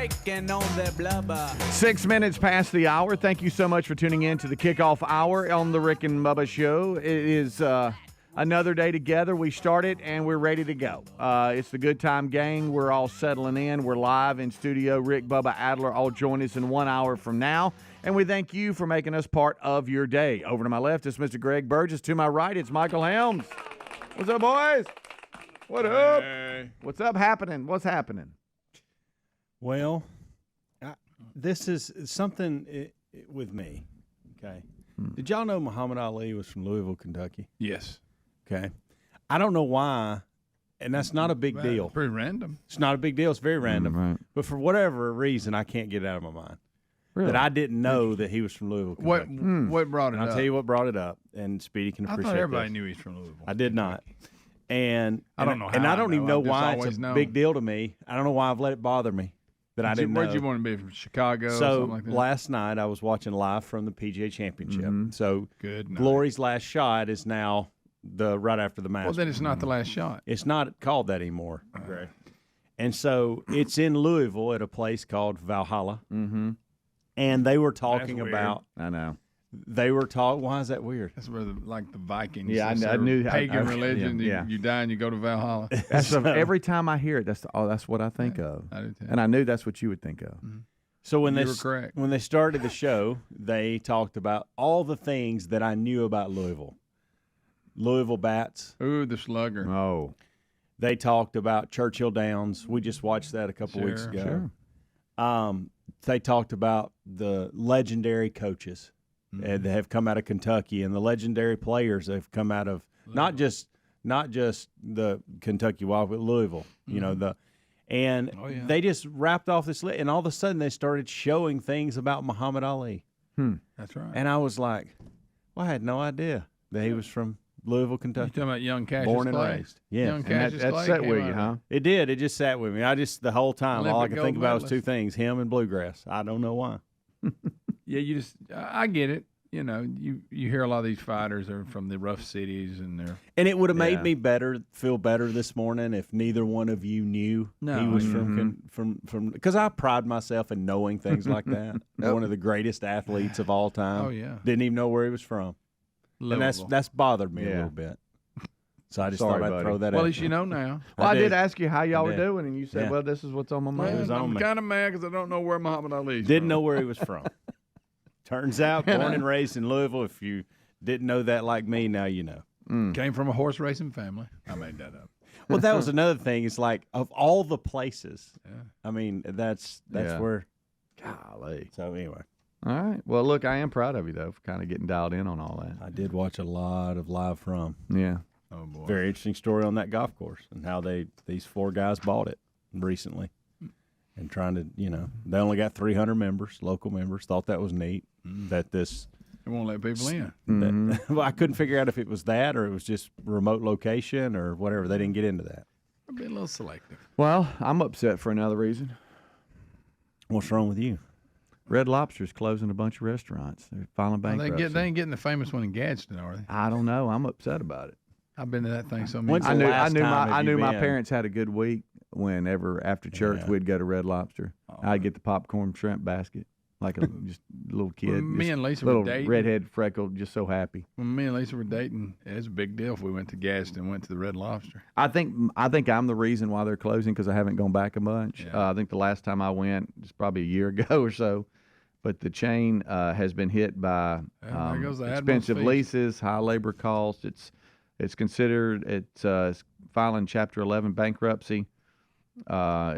breaking on the blubber. 6 minutes past the hour. Thank you so much for tuning in to the kickoff hour on the Rick and Bubba Show. It is another day together. We started and we're ready to go. It's the Good Time Gang. We're all settling in. We're live in studio. Rick, Bubba, Adler all join us in 1 hour from now. And we thank you for making us part of your day. Over to my left is Mr. Greg Burgess. To my right, it's Michael Helms. What's up, boys? What up? Hey. What's up happening? What's happening? Well, this is something with me, okay? Did y'all know Muhammad Ali was from Louisville, Kentucky? Yes. Okay. I don't know why, and that's not a big deal. Pretty random. It's not a big deal. It's very random. Right. But for whatever reason, I can't get it out of my mind. Really? That I didn't know that he was from Louisville, Kentucky. What brought it And up? I'll tell you what brought it up, and Speedy can I appreciate thought everybody this. knew he's from Louisville. I did not. And I don't know and how I don't I even know. know I've just why always it's a known. big deal to me. I don't know why I've let it bother me that I didn't know. Where'd you want to be, from Chicago or So something like that? last night I was watching live from the PGA Championship. So Good night. Glory's last shot is now right after the Well, Masters. then it's not the last shot. It's not called that anymore, Greg. And so it's in Louisville at a place called Valhalla. Mm-hmm. And they were talking weird. about. I know. They were talking. Why is that weird? That's where the Vikings. Yeah, it's I their knew- pagan I- religion. yeah. You die and you go to Valhalla. That's every time I hear it, that's what I think of. I do too. And I knew that's what you would think of. So when You they were correct. when they started the show, they talked about all the things that I knew about Louisville. Louisville bats. Ooh, the slugger. Oh, They talked about Churchill Downs. We just watched that a couple weeks Sure, ago. sure. They talked about the legendary coaches that have come out of Kentucky and the legendary players that have come out of not just the Kentucky Wild, but Louisville. You know and Oh, yeah. they just wrapped off this list, and all of a sudden they started showing things about Muhammad Ali, That's right. and I was like, well, I had no idea that he was from Louisville, You Kentucky. talking about young Cassius Born and Clay? raised. Yes. Young And Cassius that Clay set came with out you, of- huh? It did. It just sat with me. The whole time, all I Olympic could think gold about was two medalist. things: him and bluegrass. I don't know why. Yeah, I get it. You know, you hear a lot of these fighters are from the rough cities and they're And it would have Yeah. made me feel better this morning if neither one of you knew No. he was from because I pride myself in knowing things like that. One of the greatest athletes of all time. Oh, yeah. Didn't even know where he was from, and Louisville. that's bothered me a Yeah. little bit. So I just Sorry, thought I'd buddy. throw that Well, out at least you there. know now. well, I I did did. ask you how y'all were did. doing, and you said, Yeah. "Well, this is what's on my mind." was on I'm me. kind of mad because I don't know where Muhammad Ali is. Didn't know where he was from. Turns out, born and raised in Louisville. If you didn't know that like me, now you know. Came from a horse racing family. I made that up. Well, that was another thing. It's like of all the places. Yeah. I mean, that's Yeah. where. Golly. So anyway, All right. Well, look, I am proud of you though for kind of getting dialed in on all that. I did watch a lot of live from. Yeah. Oh boy. Very interesting story on that golf course and how these four guys bought it recently, and trying to they only got 300 members, local members. Thought that was neat. That this. They won't let people in. That, well, I couldn't figure out if it was that or it was just remote location or whatever. They didn't get into that. I'll be a little selective. Well, I'm upset for another reason. What's wrong with you? Red Lobster's closing a bunch of restaurants. They're filing bankruptcy. They ain't getting the famous one in Gadsden, are they? I don't know. I'm upset about it. I've been to that thing so many When's times. the I last knew time my have you my been? parents had a good week. Whenever after church Yeah. we'd go to Red Lobster. I'd get the popcorn shrimp basket like a just little kid. When me just and Lisa little were dating. redhead freckled, just so happy. When me and Lisa were dating, it was a big deal if we went to Gadsden and went to the Red Lobster. I think I'm the reason why they're closing because I haven't gone back a bunch. Yeah. I think the last time I went was probably a year ago or so. But the chain has been hit by Well, there goes the Admiral's expensive Feast. leases, high labor costs. It's considered filing Chapter 11 bankruptcy. We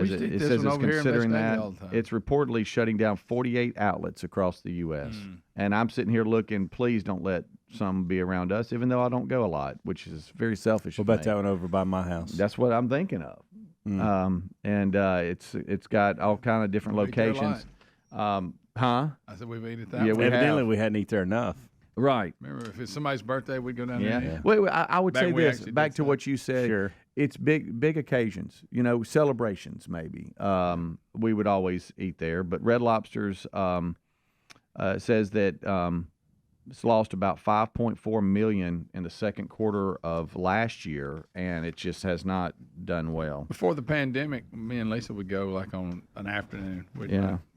used to eat It this says one it's over here in considering Vestavia that. all the time. It's reportedly shutting down 48 outlets across the U.S. And I'm sitting here looking, please don't let some be around us, even though I don't go a lot, which is very selfish. What of about me. that one over by my house? That's what I'm thinking of. It's got all kind of different We eat there a locations. Huh? I said, we've eaten that Yeah, one. we Evidently, have. we hadn't eaten there enough. Right. Remember, if it's somebody's birthday, we'd go down Yeah. there. Wait, I would Back say when we this, actually back did to stuff. what you said. Sure. It's big occasions, celebrations maybe. We would always eat there, but Red Lobster's says that It's lost about $5.4 million in the second quarter of last year, and it just has not done well. Before the pandemic, me and Lisa would go like on an afternoon,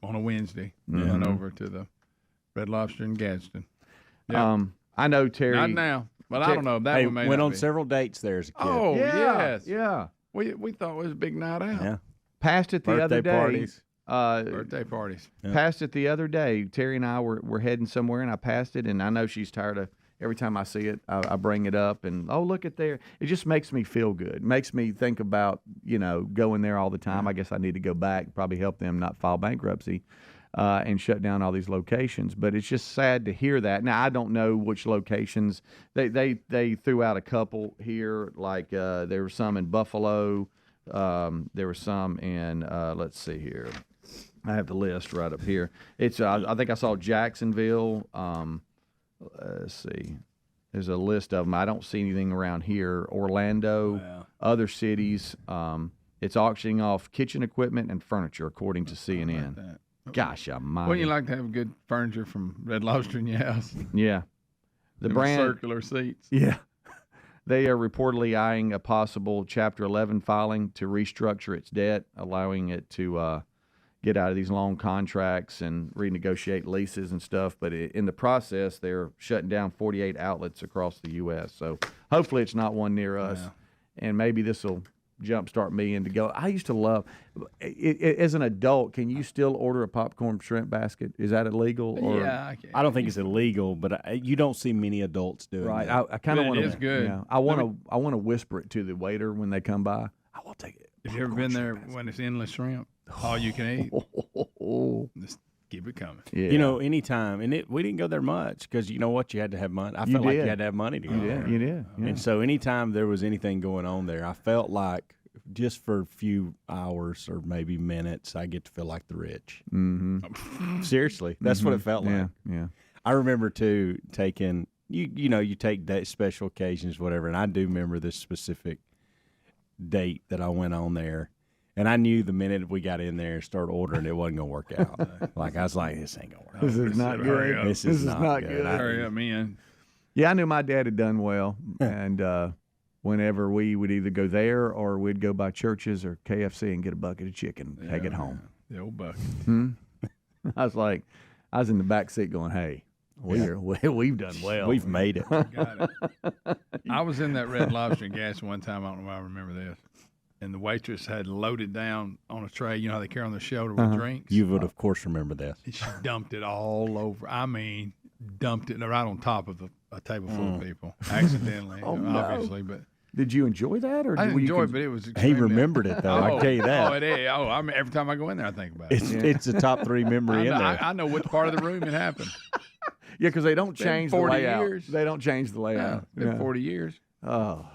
on a Wednesday, run over to the Red Lobster in Gadsden. Yeah. I know Terry. Not now, but I don't know. That one may went not on be. several dates there as a kid. Oh, yes. Yeah. We thought it was a big night out. Yeah. Passed it the Birthday other day. parties. Birthday parties. Yeah. Passed it the other day. Terry and I were heading somewhere, and I passed it, and I know she's tired of every time I see it, I bring it up, and, oh, look at there. It just makes me feel good. It makes me think about, going there all the time. I guess I need to go back, probably help them not file bankruptcy and shut down all these locations. But it's just sad to hear that. Now, I don't know which locations. They threw out a couple here, like there were some in Buffalo. There were some in, let's see here. I have the list right up here. It's I think I saw Jacksonville. Let's see. There's a list of them. I don't see anything around here. Orlando, other cities. It's auctioning off kitchen equipment and furniture, according to CNN. Like Gosh, almighty. Wouldn't you like to have good furniture from Red Lobster in your house? Yeah. The Them brand. circular seats. Yeah. They are reportedly eyeing a possible Chapter 11 filing to restructure its debt, allowing it to get out of these long contracts and renegotiate leases and stuff. But in the process, they're shutting down 48 outlets across the U.S. So hopefully it's not one near us. Yeah. And maybe this will jumpstart me into go. I used to love as an adult. Can you still order a popcorn shrimp basket? Is that illegal? Or? Yeah, I can. I don't think it's illegal, but you don't see many adults doing Right. that. I kind of But want it to. is good. Yeah, I want to whisper it to the waiter when they come by. I will take it. Have you ever been there when it's endless shrimp? All you can eat. Just keep it coming. Yeah. Anytime, and we didn't go there much because you know what, you had to have money. I You felt like did. you had to have money to go there. You did. Yeah. And so anytime there was anything going on there, I felt like just for a few hours or maybe minutes, I get to feel like the rich. Mm-hmm. Seriously, that's what it felt like. Yeah. I remember too taking you take that special occasions, whatever, and I do remember this specific date that I went on there. And I knew the minute we got in there and started ordering, it wasn't going to work out. Like, I was like, this ain't going to work out. This is not good. This is not good. Hurry up, man. Yeah, I knew my dad had done well, and whenever we would either go there or we'd go by Church's or KFC and get a bucket of chicken, take it home. The old bucket. I was in the back seat going, "Hey, we've done well. We've made it. Got it. I was in that Red Lobster and gas one time. I don't know why I remember this. And the waitress had loaded down on a tray. You know how they carry on their shoulder with drinks? You would, of course, remember this. And she dumped it all over. I mean, dumped it right on top of a table full of people. Accidentally, obviously. But Did you enjoy that, or I were you enjoyed it, but it was He extremely- remembered it, though. I can tell you that. Oh, it is. Oh, I mean, every time I go in there, I think about it. It's a top 3 memory in there. I know which part of the room it happened. Yeah, because they don't change the 40 layout. years. They don't change the Yeah, layout. it's been 40 years. Oh,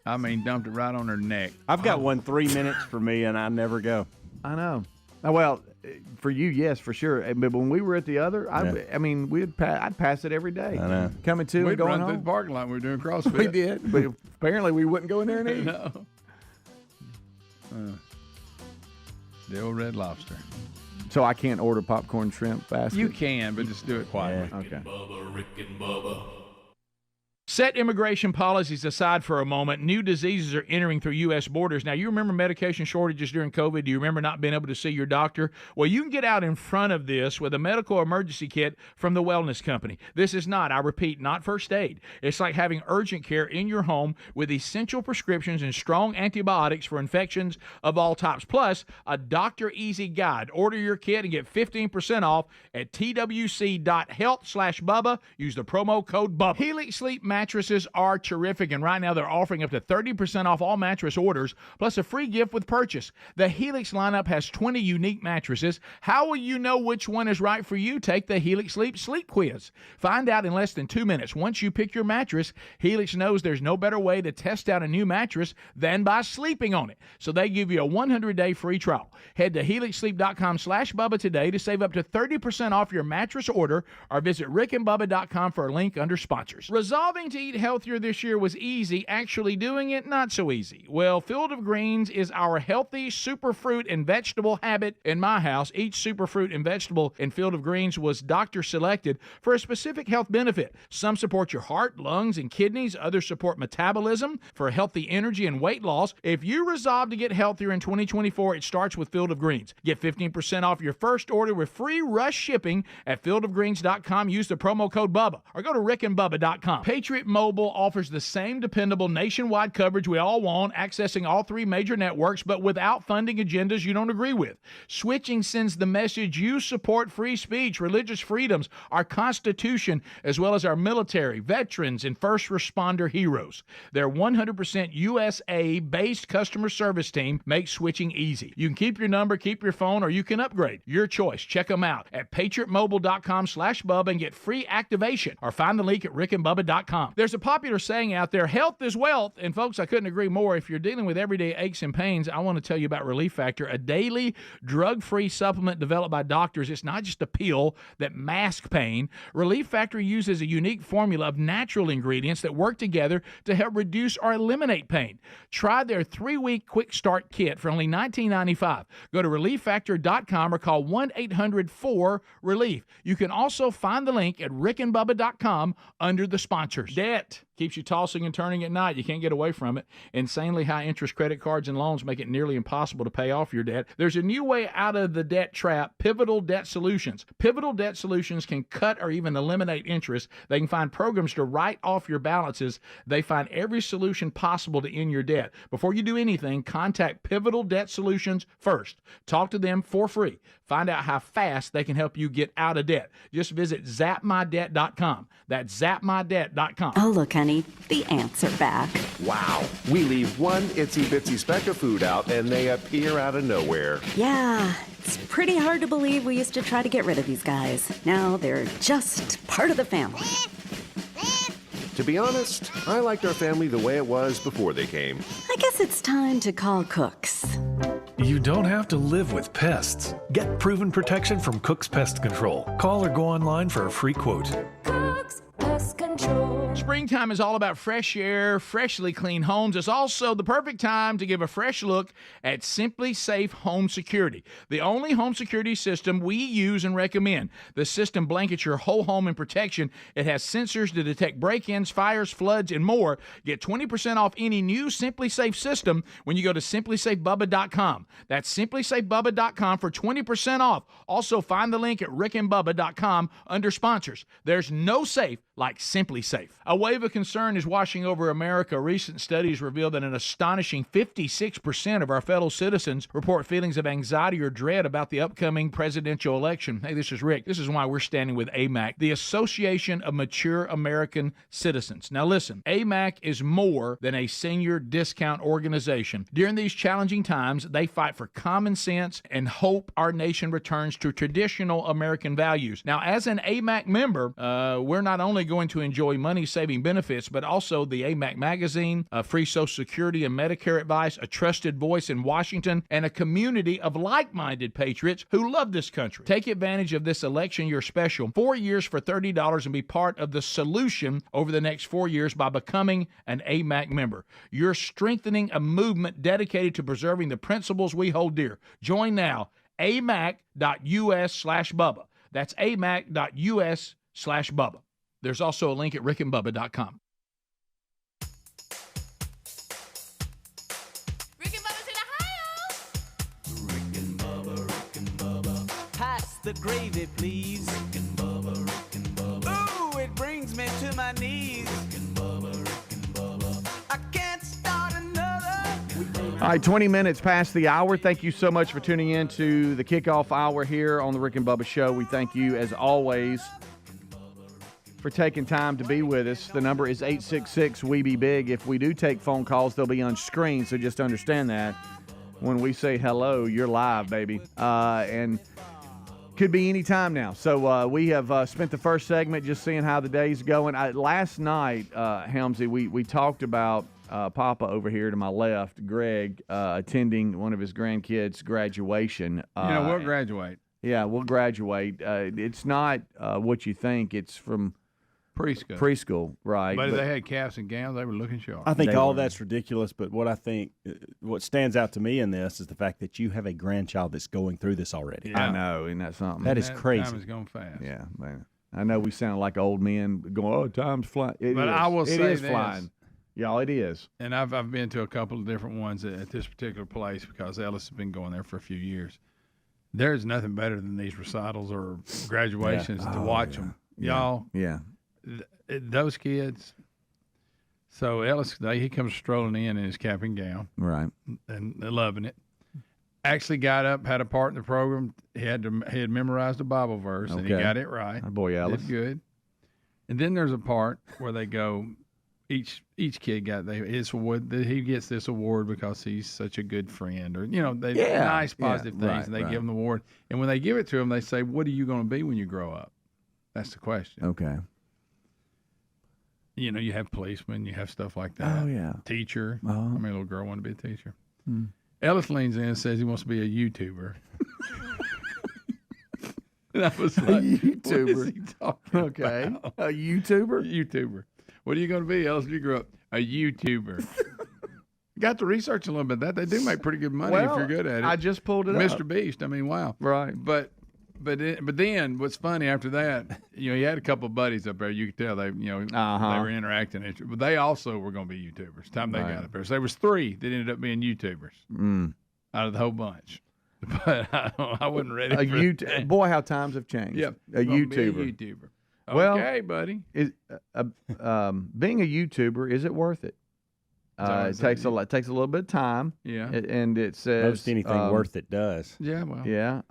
I mean, dumped it right on her neck. I've got one 3 minutes for me, and I never go. I know. Well, for you, yes, for sure. But when we were at the other, I mean, I'd pass it every day. I know. Coming to We'd and going run through home. the parking lot when we were doing CrossFit. We did, but apparently we wouldn't go in there and eat. No. The old Red Lobster. So I can't order popcorn shrimp basket. You can, but just do it quietly. Okay. Rick and Bubba. Set immigration policies aside for a moment. New diseases are entering through U.S. borders. Now, you remember medication shortages during COVID? Do you remember not being able to see your doctor? Well, you can get out in front of this with a medical emergency kit from the Wellness Company. This is not, I repeat, not first aid. It's like having urgent care in your home with essential prescriptions and strong antibiotics for infections of all types, plus a Dr. Easy guide. Order your kit and get 15% off at twc.health/Bubba. Use the promo code Bubba. Helix Sleep mattresses are terrific, and right now they're offering up to 30% off all mattress orders, plus a free gift with purchase. The Helix lineup has 20 unique mattresses. How will you know which one is right for you? Take the Helix Sleep Sleep Quiz. Find out in less than 2 minutes. Once you pick your mattress, Helix knows there's no better way to test out a new mattress than by sleeping on it. So they give you a 100-day free trial. Head to helixsleep.com/Bubba today to save up to 30% off your mattress order, or visit rickandbubba.com for a link under sponsors. Resolving to to eat healthier this year was easy, actually doing it not so easy. Well, Field of Greens is our healthy superfruit and vegetable habit in my house. Each superfruit and vegetable in Field of Greens was doctor selected for a specific health benefit. Some support your heart, lungs, and kidneys. Others support metabolism for healthy energy and weight loss. If you resolve to get healthier in 2024, it starts with Field of Greens. Get 15% off your first order with free rush shipping at fieldofgreens.com. Use the promo code Bubba or go to rickandbubba.com. Patriot Mobile offers the same dependable nationwide coverage we all want, accessing all three major networks, but without funding agendas you don't agree with. Switching sends the message you support free speech, religious freedoms, our Constitution, as well as our military, veterans, and first responder heroes. Their 100% USA-based customer service team makes switching easy. You can keep your number, keep your phone, or you can upgrade. Your choice. Check them out at patriotmobile.com/Bubba and get free activation, or find the link at rickandbubba.com. There's a popular saying out there, health is wealth, and folks, I couldn't agree more. If you're dealing with everyday aches and pains, I want to tell you about Relief Factor, a daily drug-free supplement developed by doctors. It's not just a pill that masks pain. Relief Factor uses a unique formula of natural ingredients that work together to help reduce or eliminate pain. Try their 3-week quick start kit for only $19.95. Go to relieffactor.com or call 1-800-4-RELIEF. You can also find the link at rickandbubba.com under the sponsors. Debt keeps you tossing and turning at night. You can't get away from it. Insanely high interest credit cards and loans make it nearly impossible to pay off your debt. There's a new way out of the debt trap, Pivotal Debt Solutions. Pivotal Debt Solutions can cut or even eliminate interest. They can find programs to write off your balances. They find every solution possible to end your debt. Before you do anything, contact Pivotal Debt Solutions first. Talk to them for free. Find out how fast they can help you get out of debt. Just visit zapmydebt.com. That's zapmydebt.com. Oh, look, honey, the ants are back. Wow. We leave one itsy-bitsy speck of food out, and they appear out of nowhere. Yeah, it's pretty hard to believe we used to try to get rid of these guys. Now they're just part of the family. To be honest, I liked our family the way it was before they came. I guess it's time to call Cooks. You don't have to live with pests. Get proven protection from Cook's Pest Control. Call or go online for a free quote. Cook's Pest Control. Springtime is all about fresh air, freshly clean homes. It's also the perfect time to give a fresh look at Simply Safe Home Security, the only home security system we use and recommend. The system blankets your whole home in protection. It has sensors to detect break-ins, fires, floods, and more. Get 20% off any new Simply Safe system when you go to simplysafebubba.com. That's simplysafebubba.com for 20% off. Also, find the link at rickandbubba.com under sponsors. There's no safe like Simply Safe. A wave of concern is washing over America. Recent studies reveal that an astonishing 56% of our fellow citizens report feelings of anxiety or dread about the upcoming presidential election. Hey, this is Rick. This is why we're standing with AMAC, the Association of Mature American Citizens. Now listen, AMAC is more than a senior discount organization. During these challenging times, they fight for common sense and hope our nation returns to traditional American values. Now, as an AMAC member, we're not only going to enjoy money-saving benefits, but also the AMAC magazine, free Social Security and Medicare advice, a trusted voice in Washington, and a community of like-minded patriots who love this country. Take advantage of this election year special, 4 years for $30, and be part of the solution over the next 4 years by becoming an AMAC member. You're strengthening a movement dedicated to preserving the principles we hold dear. Join now, amac.us/Bubba. That's amac.us/Bubba. There's also a link at rickandbubba.com. Rick and Bubba's in Ohio. Rick and Bubba. Pass the gravy, please. Rick and Bubba. Ooh, it brings me to my knees. Rick and Bubba. I can't start another. All right, 20 minutes past the hour. Thank you so much for tuning in to the kickoff hour here on the Rick and Bubba Show. We thank you, as always, for taking time to be with us. The number is 866-WE-BE-BIG. If we do take phone calls, they'll be on screen, so just understand that. When we say hello, you're live, baby. And could be any time now. So we have spent the first segment just seeing how the day's going. Last night, Helmsy, we talked about Papa over here to my left, Greg, attending one of his grandkids' graduation. We'll graduate. Yeah, we'll graduate. It's not what you think. It's from Preschool, right? But if they had caps and gowns, they were looking sharp. I think They all were. that's ridiculous, but what stands out to me in this is the fact that you have a grandchild that's going through this already. Yeah. I know, isn't that something? That is crazy. Time is going fast. Yeah, man. I know we sound like old men going, "Oh, time's flying." But I will say it is this. flying, y'all. It is. And I've been to a couple of different ones at this particular place because Ellis has been going there for a few years. There's nothing better than these recitals or graduations to watch them, y'all. Yeah. Those kids. So Ellis today, he comes strolling in his cap and gown, Right. and loving it. Actually got up, had a part in the program. He had memorized a Bible verse, and he Okay. got it right. Our boy Alice. Did good. And then there's a part where they go. Each kid got his award. He gets this award because he's such a good friend, or they nice positive things, right, and they right. give him the award. And when they give it to him, they say, "What are you going to be when you grow up?" That's the question. Okay. You have policemen, you have stuff like that. Oh yeah. Teacher. Oh. I mean, a little girl wanted to be a teacher. Ellis leans in and says he wants to be a YouTuber. And I was like, YouTuber. What is he talking Okay. about? A YouTuber. YouTuber. What are you going to be, Ellis, when you grow up? A YouTuber. Got to research a little bit of that. They do make pretty good money if you're good at it. I just pulled it up. Mr. Beast. I mean, wow. Right. But then what's funny after that, he had a couple of buddies up there. You could tell they, they were interacting. But they also were going to be YouTubers. Time they got up there, so there was 3 that ended up being YouTubers out of the whole bunch. But I wasn't ready for that. Boy, how times have changed. Yep. A Gonna be YouTuber. a YouTuber. Well, Okay, buddy. Is being a YouTuber, is it worth it? It takes a lot. Takes a little bit of time. Yeah. And it says Most anything worth it does. Yeah. Well. Yeah.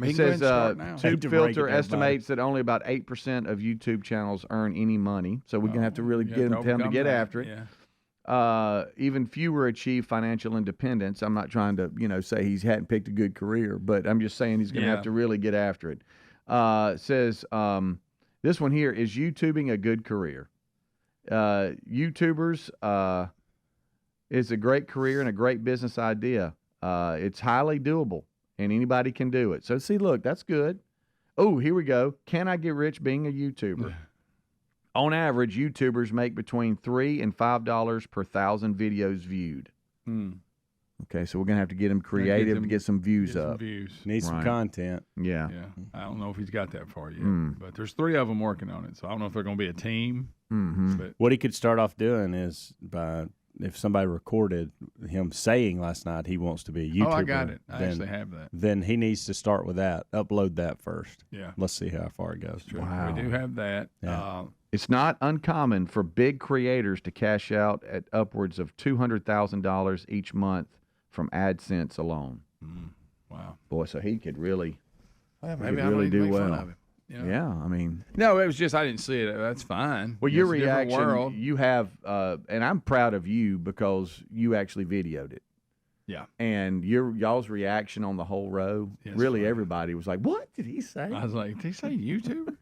He It can go ahead says and start now. Hate to Tube break it Filter to everybody. estimates that only about 8% of YouTube channels earn any money. So we're gonna have to really You get have them, tell them to overcome get that. after it. Yeah. Even fewer achieve financial independence. I'm not trying to, say he hadn't picked a good career, but I'm just saying he's going to have to really get after it. It says this one here, is YouTubing a good career? YouTubers is a great career and a great business idea. It's highly doable, and anybody can do it. So see, look, that's good. Oh, here we go. Can I get rich being a YouTuber? On average, YouTubers make between $3 and $5 per 1,000 videos viewed. Okay, so we're gonna have to get him creative to get some views up. Need some content. Yeah. Yeah. I don't know if he's got that far yet, but there's 3 of them working on it. So I don't know if they're going to be a team. But What he could start off doing is if somebody recorded him saying last night he wants to be a YouTuber. Oh, I got it. I actually have that. Then he needs to start with that. Upload that first. Yeah. Let's see how far it goes. Wow. We do have that. Yeah. It's not uncommon for big creators to cash out at upwards of $200,000 each month from AdSense alone. Wow. Boy, so he could really, Maybe I really don't even do make fun well. of him. Yeah, I mean. No, it was just I didn't see it. That's fine. Well, your It's a different reaction, world. you have, and I'm proud of you because you actually videoed it. Yeah. And y'all's reaction on the whole row, really everybody was like, what did he say? I was like, did he say YouTuber?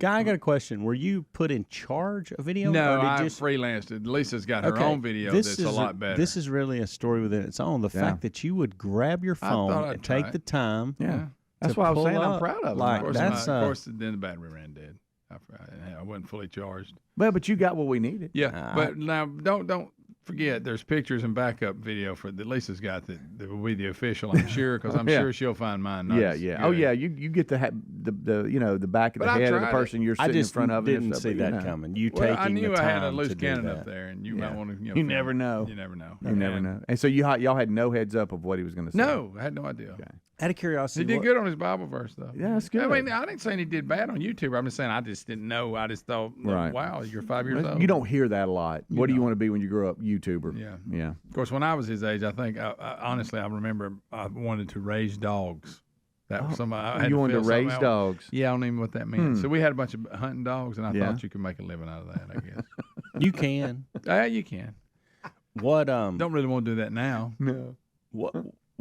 Guy, I got a question. Were you put in charge of video? No, or did I you freelanced it. Lisa's got her Okay, own video this that's is a lot better. This is really a story within its own. The fact that you would grab your phone thought I'd and take try the it. time. Yeah. That's to why I was pull saying I'm up, proud of him. like, of course, that's, of course, then the battery ran dead. I wasn't fully charged. Well, but you got what we needed. Yeah, but now don't forget. There's pictures and backup video that Lisa's got that will be the official. I'm sure because I'm Yeah. sure she'll find mine. Nice. Yeah, yeah. Oh, Good. yeah. You get to have the the back of But the I head of the tried person you're I sitting in just front of. and didn't stuff, see but, that you know. coming. You Well, taking I knew the I had a time loose to do cannon that. up there, and you Yeah. might want to. You never know. You never know. You never know. And so y'all had no heads up of what he was going to say. No, I had no idea. Out of curiosity, He did good on his Bible verse, though. Yeah, that's good. I mean, I didn't say he did bad on YouTube. I'm just saying I just didn't know. I just thought, Right. wow, you're 5 years old. You don't hear that a lot. What do you want to be when you grow up? YouTuber. Yeah. Yeah. Of course, when I was his age, I think, honestly, I remember I wanted to raise dogs. That was somebody. I had You wanted to fill something raise out. dogs. Yeah, I don't even know what that meant. So we had a bunch of hunting dogs, and I Yeah. thought you could make a living out of that, I guess. you can. You can. What Don't really want to do that now. No.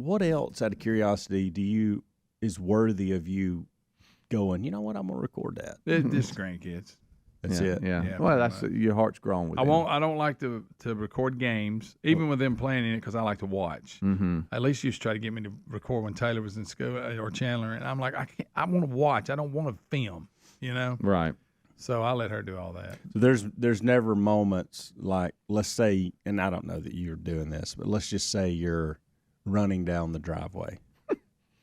what else out of curiosity is worthy of you going, you know what, I'm gonna record that. It's just grandkids. That's it. Yeah. Yeah, Well, pretty that's your heart's grown with I them. won't. I don't like to record games, even with them playing in it, because I like to watch. Mm-hmm. At least you used to try to get me to record when Taylor was in school or Chandler, and I'm like, I want to watch. I don't want to film. You know. Right. So I let her do all that. So there's never moments like, let's say, and I don't know that you're doing this, but let's just say you're running down the driveway.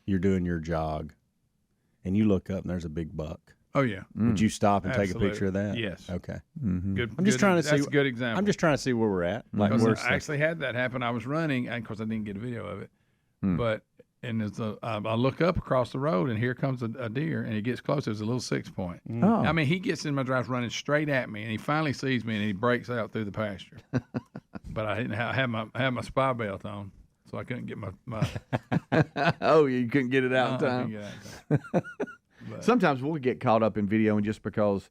You're doing your jog, and you look up and there's a big buck. Oh yeah. Would you stop and take a Absolutely. picture of that? Yes. Okay. Good. I'm just trying to see. That's a good example. I'm just trying to see where we're at. Like Because we're I actually had that happen. I was running, and of course I didn't get a video of it, but I look up across the road, and here comes a deer, and he gets close. There's a little 6-point. Oh. I mean, he gets in my drive running straight at me, and he finally sees me, and he breaks out through the pasture. But I didn't have my spy belt on, so I couldn't get my Oh, you couldn't get it out in I time. couldn't get out in time. But- Sometimes we'll get caught up in videoing just because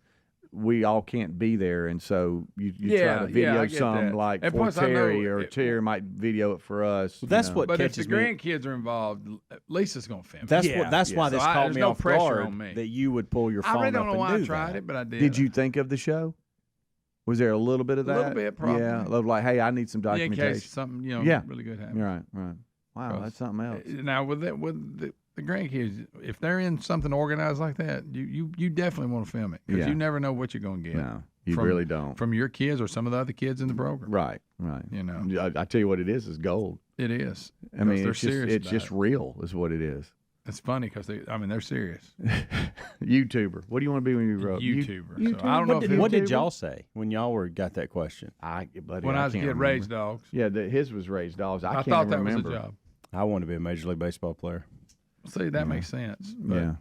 we all can't be there, and so you try to video I get some that. like And for plus I know Terry, or Terry might video it for us. Well, that's you know. what But if the catches me. grandkids are involved, Lisa's gonna film. That's it. what. That's why this So caught there's me no off pressure guard on me. that you would pull your I phone really up don't know and why do I tried that. it, but I did. Did you think of the show? Was there a little bit of that? A little bit, probably. Yeah, like, hey, I need some Yeah, in documentation. case something really good happens. Right. Wow, that's something else. Now with the grandkids, if they're in something organized like that, you definitely want to film it because Yeah. you never know what you're going to get. No, you really don't. From your kids or some of the other kids in the program. Right. You know, I tell you what, it is gold. it is. I mean, they're it's just, serious. it's about just it. real, is what it is. It's funny because they're serious. YouTuber. What do you want to be when you grow up? YouTuber. So I don't know What did y'all say when y'all got that question? When I was a kid, raised dogs. Yeah, his was raised dogs. I can't thought that remember. was a job. I want to be a Major League Baseball player. See, that makes sense. But Yeah.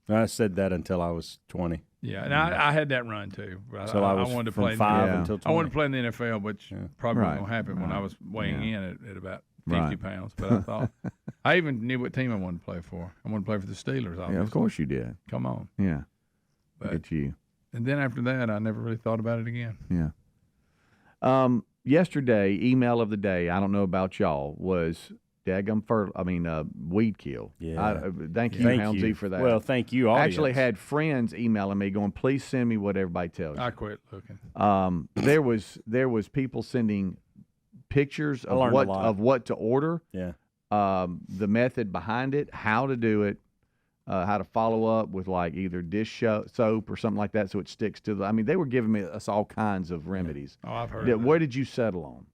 I said that until I was 20. Yeah, and I had that run too. So I was wanted to from play 5 Yeah. until 20. I wanted to play in the NFL, which probably Right. wasn't going to happen when I was weighing in at about 50 Right. pounds. But I thought, I even knew what team I wanted to play for. I wanted to play for the Steelers, obviously. Yeah, of course you did. Come on. Yeah. But- Look at you. And then after that, I never really thought about it again. Yeah. Yesterday, email of the day, I don't know about y'all, was weed kill. Yeah. Thank you, Houndsy, for that. Well, thank you, I audience. actually had friends emailing me going, please send me what everybody tells you. I quit looking. There was people sending pictures I learned a lot. of what to order, Yeah. the method behind it, how to do it, how to follow up with like either dish soap or something like that so it sticks to the. I mean, they were giving us all kinds of remedies. Oh, I've heard of that. Where did you settle on?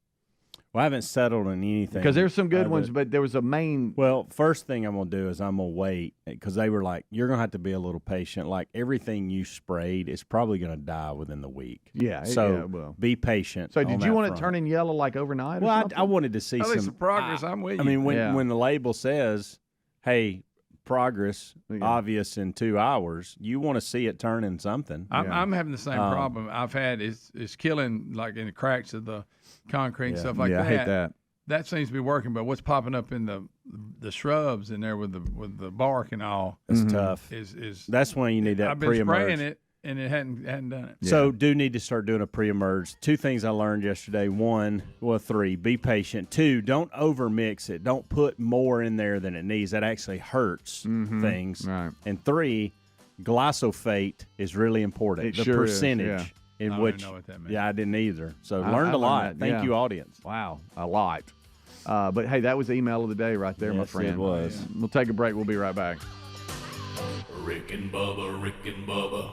Well, I haven't settled on anything. Because there's some good other- ones, but there was a main. Well, first thing I'm going to do is I'm going to wait because they were like, you're going to have to be a little patient. Like everything you sprayed is probably going to die within the week. Yeah. So be patient. So on did that you want front. it turning yellow like overnight? Well, or I something? wanted to see At least some the progress. I'm with you. I mean, Yeah. when the label says, hey, progress Yeah. obvious in 2 hours, you want to see it turning something. I'm having the same problem I've had. It's killing like in the cracks of the concrete and stuff like yeah, that. I hate that. That seems to be working, but what's popping up in the shrubs in there with the bark and all It's tough. is That's when you need that I've been pre-emerge. spraying it and it hadn't done it. So do need to start doing a pre-emerge. 2 things I learned yesterday. 3, be patient. 2, don't overmix it. Don't put more in there than it needs. That actually hurts things. Right. And 3, glyphosate is really important. It the sure is, percentage yeah. in I don't which even know what that means. Yeah, I didn't either. So I learned a learned lot. that, Thank yeah. you, audience. Wow, a lot. But hey, that was the email of the day right there, my Yes, it friend. was. We'll take a break. We'll be right back. Rick and Bubba, Rick and Bubba.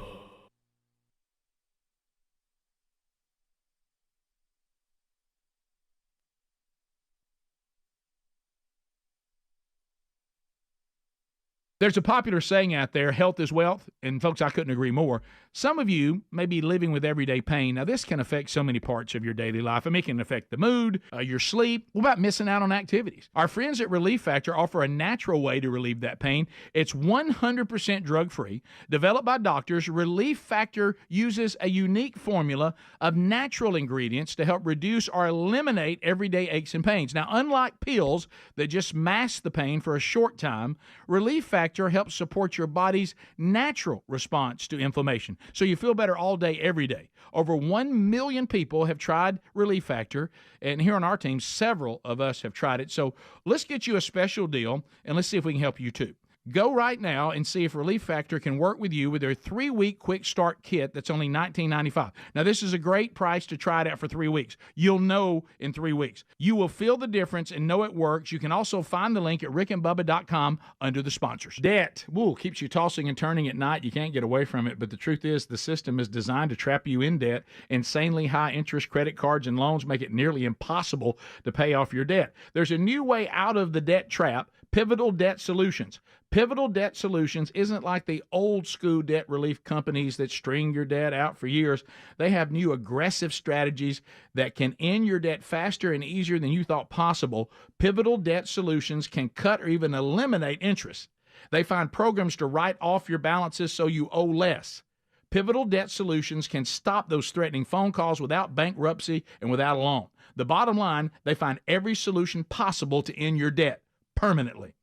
There's a popular saying out there, health is wealth, and folks, I couldn't agree more. Some of you may be living with everyday pain. Now, this can affect so many parts of your daily life. I mean, it can affect the mood, your sleep. What about missing out on activities? Our friends at Relief Factor offer a natural way to relieve that pain. It's 100% drug-free. Developed by doctors, Relief Factor uses a unique formula of natural ingredients to help reduce or eliminate everyday aches and pains. Now, unlike pills that just mask the pain for a short time, Relief Factor helps support your body's natural response to inflammation, so you feel better all day, every day. Over 1 million people have tried Relief Factor, and here on our team, several of us have tried it. So let's get you a special deal, and let's see if we can help you too. Go right now and see if Relief Factor can work with you with their 3-week quick start kit that's only $19.95. Now, this is a great price to try it out for 3 weeks. You'll know in 3 weeks. You will feel the difference and know it works. You can also find the link at rickandbubba.com under the sponsors. Debt, keeps you tossing and turning at night. You can't get away from it, but the truth is the system is designed to trap you in debt. Insanely high interest credit cards and loans make it nearly impossible to pay off your debt. There's a new way out of the debt trap, Pivotal Debt Solutions. Pivotal Debt Solutions isn't like the old school debt relief companies that string your debt out for years. They have new aggressive strategies that can end your debt faster and easier than you thought possible. Pivotal Debt Solutions can cut or even eliminate interest. They find programs to write off your balances so you owe less. Pivotal Debt Solutions can stop those threatening phone calls without bankruptcy and without a loan. The bottom line, they find every solution possible to end your debt permanently.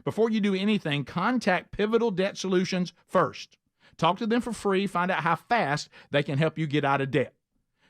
Before you do anything, contact Pivotal Debt Solutions first. Talk to them for free. Find out how fast they can help you get out of debt.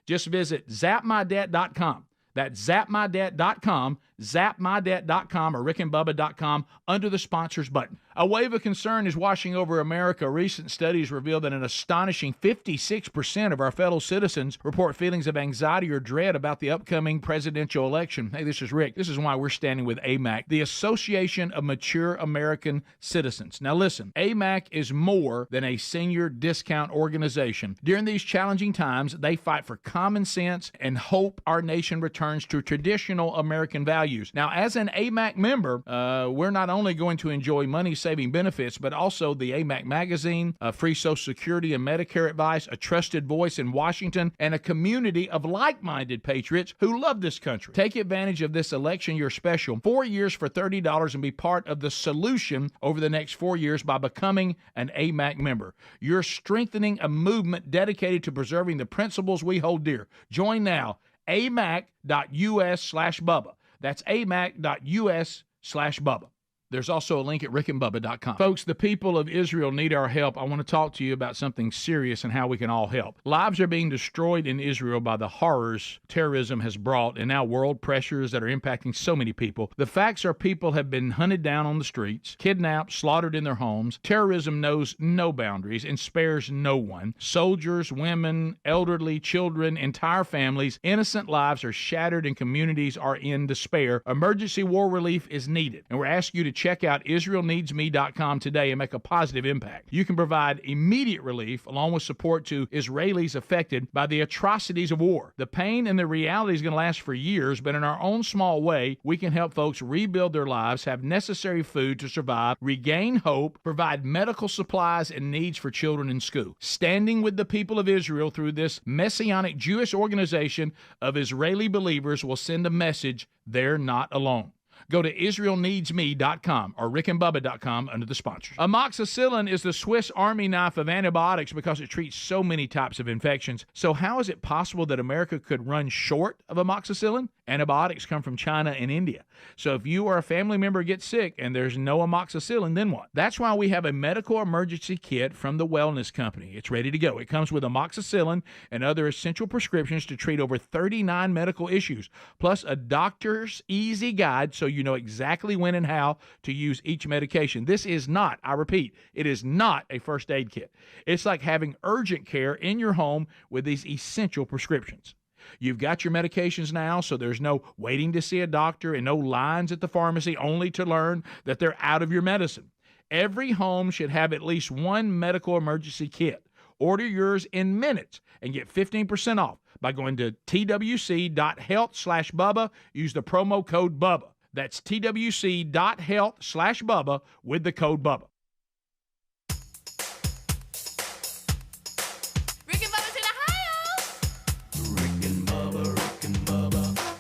Just visit zapmydebt.com. That's zapmydebt.com, zapmydebt.com, or rickandbubba.com under the sponsors button. A wave of concern is washing over America. Recent studies reveal that an astonishing 56% of our fellow citizens report feelings of anxiety or dread about the upcoming presidential election. Hey, this is Rick. This is why we're standing with AMAC, the Association of Mature American Citizens. Now listen, AMAC is more than a senior discount organization. During these challenging times, they fight for common sense and hope our nation returns to traditional American values. Now, as an AMAC member, we're not only going to enjoy money-saving benefits, but also the AMAC magazine, free Social Security and Medicare advice, a trusted voice in Washington, and a community of like-minded patriots who love this country. Take advantage of this election year special, 4 years for $30, and be part of the solution over the next 4 years by becoming an AMAC member. You're strengthening a movement dedicated to preserving the principles we hold dear. Join now. amac.us/Bubba. That's amac.us/Bubba. There's also a link at rickandbubba.com. Folks, the people of Israel need our help. I want to talk to you about something serious and how we can all help. Lives are being destroyed in Israel by the horrors terrorism has brought and now world pressures that are impacting so many people. The facts are people have been hunted down on the streets, kidnapped, slaughtered in their homes. Terrorism knows no boundaries and spares no one. Soldiers, women, elderly, children, entire families, innocent lives are shattered and communities are in despair. Emergency war relief is needed, and we're asking you to check out IsraelNeedsMe.com today and make a positive impact. You can provide immediate relief along with support to Israelis affected by the atrocities of war. The pain and the reality is going to last for years, but in our own small way, we can help folks rebuild their lives, have necessary food to survive, regain hope, provide medical supplies and needs for children in school. Standing with the people of Israel through this messianic Jewish organization of Israeli believers will send a message they're not alone. Go to IsraelNeedsMe.com or rickandbubba.com under the sponsors. Amoxicillin is the Swiss Army knife of antibiotics because it treats so many types of infections. So how is it possible that America could run short of amoxicillin? Antibiotics come from China and India. So if you or a family member gets sick and there's no amoxicillin, then what? That's why we have a medical emergency kit from the Wellness Company. It's ready to go. It comes with amoxicillin and other essential prescriptions to treat over 39 medical issues, plus a doctor's easy guide so you know exactly when and how to use each medication. This is not, I repeat, it is not a first aid kit. It's like having urgent care in your home with these essential prescriptions. You've got your medications now, so there's no waiting to see a doctor and no lines at the pharmacy only to learn that they're out of your medicine. Every home should have at least one medical emergency kit. Order yours in minutes and get 15% off by going to twc.health/Bubba. Use the promo code Bubba. That's twc.health/Bubba with the code Bubba.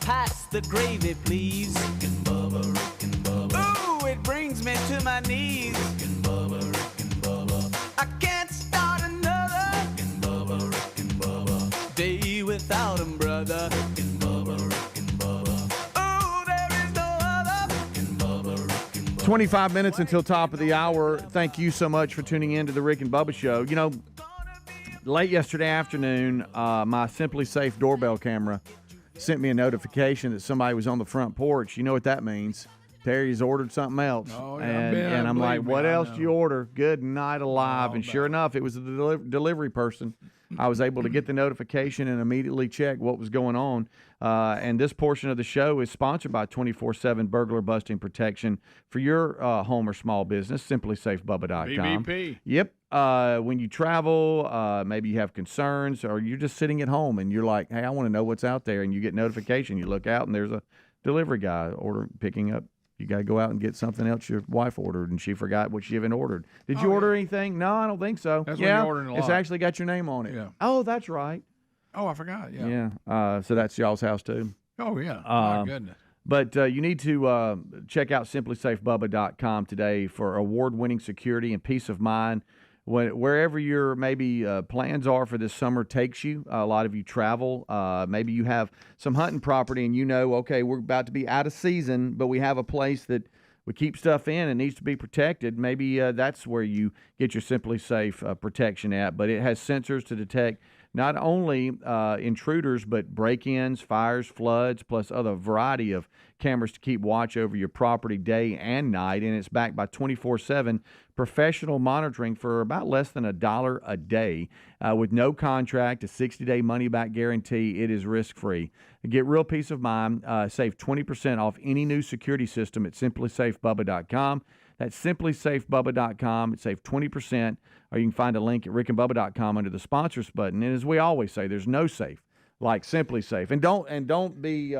Pass the gravy, please. Rick and Bubba. Ooh, it brings me to my knees. Rick and Bubba. I can't start another Rick and Bubba. Day without 'em, brother. Rick and Bubba. Ooh, there is no other. Rick and Bubba. 25 minutes until top of the hour. Thank you so much for tuning in to the Rick and Bubba Show. You know, late yesterday afternoon, my Simply Safe doorbell camera sent me a notification that somebody was on the front porch. You know what that means? Terry's ordered something else. Oh, yeah, and I'm like, believe me, what I else know. did you order? Good night alive. Oh, and sure enough, it was the delivery person. I was able to get the notification and immediately check what was going on. And this portion of the show is sponsored by 24/7 burglar busting protection for your home or small business, simplysafebubba.com. BBP. Yep. When you travel, maybe you have concerns, or you're just sitting at home and you're like, hey, I want to know what's out there, and you get notification. You look out and there's a delivery guy picking up. You got to go out and get something else your wife ordered, and she forgot what she even ordered. Did you order anything? No, I don't think so. That's when you're ordering a it's lot. actually got your name on it. Yeah. Oh, that's right. Oh, I forgot. Yeah. Yeah. So that's y'all's house too. Oh, yeah. My goodness. But you need to check out simplysafebubba.com today for award-winning security and peace of mind. Wherever your maybe plans are for this summer takes you, a lot of you travel. Maybe you have some hunting property and you know, okay, we're about to be out of season, but we have a place that we keep stuff in and needs to be protected. Maybe that's where you get your Simply Safe protection at. But it has sensors to detect not only intruders, but break-ins, fires, floods, plus other variety of cameras to keep watch over your property day and night. And it's backed by 24/7 professional monitoring for about less than $1 a day with no contract, a 60-day money-back guarantee. It is risk-free. Get real peace of mind. Save 20% off any new security system at simplysafebubba.com. That's simplysafebubba.com. Save 20%, or you can find a link at rickandbubba.com under the sponsors button. And as we always say, there's no safe like Simply Safe. And don't be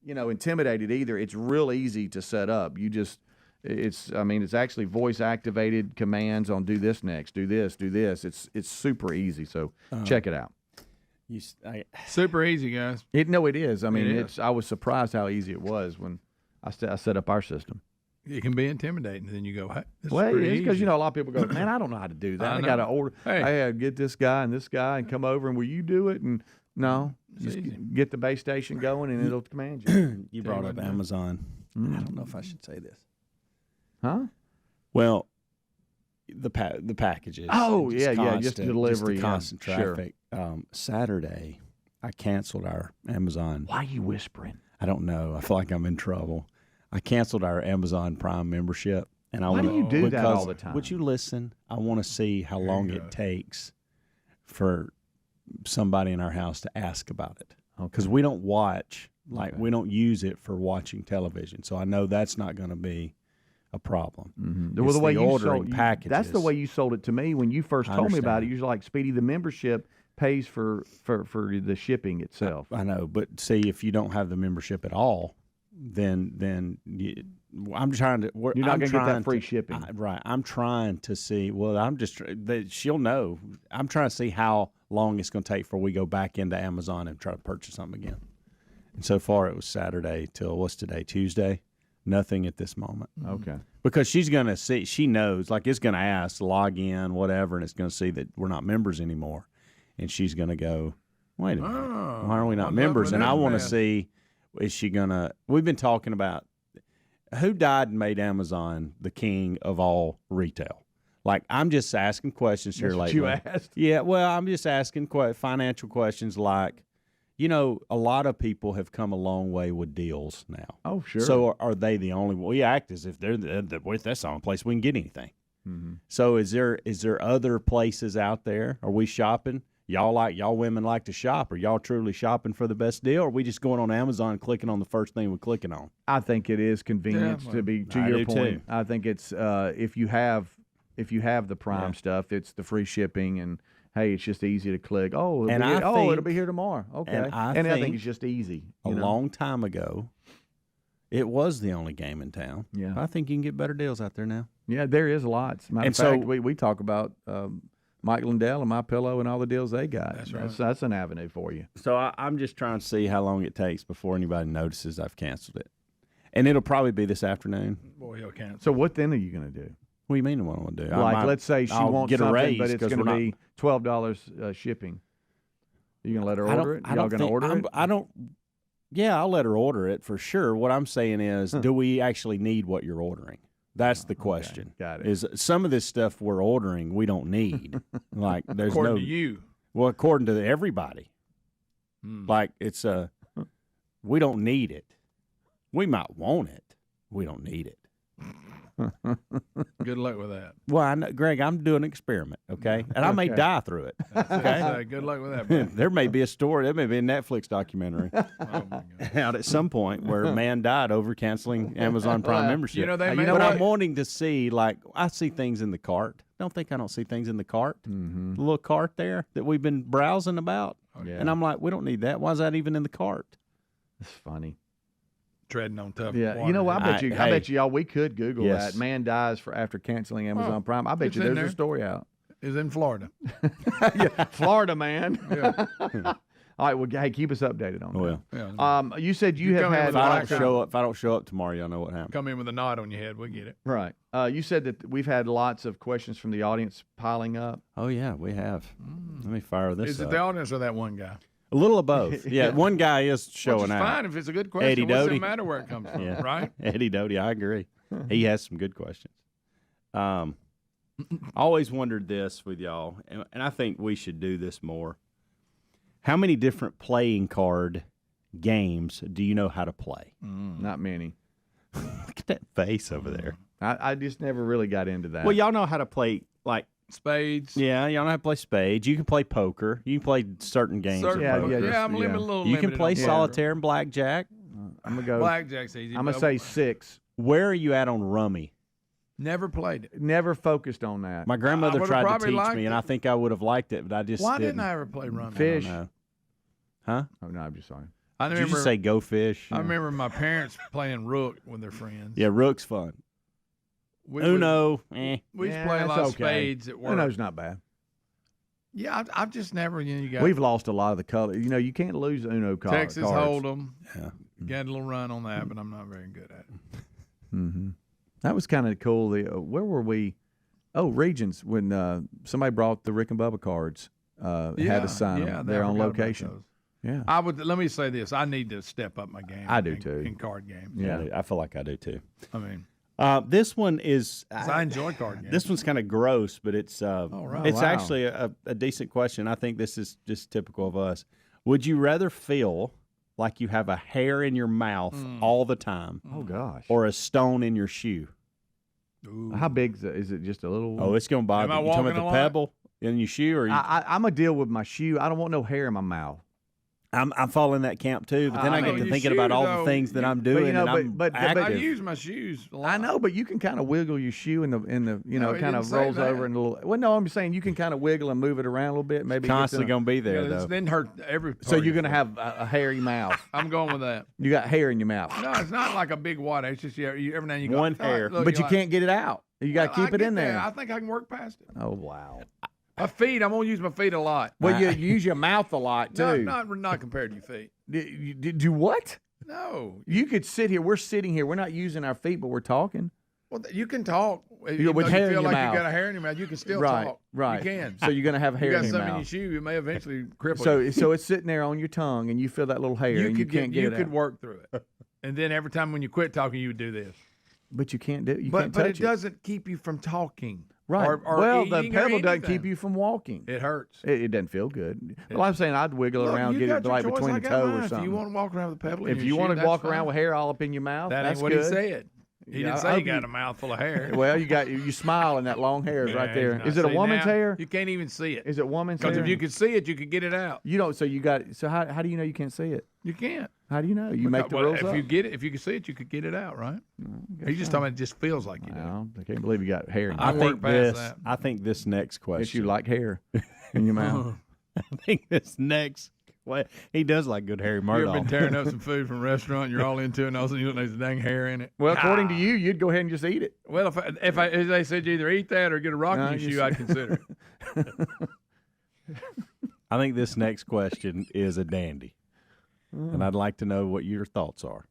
intimidated either. It's real easy to set up. It's actually voice activated commands on do this next, do this, do this. It's super easy. So check it out. Super easy, guys. It is. I mean, It is. I was surprised how easy it was when I set up our system. It can be intimidating. Then you go, hey, this Well, is pretty it's because easy. a lot of people go, man, I don't know how to do that. I got to order. Hey. I had to get this guy and come over, and will you do it? And no, just easy. get the base station going, and it'll command you. You brought up Amazon. I don't know if I should say this. Huh? Well, the packages. Oh, just yeah, constant, just delivery, Just the constant yeah, sure. traffic. Saturday, I canceled our Amazon. Why are you whispering? I don't know. I feel like I'm in trouble. I canceled our Amazon Prime membership, and I Why want do you do that all the time? Would you listen? I want to see how long it takes for somebody in our house to ask about it, because we don't watch. We don't use it for watching television, so I know that's not going to be a problem. Mm-hmm. It's Well, the way you ordering sold packages. that's the way you sold it to me when you first told me about it. You're like, Speedy, the membership pays for the shipping itself. I know, but see, if you don't have the membership at all, then I'm trying to. You're not going to get that free shipping, right? I'm trying to see. Well, she'll know. I'm trying to see how long it's going to take before we go back into Amazon and try to purchase something again. And so far, it was Saturday till what's today? Tuesday. Nothing at this moment. Okay. Because she's going to see. She knows. Like it's going to ask log in, whatever, and it's going to see that we're not members anymore, and she's going to go, wait a minute, why are we not members? And I want to see. Is she gonna? We've been talking about who died and made Amazon the king of all retail. Like I'm just asking questions here That's what lately. you asked? Yeah, well, I'm just asking financial questions. Like, a lot of people have come a long way with deals now. Oh, sure. So are they the only? We act as if that's the only place we can get anything. Mm-hmm. So is there other places out there? Are we shopping? Y'all women like to shop. Are y'all truly shopping for the best deal, or are we just going on Amazon and clicking on the first thing we're clicking on? I think it is convenience to your point. Too. I think it's if you have the Prime stuff, it's the free shipping, and hey, it's just easy to click. Oh, it'll be here tomorrow. Okay, and I think it's just easy. A long time ago, it was the only game in town. Yeah, I think you can get better deals out there now. Yeah, there is lots. Matter of fact, we talk about Mike Lindell and My Pillow and all the deals they got. That's right. That's an avenue for you. So I'm just trying to see how long it takes before anybody notices I've canceled it, and it'll probably be this afternoon. Boy, he'll cancel. So what then are you going to do? What do you mean what I'm going to do? Like, let's say she wants get a something, raise, but it's going to be $12 shipping. You going to let her order it? Y'all going to order it? I don't. Yeah, I'll let her order it for sure. What I'm saying is, do we actually need what you're ordering? That's the question. Okay. Got it. Is some of this stuff we're ordering we don't need? Like there's according no. to you. Well, according to everybody, like it's we don't need it. We might want it, we don't need it. Good luck with that. Well, I know, Greg, I'm doing an experiment, okay? And I may die through it. Okay. Good luck with that. Buddy. There may be a story. There may be a Netflix documentary Oh my God. out at some point where a man died over canceling Amazon Prime membership. You know, they but I'm wanting to see, like, I see things in the cart. Don't think I don't see things in the cart. Mm-hmm. The little cart there that we've been browsing about. Yeah. And I'm like, we don't need that. Why is that even in the cart? It's funny. Treading on tough Yeah, water. you know, I bet you, y'all, we could Google Yes. that. Man dies after canceling Amazon Prime. I bet it's you in there's there. a story out. Is in Florida. Yeah, Florida man. Yeah. All right, well, hey, keep us updated on that. Yeah. You said you have come in had with If I don't show up tomorrow, y'all know what happened. Come in with a knot on your head. We'll get it. right. You said that we've had lots of questions from the audience piling up. Oh yeah, we have. Let me fire this Is up. it the audience or that one guy? A little of both. Yeah, one guy is showing Which is out. fine if it's a good question. Eddie What's Doty. it matter where it comes from, Yeah. right? Eddie Doty, I agree. He has some good questions. I always wondered this with y'all, and I think we should do this more. How many different playing card games do you know how to play? Not many. Look at that face over there. I just never really got into that. Well, y'all know how to play, like, Spades. yeah, y'all know how to play spades. You can play poker. You can play certain games of Yeah, poker. yeah, I'm a little You can limited play on poker. solitaire and blackjack. I'm going to go. Blackjack's easy. I'm going to but say 6. Where are you at on rummy? Never played it. Never focused on that. My grandmother would've tried to probably teach liked me, it. and I think I would have liked it, but I just Why didn't. didn't I ever play rummy? Fish. I don't know. Huh? Oh, no, I'm just sorry. I Did remember. you just say go fish? I remember my parents playing rook with their friends. Yeah, rook's fun. We Uno, eh. We used Yeah, to play a that's lot of okay. spades at work. Uno's not bad. Yeah, I've just never. You got We've lost a lot of the color. You know, you can't lose Uno cards. Texas Hold'em. Yeah. Got a little run on that, but I'm not very good at it. Mm-hmm. That was kind of cool. Where were we? Oh, Regions, when somebody brought the Rick and Bubba cards, had us sign them. They're on location. Yeah. I would. Let me say this: I need to step up my game. I do too. In card games. Yeah. I feel like I do too. I mean, this one is. 'cause I enjoy card games. This one's kind of gross, but it's right. it's Wow. actually a decent question. I think this is just typical of us. Would you rather feel like you have a hair in your mouth all the time, Oh gosh. or a stone in your shoe? Ooh. How big is it? Just a little? Oh, it's gonna bother Am I you. You talking walking about a the lot? pebble in your shoe, or you, I'm a deal with my shoe. I don't want no hair in my mouth. I'm falling in that camp too. But then I know, get to your thinking shoe, about all though, the things that I'm but, you doing, know, and but- I'm but- I active. use my shoes a lot. I know, but you can kind of wiggle your shoe in the you know, No, he kind didn't of say rolls that. over and a little. Well, no, I'm just saying you can kind of wiggle and move it around a little bit. Maybe Constantly get to- gonna be there Yeah, though. it's then hurt every. So part you're of gonna your have a hairy mouth. foot. I'm going with that. You got hair in your mouth, No, it's not like a big wad. It's just every now and you go One hair. look, but you're you like, can't get it out. You got to well, keep I it get in there. I think I can work past it. Oh wow. My feet, I'm gonna use my feet a lot. Well, you use your mouth a lot too. Not compared to your feet. Did you what? No. You could sit here. We're sitting here. We're not using our feet, but we're talking. Well, you can talk. You're with Even though hair you in feel your like mouth. you got a hair in your mouth. You can still Right, talk. right. You can. So you're gonna have hair You got in your something in your mouth. shoe. It may eventually cripple you. So it's sitting there on your tongue, and you feel that little hair, and you can't get you it could out. work through it. And then every time when you quit talking, you would do this. But you can't do. You But can't but touch it doesn't keep you from talking. Right. Or well, the eating or pebble doesn't anything. keep you from walking. It hurts. It doesn't feel good. Well, I'm saying I'd wiggle Look, around, you get got it your like choice, between I the got toe mine. or If something. you want to walk around with a pebble in If your you shoe, want to that's walk around fine. with hair all up in your mouth, That that's ain't what good. he said. He Yeah, didn't say I- you got a mouthful of hair. Well, you smile and that long hair is right Yeah, there. he's not. Is it a See, woman's now, hair? You can't even see it. Is it woman's hair? Because if you could see it, you could get it out. You don't. So you got. So how do you know you can't see it? You can't. How do you know? You make the Well, rules if up. you get it, if you could see it, you could get it out, right? He's just talking about it just feels like you do. Well, I can't believe you got hair in your I mouth. work past that. I think this next question. Guess you like hair in your mouth. I think this next. Well, he does like good Harry You ever Murdoch. been tearing up some food from a restaurant, you're all into it, and all of a sudden you look, there's a dang hair in it? Well, according to you, you'd go ahead and just eat it. Well, if they said you either eat that or get a rock No, in your you shoe, s- I'd consider it. I think this next question is a dandy, and I'd like to know what your thoughts are.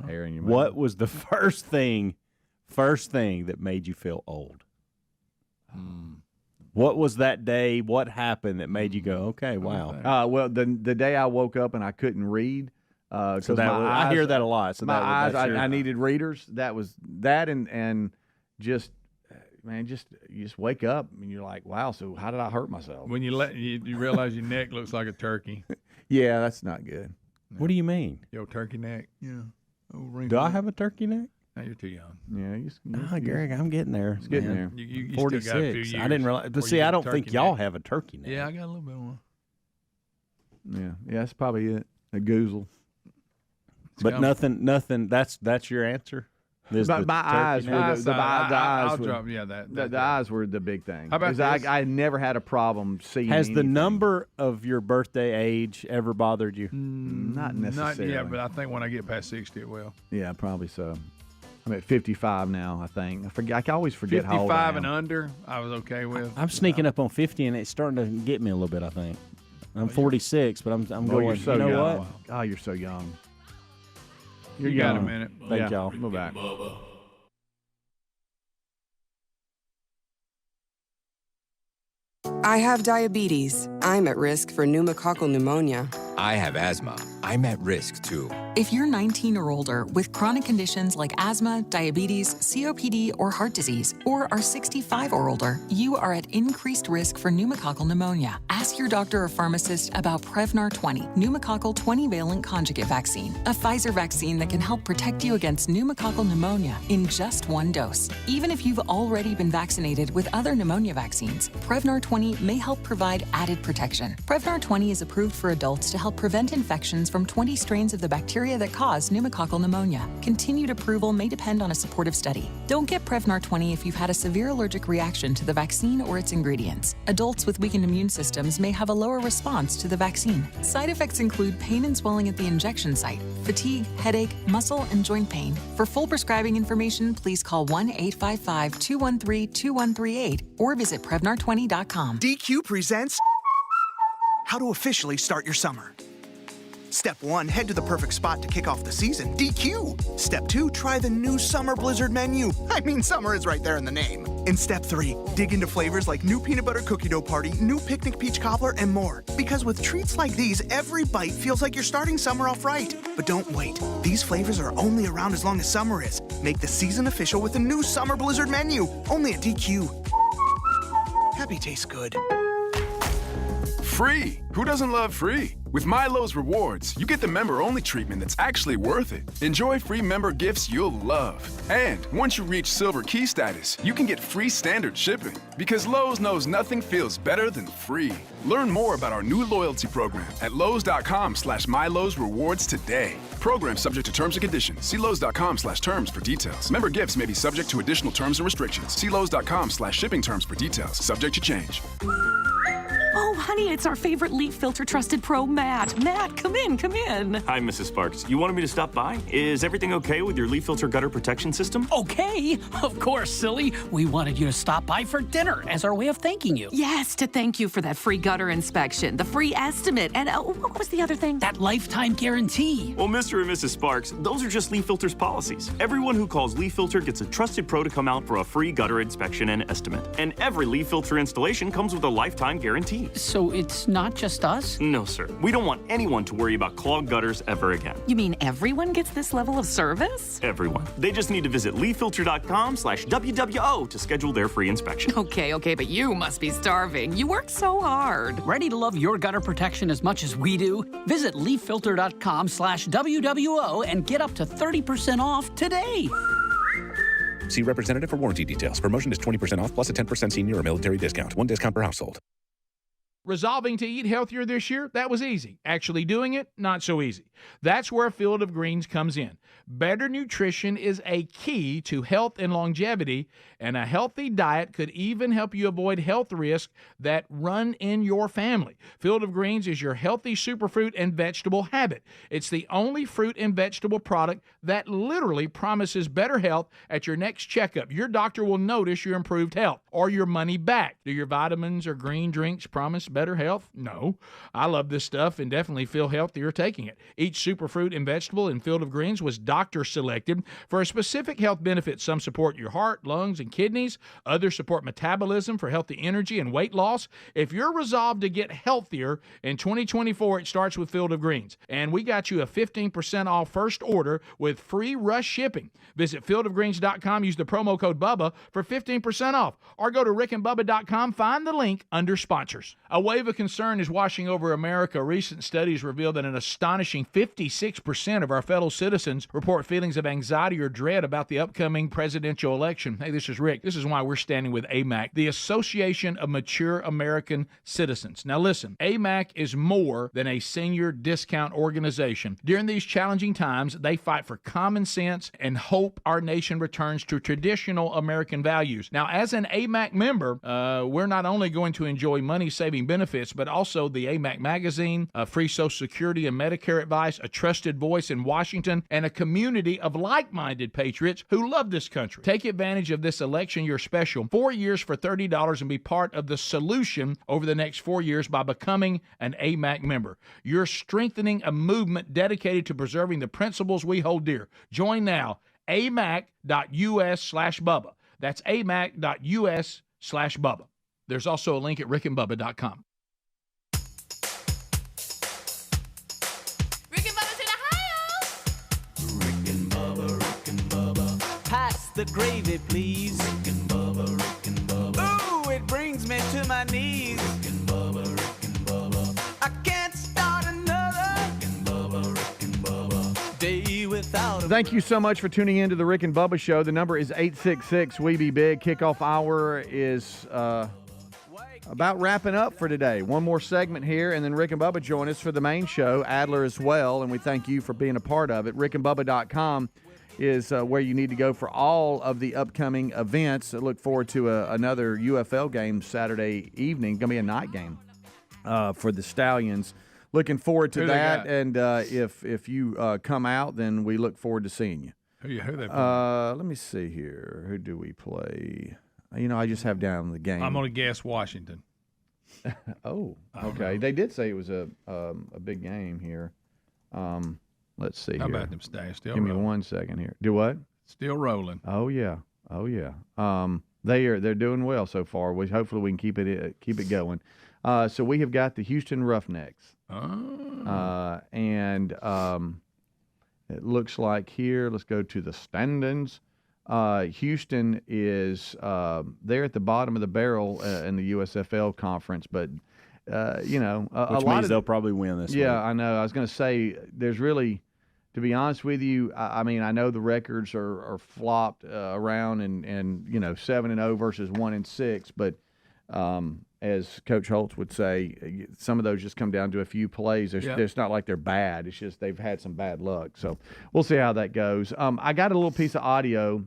Hair in your mouth. What was the first thing that made you feel old? What was that day? What happened that made you go, okay, wow? Well, the day I woke up and I couldn't read. So 'cause that my was, I eyes- hear that a lot. So my eyes, that's your- I needed readers. That was that, and just man, you just wake up and you're like, wow. So how did I hurt myself? When you realize your neck looks like a turkey. Yeah, that's not good. What do you mean? Yo, turkey neck. Yeah. Oh, Do I have a turkey neck? No, you're too young. Yeah, Greg, I'm getting there. It's getting there. You 46. still got a few years. I didn't realize. But before see, you I get don't turkey think y'all neck. have a turkey now. Yeah, I got a little bit more. Yeah, that's probably it. A goozle. But nothing. That's your answer. But my eyes were the eyes. The eyes were the big thing. How about this? I never had a problem seeing. Has the anything. number of your birthday age ever bothered you? Not necessarily. Yeah, but I think when I get past 60, it will. Yeah, probably so. I'm at 55 now, I think. I always forget how old I 55 am. and under, I was okay with. I'm sneaking up on 50, and it's starting to get me a little bit, I think. I'm 46, but I'm going, You're so you know young. what? Oh, you're so young. You got a minute. Thank y'all. Go back. I have diabetes. I'm at risk for pneumococcal pneumonia. I have asthma. I'm at risk too. If you're 19 or older with chronic conditions like asthma, diabetes, COPD, or heart disease, or are 65 or older, you are at increased risk for pneumococcal pneumonia. Ask your doctor or pharmacist about Prevnar 20, pneumococcal 20-valent conjugate vaccine, a Pfizer vaccine that can help protect you against pneumococcal pneumonia in just one dose. Even if you've already been vaccinated with other pneumonia vaccines, Prevnar 20 may help provide added protection. Prevnar 20 is approved for adults to help prevent infections from 20 strains of the bacteria that cause pneumococcal pneumonia. Continued approval may depend on a supportive study. Don't get Prevnar 20 if you've had a severe allergic reaction to the vaccine or its ingredients. Adults with weakened immune systems may have a lower response to the vaccine. Side effects include pain and swelling at the injection site, fatigue, headache, muscle, and joint pain. For full prescribing information, please call 1-855-213-2138 or visit Prevnar20.com. DQ presents How to Officially Start Your Summer. Step 1, head to the perfect spot to kick off the season, DQ. Step 2, try the new Summer Blizzard menu. I mean, summer is right there in the name. In Step 3, dig into flavors like new peanut butter cookie dough party, new picnic peach cobbler, and more. Because with treats like these, every bite feels like you're starting summer off right. But don't wait. These flavors are only around as long as summer is. Make the season official with the new Summer Blizzard menu, only at DQ. Happy tastes good. Free! Who doesn't love free? With Milo's Rewards, you get the member-only treatment that's actually worth it. Enjoy free member gifts you'll love. And once you reach Silver Key status, you can get free standard shipping. Because Lowe's knows nothing feels better than free. Learn more about our new loyalty program at Lowe's.com/Milo's Rewards today. Program subject to terms and conditions. See Lowe's.com/terms for details. Member gifts may be subject to additional terms and restrictions. See Lowe's.com/shipping terms for details. Subject to change. Oh, honey, it's our favorite leaf filter trusted pro, Matt. Matt, come in, come in. Hi, Mrs. Sparks. You wanted me to stop by? Is everything okay with your leaf filter gutter protection system? Okay. Of course, silly. We wanted you to stop by for dinner as our way of thanking you. Yes, to thank you for that free gutter inspection, the free estimate, and what was the other thing? That lifetime guarantee. Well, Mr. and Mrs. Sparks, those are just Leaf Filter's policies. Everyone who calls Leaf Filter gets a trusted pro to come out for a free gutter inspection and estimate. And every Leaf Filter installation comes with a lifetime guarantee. So it's not just us? No, sir. We don't want anyone to worry about clogged gutters ever again. You mean everyone gets this level of service? Everyone. They just need to visit leaffilter.com/WWO to schedule their free inspection. Okay, but you must be starving. You work so hard. Ready to love your gutter protection as much as we do? Visit leaffilter.com/WWO and get up to 30% off today. See representative for warranty details. Promotion is 20% off plus a 10% senior or military discount. One discount per household. Resolving to eat healthier this year, that was easy. Actually doing it, not so easy. That's where Field of Greens comes in. Better nutrition is a key to health and longevity, and a healthy diet could even help you avoid health risks that run in your family. Field of Greens is your healthy superfruit and vegetable habit. It's the only fruit and vegetable product that literally promises better health at your next checkup. Your doctor will notice your improved health or your money back. Do your vitamins or green drinks promise better health? No. I love this stuff and definitely feel healthier taking it. Each superfruit and vegetable in Field of Greens was doctor selected for a specific health benefit. Some support your heart, lungs, and kidneys. Others support metabolism for healthy energy and weight loss. If you're resolved to get healthier in 2024, it starts with Field of Greens. And we got you a 15% off first order with free rush shipping. Visit fieldofgreens.com. Use the promo code Bubba for 15% off. Or go to rickandbubba.com. Find the link under sponsors. A wave of concern is washing over America. Recent studies reveal that an astonishing 56% of our fellow citizens report feelings of anxiety or dread about the upcoming presidential election. Hey, this is Rick. This is why we're standing with AMAC, the Association of Mature American Citizens. Now listen, AMAC is more than a senior discount organization. During these challenging times, they fight for common sense and hope our nation returns to traditional American values. Now, as an AMAC member, we're not only going to enjoy money-saving benefits, but also the AMAC magazine, free Social Security and Medicare advice, a trusted voice in Washington, and a community of like-minded patriots who love this country. Take advantage of this election year special. 4 years for $30 and be part of the solution over the next 4 years by becoming an AMAC member. You're strengthening a movement dedicated to preserving the principles we hold dear. Join now, amac.us/Bubba. That's amac.us/Bubba. There's also a link at rickandbubba.com. Pass the gravy, please. Rick and Bubba, Rick and Bubba. Ooh, it brings me to my knees. Rick and Bubba, Rick and Bubba. I can't start another. Rick and Bubba, Rick and Bubba. Day without a... Thank you so much for tuning in to the Rick and Bubba Show. The number is 866-WE-BE-BIG. Kickoff hour is about wrapping up for today. One more segment here, and then Rick and Bubba join us for the main show, Adler as well, and we thank you for being a part of it. rickandbubba.com is where you need to go for all of the upcoming events. I look forward to another UFL game Saturday evening. Going to be a night game for the Stallions. Looking forward to that. And if you come out, then we look forward to seeing you. Who they play? Let me see here. Who do we play? I just have down the game. I'm going to guess Washington. Oh, okay. They did say it was a big game here. Let's see. How here. about them Stars? Still Give rolling. me 1 second here. Do what? Still rolling. Oh yeah. They're doing well so far. Hopefully we can keep it going. So we have got the Houston Roughnecks. And it looks like here. Let's go to the standings. Houston is they're at the bottom of the barrel in the USFL conference, but which a means lot of they'll probably win this. Yeah, week. I know. I was going to say there's really, to be honest with you, I mean I know the records are flopped around and 7-0 versus 1-6, but as Coach Holtz would say, some of those just come down to a few plays. It's not like they're bad. It's just they've had some bad luck. So we'll see how that goes. I got a little piece of audio.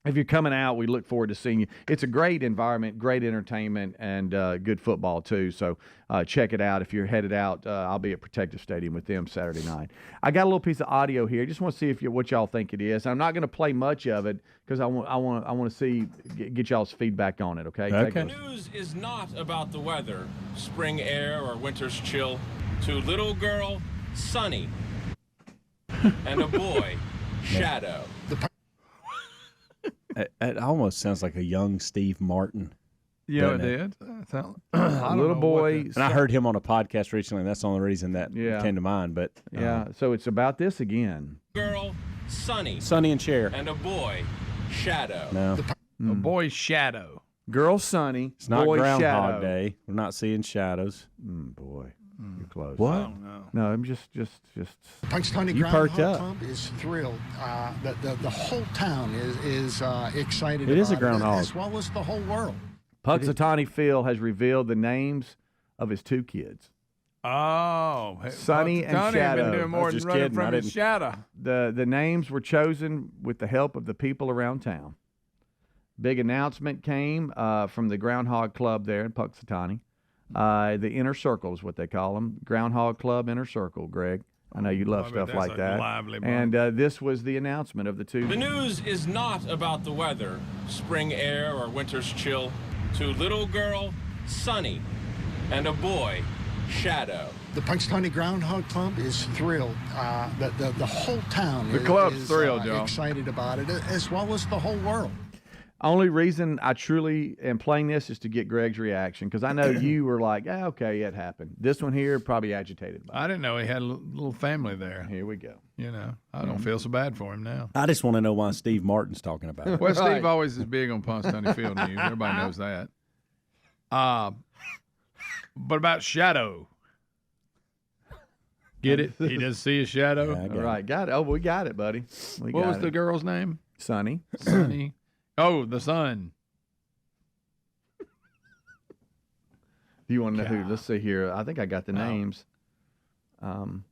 If you're coming out, we look forward to seeing you. It's a great environment, great entertainment, and good football, too. So check it out. If you're headed out, I'll be at Protective Stadium with them Saturday night. I got a little piece of audio here. Just want to see what y'all think it is. I'm not going to play much of it because I want to see get y'all's feedback on it, okay? The news is not about the weather, spring air or winter's chill. To little girl, sunny, and a boy, shadow. It almost sounds like a young Steve Martin. Yeah, it did. Little boy. And I heard him on a podcast recently, and that's the only reason that came to mind. But so it's about this again. Girl, sunny. Sonny and Cher. And a boy, shadow. No. A boy's shadow. Girl, sunny. It's not boy, Groundhog shadow. Day. We're not seeing shadows. Boy, you're close. What? No, I'm just. Punxsutawney You perked Groundhog up. Club is thrilled. The whole town is excited. It is a about groundhog. as well as the whole world. Punxsutawney Phil has revealed the names of his two kids. Oh, Sonny and Tony Shadow. been doing more than running from his shadow. The names were chosen with the help of the people around town. Big announcement came from the Groundhog Club there in Punxsutawney. The Inner Circle is what they call them. Groundhog Club Inner Circle, Greg. I know you love stuff like that. lively And this was the announcement of the two. The news is not about the weather, spring air or winter's chill. To little girl, sunny, and a boy, shadow. The Punxsutawney Groundhog Club is thrilled. The whole town The club's is thrilled, y'all. excited about it, as well as the whole world. Only reason I truly am playing this is to get Greg's reaction, because I know you were like, okay, it happened. This one here probably agitated. I didn't know he had a little family there. Here we go. I don't feel so bad for him now. I just want to know why Steve Martin's talking about it. Well, Steve always is big on Punxsutawney Field news. Everybody knows that. What about shadow? Get it? He does see a shadow. All right, got it. Oh, we got it, buddy. What was the girl's name? Sunny. Sunny. Oh, the sun. Do you want to know who? Let's see here. I think I got the names. And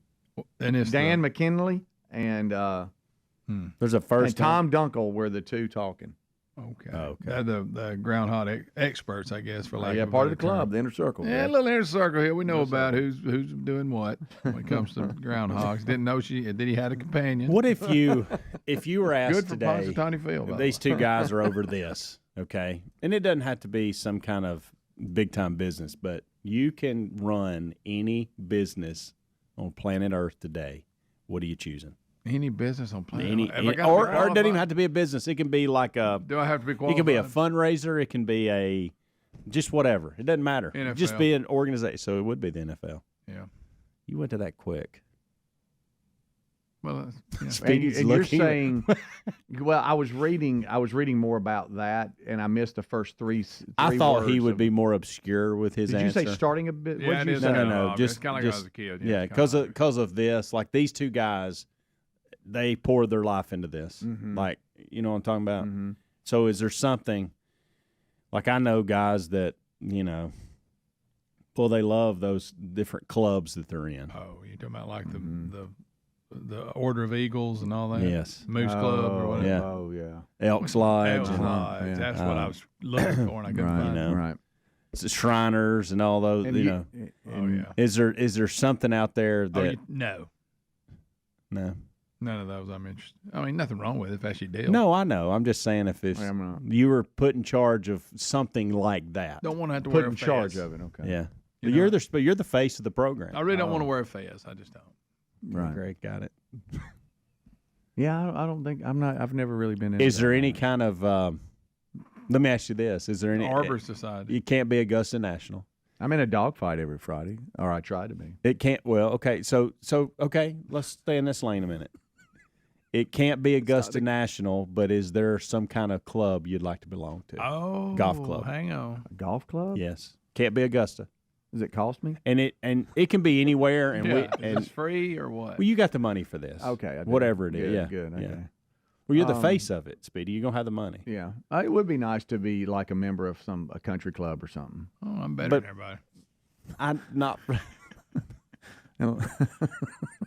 it's Dan McKinley and there's a first and Tom Dunkel were the two talking. Okay. They're the groundhog experts, I guess, for lack of a part of the better club, term. the inner circle. Yeah, a little inner circle here. We know about who's doing what when it comes to groundhogs. Didn't know that he had a companion. What if you were asked Good for today? Punxsutawney Phil, by the These way. two guys are over this, okay? And it doesn't have to be some kind of big time business, but you can run any business on planet Earth today. What are you choosing? Any business on planet Earth? Or it doesn't even have to be a business. It can be like a. Do I have to be It qualified? can be a fundraiser. It can be a just whatever. It doesn't matter. NFL. Just be an organization. So it would be the NFL. Yeah. You went to that quick. Well, yeah. Speedy's and you're looking. saying, well, I was reading more about that, and I missed the first three. I thought he words would of- be more obscure with his Did answer. you say starting a bit? Yeah, What did it you is say? No. It's kinda like when I was a kid. Yeah, Yeah, it's because of this, like these two guys, they poured their life into this. Mhm. Like, you know what I'm talking about? Mm-hmm. So is there something, like I know guys that, you know, well, they love those different clubs that they're in. Oh, you're talking about like the Order of Eagles and all that? Yes. Moose Club or whatever? Yeah. Oh, yeah. Elks Lodge. Elks and- Lodge. That's what I was looking for, and I couldn't Right, find you it. know. Right. It's the Shriners and all those, And you you- know. Oh, yeah. Is there something out there that No. no? None of those I'm interested. I mean, nothing wrong with it if that's your deal. No, I know. I'm just saying if it's, I'm not. you were put in charge of something like that. Don't want to have to Put wear in a fez. charge of it. Okay. Yeah. You But you're the face of the program. I really don't want to wear a fez. I just don't. Right. Great, got it. Yeah, I don't think I've never really been in. Is there any kind of let me ask you this. Is there any Arbor Society. You can't be Augusta National. I'm in a dogfight every Friday, or I try to be. It can't okay, so okay, let's stay in this lane a minute. It can't be Augusta National, but is there some kind of club you'd like to belong to? Oh, golf club. Hang on. A golf club? Yes. Can't be Augusta. Does it cost me? And it can be anywhere and Yeah. and Is this free or what? well, you got the money for this. Okay, I do. Whatever it is. Good, Yeah. good, Yeah. okay. Well, you're the face of it, Speedy. You're gonna have the money. Yeah, it would be nice to be like a member of a country club or something. Oh, I'm better But- than everybody. I'm not A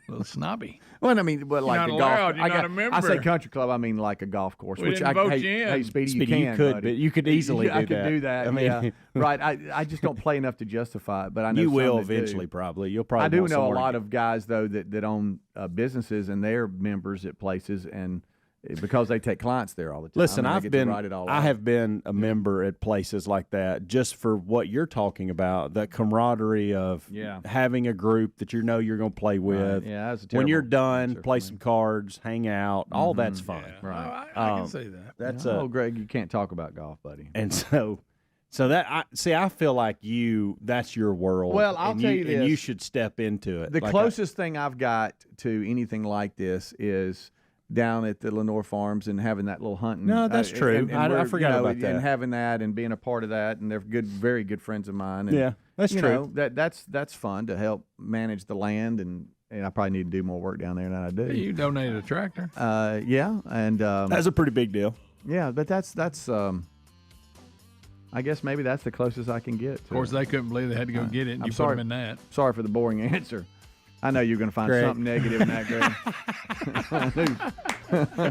little snobby. Well, I mean, but like not a allowed, golf. you're I not a member. I say country club. I mean like a golf course. We which didn't vote you hey, in. Speedy, Speedy, you you can. could, buddy. but you could easily I do could that. do that. I mean- yeah, right. I just don't play enough to justify it. But I know you some will that do. eventually, probably. You'll probably. I do want know a somewhere to lot get- of guys though that own businesses and they're members at places and because they take clients there all the time. Listen, and they I've get to been. write it all I out. have been a member at places like that just for what you're talking about. The camaraderie of Yeah. having a group that you know you're going to play with. Yeah, that's a when you're terrible done, answer play for me. some cards, hang out. All that's fun. Right. I can see that. That's oh, Greg, you can't talk about golf, buddy. and so that I feel like that's your world. Well, I'll and tell you and you this. should step into it. The Like closest thing I've got to anything like this is down at the Lenore Farms and having that little hunting. No, that's true. And I we're, forgot about that. And having that and being a part of that, and they're very good friends of mine. And, Yeah, that's you true. know, that's fun to help manage the land, and I probably need to do more work down there than I do. Hey, you donated a tractor. Yeah, and that's a pretty big deal. yeah, but that's I guess maybe that's the closest I can get. Of course, they couldn't believe they had to go get it, and I'm you sorry. put them in that. Sorry for the boring answer. I know you're going to find Greg. something negative in that, Greg.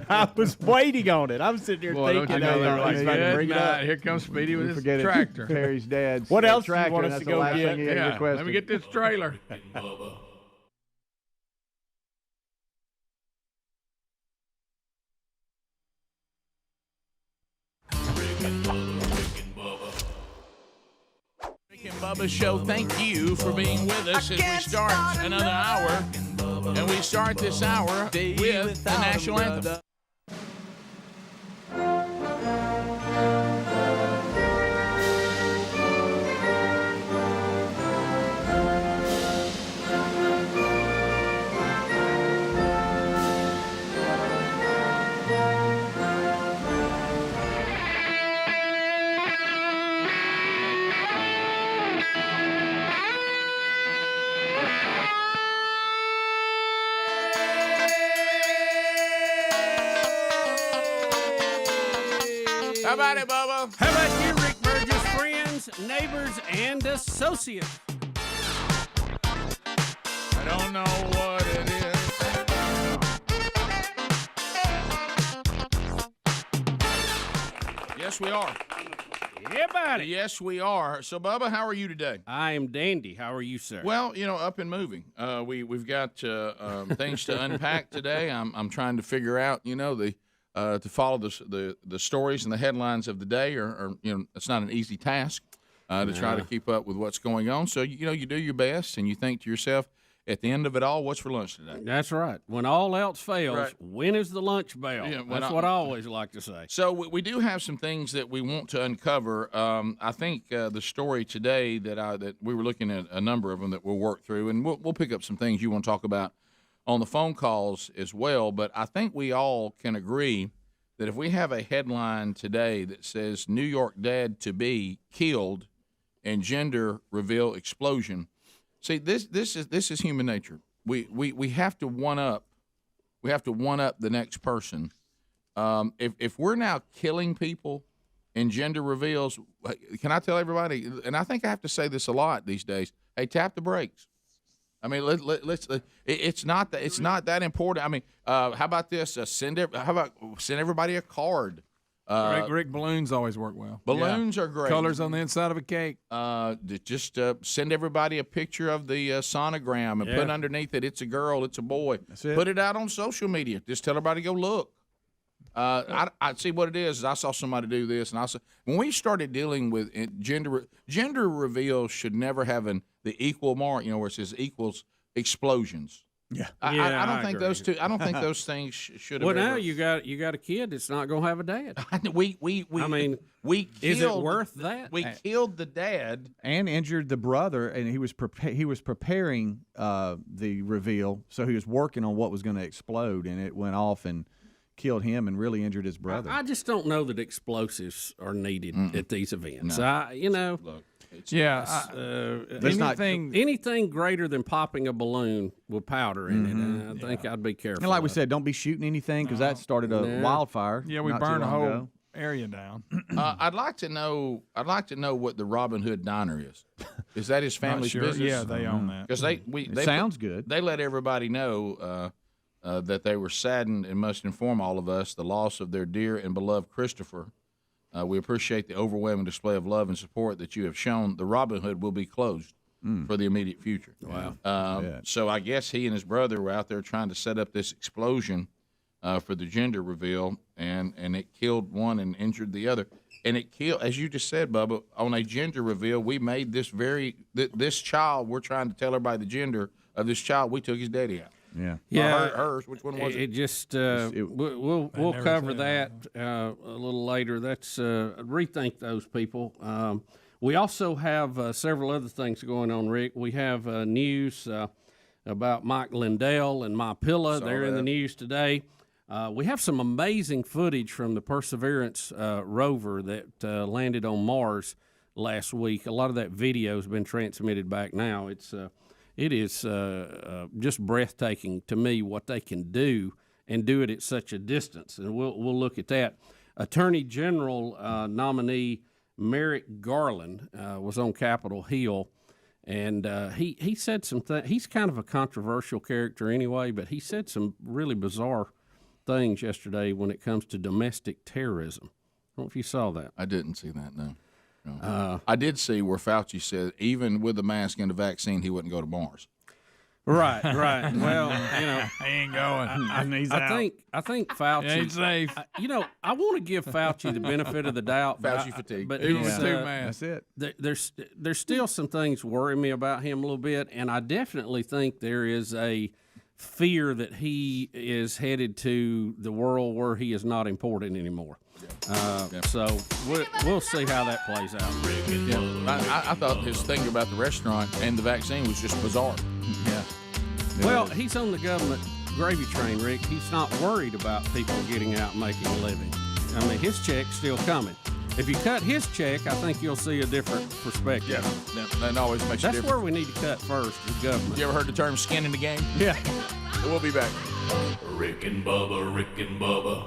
I was waiting on it. I was sitting here Boy, don't thinking, you know they're he's like, about to good bring it up. night. Here comes Speedy with his Forget tractor. it. Terry's dad's What else do you tractor. want us That's to the go last get? thing he had Yeah, requested. let me get this trailer. Rick and Bubba Show, thank you for being with us as we start another hour. And we start this hour with the national anthem. How about it, Bubba? How about you, Rick Burgess? Friends, neighbors, and associates. I don't know what it is. Yes, we are. Yeah, buddy. Yes, we are. So, Bubba, how are you today? I am dandy. How are you, sir? Well, up and moving. We've got things to unpack today. I'm trying to figure out, to follow the stories and the headlines of the day, or it's not an easy task to try to keep up with what's going on. So, you do your best, and you think to yourself, at the end of it all, what's for lunch today? That's right. When all else fails, Right. when is the lunch bell? Yeah, That's what I always like to say. So we do have some things that we want to uncover. I think the story today that we were looking at a number of them that we'll work through, and we'll pick up some things you want to talk about on the phone calls as well. But I think we all can agree that if we have a headline today that says New York dad to be killed in gender reveal explosion. See, this is human nature. We have to one up. We have to one up the next person. If we're now killing people in gender reveals, can I tell everybody? And I think I have to say this a lot these days. Hey, tap the brakes. I mean, let's. It's not that important. I mean, how about this? Send everybody a card. Rick, balloons always work well. Balloons are great. Colors on the inside of a cake. Just send everybody a picture of the sonogram and put underneath it, it's a girl, it's a boy. That's it. Put it out on social media. Just tell everybody to go look. I see what it is. I saw somebody do this, and when we started dealing with gender reveals should never have the equal mark. Where it says equals explosions. Yeah, I don't think agree. those two. I don't think those things should have. Well, now you got a kid that's not going to have a dad. we is it worth that? We killed the dad and injured the brother, and he was preparing the reveal, so he was working on what was going to explode, and it went off and killed him and really injured his brother. I just don't know that explosives are needed at these events. No. Look. Anything greater than popping a balloon with powder in it, I think I'd be careful. And like we said, don't be shooting anything because that started a wildfire. Yeah, we burned a whole area down. I'd like to know what the Robin Hood Diner is. Is that his family's business? Yeah, they own that. Because they sounds good. They let everybody know that they were saddened and must inform all of us the loss of their dear and beloved Christopher. We appreciate the overwhelming display of love and support that you have shown. The Robin Hood will be closed for the immediate future. Wow. So I guess he and his brother were out there trying to set up this explosion for the gender reveal, and it killed one and injured the other. And it killed, as you just said, Bubba, on a gender reveal, we made this child, we're trying to tell everybody the gender of this child, we took his daddy out. Yeah. Hers. Which one was it? It just we'll cover that a little later. That's rethink those people. We also have several other things going on, Rick. We have news about Mike Lindell and My Pillow. They're in the news today. We have some amazing footage from the Perseverance rover that landed on Mars last week. A lot of that video has been transmitted back now. It is just breathtaking to me what they can do and do it at such a distance, and we'll look at that. Attorney General nominee Merrick Garland was on Capitol Hill, and he said some things. He's kind of a controversial character anyway, but he said some really bizarre things yesterday when it comes to domestic terrorism. I don't know if you saw that. I didn't see that, no. I did see where Fauci said even with the mask and the vaccine, he wouldn't go to Mars. Right. Well, he ain't going. He's I out. think Fauci. Ain't safe. I want to give Fauci the benefit of the doubt. Fauci fatigue. But He was he's, too mad. That's it. There's still some things worry me about him a little bit, and I definitely think there is a fear that he is headed to the world where he is not important anymore. So we'll see how that plays out. I thought his thing about the restaurant and the vaccine was just bizarre. Yeah. Well, he's on the government gravy train, Rick. He's not worried about people getting out and making a living. I mean, his check's still coming. If you cut his check, I think you'll see a different perspective. Yeah, that always makes a difference. That's where we need to cut first, the government. You ever heard the term skin in the game? Yeah. We'll be back. Rick and Bubba, Rick and Bubba.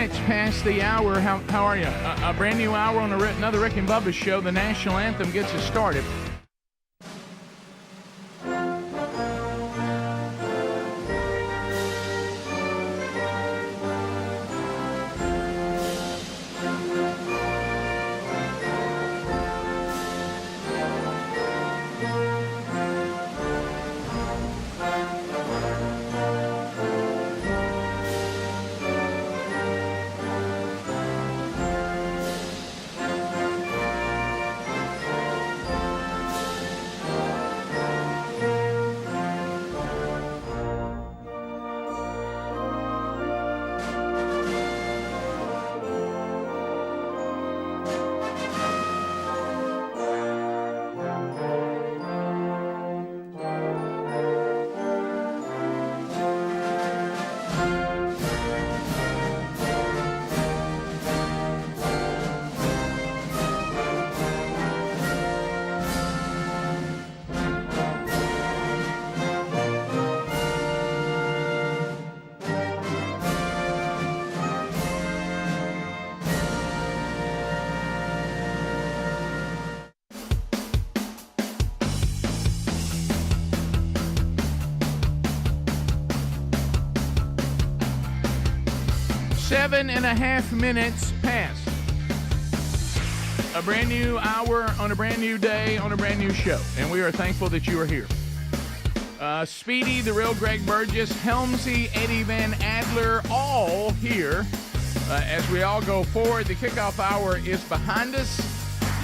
minutes past the hour. How are you? A brand new hour on another Rick and Bubba show. The national anthem gets us started. Seven and a half minutes past. A brand new hour on a brand new day on a brand new show. And we are thankful that you are here. Speedy, the real Greg Burgess, Helmsy, Eddie Van Adler, all here as we all go forward. The kickoff hour is behind us.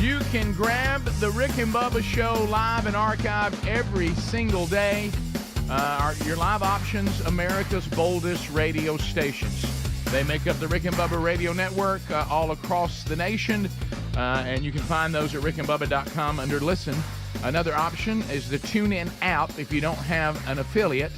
You can grab the Rick and Bubba show live and archived every single day. Your live options, America's boldest radio stations. They make up the Rick and Bubba radio network all across the nation, and you can find those at rickandbubba.com under Listen. Another option is the TuneIn app. If you don't have an affiliate,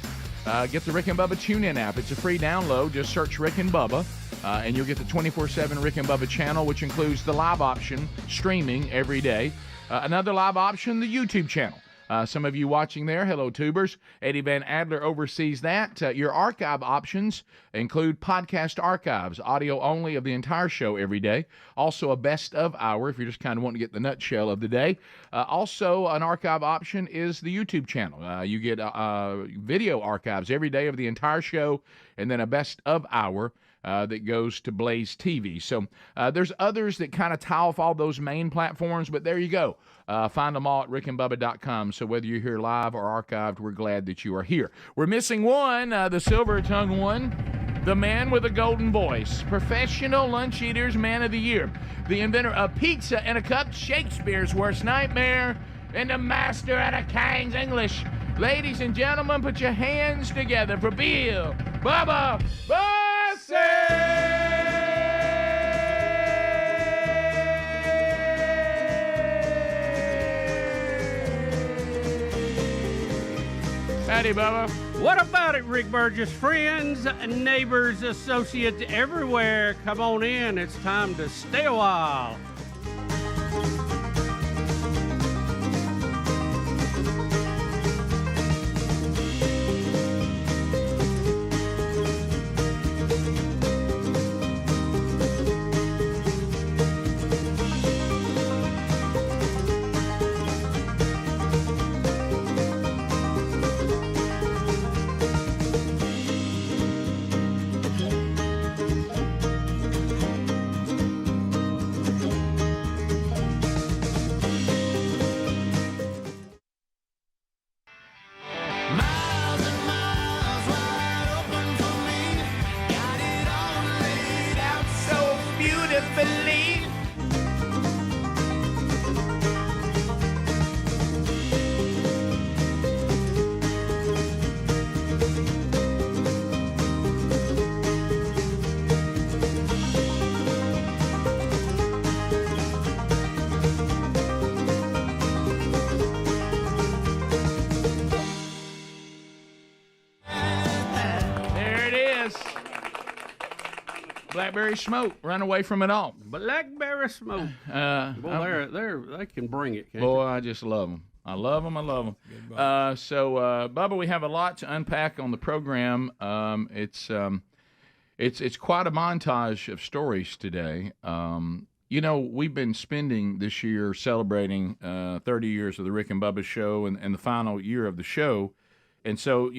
get the Rick and Bubba TuneIn app. It's a free download. Just search Rick and Bubba, and you'll get the 24/7 Rick and Bubba channel, which includes the live option, streaming every day. Another live option, the YouTube channel. Some of you watching there, hello tubers. Eddie Van Adler oversees that. Your archive options include podcast archives, audio only of the entire show every day. Also a best of hour if you're just kind of wanting to get the nutshell of the day. Also an archive option is the YouTube channel. You get video archives every day of the entire show, and then a best of hour that goes to Blaze TV. So there's others that kind of tie off all those main platforms, but there you go. Find them all at rickandbubba.com. So whether you're here live or archived, we're glad that you are here. We're missing one, the silver-tongued one, the man with a golden voice, professional lunch eaters man of the year, the inventor of pizza in a cup, Shakespeare's worst nightmare, and the master at a King's English. Ladies and gentlemen, put your hands together for Bill Bubba Bussey! Howdy, Bubba. What about it, Rick Burgess? Friends, neighbors, associates everywhere, come on in. It's time to stay a while. Blackberry smoke, run away from it all. Blackberry smoke. Well, they can bring it. Boy, I just love them. I love them. So, Bubba, we have a lot to unpack on the program. It's It's quite a montage of stories today. We've been spending this year celebrating 30 years of the Rick and Bubba show and the final year of the show. And so,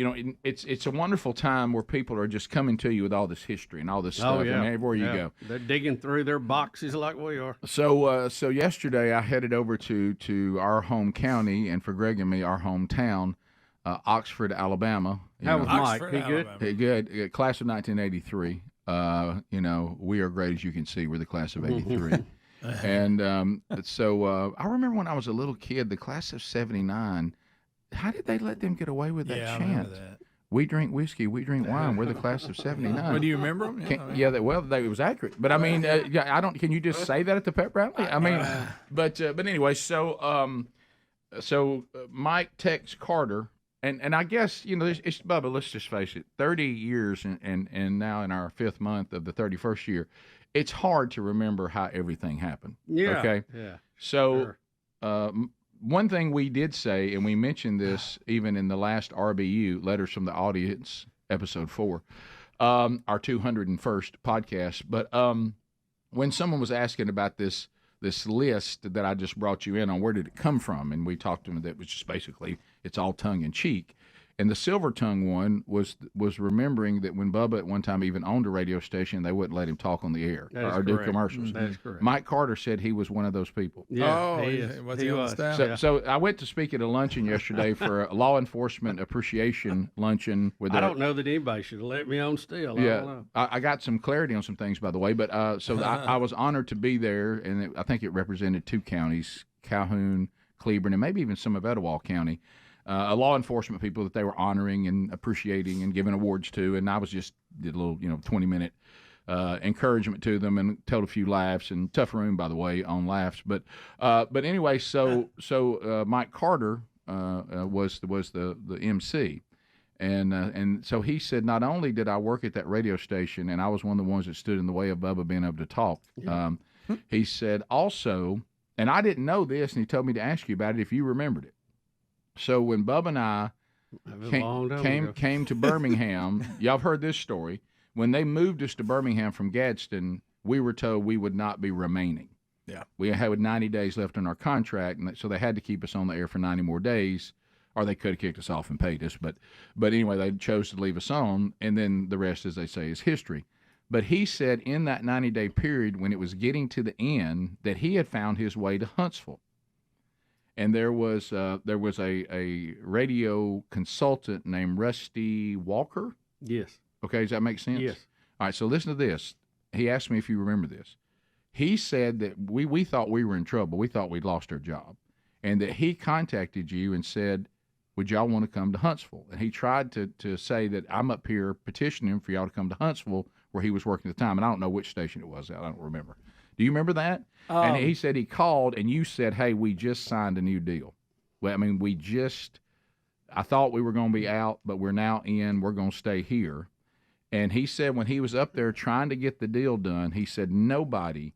it's a wonderful time where people are just coming to you with all this history and all this stuff. Oh, yeah. And everywhere you go. They're digging through their boxes like we are. So yesterday I headed over to our home county, and for Greg and me, our hometown, Oxford, Alabama. How was Mike? He good? He good. Class of 1983. We are great, as you can see. We're the class of 83. And so I remember when I was a little kid, the class of 79, how did they let them get away with that chant? I remember that. We drink whiskey, we drink wine. We're the class of 79. Well, do you remember them? It was accurate. But I mean, I don't. Can you just say that at the pep rally? I mean, but anyway, so Mike texts Carter, and I guess it's Bubba. Let's just face it. 30 years and now in our 5th month of the 31st year, it's hard to remember how everything happened. Yeah. Okay. Yeah. So. Sure. One thing we did say, and we mentioned this even in the last RBU, Letters from the Audience, episode 4, our 201st podcast. But when someone was asking about this list that I just brought you in on, where did it come from? And we talked to them that it was just basically, it's all tongue-in-cheek. And the silver tongue one was remembering that when Bubba at one time even owned a radio station, they wouldn't let him talk on the air or do commercials. That is correct. Mike Carter said he was one of those people. Yeah, he was. So I went to speak at a luncheon yesterday for a law enforcement appreciation luncheon. I don't know that anybody should have let me on still. I don't know. I got some clarity on some things, by the way. But I was honored to be there, and I think it represented 2 counties, Calhoun, Cleburne, and maybe even some of Etowah County. Law enforcement people that they were honoring and appreciating and giving awards to, and I was just did a little 20-minute encouragement to them and told a few laughs, and tough room, by the way, on laughs. But anyway, so Mike Carter was the MC, and so he said, not only did I work at that radio station and I was one of the ones that stood in the way of Bubba being able to talk, he said also, and I didn't know this, and he told me to ask you about it if you remembered it. So when Bubba and I came to Birmingham, y'all have heard this story. When they moved us to Birmingham from Gadsden, we were told we would not be remaining. Yeah. We had 90 days left on our contract, and so they had to keep us on the air for 90 more days, or they could have kicked us off and paid us. But anyway, they chose to leave us on, and then the rest, as they say, is history. But he said in that 90-day period, when it was getting to the end, that he had found his way to Huntsville. And there was a radio consultant named Rusty Walker. Yes. Okay, does that make sense? Yes. All right, so listen to this. He asked me if you remember this. He said that we thought we were in trouble. We thought we'd lost our job. And that he contacted you and said, would y'all want to come to Huntsville? And he tried to say that I'm up here petitioning for y'all to come to Huntsville, where he was working at the time. And I don't know which station it was. I don't remember. Do you remember that? And he said he called, and you said, hey, we just signed a new deal. Well, I mean, I thought we were going to be out, but we're now in. We're going to stay here. And he said when he was up there trying to get the deal done, he said nobody,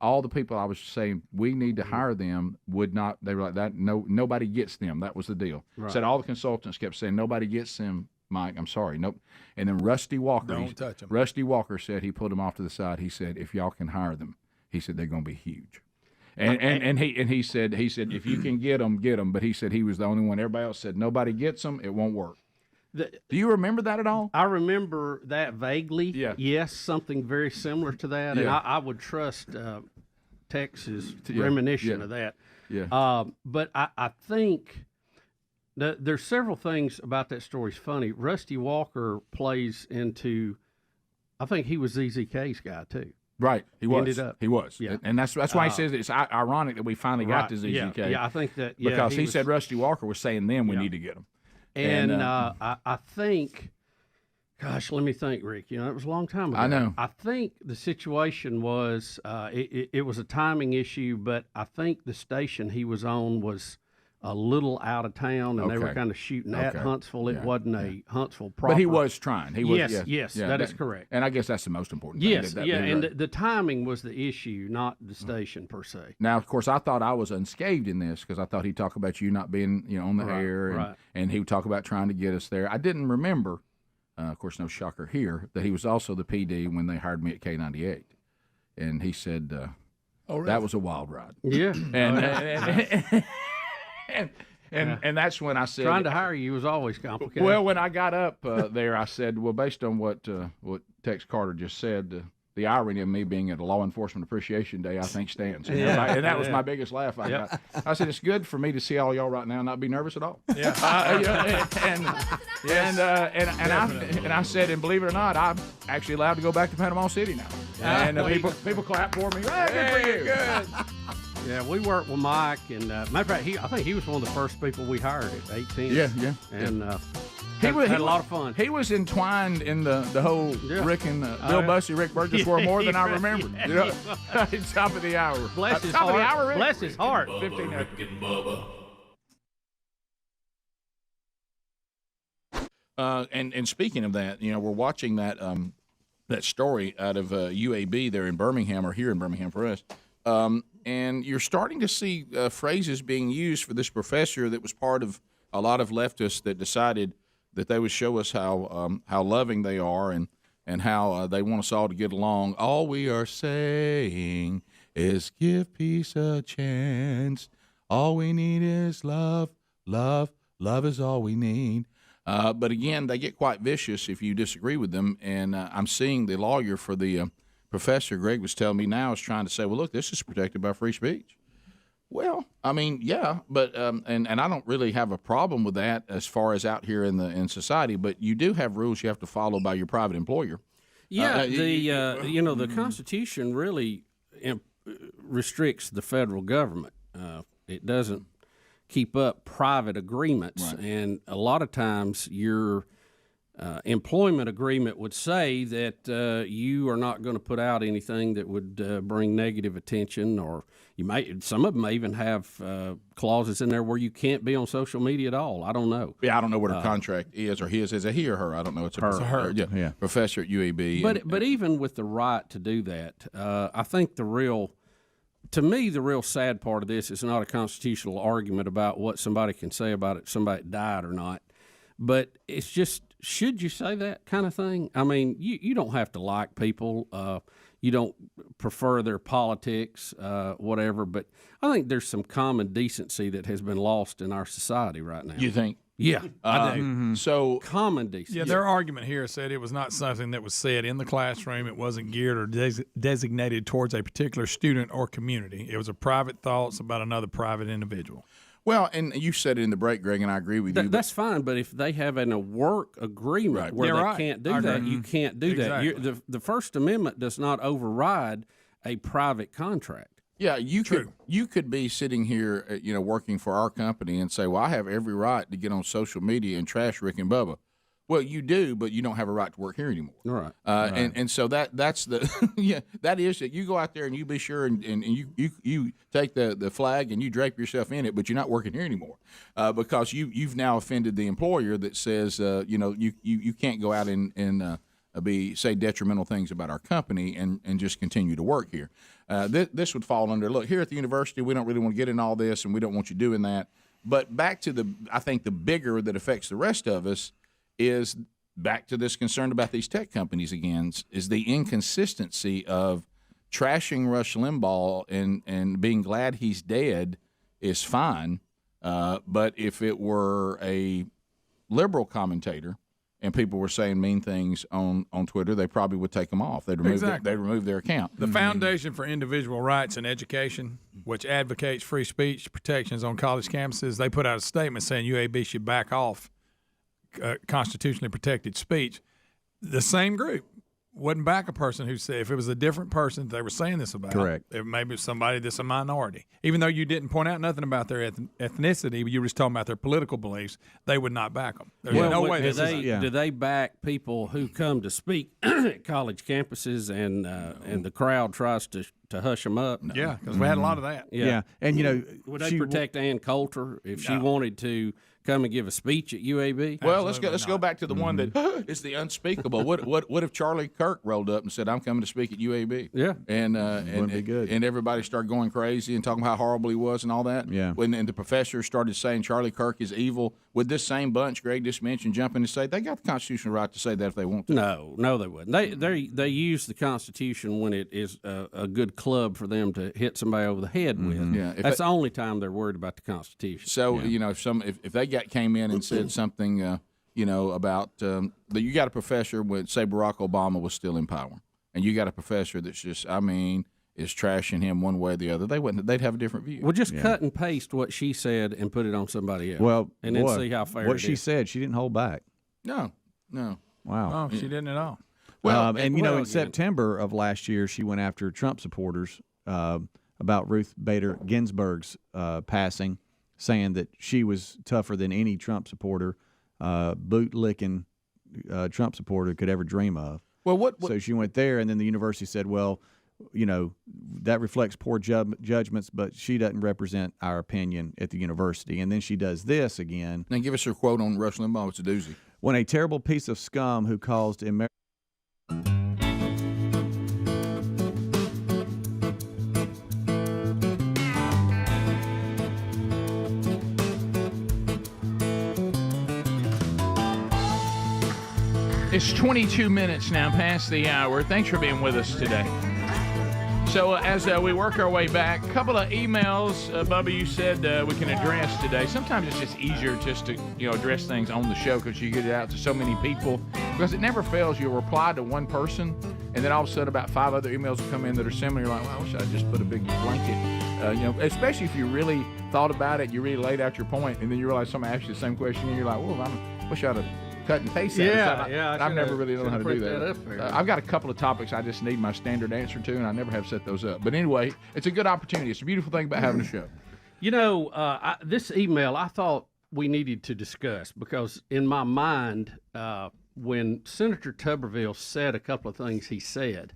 all the people I was saying we need to hire them would not, they were like that, nobody gets them. That was the deal. Right. Said all the consultants kept saying nobody gets them, Mike, I'm sorry, nope. And then Rusty Walker, don't touch them. Rusty Walker said, he pulled them off to the side. He said, if y'all can hire them, he said they're going to be huge. And he said if you can get them. But he said he was the only one. Everybody else said nobody gets them. It won't work. Do you remember that at all? I remember that vaguely. Yeah. Yes, something very similar to that. Yeah. And I would trust Tex's reminiscence of that. Yeah. But I think there's several things about that story's funny. Rusty Walker plays into, I think he was ZZK's guy too. Right, he was. Ended up. He was, yeah. And that's why he says it's ironic that we finally got to ZZK. Yeah, I think that because he said Rusty Walker was saying then we need to get him. And I think, gosh, let me think, Rick. It was a long time ago. I know. I think the situation was it was a timing issue, but I think the station he was on was a little out of town, and they were kind of shooting at Huntsville. It wasn't a Huntsville proper. But he was trying. He was. Yes, that is correct. And I guess that's the most important thing. Yes, and the timing was the issue, not the station per se. Now, of course, I thought I was unscathed in this because I thought he'd talk about you not being on the air, and he would talk about trying to get us there. I didn't remember of course, no shocker here, that he was also the PD when they hired me at K98. And he said, really? That was a wild ride. Yeah. And that's when I said, trying to hire you was always complicated. Well, when I got up there, I said, well, based on what Tex Carter just said, the irony of me being at a Law Enforcement Appreciation Day, I think, stands. And that was my biggest laugh I got. I said, it's good for me to see all y'all right now and not be nervous at all. Yeah. And I said, and believe it or not, I'm actually allowed to go back to Panama City now. And people clap for me. Hey, good for you. Good. Yeah, we worked with Mike, and matter of fact, I think he was one of the first people we hired at 18. Yeah. And He had a lot of fun. He was entwined in the whole Rick and Bill Bussey, Rick Burgess war more than I remembered. You know, top of the hour. Bless his top heart. Of the hour, Rick. Bless his heart. Bubba, 15 Rick and Bubba. And speaking of that, we're watching that that story out of UAB there in Birmingham, or here in Birmingham for us. And you're starting to see phrases being used for this professor that was part of a lot of leftists that decided that they would show us how loving they are and how they want us all to get along. All we are saying is give peace a chance. All we need is love, love, love is all we need. But again, they get quite vicious if you disagree with them. And I'm seeing the lawyer for the professor, Greg was telling me now, is trying to say, well, look, this is protected by free speech. Well, I mean, yeah, but and I don't really have a problem with that as far as out here in society. But you do have rules you have to follow by your private employer. Yeah, the Constitution really restricts the federal government. It doesn't keep up private agreements, right. And a lot of times your employment agreement would say that you are not going to put out anything that would bring negative attention, or some of them may even have clauses in there where you can't be on social media at all. I don't know. Yeah, I don't know what her contract is, or his. Is it he or her? I don't know. It's her. Yeah, professor at UAB. But even with the right to do that, I think the real sad part of this is not a constitutional argument about what somebody can say about it, somebody died or not, but it's just, should you say that kind of thing? I mean, you don't have to like people. You don't prefer their politics, whatever. But I think there's some common decency that has been lost in our society right now. You think? Yeah, I do. Mm-hmm. So common decency. Yeah, their argument here said it was not something that was said in the classroom. It wasn't geared or designated towards a particular student or community. It was a private thoughts about another private individual. Well, and you said it in the break, Greg, and I agree with you. That's fine, but if they have a work agreement where they can't do that, you can't do that. The First Amendment does not override a private contract. Yeah, you could be sitting here, working for our company and say, well, I have every right to get on social media and trash Rick and Bubba. Well, you do, but you don't have a right to work here anymore. Right. And so that's the that is that you go out there and you be sure and you take the flag and you drape yourself in it, but you're not working here anymore because you've now offended the employer that says you can't go out and say detrimental things about our company and just continue to work here. This would fall under, look, here at the university we don't really want to get in all this and we don't want you doing that. But back to I think the bigger that affects the rest of us is back to this concern about these tech companies again, is the inconsistency of trashing Rush Limbaugh and being glad he's dead is fine. But if it were a liberal commentator and people were saying mean things on Twitter, they probably would take them off. They'd remove their account. The Foundation for Individual Rights in Education, which advocates free speech protections on college campuses, they put out a statement saying UAB should back off constitutionally protected speech. The same group wouldn't back a person who said, if it was a different person that they were saying this about, correct, it maybe somebody that's a minority, even though you didn't point out nothing about their ethnicity, but you were just talking about their political beliefs, they would not back them. There's no way. Do they back people who come to speak at college campuses and the crowd tries to to hush them up. Yeah, because we had a lot of that. Yeah. And, you know, would they protect Ann Coulter if she wanted to come and give a speech at UAB? Well, let's go back to the one that is the unspeakable. What if Charlie Kirk rolled up and said, "I'm coming to speak at UAB"? Yeah, wouldn't be good. And everybody started going crazy and talking about how horrible he was and all that. Yeah. And the professor started saying Charlie Kirk is evil. Would this same bunch Greg just mentioned jump in and say they got the constitutional right to say that if they want to? No, they wouldn't. They use the Constitution when it is a good club for them to hit somebody over the head with. Yeah, that's the only time they're worried about the Constitution. So you know, if they came in and said something, you know, about that you got a professor with, say, Barack Obama was still in power, and you got a professor that's just, I mean, is trashing him one way or the other, they'd have a different view. Well, just cut and paste what she said and put it on somebody else. Well, and then see how fair. What she said, she didn't hold back. No. Wow. No, she didn't at all. Well, and you know, in September of last year, she went after Trump supporters about Ruth Bader Ginsburg's passing, saying that she was tougher than any Trump supporter, boot-licking Trump supporter could ever dream of. Well, So she went there, and then the university said, well, you know, that reflects poor judgments, but she doesn't represent our opinion at the university. And then she does this again. Now give us her quote on Rush Limbaugh. It's a doozy. When a terrible piece of scum who caused It's 22 minutes now past the hour. Thanks for being with us today. So as we work our way back, a couple of emails, Bubba, you said we can address today. Sometimes it's just easier just to address things on the show because you get it out to so many people. Because it never fails. You'll reply to one person, and then all of a sudden about 5 other emails will come in that are similar. You're like, well, I wish I just put a big blanket. Especially if you really thought about it, you really laid out your point, and then you realize somebody asked you the same question, and you're like, well, I wish I'd have cut and paste that. I've never really known how to do that. I've got a couple of topics I just need my standard answer to, and I never have set those up. But anyway, it's a good opportunity. It's a beautiful thing about having a show. You know, this email I thought we needed to discuss because in my mind, when Senator Tuberville said a couple of things he said,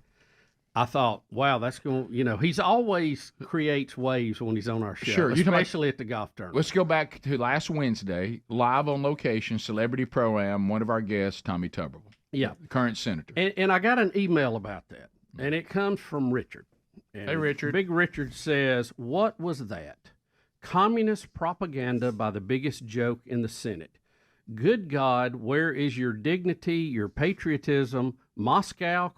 I thought, wow, that's going to, he's always creates waves when he's on our show, sure, especially at the golf tournament. Let's go back to last Wednesday, live on location, Celebrity Pro-Am, one of our guests, Tommy Tuberville. Yeah. Current senator. And I got an email about that, and it comes from Richard. And hey, Richard. Big Richard says, what was that? Communist propaganda by the biggest joke in the Senate. Good God, where is your dignity, your patriotism, Moscow, ?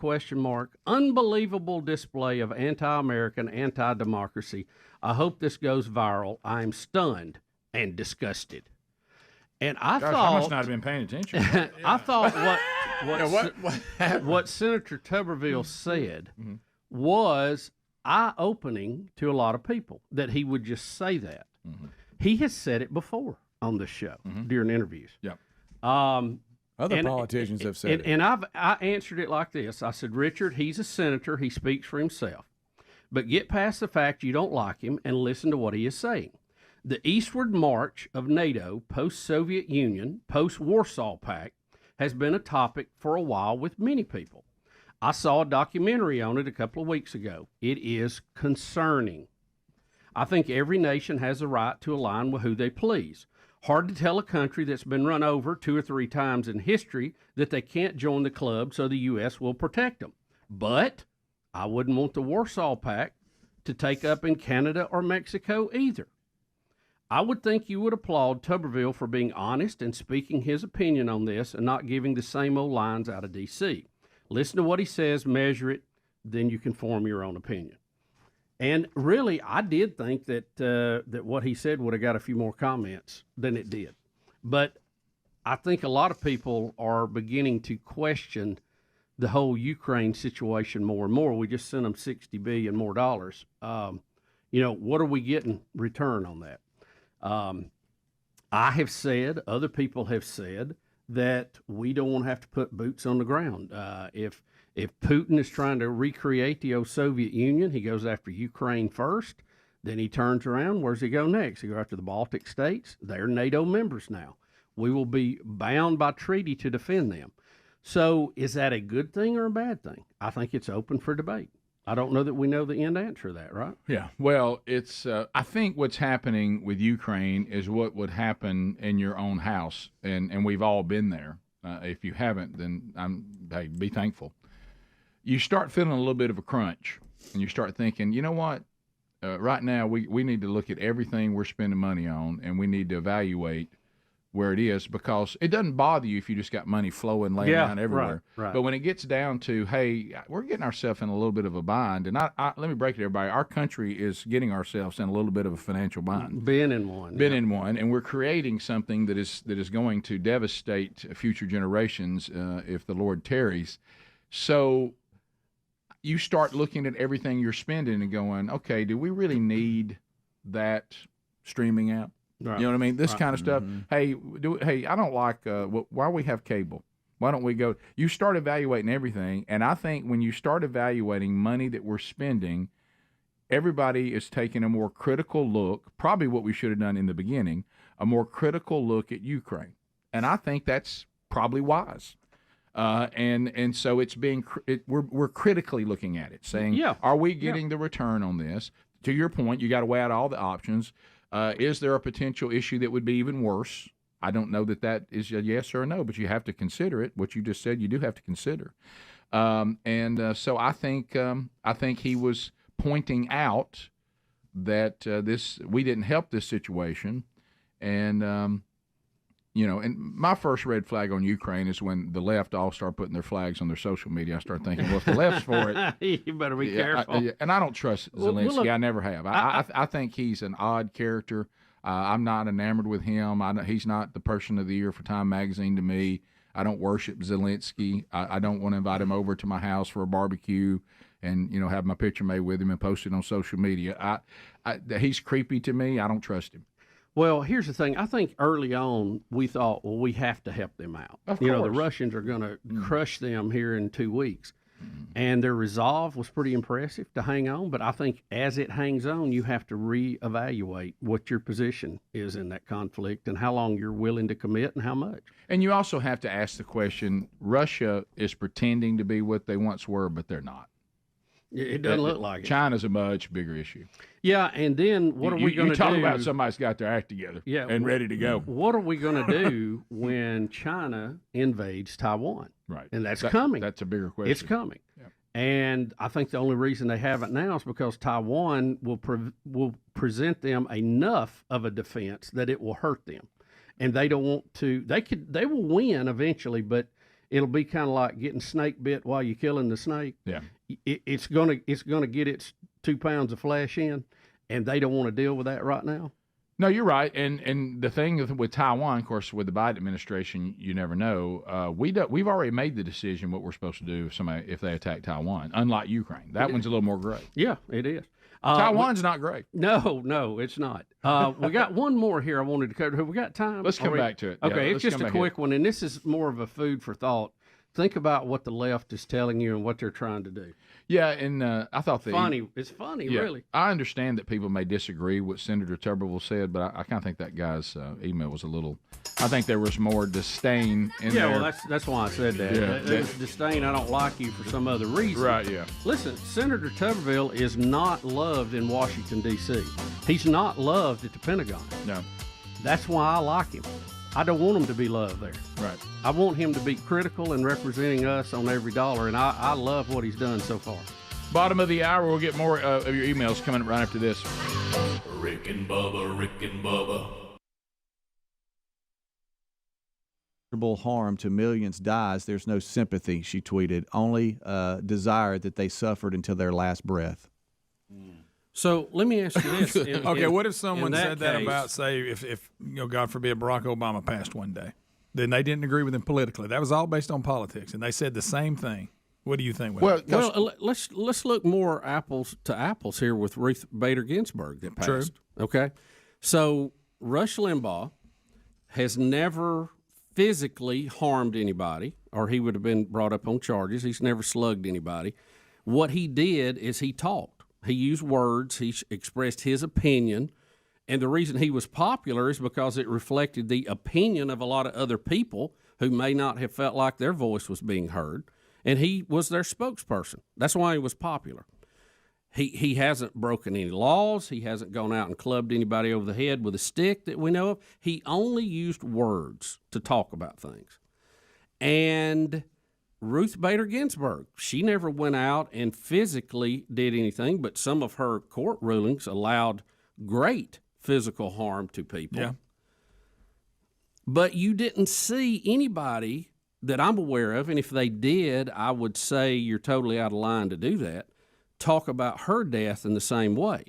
Unbelievable display of anti-American, anti-democracy. I hope this goes viral. I'm stunned and disgusted. And I thought I must not have been paying attention. I thought what Senator Tuberville said was eye-opening to a lot of people that he would just say that. He has said it before on the show during interviews. Yeah. Other politicians have said it. And I answered it like this. I said, Richard, he's a senator. He speaks for himself. But get past the fact you don't like him and listen to what he is saying. The eastward march of NATO, post-Soviet Union, post-Warsaw Pact, has been a topic for a while with many people. I saw a documentary on it a couple of weeks ago. It is concerning. I think every nation has a right to align with who they please. Hard to tell a country that's been run over 2 or 3 times in history that they can't join the club so the U.S. will protect them. But I wouldn't want the Warsaw Pact to take up in Canada or Mexico either. I would think you would applaud Tuberville for being honest and speaking his opinion on this and not giving the same old lines out of D.C. Listen to what he says, measure it, then you can form your own opinion. And really, I did think that that what he said would have got a few more comments than it did. But I think a lot of people are beginning to question the whole Ukraine situation more and more. We just sent them $60 billion more dollars. What are we getting return on that? I have said, other people have said, that we don't want to have to put boots on the ground. If Putin is trying to recreate the old Soviet Union, he goes after Ukraine first, then he turns around. Where's he go next? He goes after the Baltic states. They're NATO members now. We will be bound by treaty to defend them. So is that a good thing or a bad thing? I think it's open for debate. I don't know that we know the end answer to that, right? Yeah. Well, it's. I think what's happening with Ukraine is what would happen in your own house, and we've all been there. If you haven't, then be thankful. You start feeling a little bit of a crunch, and you start thinking, you know what? Right now, we need to look at everything we're spending money on, and we need to evaluate where it is, because it doesn't bother you if you just got money flowing, laying around everywhere. Right. But when it gets down to, hey, we're getting ourselves in a little bit of a bind, and let me break it to everybody. Our country is getting ourselves in a little bit of a financial bind. Been in one, and we're creating something that is going to devastate future generations if the Lord tarries. So you start looking at everything you're spending and going, okay, do we really need that streaming app? Right. You know what I mean? This kind of stuff. Hey, I don't like. Why we have cable? Why don't we go? You start evaluating everything, and I think when you start evaluating money that we're spending, everybody is taking a more critical look. Probably what we should have done in the beginning, a more critical look at Ukraine, and I think that's probably wise. And so it's we're critically looking at it, saying, are we getting the return on this? To your point, you got to weigh out all the options. Is there a potential issue that would be even worse? I don't know that is a yes or a no, but you have to consider it. What you just said, you do have to consider. So I think he was pointing out that we didn't help this situation, and and my first red flag on Ukraine is when the left all start putting their flags on their social media. I start thinking, well, if the left's for it, you better be careful. And I don't trust Zelensky. Look, I never have. I think he's an odd character. I'm not enamored with him. He's not the person of the year for Time Magazine to me. I don't worship Zelensky. I don't want to invite him over to my house for a barbecue and have my picture made with him and post it on social media. He's creepy to me. I don't trust him. Well, here's the thing. I think early on we thought, well, we have to help them out. Of the course. Russians are going to crush them here in 2 weeks. And their resolve was pretty impressive to hang on. But I think as it hangs on, you have to reevaluate what your position is in that conflict and how long you're willing to commit and how much. And you also have to ask the question, Russia is pretending to be what they once were, but they're not. It doesn't look like it. China's a much bigger issue. Yeah, and then what are we going to do? You talk about somebody's got their act together and ready to go. What are we going to do when China invades Taiwan? Right. And that's coming. That's a bigger question. It's coming. Yep. And I think the only reason they haven't now is because Taiwan will present them enough of a defense that it will hurt them. And they don't want to. They will win eventually, but it'll be kind of like getting snake bit while you're killing the snake. Yeah. It's gonna get its 2 pounds of flesh in, and they don't want to deal with that right now. No, you're right. And the thing with Taiwan, of course, with the Biden administration, you never know. We've already made the decision what we're supposed to do if they attack Taiwan. Unlike Ukraine, that one's a little more gray. Yeah, it is. Taiwan's not great. No, it's not. We got one more here I wanted to cover. Have we got time? Let's come back to it. Okay, Yeah, it's just a quick one, and this is more of a food for thought. Think about what the left is telling you and what they're trying to do. Yeah, and I thought it's funny, really. I understand that people may disagree with Senator Tuberville said, but I kind of think that guy's email was a little. I think there was more disdain in there. Yeah, well, that's why I said that. Yeah, There's disdain. I don't like you for some other reason. Right. Yeah. Listen, Senator Tuberville is not loved in Washington D.C. He's not loved at the Pentagon. No. That's why I like him. I don't want him to be loved there. Right. I want him to be critical and representing us on every dollar, and I love what he's done so far. Bottom of the hour, we'll get more of your emails coming right after this. Rick and Bubba, Rick and Bubba. Harm to millions dies, there's no sympathy, she tweeted. Only desire that they suffered until their last breath. So let me ask you this. Okay, what if someone said that case, about, say, if God forbid, Barack Obama passed one day? Then they didn't agree with him politically. That was all based on politics, and they said the same thing. What do you think? Well, let's look more apples to apples here with Ruth Bader Ginsburg that passed. True. Okay, so Rush Limbaugh has never physically harmed anybody, or he would have been brought up on charges. He's never slugged anybody. What he did is he talked. He used words. He expressed his opinion. And the reason he was popular is because it reflected the opinion of a lot of other people who may not have felt like their voice was being heard. And he was their spokesperson. That's why he was popular. He hasn't broken any laws. He hasn't gone out and clubbed anybody over the head with a stick that we know of. He only used words to talk about things. And Ruth Bader Ginsburg, she never went out and physically did anything, but some of her court rulings allowed great physical harm to people. Yeah. But you didn't see anybody that I'm aware of, and if they did, I would say you're totally out of line to do that, talk about her death in the same way.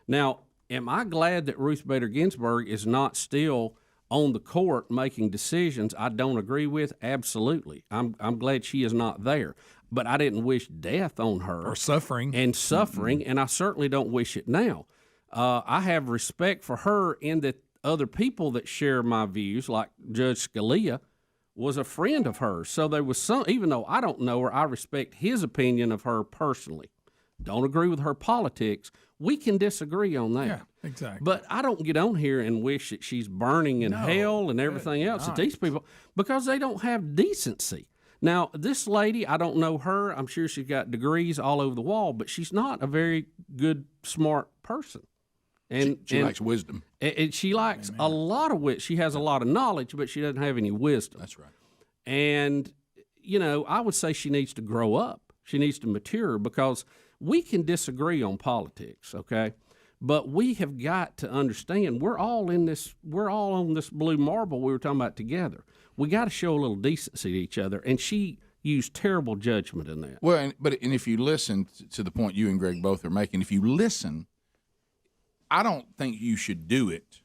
Now, am I glad that Ruth Bader Ginsburg is not still on the court making decisions I don't agree with? Absolutely. I'm glad she is not there. But I didn't wish death on her. Or suffering. And I certainly don't wish it now. I have respect for her in that other people that share my views, like Judge Scalia, was a friend of hers. So there was some, even though I don't know her, I respect his opinion of her personally. Don't agree with her politics. We can disagree on that. Yeah, exactly. But I don't get on here and wish that she's burning in hell and everything else at these people, because they don't have decency. Now, this lady, I don't know her. I'm sure she's got degrees all over the wall, but she's not a very good, smart person. And she lacks wisdom. And she lacks a lot of wisdom. She has a lot of knowledge, but she doesn't have any wisdom. That's right. And, I would say she needs to grow up. She needs to mature, because we can disagree on politics, okay? But we have got to understand we're all on this blue marble we were talking about together. We got to show a little decency to each other, and she used terrible judgment in that. Well, but if you listen to the point you and Greg both are making, if you listen, I don't think you should do it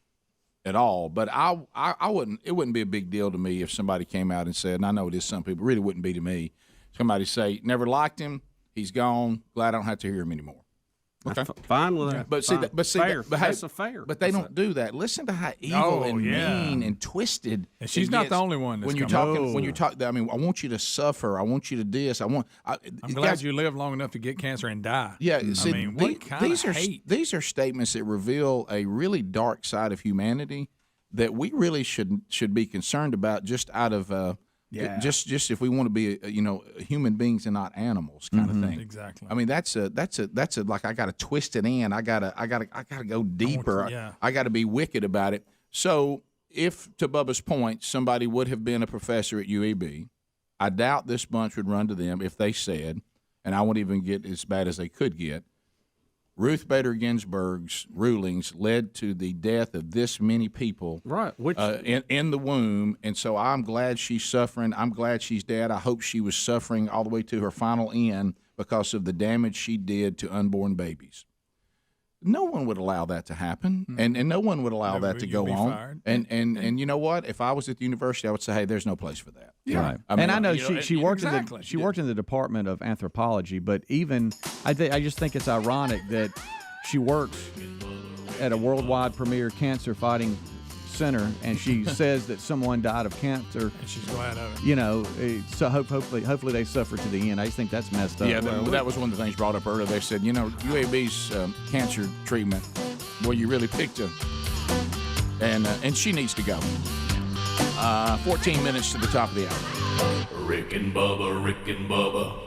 at all. But I wouldn't. It wouldn't be a big deal to me if somebody came out and said, and I know it is some people, really wouldn't be to me. Somebody say, never liked him, he's gone, glad I don't have to hear him anymore. Okay, fine with that. But fair. That's fair. But they don't do that. Listen to how evil and mean and twisted. And she's not the only one. When you're talking, I mean, I want you to suffer. I want you to this. I'm glad you lived long enough to get cancer and die. Yeah, I mean, what kind of hate? These are statements that reveal a really dark side of humanity that we really should be concerned about, just out of. Just if we want to be, human beings and not animals, kind of thing. Exactly. I mean, that's a like, I got to twist it in. I gotta go deeper. I got to be wicked about it. So, if to Bubba's point, somebody would have been a professor at UAB, I doubt this bunch would run to them if they said, and I won't even get as bad as they could get, Ruth Bader Ginsburg's rulings led to the death of this many people, right? In the womb, and so I'm glad she's suffering. I'm glad she's dead. I hope she was suffering all the way to her final end because of the damage she did to unborn babies. No one would allow that to happen, and no one would allow that to go on. Fired. And you know what? If I was at the university, I would say, hey, there's no place for that. Yeah. Right. I know she worked worked in the Department of Anthropology, but even I just think it's ironic that she works at a worldwide premier cancer fighting center, and she says that someone died of cancer, and she's glad of it. So hopefully they suffer to the end. I just think that's messed up. Yeah, that was one of the things brought up earlier. They said, UAB's cancer treatment, well, you really picked her, and she needs to go. 14 minutes to the top of the hour. Rick and Bubba, Rick and Bubba.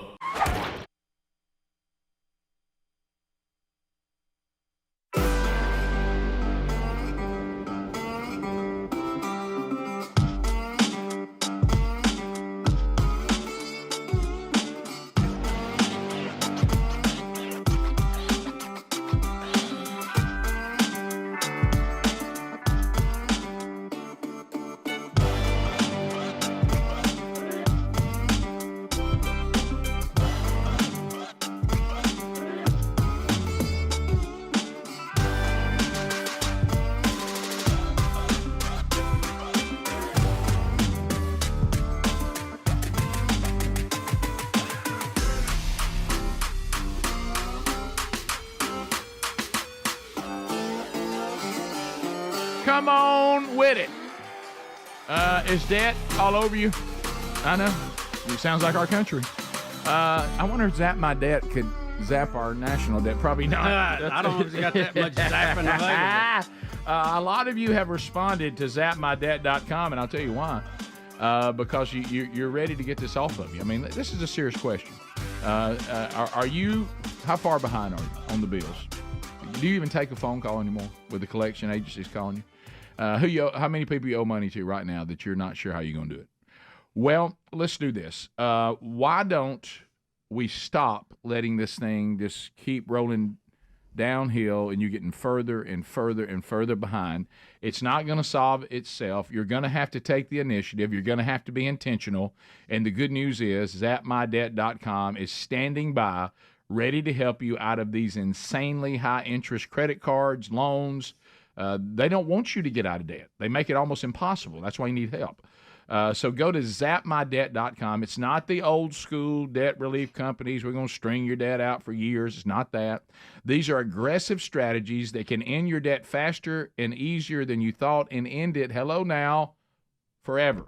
Come on with it. Is debt all over you? I know. It sounds like our country. I wonder if Zap My Debt could zap our national debt. Probably not. I don't know if you got that much zapping available. A lot of you have responded to zapmydebt.com, and I'll tell you why. Because you're ready to get this off of you. I mean, this is a serious question. Are you How far behind are you on the bills? Do you even take a phone call anymore with the collection agencies calling you? How many people you owe money to right now that you're not sure how you're going to do it? Well, let's do this. Why don't we stop letting this thing just keep rolling downhill and you're getting further and further and further behind? It's not going to solve itself. You're going to have to take the initiative. You're going to have to be intentional. And the good news is zapmydebt.com is standing by, ready to help you out of these insanely high interest credit cards, loans. They don't want you to get out of debt. They make it almost impossible. That's why you need help. So go to zapmydebt.com. It's not the old school debt relief companies. We're going to string your debt out for years. It's not that. These are aggressive strategies that can end your debt faster and easier than you thought and end it, hello now, forever.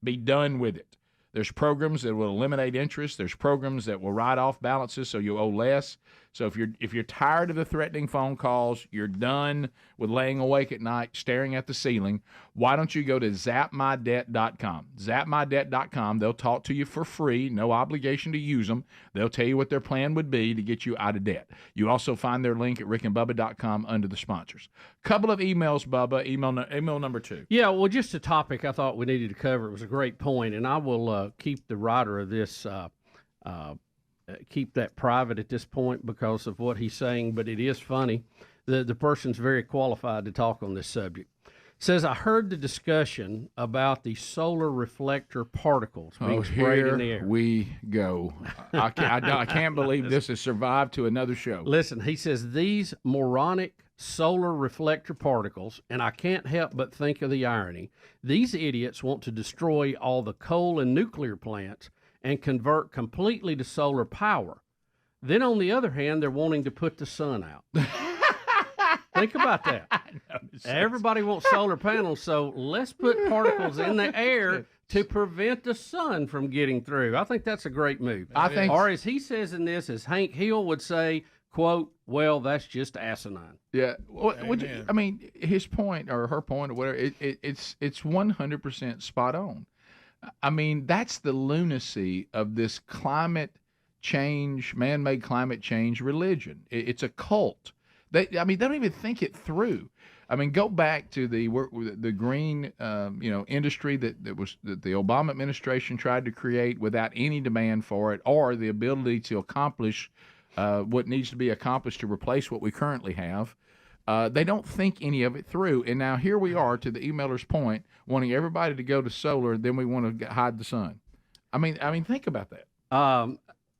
Be done with it. There's programs that will eliminate interest. There's programs that will write off balances so you owe less. So if you're tired of the threatening phone calls, you're done with laying awake at night staring at the ceiling, why don't you go to zapmydebt.com? Zapmydebt.com. They'll talk to you for free, no obligation to use them. They'll tell you what their plan would be to get you out of debt. You also find their link at rickandbubba.com under the sponsors. Couple of emails, Bubba. Email number 2. Yeah, well, just a topic I thought we needed to cover. It was a great point, and I will keep the writer of this keep that private at this point because of what he's saying, but it is funny. The person's very qualified to talk on this subject. Says, I heard the discussion about the solar reflector particles being sprayed in the air. Here we go. I can't believe this has survived to another show. Listen, he says, these moronic solar reflector particles, and I can't help but think of the irony. These idiots want to destroy all the coal and nuclear plants and convert completely to solar power. Then, on the other hand, they're wanting to put the sun out. Think about that. Everybody wants solar panels, so let's put particles in the air to prevent the sun from getting through. I think that's a great move. Or as he says in this, as Hank Hill would say, quote, well, that's just asinine. Yeah. I mean, his point or her point or whatever, it's 100% spot on. I mean, that's the lunacy of this climate change, man-made climate change religion. It's a cult. They don't even think it through. I mean, go back to the green, industry that the Obama administration tried to create without any demand for it or the ability to accomplish what needs to be accomplished to replace what we currently have. They don't think any of it through. And now here we are, to the emailer's point, wanting everybody to go to solar, then we want to hide the sun. I mean, think about that.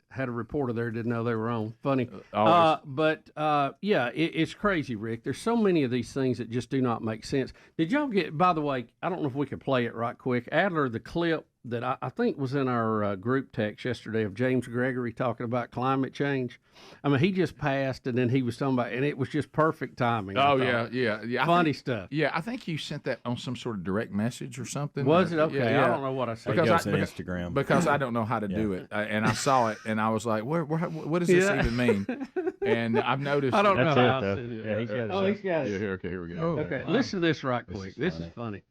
Had a reporter there, didn't know they were on. Funny. It's crazy, Rick. There's so many of these things that just do not make sense. Did y'all get, by the way, I don't know if we could play it right quick, Adler, the clip that I think was in our group text yesterday of James Gregory talking about climate change. I mean, he just passed, and then he was talking about, and it was just perfect timing. Oh, yeah. Funny stuff. Yeah, I think you sent that on some sort of direct message or something. Was it? Okay, yeah. I don't know what I said. Because Instagram. Because I don't know how to do it, and I saw it, and I was like, what does this even mean? And I've noticed. I don't know how to do it. Yeah, he's got it. He's got it. Yeah, here we go. Oh, okay, listen to this right quick. This is funny.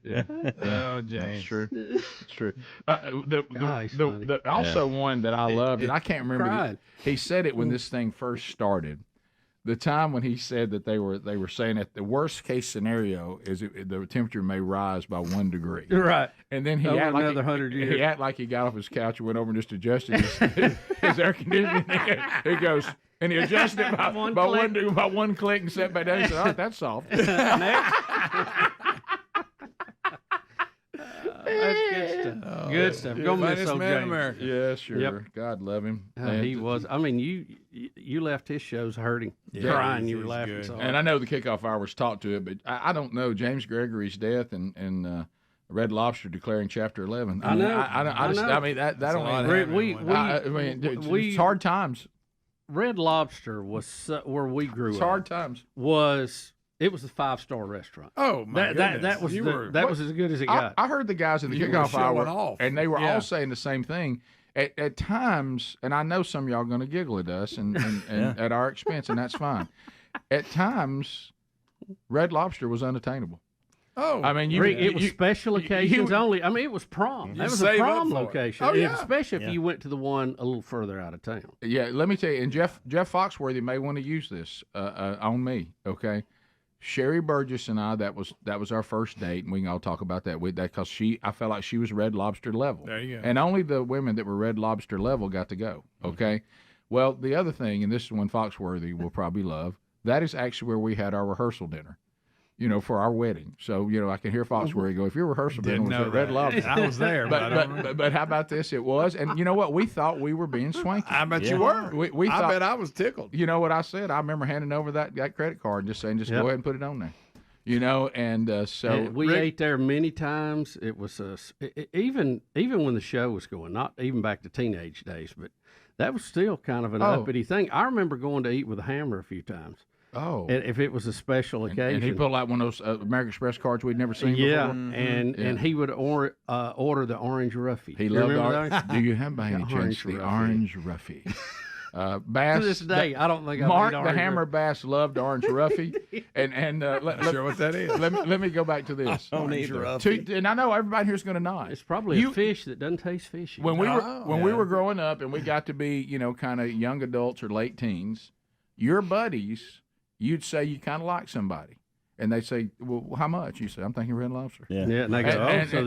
Yeah. Oh, James. It's true. It's true. Also, one that I loved, and I can't remember. He said it when this thing first started. The time when he said that they were saying that the worst case scenario is the temperature may rise by 1 degree. Right. And then he acted like another 100 years. He acted like he got off his couch and went over and just adjusted his air conditioning. He goes. And he adjusted it by one click and set back down. He said, all right, that's soft. Good stuff. Go miss Funniest old man in James. America. Yeah, sure. Yep. God love him. He was. I mean, you left his shows hurting, crying. You were laughing so hard. And I know the kickoff hour was taught to it, but I don't know James Gregory's death and Red Lobster declaring Chapter 11. I know. I mean that don't. It's hard times. Red Lobster was where we grew up. It's hard times. It was a 5-star restaurant. Oh my goodness! That was as good as it got. I heard the guys in the kickoff hour, and they were all saying the same thing. At times, and I know some of y'all are going to giggle at us and at our expense, and that's fine. At times, Red Lobster was unattainable. Oh, I mean, it was special occasions only. I mean, it was prom. That was a prom location. Oh, yeah. Especially if you went to the one a little further out of town. Yeah, let me tell you, and Jeff Foxworthy may want to use this on me. Okay, Sherry Burgess and I, that was our first date, and we can all talk about that with that because I felt like she was Red Lobster level. There you go. And only the women that were Red Lobster level got to go. Okay, well, the other thing, and this is one Foxworthy will probably love, that is actually where we had our rehearsal dinner. For our wedding. So, I can hear Foxworthy go, if your rehearsal dinner was at Red Lobster. I was there. But how about this? It was. And you know what? We thought we were being swanky. I bet you were. We I thought, bet I was tickled. You know what I said? I remember handing over that credit card and just saying, go ahead and put it on there. And so. And we ate there many times. It was, even when the show was going, not even back to teenage days, but that was still kind of an uppity thing. I remember going to eat with a Hammer a few times. Oh, if it was a special occasion, and he pulled out one of those American Express cards we'd never seen before. And he would order the orange roughy. He loved orange. Do you have by any chance the orange roughy? Bass. To this day, I don't think Mark the Hammer Bass loved orange roughy, and not sure what that is. Let me go back to this. Orange roughy. And I know everybody here's going to nod. It's probably a fish that doesn't taste fishy. When we were growing up and we got to be kind of young adults or late teens, your buddies. You'd say you kind of like somebody, and they say, "Well, how much?" You say, "I'm thinking Red Lobster." Yeah, and they go,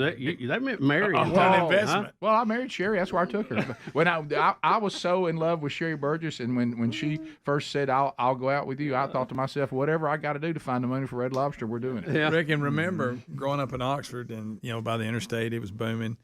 that meant marrying. An investment. Huh? Well, I married Sherry. That's where I took her. When I was so in love with Sherry Burgess, and when she first said, "I'll go out with you," I thought to myself, "Whatever I got to do to find the money for Red Lobster, we're doing it." Yeah. Rick, and remember growing up in Oxford, and by the interstate, it was booming.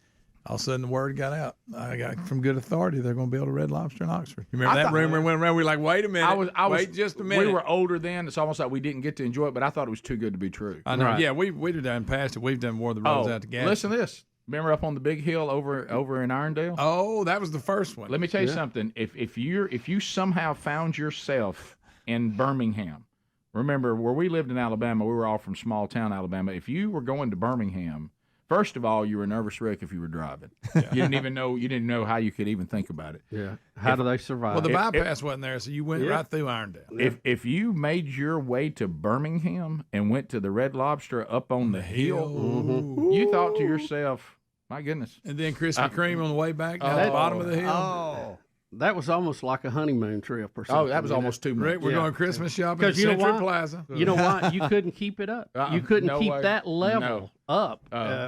All of a sudden, the word got out. I got from good authority they're going to build a Red Lobster in Oxford. You remember that rumor went around? We were like, wait a minute. Wait just a minute. We were older then. It's almost like we didn't get to enjoy it, but I thought it was too good to be true. I know. Right. Yeah, we'd have done past it. We've done more of the roads out to Gadsden. Listen to this. Remember up on the big hill over in Irondale? Oh, that was the first one. Let me tell you something. If you somehow found yourself in Birmingham, remember where we lived in Alabama, we were all from small town Alabama. If you were going to Birmingham, first of all, you were a nervous wreck if you were driving. Yeah. You didn't know how you could even think about it. Yeah. How do they survive? Well, the bypass wasn't there, so you went right through Irondale. If you made your way to Birmingham and went to the Red Lobster up on the hill, you thought to yourself, "My goodness!" And then Krispy Kreme on the way back down the bottom of the hill. Oh. That was almost like a honeymoon trip or something. Oh, that was almost too much. Rick, we're going Christmas shopping at Century Plaza. You know why? You couldn't keep it up. You couldn't keep that level up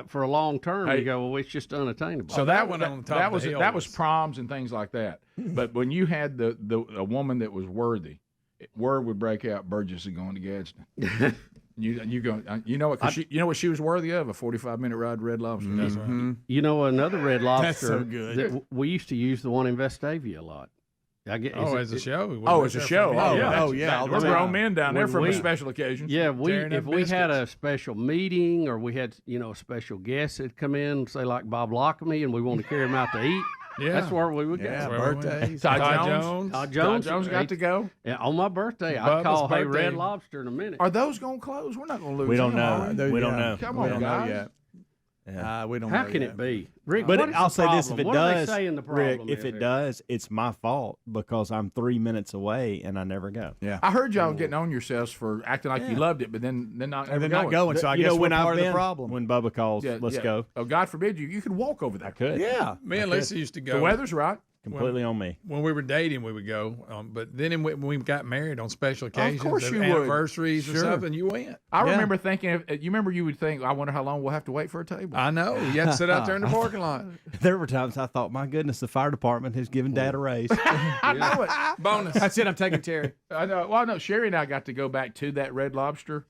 for a long term. You go, well, it's just unattainable. So that went on the top of the hill. That was proms and things like that. But when you had a woman that was worthy, word would break out, Burgess is going to Gadsden. You know what she was worthy of? A 45-minute ride to Red Lobster. Mm-hmm. That's right. You know another Red Lobster. That's so good. We used to use the one in Vestavia a lot. As a show. As a show. We're grown men down there for a special occasion. Yeah, if we had a special meeting or we had a special guest that come in, say like Bob Lockamy, and we wanted to carry him out to eat. Yeah, that's where we would go. Yeah, birthdays. Todd Jones got to go. Yeah, on my birthday, I'd call Red Lobster in a minute. Are those going to close? We're not going to lose. We don't know. We don't know. Come on, guys. Yet. Yeah. We don't. How can it be, Rick? But I'll say this: if it does, Rick, if it does, it's my fault because I'm 3 minutes away and I never go. Yeah, I heard y'all getting on yourselves for acting like you loved it, but then not going. So I guess we're part of the problem. When Bubba calls, let's go. Oh, God forbid you could walk over there. I could. Yeah, me and Lisa used to go. The weather's right. Completely on me. When we were dating, we would go. But then when we got married on special occasions, of course you anniversaries or something, you went. I remember thinking, you would think, I wonder how long we'll have to wait for a table. I know. You had to sit out there in the parking lot. There were times I thought, my goodness, the fire department has given Dad a raise. I know it. Bonus. That's it. I'm taking Terry. I know. Well, no, Sherry and I got to go back to that Red Lobster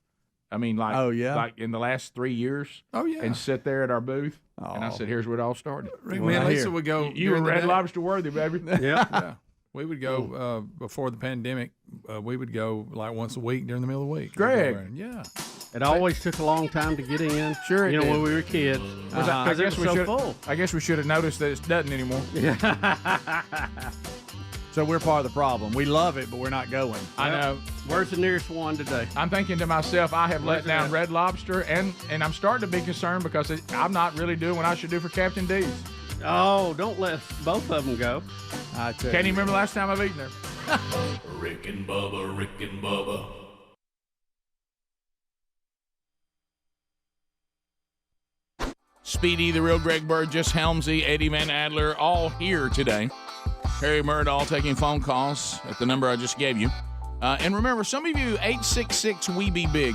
I mean, like, like in the last 3 years. Oh, yeah. And sit there at our booth. And I said, here's where it all started. Me and Lisa would go. You were Red Lobster worthy, baby. Yeah. We would go before the pandemic. We would go like once a week during the middle of the week. Greg. Yeah. It always took a long time to get in. Sure, you know, did. when we were kids. I guess we should. Full. I guess we should have noticed that it doesn't anymore. So we're part of the problem. We love it, but we're not going. I know. Where's the nearest one today? I'm thinking to myself, I have let down Red Lobster, and I'm starting to be concerned because I'm not really doing what I should do for Captain D's. Oh, don't let both of them go. Can't even remember the last time I've eaten there. Rick and Bubba, Rick and Bubba. Speedy, the real Greg Burgess, Helmsy, Eddie Van Adler, all here today. Harry Murdahl taking phone calls at the number I just gave you. And remember, some of you, 866-WE-BE-BIG.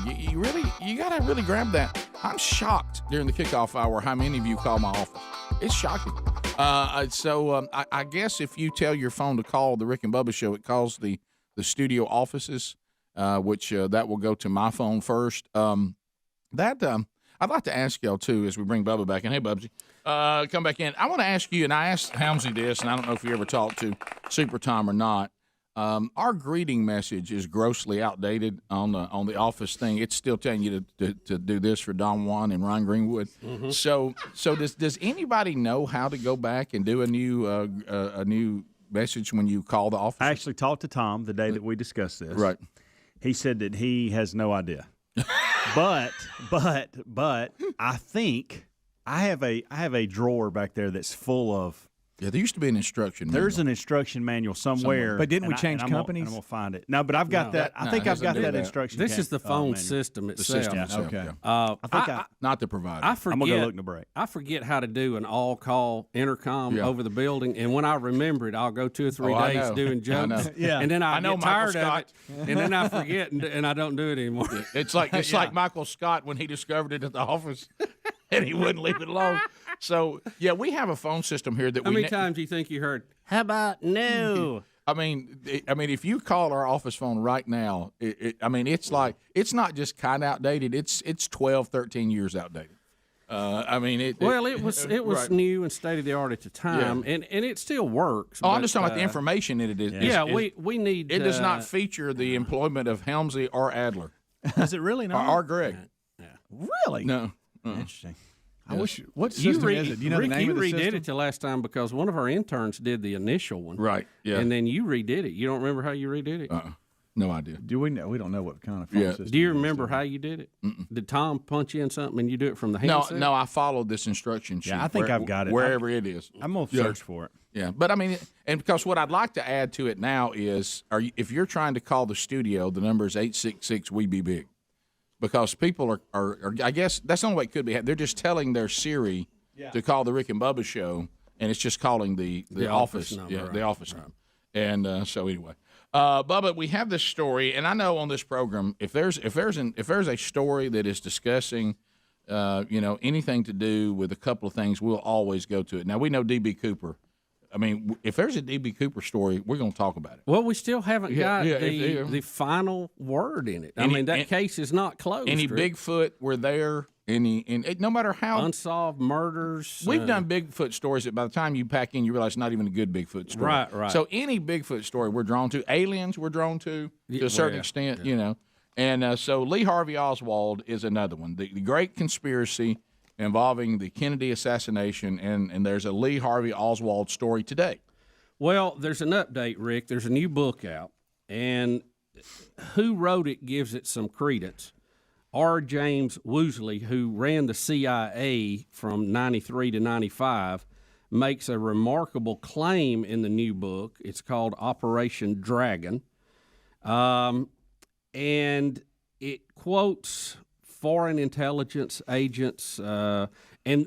You got to really grab that. I'm shocked during the kickoff hour how many of you call my office. It's shocking. So I guess if you tell your phone to call the Rick and Bubba Show, it calls the studio offices, which that will go to my phone first. I'd like to ask y'all, too, as we bring Bubba back in. Hey, Bubsy, come back in. I want to ask you, and I asked Helmsy this, and I don't know if you ever talked to Super Tom or not. Our greeting message is grossly outdated on the office thing. It's still telling you to do this for Don Juan and Ron Greenwood. Mm-hmm. So does anybody know how to go back and do a new message when you call the office? I actually talked to Tom the day that we discussed this. Right. He said that he has no idea. but I think I have a drawer back there that's full of. Yeah, there used to be an instruction manual. There's an instruction manual somewhere. But didn't we change companies? I'm going to find it. No, but I've got that. I think I've got that instruction. This is the phone manual. system itself. The system itself. Okay. I think not the provider. I forget, I'm going to go look in the break. I forget how to do an all-call intercom over the building, and when I remember it, I'll go 2 or 3 days doing jokes, and then I get tired of it, and then I forget, and I don't do it anymore. It's like Michael Scott when he discovered it at the office, and he wouldn't leave it alone. So, yeah, we have a phone system here that How many times do you think you heard, how about no? I mean, if you call our office phone right now, it's like, it's not just kind of outdated. It's 12, 13 years outdated. It was right. New and state of the art at the time, and it still works. I'm just talking about the information in it. We need. It does not feature the employment of Helmsy or Adler. Does it really not? Or Greg. Really? No. Interesting. I wish. What system is it? Do you know Rick, the name of the system? You redid it the last time because one of our interns did the initial one. Right. Yeah. And then you redid it. You don't remember how you redid it? No idea. Do we know? We don't know what kind of phone system. Do you remember how you did it? Mm-mm. Did Tom punch in something and you do it from the handset? No. I followed this instruction sheet. Yeah, I think I've got it wherever it is. I'm gonna search for it. Yeah, but and because what I'd like to add to it now is, if you're trying to call the studio, the number is 866-WE-BE-BIG. Because people are, I guess that's the only way it could be. They're just telling their Siri to call the Rick and Bubba Show, and it's just calling the office number. Yeah, the office number. And so anyway, Bubba, we have this story, and I know on this program, if there's a story that is discussing, anything to do with a couple of things, we'll always go to it. Now we know D.B. Cooper. I mean, if there's a D.B. Cooper story, we're going to talk about it. Well, we still haven't got the final word in it. That case is not closed. Any Bigfoot were there. No matter how unsolved murders. We've done Bigfoot stories that by the time you pack in, you realize it's not even a good Bigfoot story. Right. So any Bigfoot story we're drawn to. Aliens we're drawn to a certain extent, And so Lee Harvey Oswald is another one. The great conspiracy involving the Kennedy assassination, and there's a Lee Harvey Oswald story today. Well, there's an update, Rick. There's a new book out, and who wrote it gives it some credence. R. James Woosley, who ran the CIA from 93 to 95, makes a remarkable claim in the new book. It's called Operation Dragon, and it quotes foreign intelligence agents, and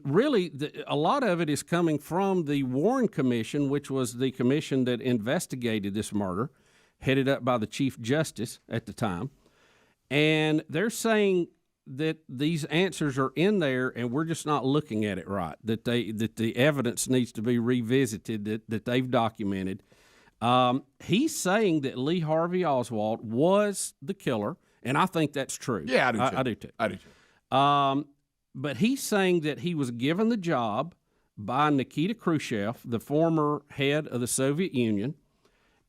really a lot of it is coming from the Warren Commission, which was the commission that investigated this murder, headed up by the Chief Justice at the time. And they're saying that these answers are in there and we're just not looking at it right, that the evidence needs to be revisited, that they've documented. He's saying that Lee Harvey Oswald was the killer And I think that's true. Yeah, I do too. I do too. I do too. But he's saying that he was given the job by Nikita Khrushchev, the former head of the Soviet Union,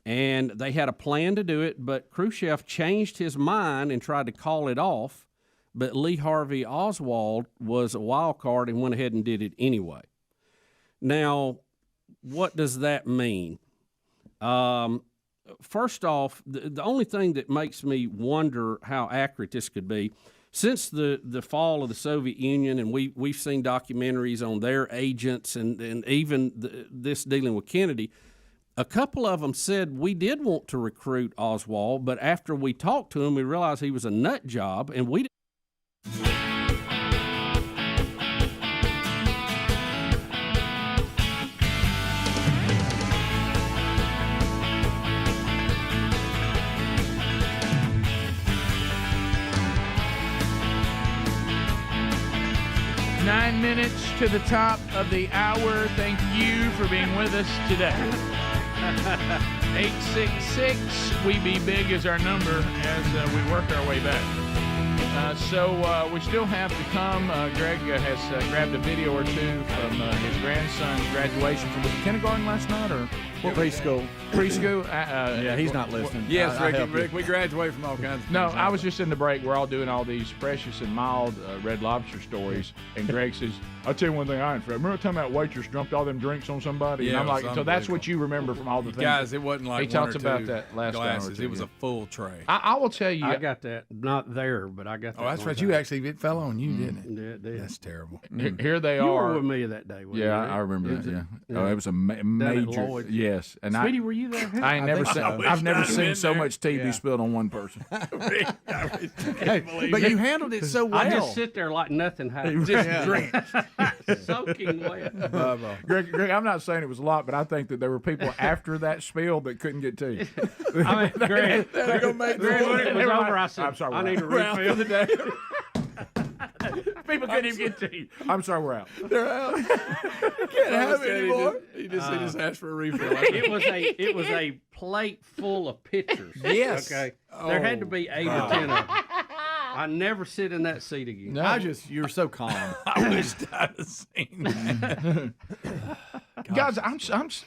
and they had a plan to do it, but Khrushchev changed his mind and tried to call it off, but Lee Harvey Oswald was a wild card and went ahead and did it anyway. Now, what does that mean? First off, the only thing that makes me wonder how accurate this could be, since the fall of the Soviet Union, and we've seen documentaries on their agents and even this dealing with Kennedy, a couple of them said we did want to recruit Oswald, but after we talked to him, we realized he was a nut job, and we didn't. 9 minutes to the top of the hour. Thank you for being with us today. 866 We Be Big is our number as we work our way back. So we still have to come. Greg has grabbed a video or two from his grandson's graduation from kindergarten last night, or preschool. Preschool. Yeah, he's not listening. Yes, Rick, we graduate from all kinds of things. No, I was just in the break. We're all doing all these precious and mild Red Lobster stories, and Greg says, "I'll tell you one thing I ain't. Remember time that waitress dumped all them drinks on somebody?" Yeah, and I'm like, so that's what you remember from all the things. Guys, it wasn't like he talks about that last glasses. hour or two. It was a full tray. I will tell you, I got that. Not there, but I got that. Oh, that's right. You actually, it fell on you, didn't it? Yeah, it did. That's terrible. Here they You are. were with me that day. Yeah, I remember that. Yeah. Oh, it was a major. Lloyd's. Yes, and Sweetie, were you there? I ain't never seen. I've never seen so much TV Yeah. spilled on one person. But you handled it so well. I just sit there like nothing happened. Just drink. Soaking wet. Greg, I'm not saying it was a lot, but I think that there were people after that spill that couldn't get tea. I mean, Greg, They're gonna make when it was Never over, mind. I said, I'm sorry, I we're need a out. refill today. People couldn't even get tea. I'm sorry, we're out. They're out. You can't have it anymore. He just asked for a refill. It was a plate full of pictures. Yes. Okay. There had to be 8 or 10 of them. I never sit in that seat again. No. You're so calm. I wish I'd have seen that. Guys,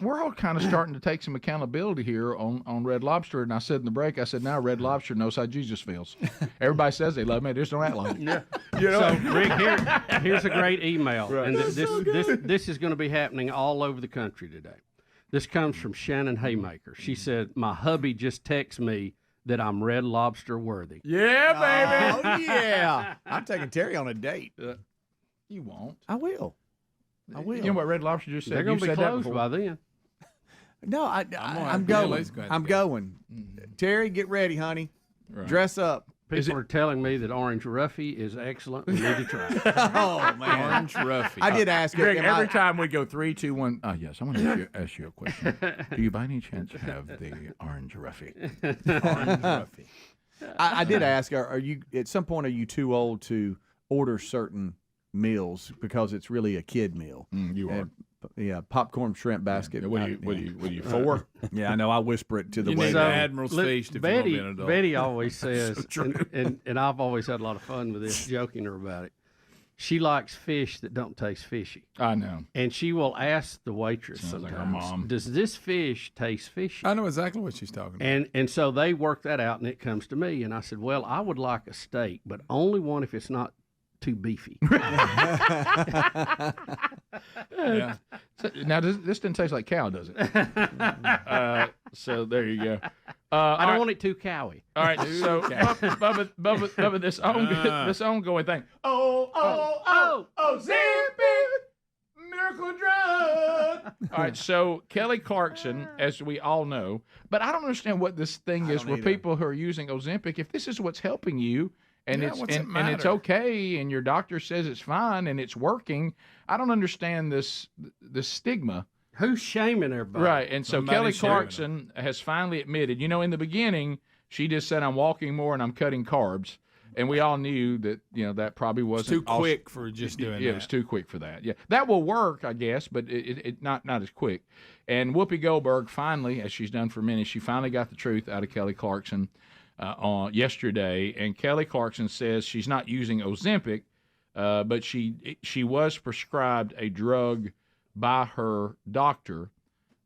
we're all kind of starting to take some accountability here on Red Lobster. And I said in the break, now Red Lobster knows how Jesus feels. Everybody says they love me, they just don't act like it. Yeah. You know? So, Rick, here's a great email. Right. And this is going to be happening all over the country today. This comes from Shannon Haymaker. She said, my hubby just texted me that I'm Red Lobster worthy. Yeah, baby. Oh, yeah. I'm taking Terry on a date. You won't. I will. You know what Red Lobster just said? They're going to be said that closed before. by then. No, I'm going. I'm going. Terry, get ready, honey. Right. Dress up. People are telling me that Orange Roughy is excellent. We need to try it. Oh, man. Orange Roughy. I did ask Greg, her. every time we go 3, 2, 1. Yes, I want to ask you a question. Do you by any chance have the Orange Roughy? Orange Roughy. I did ask her, are you at some point, are you too old to order certain meals because it's really a kid meal? You are. Yeah, popcorn shrimp basket. Yeah, what are you 4? Yeah, I know. I whisper it to the You waiter. need the Admiral's Feast if you want to be an adult. Betty always says, and I've always had a lot of fun with this, joking her about it. She likes fish that don't taste fishy. I know. And she will ask the waitress Sounds like sometimes, her mom. does this fish taste fishy? I know exactly what she's talking about. And so they work that out, and it comes to me. And I said, well, I would like a steak, but only one if it's not too beefy. Yeah. So, now, this didn't taste like cow, does it? So there you go. I don't want it too cowy. All right, so Bubba, this ongoing thing. Oh, Zippy, miracle drug. All right, so Kelly Clarkson, as we all know, but I don't understand what this thing is where people who are using Ozempic, if this is what's helping you, and Yeah, it's what's it and it's matter? okay, and your doctor says it's fine, and it's working. I don't understand this stigma. Who's shaming everybody? Right, and so Somebody's Kelly shaming Clarkson has finally admitted, in the beginning, she just said, I'm walking more and I'm cutting carbs. And we all knew that, that probably wasn't too quick for just doing Yeah, that. it was too quick for that. Yeah, that will work, I guess, but it not as quick. And Whoopi Goldberg finally, as she's done for many, she finally got the truth out of Kelly Clarkson. on yesterday, and Kelly Clarkson says she's not using Ozempic, but she was prescribed a drug by her doctor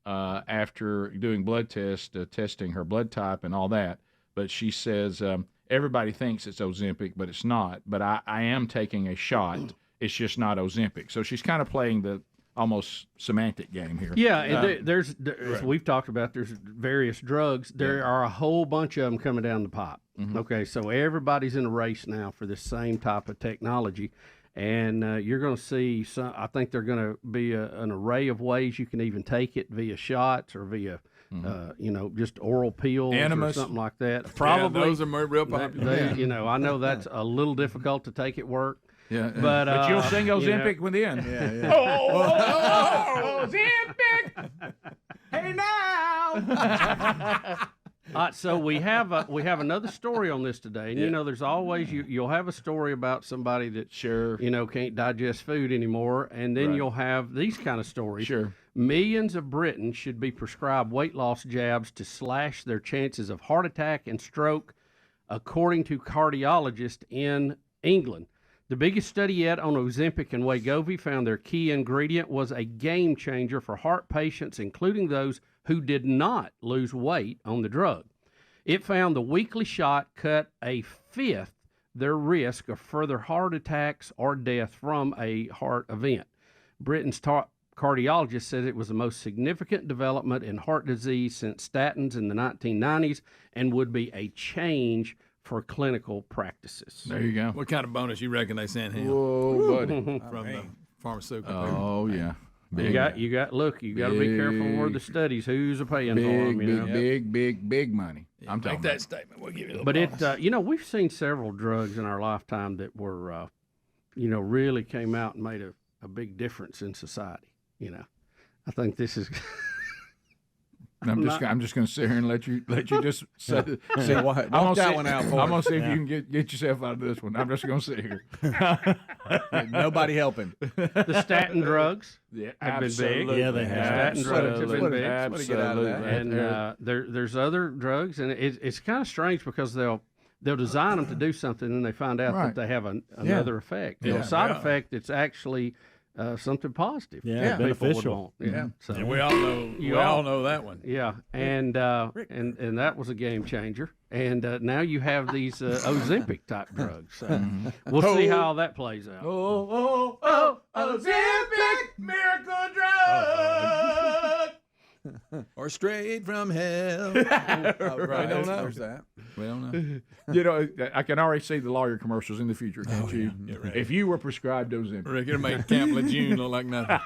after doing blood tests, testing her blood type and all that. But she says everybody thinks it's Ozempic, but it's not. But I am taking a shot. It's just not Ozempic. So she's kind of playing the almost semantic game here. Yeah, and there's as we've talked about, there's various drugs. There are a whole bunch of them coming down the pipe. Mm-hmm. Okay, so everybody's in a race now for this same type of technology. And you're going to see some. I think there are going to be an array of ways you can even take it via shots or via, just oral pills Enemas. or something like that. Probably those are real popular. I know that's a little difficult to take at work. Yeah, but you'll sing Ozempic with the end. Yeah. Ozempic. Hey now. So we have another story on this today, and there's always you'll have a story about somebody that can't digest food anymore, and then you'll have these kind of stories. Sure, millions of Britons should be prescribed weight loss jabs to slash their chances of heart attack and stroke, according to cardiologists in England. The biggest study yet on Ozempic and Wegovy found their key ingredient was a game changer for heart patients, including those who did not lose weight on the drug. It found the weekly shot cut a fifth their risk of further heart attacks or death from a heart event. Britain's top cardiologist said it was the most significant development in heart disease since statins in the 1990s and would be a change for clinical practices. There you go. What kind of bonus you reckon they sent him? Whoa, buddy. From the pharmaceutical. Oh, yeah. You got to be careful where the studies, who's paying for them. Big money. Yeah, I'm talking that statement. We'll give you a little But bonus. we've seen several drugs in our lifetime that were, really came out and made a big difference in society. I think this is. I'm just going to sit here and let you just say what? Walk that one out for I'm going us. to see if you can get yourself out of this one. I'm just going to sit here. Nobody helping. The statin drugs have been big. Yeah, they have. Statin drugs have been big. Absolutely. And there's other drugs, and it's kind of strange because they'll design them to do something, and they find out that they have another effect. Side effect. It's actually something positive. Yeah, beneficial. So And we all know that one. Yeah, and that was a game changer. And now you have these Ozempic type drugs. So we'll see how that plays out. Ozempic, miracle drug. Or straight from hell. Right. We don't know. There's that. We don't know. I can already see the lawyer commercials in the future, can't you? Yeah, right. If you were prescribed Ozempic. Rick, it'll make Camp Lejeune look like nothing.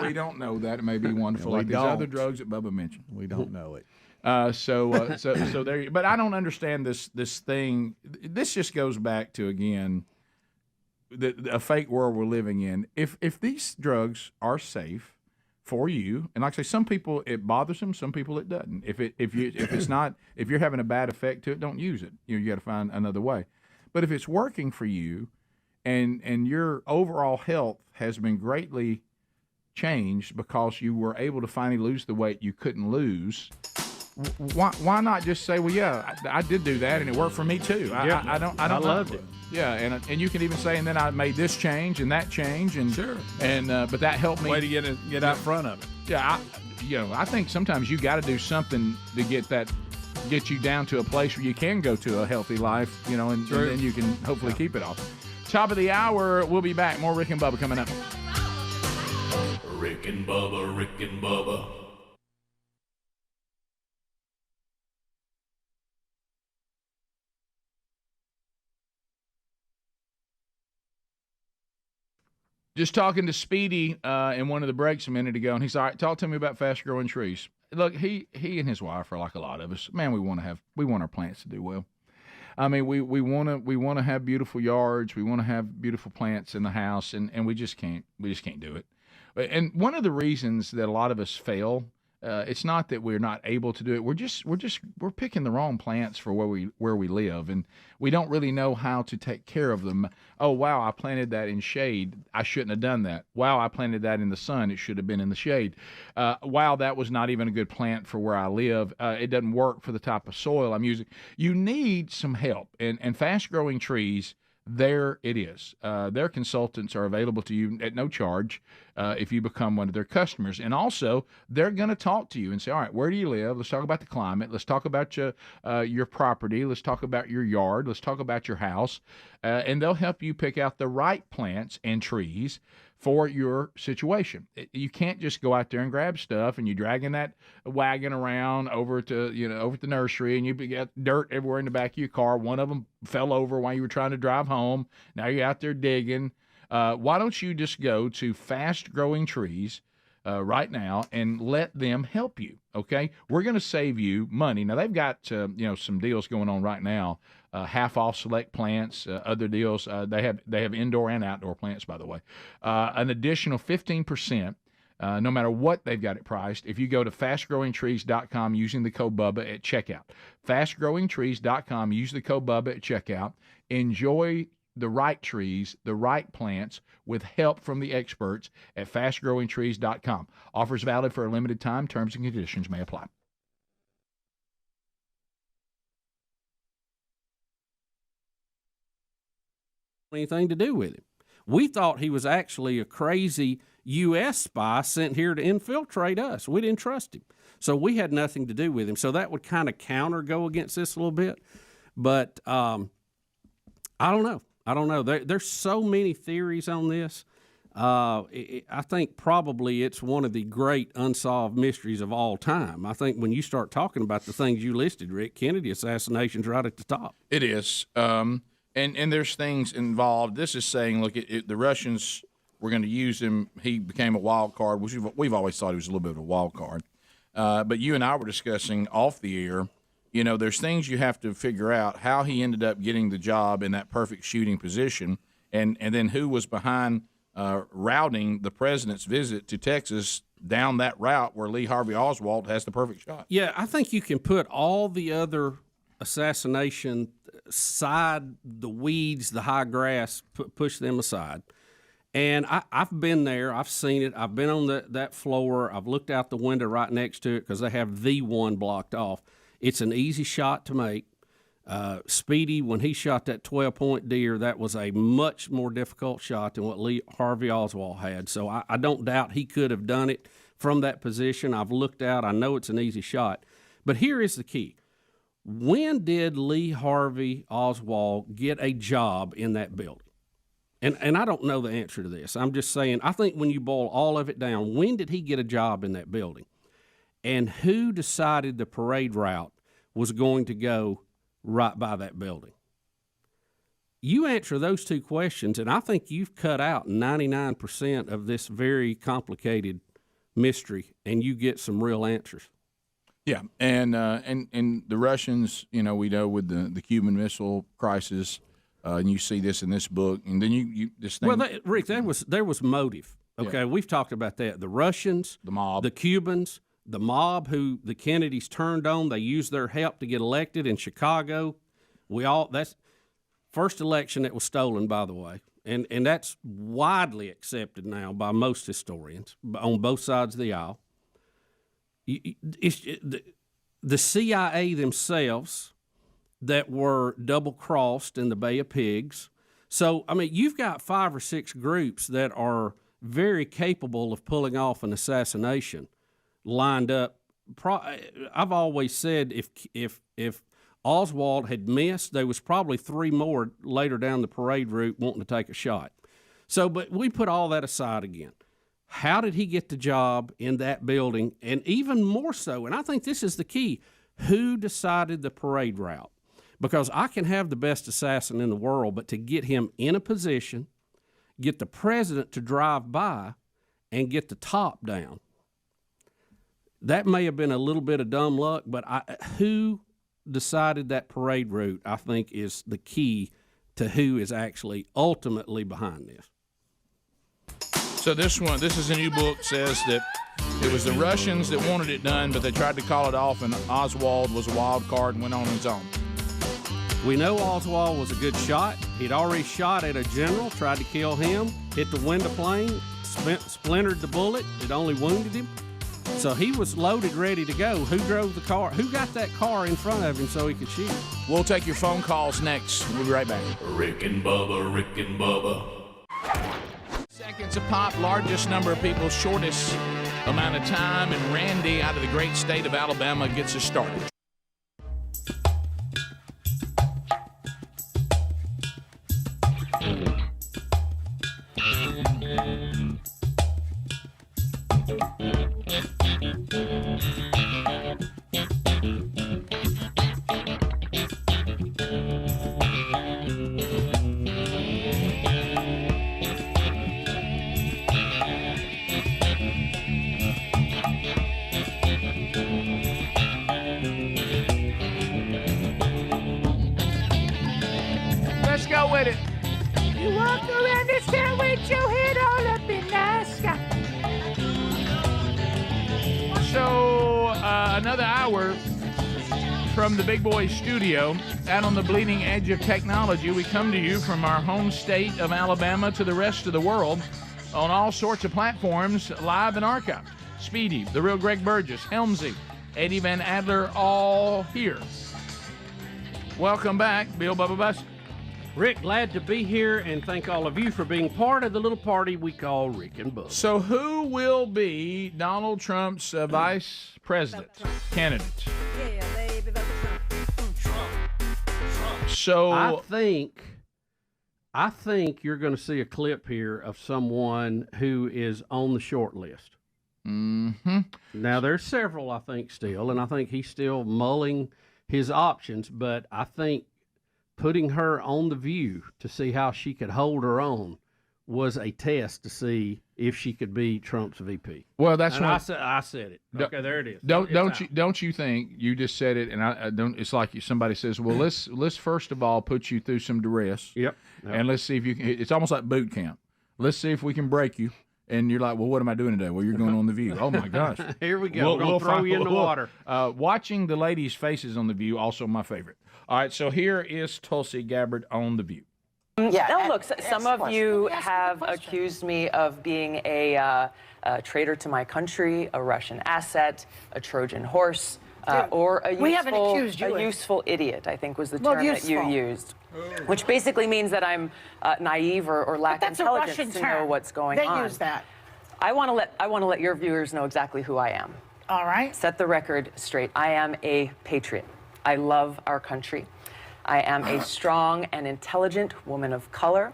We don't know that. It may be wonderful, like these other drugs that Bubba mentioned. We don't know it. So there. But I don't understand this thing. This just goes back to, again, a fake world we're living in. If these drugs are safe for you, and like I say, some people it bothers them, some people it doesn't. If you're having a bad effect to it, don't use it. You got to find another way. But if it's working for you, and your overall health has been greatly changed because you were able to finally lose the weight you couldn't lose, why not just say, well, yeah, I did do that and it worked for me too. I loved it. Yeah, and you can even say, and then I made this change and that change, and but that helped me. Way to get out front of it. Yeah, I think sometimes you got to do something to get you down to a place where you can go to a healthy life, and then you can hopefully keep it off. Top of the hour, we'll be back. More Rick and Bubba coming up. Rick and Bubba, Rick and Bubba. Just talking to Speedy in one of the breaks a minute ago, and he's all right. Talk to me about fast-growing trees. Look, he and his wife are like a lot of us. Man, we want our plants to do well. I mean, we want to have beautiful yards. We want to have beautiful plants in the house, and we just can't do it. And one of the reasons that a lot of us fail It's not that we're not able to do it. We're picking the wrong plants for where we live, and we don't really know how to take care of them. Oh wow, I planted that in shade. I shouldn't have done that. Wow, I planted that in the sun. It should have been in the shade. Wow, that was not even a good plant for where I live. It doesn't work for the type of soil I'm using. You need some help, and fast growing trees. There it is. Their consultants are available to you at no charge if you become one of their customers. And also, they're going to talk to you and say, all right, where do you live? Let's talk about the climate. Let's talk about your property. Let's talk about your yard. Let's talk about your house. And they'll help you pick out the right plants and trees for your situation. You can't just go out there and grab stuff and you're dragging that wagon around over to the nursery and you got dirt everywhere in the back of your car. One of them fell over while you were trying to drive home. Now you're out there digging. Why don't you just go to Fast Growing Trees right now and let them help you? Okay, we're going to save you money. Now they've got some deals going on right now. Half off select plants, other deals. They have indoor and outdoor plants, by the way. An additional 15%, no matter what they've got it priced, if you go to fastgrowingtrees.com using the code Bubba at checkout. Fastgrowingtrees.com, use the code Bubba at checkout. Enjoy the right trees, the right plants, with help from the experts at fastgrowingtrees.com. Offers valid for a limited time. Terms and conditions may apply. Anything to do with him. We thought he was actually a crazy U.S. spy sent here to infiltrate us. We didn't trust him. So we had nothing to do with him. So that would kind of go against this a little bit. But I don't know. There's so many theories on this. I think probably it's one of the great unsolved mysteries of all time. I think when you start talking about the things you listed, Rick, Kennedy assassination's right at the top. It is. And there's things involved. This is saying, look, the Russians were going to use him. He became a wild card, which we've always thought he was a little bit of a wild card. But you and I were discussing off the air, there's things you have to figure out how he ended up getting the job in that perfect shooting position, and then who was behind routing the president's visit to Texas down that route where Lee Harvey Oswald has the perfect shot. Yeah, I think you can put all the other assassination side, the weeds, the high grass, push them aside. And I've been there. I've seen it. I've been on that floor. I've looked out the window right next to it because they have the one blocked off. It's an easy shot to make. Speedy, when he shot that 12-point deer, that was a much more difficult shot than what Lee Harvey Oswald had. So I don't doubt he could have done it from that position. I've looked out. I know it's an easy shot. But here is the key. When did Lee Harvey Oswald get a job in that building? And I don't know the answer to this. I'm just saying, I think when you boil all of it down, when did he get a job in that building? And who decided the parade route was going to go right by that building? You answer those two questions, and I think you've cut out 99% of this very complicated mystery, and you get some real answers. Yeah, and the Russians, we know with the Cuban Missile Crisis, and you see this in this book, and then you this thing. Well, Rick, there was motive. Okay, yeah. We've talked about that. The Russians, the mob, the Cubans, the mob who the Kennedys turned on. They used their help to get elected in Chicago. That's first election that was stolen, by the way, and that's widely accepted now by most historians on both sides of the aisle. The CIA themselves that were double-crossed in the Bay of Pigs. So, you've got 5 or 6 groups that are very capable of pulling off an assassination lined up. I've always said if Oswald had missed, there was probably 3 more later down the parade route wanting to take a shot. So, but we put all that aside again. How did he get the job in that building? And even more so, and I think this is the key, who decided the parade route? Because I can have the best assassin in the world, but to get him in a position, get the president to drive by, and get the top down, that may have been a little bit of dumb luck, but who decided that parade route, I think, is the key to who is actually ultimately behind this. So this is a new book, says that it was the Russians that wanted it done, but they tried to call it off, and Oswald was a wild card and went on his own. We know Oswald was a good shot. He'd already shot at a general, tried to kill him, hit the window plane, splintered the bullet. It only wounded him. So he was loaded, ready to go. Who drove the car? Who got that car in front of him so he could shoot? We'll take your phone calls next. We'll be right back. Rick and Bubba, Rick and Bubba. Seconds a pop, largest number of people, shortest amount of time, and Randy out of the great state of Alabama gets us started. Let's go with it. You walk around this town with your head all up in the sky. So, another hour from the Big Boy studio, out on the bleeding edge of technology. We come to you from our home state of Alabama to the rest of the world on all sorts of platforms, live and archived. Speedy, the real Greg Burgess, Helmsy, Eddie Van Adler, all here. Welcome back, Bill Bubba Buster. Rick, glad to be here, and thank all of you for being part of the little party we call Rick and Bubba. So who will be Donald Trump's vice president candidate? Yeah, baby, Trump. So I think you're going to see a clip here of someone who is on the short list. Mm-hmm. Now, there's several, I think, still, and I think he's still mulling his options, but I think putting her on The View to see how she could hold her own was a test to see if she could be Trump's VP. Well, that's and what I said it. Okay, there it is. Don't you think you just said it? And I don't. It's like somebody says, "Well, let's first of all put you through some duress." Yep. And let's see if you can. It's almost like boot camp. Let's see if we can break you. And you're like, well, what am I doing today? Well, you're going on The View. Oh, my gosh. Here we go. We'll throw you in the water. Watching the ladies' faces on The View, also my favorite. All right, so here is Tulsi Gabbard on The View. Yeah. No, look, some of you have accused me of being a traitor to my country, a Russian asset, a Trojan horse, or a useful idiot, I think was the term that you used. Which basically means that I'm naive or lack intelligence to know what's going on. They use that. I want to let your viewers know exactly who I am. All right. Set the record straight. I am a patriot. I love our country. I am a strong and intelligent woman of color,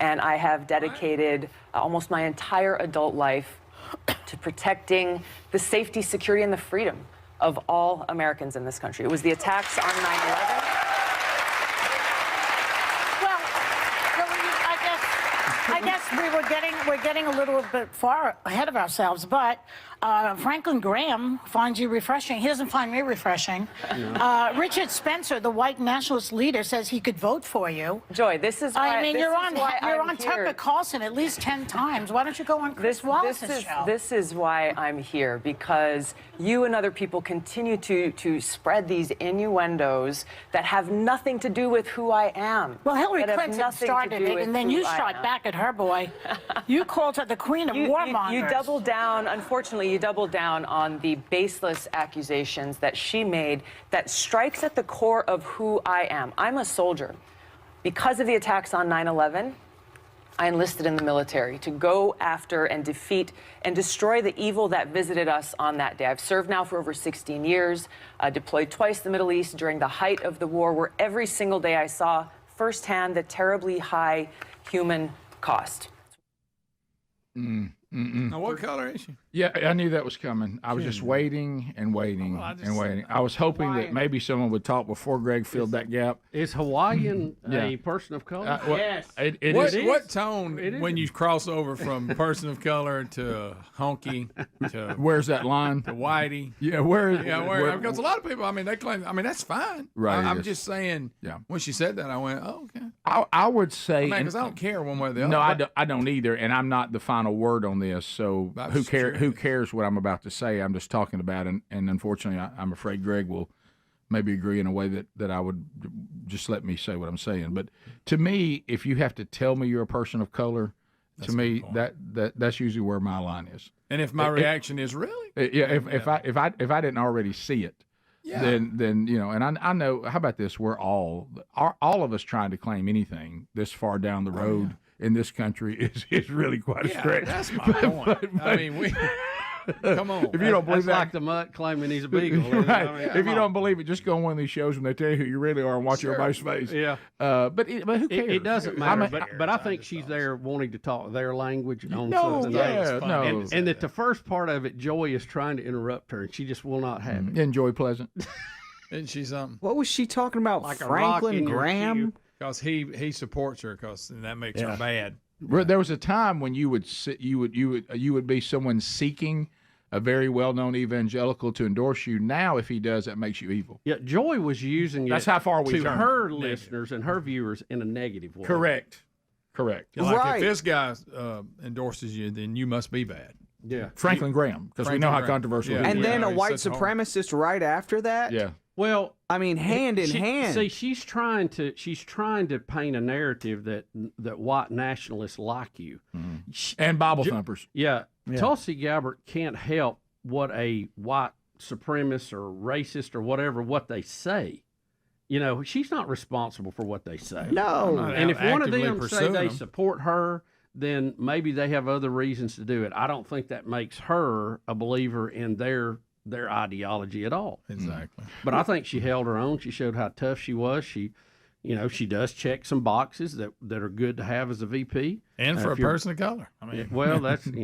and I have dedicated almost my entire adult life to protecting the safety, security, and the freedom of all Americans in this country. It was the attacks on 9/11. I guess we're getting a little bit far ahead of ourselves, but Franklin Graham finds you refreshing. He doesn't find me refreshing. No. Richard Spencer, the white nationalist leader, says he could vote for you. Joy, this is why you're on Tucker Carlson at least 10 times. Why don't you go on Chris Wallace's show? This is why I'm here, because you and other people continue to spread these innuendos that have nothing to do with who I am. Well, Hillary Clinton started it, and then you shot back at her, boy. You called her the queen of warmongers. You doubled down, unfortunately, you doubled down on the baseless accusations that she made that strikes at the core of who I am. I'm a soldier. Because of the attacks on 9/11, I enlisted in the military to go after and defeat and destroy the evil that visited us on that day. I've served now for over 16 years, deployed twice to the Middle East during the height of the war, where every single day I saw firsthand the terribly high human cost. Now, what color is she? Yeah, I knew that was coming. I was just waiting and waiting and waiting. I was hoping that maybe someone would talk before Greg filled that gap. Is Hawaiian a person of color? Yes. What tone when you cross over from person of color to honky to where's that line? To whitey? Yeah, where? Because a lot of people, they claim. that's fine. Right. I'm just saying. Yeah. When she said that, I went, oh, okay. I would say, because I don't care one way or the other. No, I don't either, and I'm not the final word on this. So who cares what I'm about to say? I'm just talking about it, and unfortunately, I'm afraid Greg will maybe agree in a way that I would just let me say what I'm saying. But to me, if you have to tell me you're a person of color, to me that's usually where my line is. And if my reaction is really, if I didn't already see it. Yeah. Then and I know. How about this? We're all of us trying to claim anything this far down the road in this country is really quite a stretch. That's my point. We come on. If you don't believe that's like the mutt claiming he's a beagle. Right. If you don't believe it, just go on one of these shows when they tell you who you really are and watch everybody's face. Yeah. But who cares? It doesn't matter. But I think she's there wanting to talk their language on something. And that the first part of it, Joy is trying to interrupt her, and she just will not have it. Enjoy Pleasant. Isn't she something? What was she talking about? Like Franklin Graham? Because he supports her, because that makes her bad. There was a time when you would be someone seeking a very well-known evangelical to endorse you. Now, if he does, that makes you evil. Yeah, Joy was using That's how far we to turned. her listeners and her viewers in a negative way. Correct. If this guy endorses you, then you must be bad. Yeah, Franklin Graham, because we know how controversial he is. And then a white supremacist right after that. Yeah. Well, hand in hand. See, she's trying to paint a narrative that white nationalists like you, and Bible thumpers. Yeah. Tulsi Gabbard can't help what a white supremacist or racist or whatever what they say. She's not responsible for what they say. No. And if one of them say they support her, then maybe they have other reasons to do it. I don't think that makes her a believer in their ideology at all. Exactly. But I think she held her own. She showed how tough she was. She does check some boxes that are good to have as a VP. And for a person of color. Well, that's, there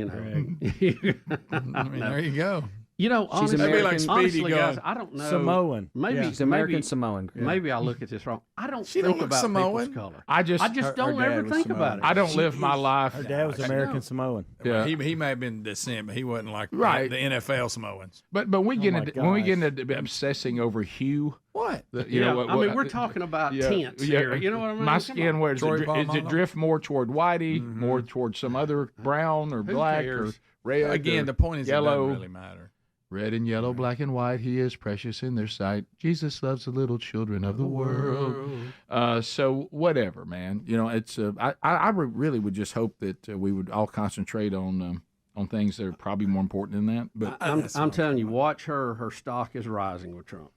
you go. Honestly, guys, I don't know. Samoan. Maybe she's American Samoan. Maybe I look at this wrong. I don't She think don't look about Samoan. people's color. I just don't ever think about it. I don't live my life. Her dad was American Samoan. Yeah. He may have been descent, but he wasn't like the NFL Samoans. But when we get into obsessing over hue. What? We're talking about tints here. You know what I mean? My skin, where does it drift more toward whitey, more toward some other brown or black or red? Again, the point is yellow. It doesn't really matter. Red and yellow, black and white, he is precious in their sight. Jesus loves the little children of the world. So whatever, man. It's I really would just hope that we would all concentrate on things that are probably more important than that. But I'm telling you, watch her. Her stock is rising with Trump.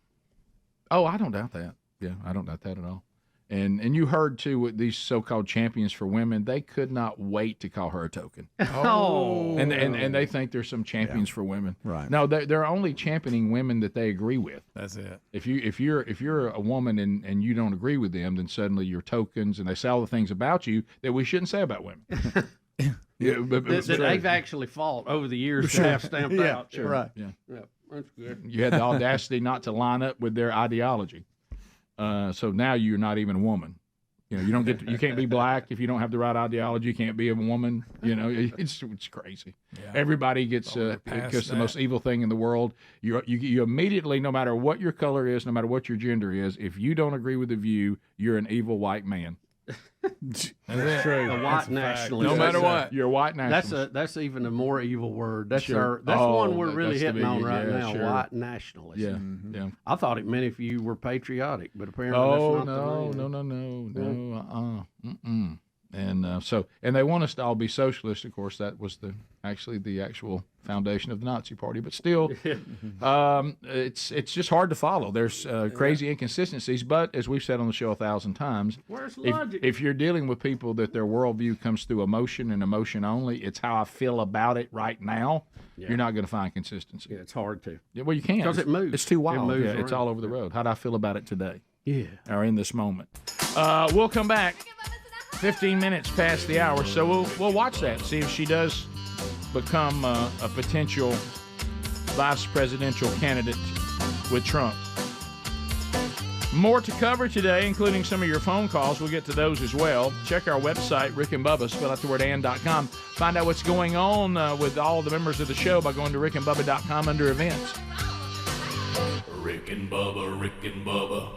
Oh, I don't doubt that. Yeah, I don't doubt that at all. And you heard, too, with these so-called champions for women, they could not wait to call her a token. Oh. And they think there's some champions for women. Right. No, they're only championing women that they agree with. That's it. If you're a woman and you don't agree with them, then suddenly you're tokens, and they say all the things about you that we shouldn't say about women. But they've actually fought over the years to have stamped out. Sure. Right. Yeah. That's good. You had the audacity not to line up with their ideology. So now you're not even a woman. You can't be black if you don't have the right ideology. You can't be a woman. It's crazy. Yeah. Everybody gets because the most evil thing in the world. You immediately, no matter what your color is, no matter what your gender is, if you don't agree with the view, you're an evil white man. That's true. A white nationalist. No matter what, you're a white nationalist. That's even a more evil word. That's one we're really hitting on right now. Sure. White nationalist. Yeah, yeah. I thought it meant if you were patriotic, but apparently that's not no. And and they want us to all be socialists. Of course, that was the actual foundation of the Nazi Party. But still, it's just hard to follow. There's crazy inconsistencies. But as we've said on the show 1,000 times, where's logic? If you're dealing with people that their worldview comes through emotion and emotion only, it's how I feel about it right now. Yeah. You're not going to find consistency. Yeah, it's hard to. Yeah, well, you can't because it moves. It's too wild. It moves it's all over the road. How do I feel about it today? Yeah, or in this moment. We'll come back. 15 minutes past the hour, so we'll watch that, see if she does become a potential vice presidential candidate with Trump. More to cover today, including some of your phone calls. We'll get to those as well. Check our website, Rick and Bubba, spell out the word and.com. Find out what's going on with all the members of the show by going to rickandbubba.com under events. Rick and Bubba, Rick and Bubba.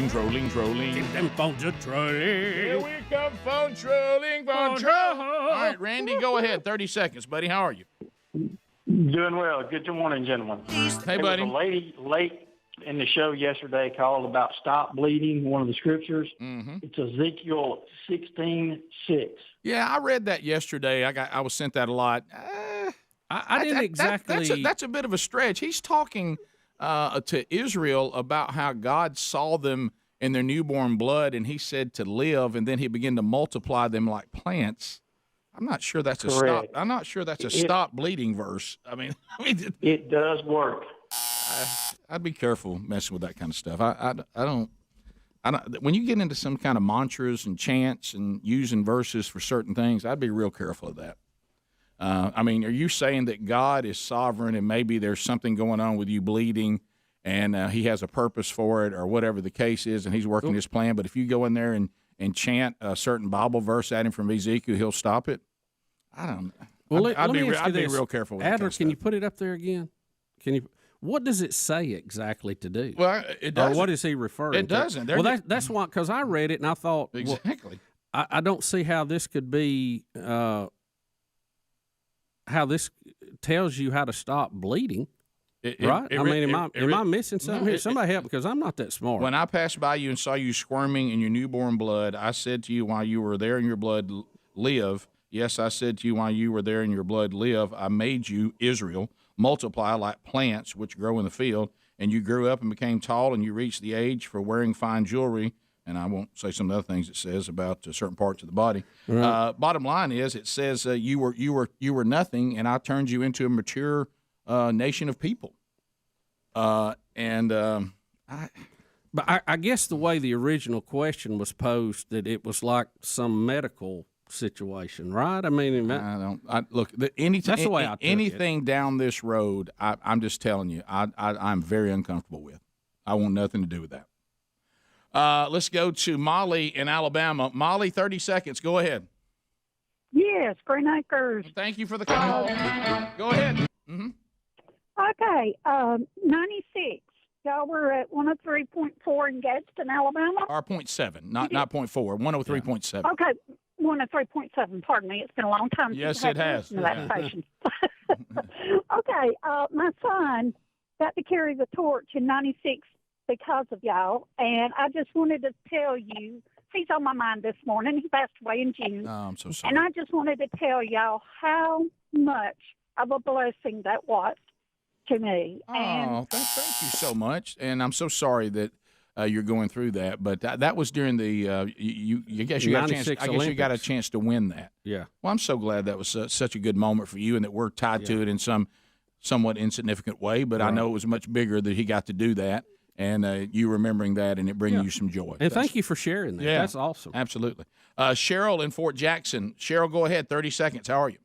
Trolling. Keep them phones a trolling. Here we come, phone trolling. All right, Randy, go ahead. 30 seconds, buddy. How are you? Doing well. Good morning, gentlemen. Hey, buddy. There was a lady late in the show yesterday called about stop bleeding, one of the scriptures. Mm-hmm. It's Ezekiel 16:6. Yeah, I read that yesterday. I was sent that a lot. I didn't exactly. That's a bit of a stretch. He's talking to Israel about how God saw them in their newborn blood, and he said to live, and then he began to multiply them like plants. I'm not sure that's a stop. I'm not sure that's a stop bleeding verse. I mean, it does work. I'd be careful messing with that kind of stuff. I don't. When you get into some kind of mantras and chants and using verses for certain things, I'd be real careful of that. I mean, are you saying that God is sovereign and maybe there's something going on with you bleeding and he has a purpose for it or whatever the case is and he's working his plan? But if you go in there and chant a certain Bible verse at him from Ezekiel, he'll stop it? I don't know. Well, I'd be real careful with that. Adler, can you put it up there again? Can you? What does it say exactly to do? Well, it doesn't. Or what is he referring to? It doesn't. Well, that's why, because I read it and I thought, exactly. Well, I don't see how this could be, how this tells you how to stop bleeding. Right? Am I missing something here? Somebody help, because I'm not that smart. When I passed by you and saw you squirming in your newborn blood, I said to you while you were there in your blood, live. Yes, I said to you while you were there in your blood, live. I made you, Israel, multiply like plants which grow in the field, and you grew up and became tall, and you reached the age for wearing fine jewelry. And I won't say some of the other things it says about certain parts of the body. Right. Bottom line is, it says you were nothing, and I turned you into a mature nation of people. But I guess the way the original question was posed, that it was like some medical situation, right? I mean, look. That's the way I took anything down this road, I'm just telling you, I'm very uncomfortable with. I want nothing to do with that. Let's go to Molly in Alabama. Molly, 30 seconds. Go ahead. Yes, Green Acres. Thank you for the call. Go ahead. Mm-hmm. Okay, 96. Y'all were at 103.4 in Gadsden, Alabama? Or 0.7, not 0.4, 103.7. Okay, 103.7, pardon me. It's been a long time since Yes, I it had to has. listen to that station. Okay, my son got to carry the torch in 96 because of y'all, and I just wanted to tell you, he's on my mind this morning. He passed away in June. Oh, I'm so sorry. And I just wanted to tell y'all how much of a blessing that was to me. Oh, thank you so much, and I'm so sorry that you're going through that. But that was during the I guess you got a chance. I guess you got a chance to win that. Yeah. Well, I'm so glad that was such a good moment for you, and that we're tied to it in some somewhat insignificant way. But I know it was much bigger that he got to do that, and you remembering that, and it bringing you some joy. And thank you for sharing that. Yeah, that's awesome. Absolutely. Cheryl in Fort Jackson. Cheryl, go ahead. 30 seconds. How are you?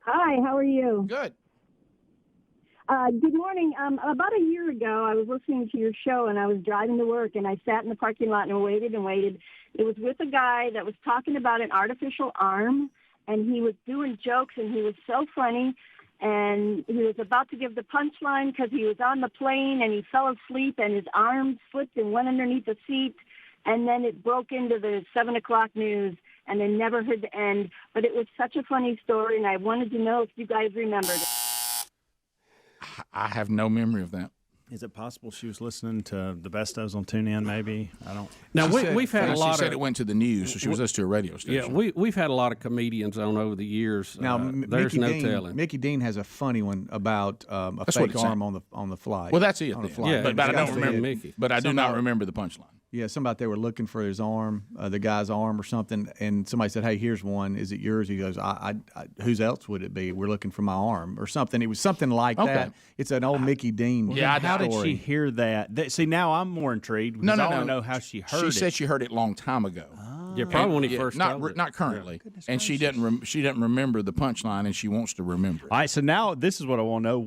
Hi, how are you? Good. Good morning. About a year ago, I was listening to your show, and I was driving to work, and I sat in the parking lot and waited and waited. It was with a guy that was talking about an artificial arm, and he was doing jokes, and he was so funny, and he was about to give the punchline because he was on the plane, and he fell asleep, and his arm slipped and went underneath the seat, and then it broke into the 7 o'clock news, and I never heard the end. But it was such a funny story, and I wanted to know if you guys remembered it. I have no memory of that. Is it possible she was listening to the Best ofs on TuneIn? Maybe I don't. Now we've had a lot. She said it went to the news, so she was listening to a radio station. Yeah, we've had a lot of comedians on over the years. Now, there's no telling. Mickey Dean has a funny one about a fake arm on the flight. Well, that's it. On the flight. Yeah, but I don't remember Mickey. But I do not remember the punchline. Yeah, somebody they were looking for his arm, the guy's arm or something, and somebody said, "Hey, here's one. Is it yours?" He goes, "I whose else would it be? We're looking for my arm or something." It was something like that. It's an old Mickey Dean. How did story. she hear that? See, now I'm more intrigued. No, Because no, I no. want to know how she heard it. She said she heard it a long time ago. Yeah, probably when he first not told it. not currently, and she didn't remember the punchline, and she wants to remember it. All right, so now this is what I want to know.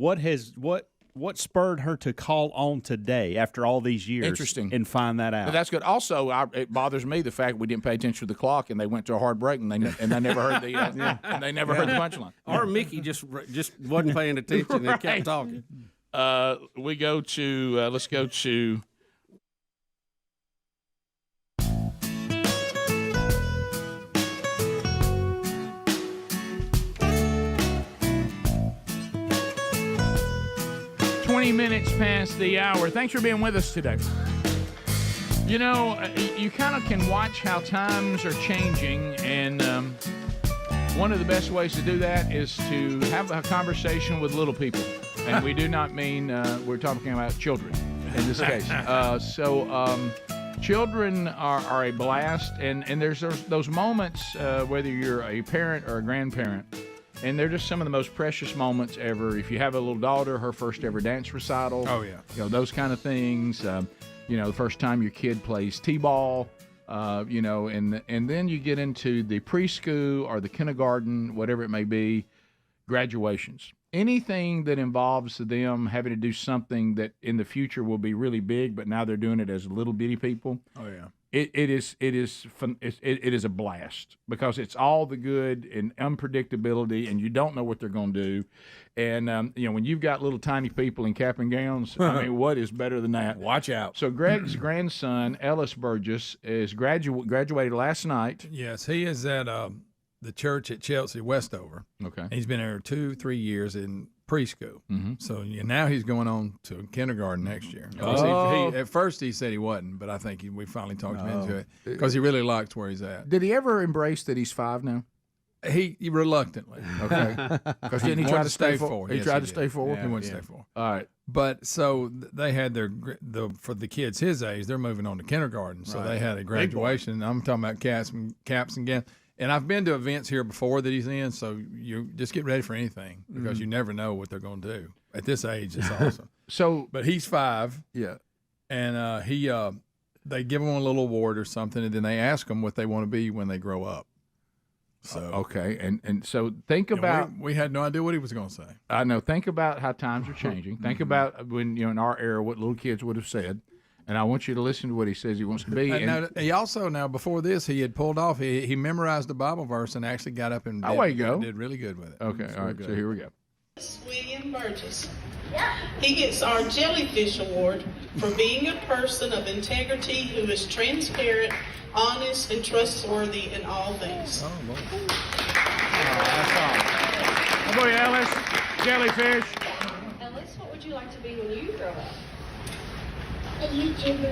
What spurred her to call on today after all these years? Interesting. And find that out. But that's good. Also, it bothers me the fact we didn't pay attention to the clock, and they went to a hard break, and they never heard the and they never heard the punchline. Or Mickey just wasn't paying attention and kept talking. We go to let's go to. Minutes past the hour. Thanks for being with us today. You know, you kind of can watch how times are changing, and one of the best ways to do that is to have a conversation with little people. And we do not mean we're talking about children in this case. Children are a blast, and there's those moments, whether you're a parent or a grandparent, and they're just some of the most precious moments ever. If you have a little daughter, her first ever dance recital. Oh, yeah. You know, those kind of things. You know, the first time your kid plays t-ball, you know, and then you get into the preschool or the kindergarten, whatever it may be, graduations. Anything that involves them having to do something that in the future will be really big, but now they're doing it as little bitty people. Oh, yeah. It is a blast because it's all the good and unpredictability, and you don't know what they're going to do. And you know, when you've got little tiny people in cap and gowns, I mean, what is better than that? Watch out. So Greg's grandson, Ellis Burgess, is graduated last night. Yes, he is at the church at Chelsea Westover. Okay. He's been there 2-3 years in preschool. Mm-hmm. So now he's going on to kindergarten next year. Oh. He, at first he said he wasn't, but I think we finally talked him into it because he really likes where he's at. Did he ever embrace that he's 5 now? He reluctantly. Okay. Because didn't he try to stay 4? He Yes, tried to did. stay 4? Yeah, he wanted to stay 4. All right. But so they had for the kids his age, they're moving on to kindergarten. So they had a graduation. I'm talking about caps and gowns. And I've been to events here before that he's in, so you just get ready for anything because you never know what they're going to do. At this age, it's awesome. But he's 5. Yeah. And they give him a little award or something, and then they ask him what they want to be when they grow up. So okay, and so think about we had no idea what he was going to say. I know. Think about how times are changing. Think about when in our era what little kids would have said, and I want you to listen to what he says he wants to be. And he also before this he had pulled off. He memorized the Bible verse and actually got up and did really good with it. Okay, all right. So here we go. William Burgess. He gets our Jellyfish Award for being a person of integrity who is transparent, honest, and trustworthy in all things. Oh, that's all. How about you, Ellis? Jellyfish. Ellis, what would you like to be when you grow up? A YouTuber.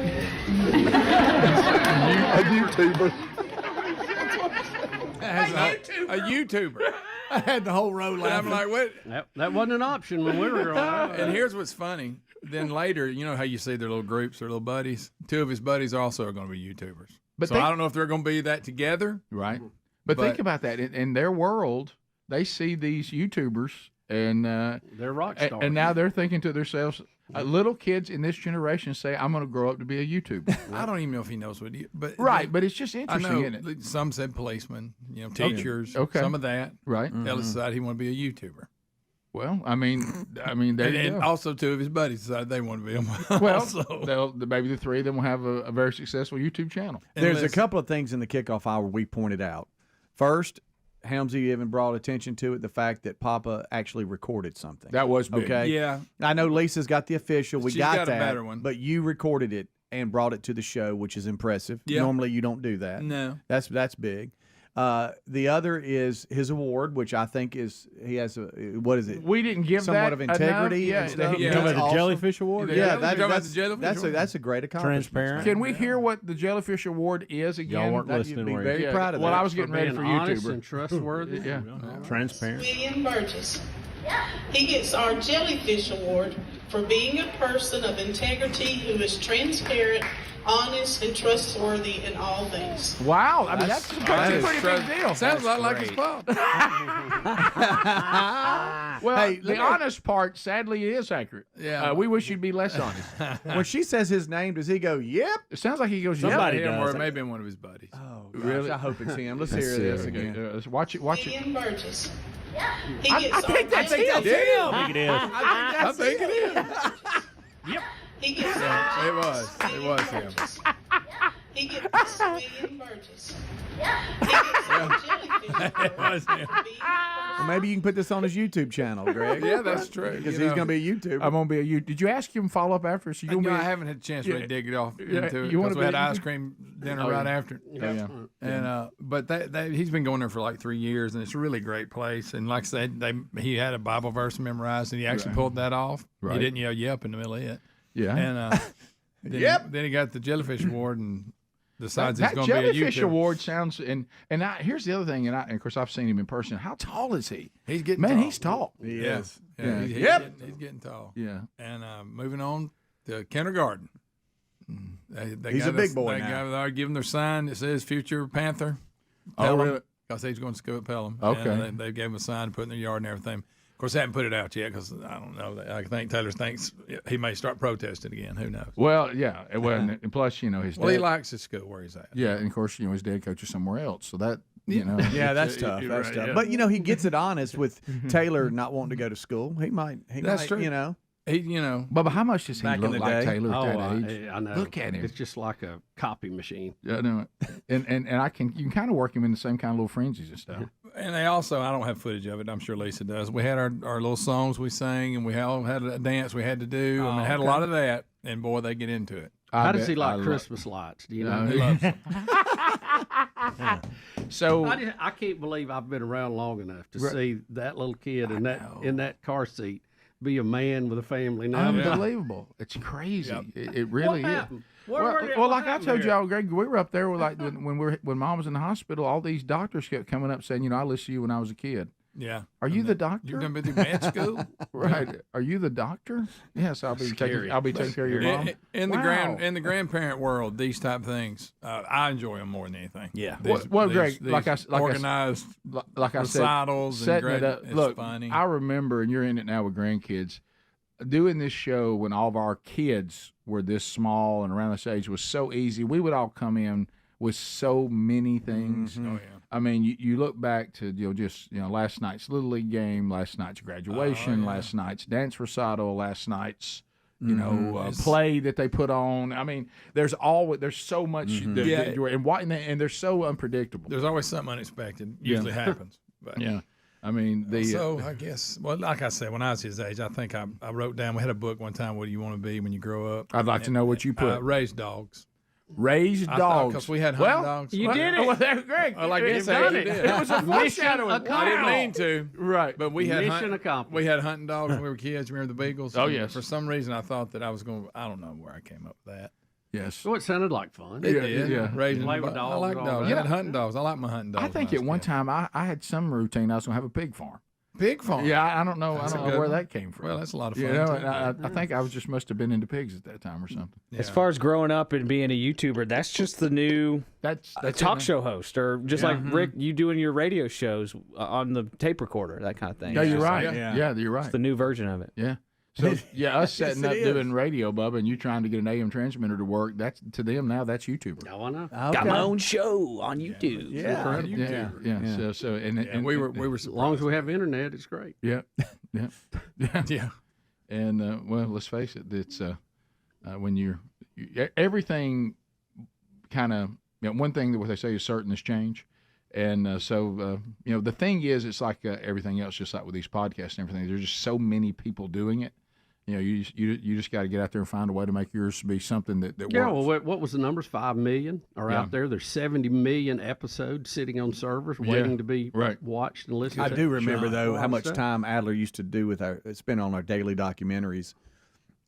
A YouTuber. I had the whole row laughing. I'm like, what? That wasn't an option when we were growing up. And here's what's funny. Then later, you know how you see their little groups, their little buddies? 2 of his buddies also are going to be YouTubers. But so I don't know if they're going to be that together. Right. But think about that. In their world, they see these YouTubers and they're rock stars. And now they're thinking to themselves, little kids in this generation say, I'm going to grow up to be a YouTuber. I don't even know if he knows what but but it's just interesting, isn't it? Some said policemen, teachers, some of that. Right. Ellis decided he wanted to be a YouTuber. Well, I mean, there you go. And also 2 of his buddies decided they want to be him. Well, maybe the 3 of them will have a very successful YouTube channel. There's a couple of things in the kickoff hour we pointed out. First, Helmsy even brought attention to it, the fact that Papa actually recorded something. That was big. Okay. Yeah. I know Lisa's got the official. She's got a better one. But you recorded it and brought it to the show, which is impressive. Yeah. Normally you don't do that. No. That's big. The other is his award, which I think he has what is it? We didn't give somewhat that of integrity. enough. And stuff. You talking about the Jellyfish Award? Yeah, that's a great accomplishment. Transparent. Can we hear what the Jellyfish Award is again? Y'all weren't listening. Be very proud of that. Well, I was getting ready for honest YouTuber. And trustworthy. Yeah. Transparent. William Burgess. He gets our Jellyfish Award for being a person of integrity who is transparent, honest, and trustworthy in all things. Wow, I mean that's a pretty big deal. Sounds a lot like his pop. Well, Hey, the honest part, sadly, is accurate. Yeah. We wish you'd be less honest. When she says his name, does he go, yep? It sounds like he goes, Somebody yep. him, or it may have been one of his buddies. Oh, gosh, Really? I hope it's him. Let's hear this again. Let's watch it. Watch it. Ian Burgess. He I gets think our that's him. Jellyfish Yeah. I think it is. I think it is. He gets It was him. He gets Ian Burgess. He gets our Jellyfish Award It was him. for being a Well, maybe you can put this on his YouTube channel, Greg. Yeah, that's true. Because You he's know. going to be a YouTuber. I'm gonna be a you. Did you ask him follow up after? So you gonna No, be I haven't had a chance to really dig it off into it you wanna because we had be- ice cream dinner right after. Yeah. And but that he's been going there for like 3 years, and it's a really great place. And like I said, he had a Bible verse memorized, and he actually pulled that off. Right. He didn't yell "yep" in the middle of it. Yeah. And then he got the Jellyfish Award and decides he's that going to be a Jellyfish YouTuber. Award sounds here's the other thing, and of course I've seen him in person. How tall is he? He's getting Man, tall. he's tall. He Yeah. is. Yeah. He's getting tall. Yeah. And moving on to kindergarten. He's a big boy now. They're giving their sign that says "Future Panther." Oh, really? Because he's going to school at Pelham. Okay. And they gave him a sign to put in their yard and everything. Of course, they haven't put it out yet because I don't know. I think Taylor thinks he may start protesting again. Who knows? Well, yeah. Well, and plus, his Well, dad. he likes his school where he's at. Yeah, and of course, his dad coaches somewhere else, so that Yeah, that's tough. you're That's right, tough. yeah. But he gets it honest with Taylor not wanting to go to school. He might. That's true. Bubba, how much does he Back in look the like day. Taylor at that age? I know. Look at him. It's just like a copy machine. Yeah, I know it. And you can kind of work him in the same kind of little fringes and stuff. And they also, I don't have footage of it. I'm sure Lisa does. We had our little songs we sang, and we all had a dance we had to do. I mean, had a lot of that. And boy, they get into it. How does he like Christmas lights? Do you know? He loves it. So I can't believe I've been around long enough to see that little kid in that car seat be a man with a family now. Unbelievable. It's crazy. Yep. It really is. Well, like I told y'all, Greg, we were up there with when Mom was in the hospital. All these doctors kept coming up saying, I listened to you when I was a kid. Yeah. Are you the doctor? You're going to be through med school? Right. Are you the doctor? Yes, I'll be taking care of your mom. In the grandparent world, these type of things, I enjoy them more than anything. Yeah. Greg, these like I organized like I said, recitals setting and it up. it's Look, funny. I remember, and you're in it now with grandkids, doing this show when all of our kids were this small and around this age was so easy. We would all come in with so many things. Oh, yeah. I mean, you look back to last night's Little League game, last night's graduation, last night's dance recital, last night's play that they put on. I mean, there's so much and they're so unpredictable. There's always something unexpected usually happens. But Yeah. I mean, I guess, like I said, when I was his age, I think I wrote down, we had a book one time, what do you want to be when you grow up? I'd like to know what you put. Raised dogs. Raised dogs. Because we had hunting dogs. You did it. Well, Greg, Well, I guess done you it. did. It was a foreshadowing. I didn't mean to. Right. But we had Mission accomplished. We had hunting dogs when we were kids. Remember the Beagles? Oh, And yes. For some reason, I thought that I was going to, I don't know where I came up with that. Yes. So it sounded like fun. It did. yeah. Raising Play with I dogs like and all dogs. that. I had hunting dogs. I like my hunting dogs. I think when at was a one kid. time I had some routine. I was going to have a pig farm. Pig farm. Yeah, I don't know. That's I a don't know good where one. that came from. Well, that's a lot of fun. You know, too. and I think I just must have been into pigs at that time or something. As far as growing up and being a YouTuber, that's just the new That's talk show host, or just like Rick, you doing your radio shows on the tape recorder, that kind of thing. Yeah, you're right. Yeah. Yeah, you're right. It's the new version of it. Yeah. So us setting Yes, up it doing is. radio, Bubba, and you trying to get an AM transmitter to work. That's to them now. That's YouTuber. Oh, I know. Got my own show on YouTube. Yeah. Yeah. So And we were As long as we have internet, it's great. Yeah. yeah. And well, let's face it. It's when you everything kind of one thing that what they say is certain is change, and so the thing is, it's like everything else, just like with these podcasts and everything. There's just so many people doing it. You just got to get out there and find a way to make yours be something that works. Yeah, well, what was the numbers? 5 million are Yeah. out there. There's 70 million episodes sitting on servers waiting to be watched and listened I to. do remember, though, how much stuff. time Adler used to do spend on our daily documentaries.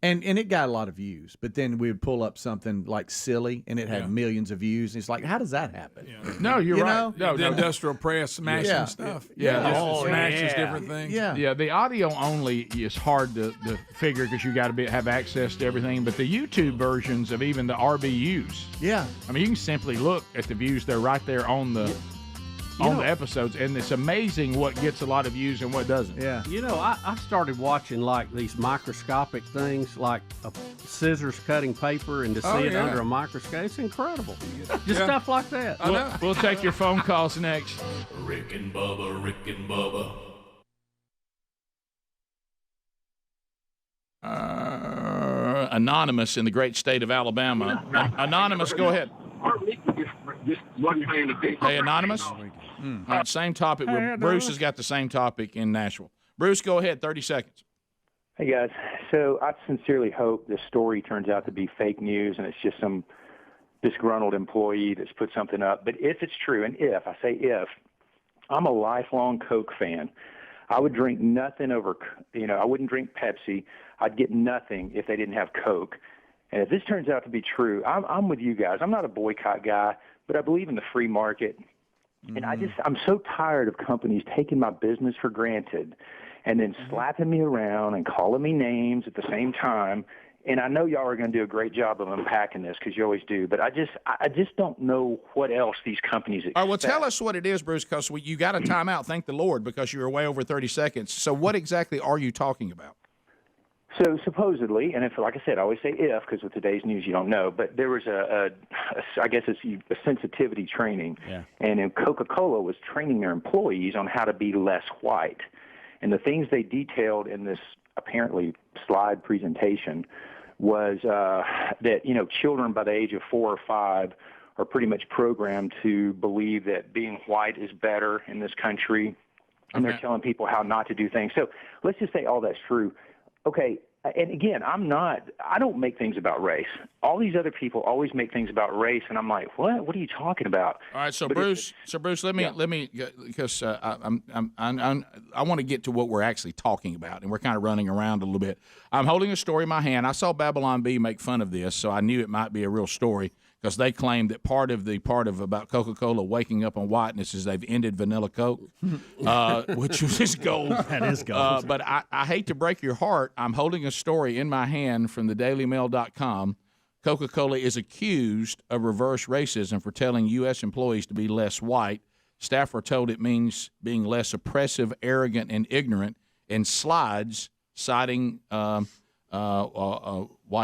And it got a lot of views, but then we would pull up something like silly, and it had millions of views. And it's like, how does that happen? No, you're You right. know? No, the industrial press smashing stuff. Smashes different things. Yeah, the audio only is hard to figure because you got to have access to everything. But the YouTube versions of even the RBUs. Yeah. I mean, you can simply look at the views. They're right there on the the episodes, and it's amazing what gets a lot of views and what doesn't. Yeah. You know, I started watching like these microscopic things, like scissors cutting paper, and to see it under a microscope. It's incredible. Just stuff like that. We'll take your phone calls next. Rick and Bubba, Rick and Bubba. Anonymous in the great state of Alabama. Anonymous, go ahead. Hey, Anonymous. All right, same topic. Bruce has got the same topic in Nashville. Bruce, go ahead. 30 seconds. Hey, guys. So I sincerely hope this story turns out to be fake news and it's just some disgruntled employee that's put something up. But if it's true, and I say if, I'm a lifelong Coke fan. I would drink nothing over, I wouldn't drink Pepsi. I'd get nothing if they didn't have Coke. And if this turns out to be true, I'm with you guys. I'm not a boycott guy, but I believe in the free market. And I'm so tired of companies taking my business for granted and then slapping me around and calling me names at the same time. And I know y'all are going to do a great job of unpacking this because you always do. But I just don't know what else these companies expect. All right, well, tell us what it is, Bruce, because you got a timeout. Thank the Lord, because you were way over 30 seconds. So what exactly are you talking about? So supposedly, and if, like I said, I always say if, because with today's news you don't know, but there was I guess it's a sensitivity training, and Coca-Cola was training their employees on how to be less white. And the things they detailed in this apparently slide presentation was that, children by the age of 4 or 5 are pretty much programmed to believe that being white is better in this country, and they're telling people how not to do things. So let's just say all that's true. Okay, and again, I don't make things about race. All these other people always make things about race, and I'm like, what? What are you talking about? All right, so Bruce, let me, because I want to get to what we're actually talking about, and we're kind of running around a little bit. I'm holding a story in my hand. I saw Babylon Bee make fun of this, so I knew it might be a real story, because they claim that part of about Coca-Cola waking up on whiteness is they've ended vanilla Coke, which is gold. That is gold. But I hate to break your heart. I'm holding a story in my hand from the DailyMail.com. Coca-Cola is accused of reverse racism for telling U.S. employees to be less white. Staff are told it means being less oppressive, arrogant, and ignorant, and slides citing white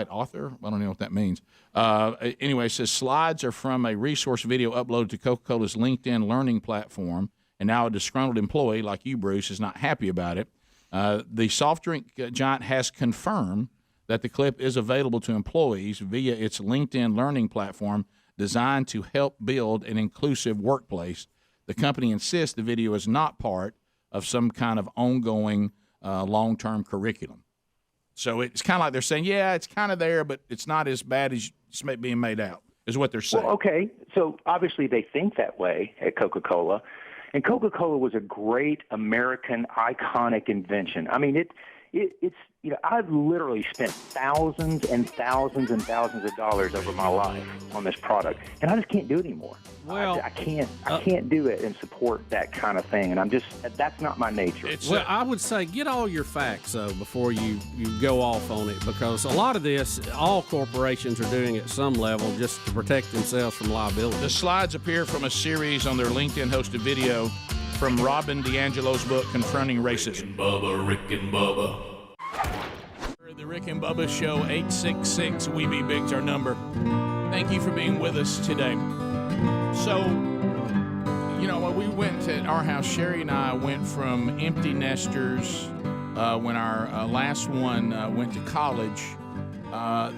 author. I don't know what that means. Anyway, it says slides are from a resource video uploaded to Coca-Cola's LinkedIn learning platform, and now a disgruntled employee like you, Bruce, is not happy about it. The soft drink giant has confirmed that the clip is available to employees via its LinkedIn learning platform designed to help build an inclusive workplace. The company insists the video is not part of some kind of ongoing long-term curriculum. So it's kind of like they're saying, yeah, it's kind of there, but it's not as bad as it's being made out, is what they're saying. Well, okay, so obviously they think that way at Coca-Cola, and Coca-Cola was a great American iconic invention. I mean, it's I've literally spent thousands and thousands and thousands of dollars over my life on this product, and I just can't do it anymore. Well, I can't do it and support that kind of thing, and that's not my nature. I would say get all your facts, though, before you go off on it, because a lot of this, all corporations are doing at some level just to protect themselves from liability. The slides appear from a series on their LinkedIn-hosted video from Robin DiAngelo's book, Confronting Racism. Rick and Bubba. The Rick and Bubba Show, 866-WE-BE-BIG's our number. Thank you for being with us today. So, when we went at our house, Sherry and I went from empty nesters when our last one went to college,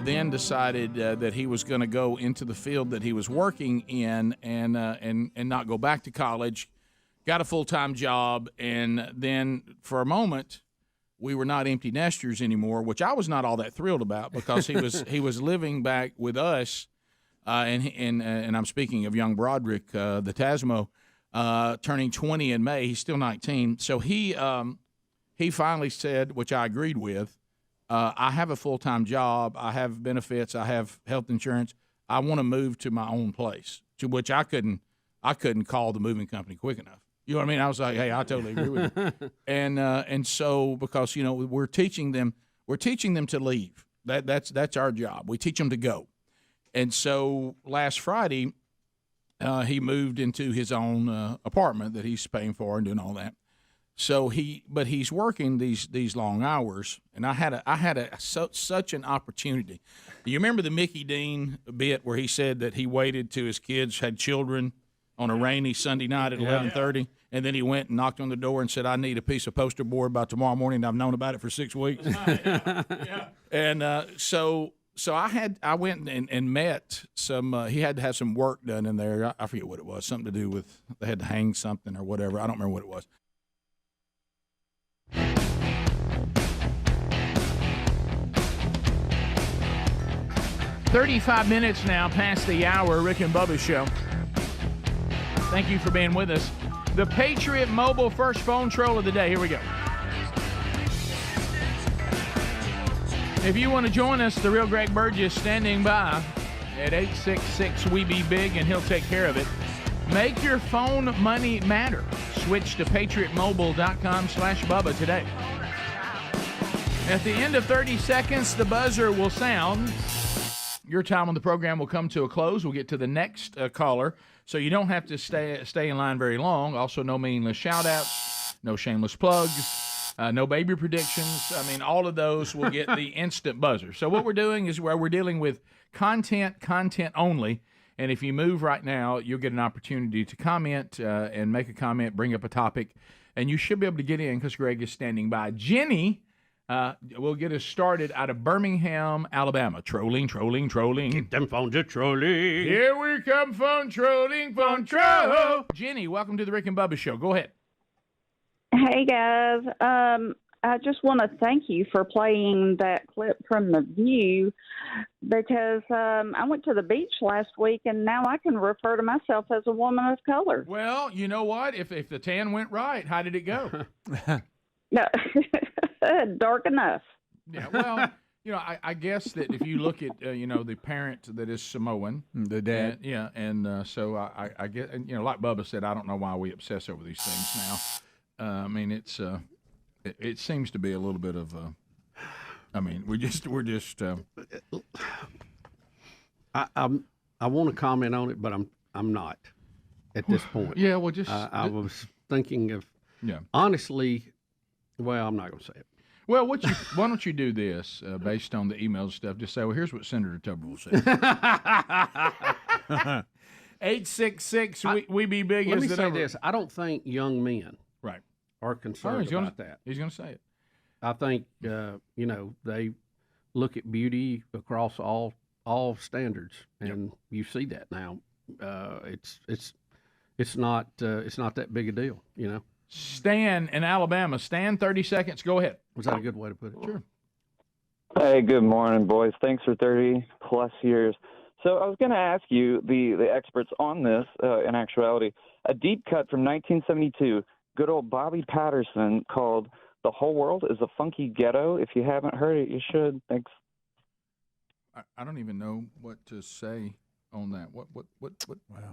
then decided that he was going to go into the field that he was working in and not go back to college, got a full-time job, and then for a moment we were not empty nesters anymore, which I was not all that thrilled about, because he was living back with us, and I'm speaking of young Broderick, the Tasmo, turning 20 in May. He's still 19, so he finally said, which I agreed with, I have a full-time job. I have benefits. I have health insurance. I want to move to my own place, to which I couldn't call the moving company quick enough. You know what I mean? I was like, hey, I totally agree with you. And so because, we're teaching them to leave. That's our job. We teach them to go. And so last Friday, he moved into his own apartment that he's paying for and doing all that. So he's working these long hours, and I had such an opportunity. Do you remember the Mickey Dean bit where he said that he waited till his kids had children on a rainy Sunday night at 11:30, and then he went and knocked on the door and said, "I need a piece of poster board by tomorrow morning. I've known about it for 6 weeks." And so I went and met some. He had to have some work done in there. I forget what it was. Something to do with they had to hang something or whatever. I don't remember what it was. 35 minutes now past the hour, Rick and Bubba Show. Thank you for being with us. The Patriot Mobile first phone troll of the day. Here we go. If you want to join us, the real Greg Burgess standing by at 866-WE-BE-BIG, and he'll take care of it. Make your phone money matter. Switch to patriotmobile.com/Bubba today. At the end of 30 seconds, the buzzer will sound. Your time on the program will come to a close. We'll get to the next caller, so you don't have to stay in line very long. Also, no meaningless shout-outs, no shameless plugs, no baby predictions. I mean, all of those will get the instant buzzer. So what we're doing is we're dealing with content only, and if you move right now, you'll get an opportunity to comment and make a comment, bring up a topic, and you should be able to get in because Greg is standing by. Jenny will get us started out of Birmingham, Alabama. Trolling. Keep them phones a trolling. Here we come, phone trolling, phone troll. Jenny, welcome to the Rick and Bubba Show. Go ahead. Hey, guys. I just want to thank you for playing that clip from The View because I went to the beach last week, and now I can refer to myself as a woman of color. Well, you know what? If the tan went right, how did it go? No. Dark enough. Yeah, well, I guess that if you look at, the parent that is Samoan. The dad. So I get, like Bubba said, I don't know why we obsess over these things now. I mean, it seems to be a little bit of, we're just. I want to comment on it, but I'm not at this point. Yeah, well, just. I was thinking of, honestly, well, I'm not going to say it. Well, why don't you do this based on the email stuff? Just say, well, here's what Senator Tuberville said. 866 we be big. Let me say this: I don't think young men are Oh, concerned about that. He's going to say it. I think they look at beauty across all standards, and you see that now. It's not that big a deal, Stan in Alabama. Stan, 30 seconds. Go ahead. Was that a good way to put it? Sure. Hey, good morning, boys. Thanks for 30-plus years. So I was going to ask you, the experts on this, in actuality, a deep cut from 1972, good old Bobby Patterson, called "The Whole World is a Funky Ghetto." If you haven't heard it, you should. Thanks. I don't even know what to say on that. What? Wow.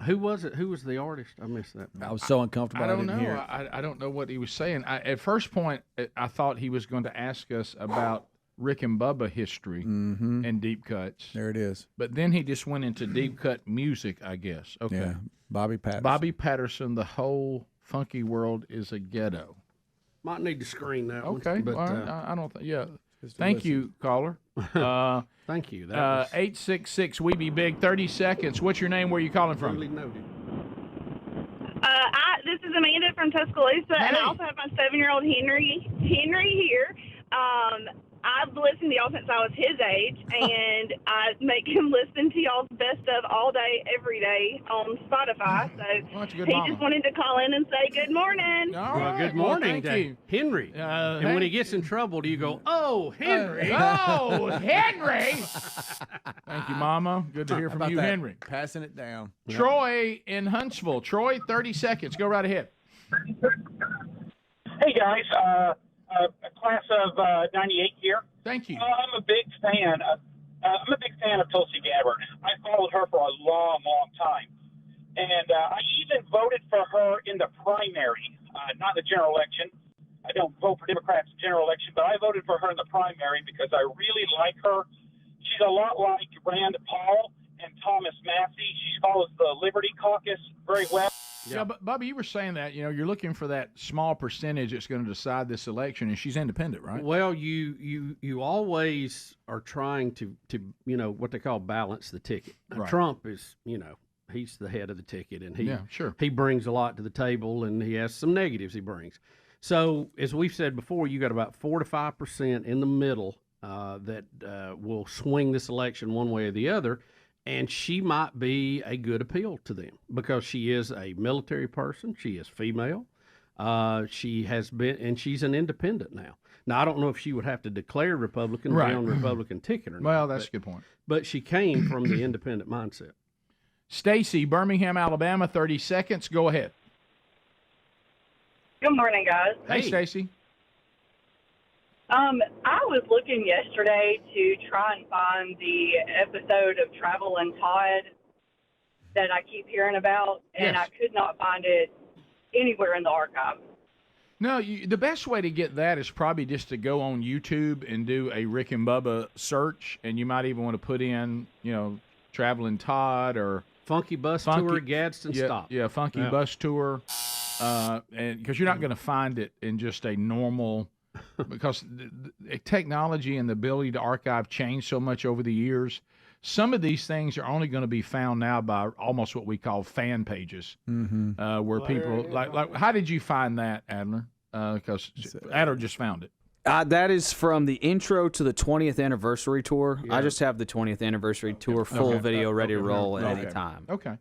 Who was it? Who was the artist? I missed that. I was so uncomfortable. I don't didn't know. hear it. I don't know what he was saying. At first point, I thought he was going to ask us about Rick and Bubba history and deep cuts. There it is. But then he just went into deep cut music, I guess. Okay. Yeah. Bobby Patterson. Bobby Patterson, "The Whole Funky World is a Ghetto." Might need to screen that one. Okay. But, All right. I don't think. Yeah. Thank you, caller. Thank you. 866 we be big. 30 seconds. What's your name? Where are you calling from? Really noted. This is Amanda from Tuscaloosa, and I also have my 7-year-old Henry here. I've listened to y'all since I was his age, and I make him listen to y'all's best of all day, every day on Spotify. So he just wanted to call in and say good morning. Good morning, thank you. Henry. And when he gets in trouble, do you go, "Oh, Henry"? Oh, Henry. Thank you, Mama. Good to hear from you, that? Henry. Passing it down. Troy in Huntsville. Troy, 30 seconds. Go right ahead. Hey, guys. class of '98 here. Thank you. I'm a big fan. I'm a big fan of Tulsi Gabbard. I followed her for a long, long time, and I even voted for her in the primary, not the general election. I don't vote for Democrats in the general election, but I voted for her in the primary because I really like her. She's a lot like Rand Paul and Thomas Massey. She follows the Liberty Caucus very well. Yeah, but Bubba, you were saying that you're looking for that small percentage that's going to decide this election, and she's independent, right? Well, you always are trying to what they call balance the ticket. Now, Right. Trump is he's the head of the ticket, and he brings a lot to the table, and he has some negatives he brings. So as we've said before, you got about 4 to 5% in the middle that will swing this election one way or the other. And she might be a good appeal to them because she is a military person. She is female. She has been, and she's an independent now. Now, I don't know if she would have to declare Republican Right. be on the Republican ticket or not. Well, that's a good point. But she came from the independent mindset. Stacy, Birmingham, Alabama, 30 seconds. Go ahead. Good morning, guys. Hey, Stacy. I was looking yesterday to try and find the episode of Travel and Todd that I keep hearing about, and Yes. I could not find it anywhere in the archive. No, the best way to get that is probably just to go on YouTube and do a Rick and Bubba search, and you might even want to put in, Traveling Todd or Funky Bus Tour, Gadsden yeah, Stop. Yeah, Funky Yeah. Bus Tour, and because you're not going to find it in just a normal. Because the technology and the ability to archive changed so much over the years. Some of these things are only going to be found now by almost what we call fan pages, where people like. How did you find that, Adler? Because Adler just found it. That is from the intro to the 20th anniversary tour. I just have the 20th anniversary tour full video ready to roll at any time. Okay.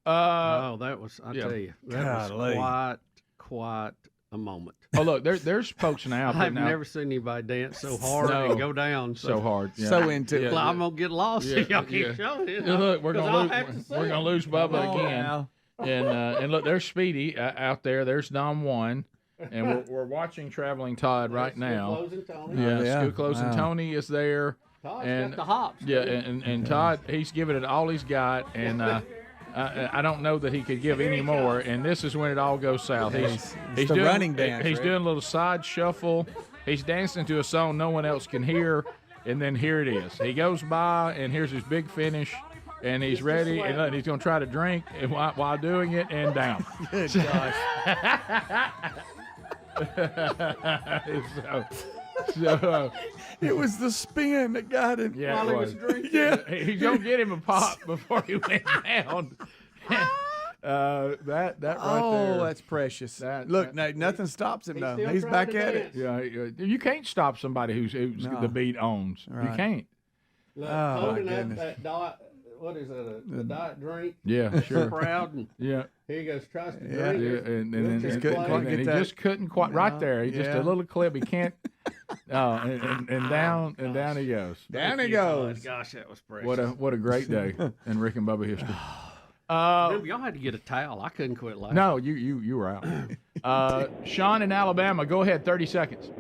That was, I yeah. tell you, that was quite a moment. Oh, look, there's folks now. I've never seen anybody dance so hard and go down so hard. Yeah. So into it. Well, I'm going to get lost if y'all keep showing it. Yeah, look, we're gonna lose Bubba again. And look, there's Speedy out there. There's Dom 1. And we're watching Traveling Todd right now. Scoot Close and Tony. Yeah, Scoot Close and Tony is there. Todd's and got the hops. Yeah, and Todd, he's giving it all he's got, and I don't know that he could give any more. And this is when it all goes south. He's the doing, running dance. He's right? doing a little side shuffle. He's dancing to a song no one else can hear, and then here it is. He goes by, and here's his big finish. And he's ready, and he's going to try to drink while doing it, and down. Good gosh. So it was the spin that got him. Yeah, While it he was. was drinking. Yeah, he's going to get him a pop before he went down. That right there. Oh, that's precious. Look, nothing stops him now. He's back at it. Yeah, you can't stop somebody who's the beat owns. Right. You can't. Look, Oh, my holding up goodness. that diet, what is it, a diet drink? Yeah, sure. Proud. And Yeah. here he goes, tries to Yeah. drink Yeah, it. and then Just and couldn't quite get he that. just couldn't quite right there. He just Yeah. a little clip. He can't. And down and down he goes. Down he Oh, goes. gosh, that was precious. What a great day in Rick and Bubba history. Remember, y'all had to get a towel. I couldn't quit laughing. No, you were out. Sean in Alabama, go ahead. 30 seconds.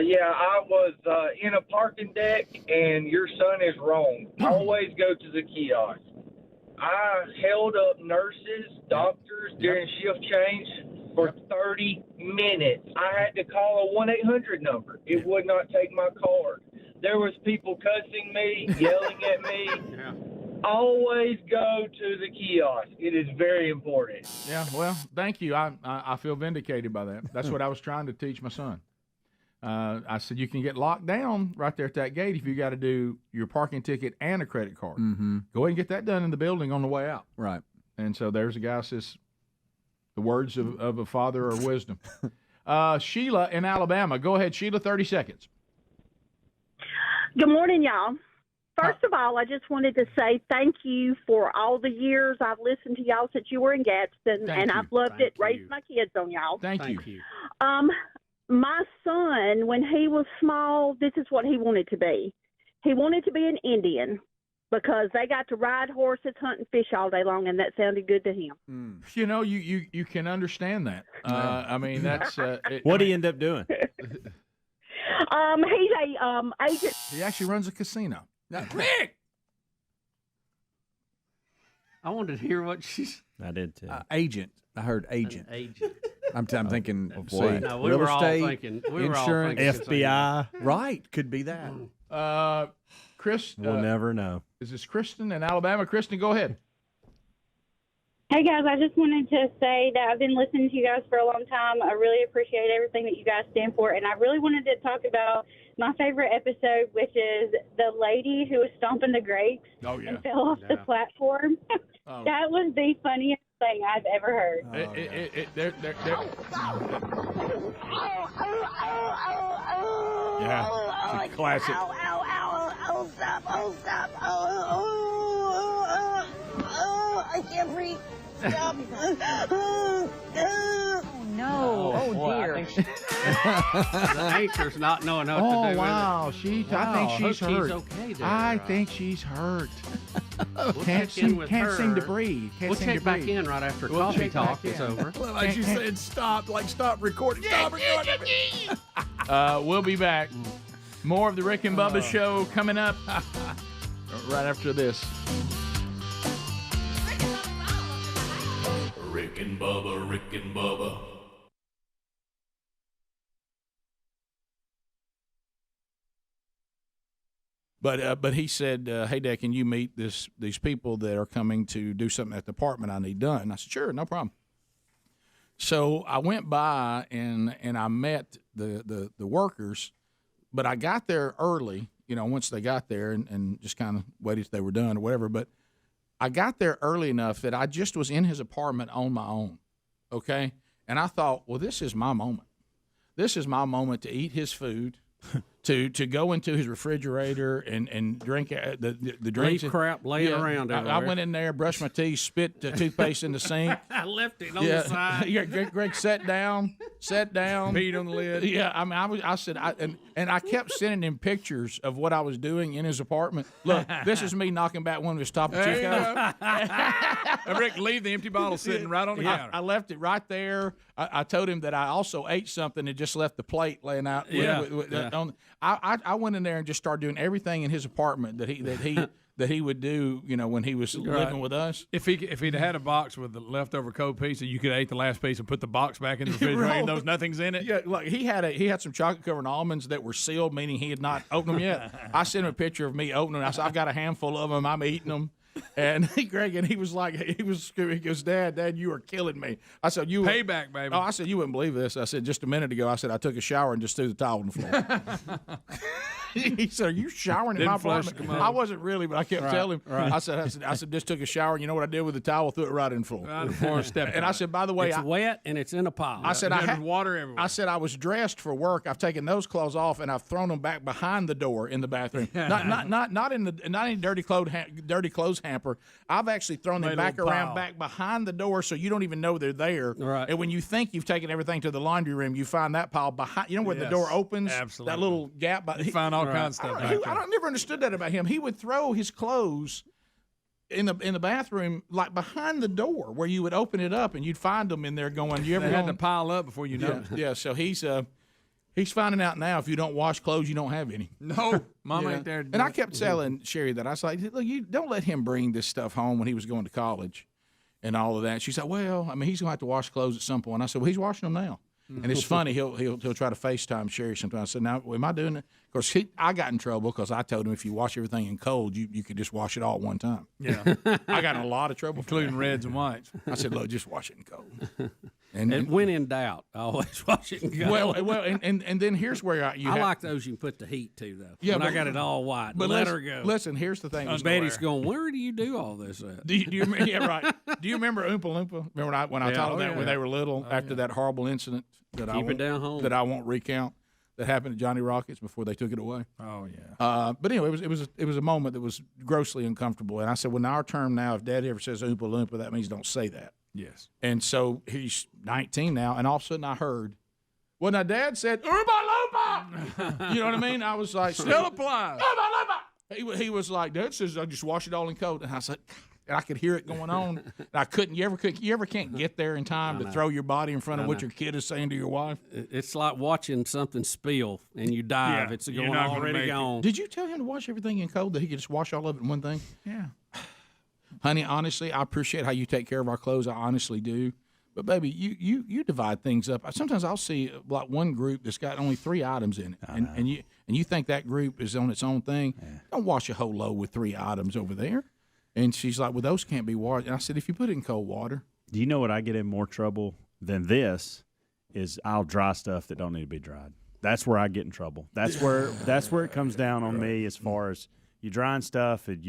Yeah, I was in a parking deck, and your son is wrong. Always go to the kiosk. I held up nurses, doctors during shift change for 30 minutes. I had to call a 1-800 number. It would not take my card. There was people cussing me, yelling at me. Yeah. Always go to the kiosk. It is very important. Yeah, well, thank you. I feel vindicated by that. That's what I was trying to teach my son. I said you can get locked down right there at that gate if you got to do your parking ticket and a credit card. Mm-hmm. Go ahead and get that done in the building on the way out. Right. And so there's a guy who says the words of a father are wisdom. Sheila in Alabama. Go ahead, Sheila, 30 seconds. Good morning, y'all. First of all, I just wanted to say thank you for all the years I've listened to y'all since you were in Gadsden, and I've loved it. Raised my kids on y'all. Thank you. My son, when he was small, this is what he wanted to be. He wanted to be an Indian. because they got to ride horses, hunt, and fish all day long, and that sounded good to him. You know, you can understand that. I mean, that's what did he end up doing? He's a agent. He actually runs a casino. Now, Rick! I wanted to hear what she's. I did too. Agent. I heard agent. Agent. I'm thinking of what? No, we Real were all estate, thinking- we were all insurance, thinking FBI. Right, could be that. Chris, We'll never know. Is this Kristen in Alabama? Kristen, go ahead. Hey guys, I just wanted to say that I've been listening to you guys for a long time. I really appreciate everything that you guys stand for, and I really wanted to talk about my favorite episode, which is the lady who was stomping the grapes and fell off the platform. That was the funniest thing I've ever heard. Yeah, it's a classic. Oh, stop. I can't breathe. Stop. Oh, no. Oh, dear. The anchor's not knowing what to do. Oh, with wow. it. I think she's Hope hurt. She's okay there. I think she's hurt. We'll Can't check in with seem to her. breathe. We'll check back in right after coffee talk is over. Well, like you said, stop recording. Stop recording. We'll be back. More of the Rick and Bubba show coming up right after this. Rick and Bubba. But he said, hey, Dad, can you meet these people that are coming to do something at the apartment I need done? And I said, sure, no problem. So I went by and I met the workers, but I got there early, once they got there and just kind of waited till they were done or whatever. But I got there early enough that I just was in his apartment on my own, okay? And I thought, well, this is my moment. This is my moment to eat his food, to go into his refrigerator and drink the drinks. Leave crap laying around I everywhere. went in there, brushed my teeth, spit toothpaste in the sink. I left it on the side. Yeah, Greg sat down, Beat on the lid. Yeah, I mean, I said, and I kept sending him pictures of what I was doing in his apartment. Look, this is me knocking back one of his Topo There you Chicos. Rick, leave the empty bottle sitting right on the counter. I left it right there. I told him that I also ate something and just left the plate laying out. I went in there and just started doing everything in his apartment that he would do, when he was living with us. If he'd had a box with the leftover cold pizza, you could have ate the last piece and put the box back in the refrigerator and those nothing's in it. Yeah, look, he had some chocolate covered almonds that were sealed, meaning he had not opened them yet. I sent him a picture of me opening them. I said, I've got a handful of them. I'm eating them. And Greg, he was like, he goes, Dad, you are killing me. I said, payback, baby. Oh, I said, you wouldn't believe this. I said, just a minute ago, I said, I took a shower and just threw the towel on the floor. He said, are you showering in my apartment? I wasn't really, but I kept telling him. I said, just took a shower. And you know what I did with the towel? Threw it right in the floor. Right in the floor, and I said, by the way, it's wet and it's in a pile. I said, I had water everywhere. I said, I was dressed for work. I've taken those clothes off and I've thrown them back behind the door in the bathroom. not in the dirty clothes hamper. I've actually thrown them back around back behind the door so you don't even know they're there. Right. And when you think you've taken everything to the laundry room, you find that pile behind. You know where the door opens? Absolutely. That little gap. You find all kinds of stuff. I never understood that about him. He would throw his clothes in the bathroom, like behind the door, where you would open it up and you'd find them in there going. You ever had to pile up before you know. Yeah. So he's finding out now if you don't wash clothes, you don't have any. No, Mom ain't there. And I kept telling Sherry that I was like, look, you don't let him bring this stuff home when he was going to college, and all of that. She said, well, I mean, he's gonna have to wash clothes at some point. And I said, well, he's washing them now. And it's funny, he'll try to FaceTime Sherry sometimes. I said, now, am I doing it? Because I got in trouble because I told him if you wash everything in cold, you could just wash it all at one time. Yeah. I got in a lot of trouble. Including reds and whites. I said, look, just wash it in cold. And when in doubt, I always wash it in cold. Well, and then here's where I like those you can put the heat to, though. Yeah, when I got it all white. But let her go. Listen, here's the thing. Betty's going, where do you do all this at? Do you yeah, right. Do you remember Oompa Loompa? Remember when I told them that when they were little after that horrible incident that I won't recount that happened at Johnny Rockets before they took it away? Oh yeah. But anyway, it was a moment that was grossly uncomfortable, and I said, well, in our term now, if Daddy ever says Oompa Loompa, that means don't say that. Yes. And so he's 19 now, and all of a sudden I heard, now Dad said Oompa Loompa. You know what I mean? I was like, still applies. Oompa Loompa. He was like, Dad says I just wash it all in cold, and I said, and I could hear it going on. And I couldn't. You ever can't get there in time to throw your body in front of what your kid is saying to your wife. It's like watching something spill and you dive. Yeah, it's going already gone. Did you tell him to wash everything in cold that he could just wash all of it in one thing? Yeah. Honey, honestly, I appreciate how you take care of our clothes. I honestly do. But baby, you divide things up. Sometimes I'll see like one group that's got only 3 items in it, and you think that group is on its own thing. Yeah. Don't wash a whole load with 3 items over there. And she's like, well, those can't be washed. And I said, if you put it in cold water. Do you know what I get in more trouble than this is I'll dry stuff that don't need to be dried. That's where I get in trouble. That's where it comes down on me as far as you drying stuff and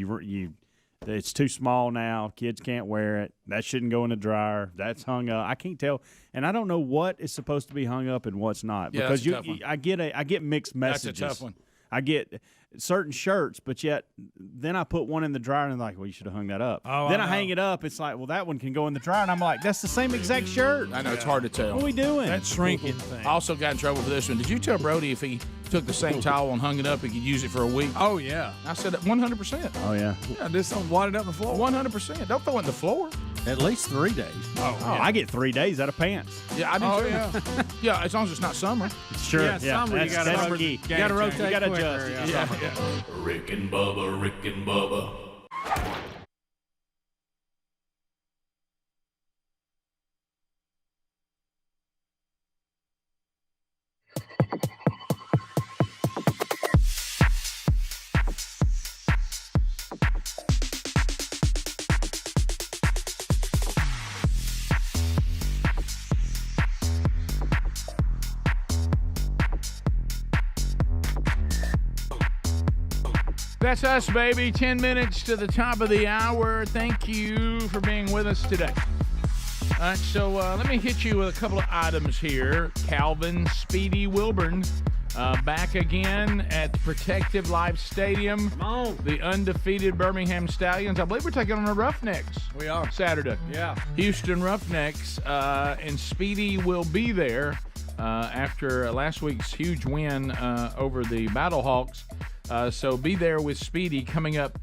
it's too small now. Kids can't wear it. That shouldn't go in the dryer. That's hung up. I can't tell, and I don't know what is supposed to be hung up and what's not because I get mixed messages. That's a tough one. I get certain shirts, but yet then I put one in the dryer and I'm like, well, you should have hung that up. Oh, then I hang it up. It's like, well, that one can go in the dryer, and I'm like, that's the same exact shirt. I know it's hard to tell. What are we doing? That shrinking thing. I also got in trouble for this one. Did you tell Brody if he took the same towel and hung it up, he could use it for a week? Oh yeah. I said 100%. Oh yeah. Yeah, just don't wad it up the floor. 100%. Don't throw it in the floor. At least 3 days. Oh, I get 3 days out of pants. Yeah, I do too. Yeah. Yeah, as long as it's not summer. Sure. Yeah, summer you got to rotate. You got to rotate. You got to quicker, adjust. Yeah. Rick and Bubba. That's us, baby. 10 minutes to the top of the hour. Thank you for being with us today. All right, so let me hit you with a couple of items here. Calvin Speedy Wilburn back again at the Protective Life Stadium. Come on. The undefeated Birmingham Stallions. I believe we're taking on the Roughnecks. We are. Saturday. Yeah. Houston Roughnecks. And Speedy will be there after last week's huge win over the Battlehawks. So be there with Speedy coming up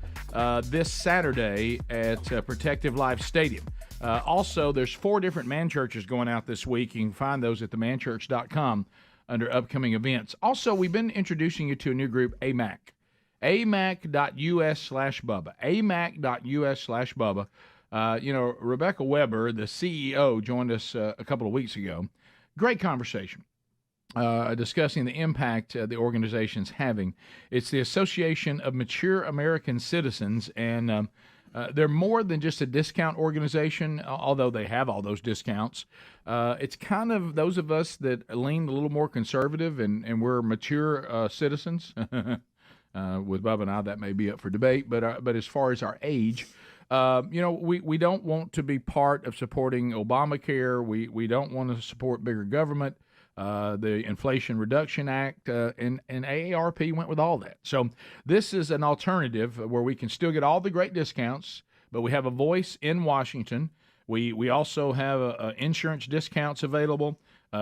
this Saturday at Protective Life Stadium. Also, there's 4 different man churches going out this week. You can find those at themanchurch.com under upcoming events. Also, we've been introducing you to a new group, AMAC. AMAC.us/Bubba. AMAC.us/Bubba. Rebecca Weber, the CEO, joined us a couple of weeks ago. Great conversation. Discussing the impact the organization's having. It's the Association of Mature American Citizens, and they're more than just a discount organization, although they have all those discounts. It's kind of those of us that lean a little more conservative, and we're mature citizens. With Bubba and I, that may be up for debate, but as far as our age, we don't want to be part of supporting Obamacare. We don't want to support bigger government. The Inflation Reduction Act, and AARP went with all that. So this is an alternative where we can still get all the great discounts, but we have a voice in Washington. We also have insurance discounts available.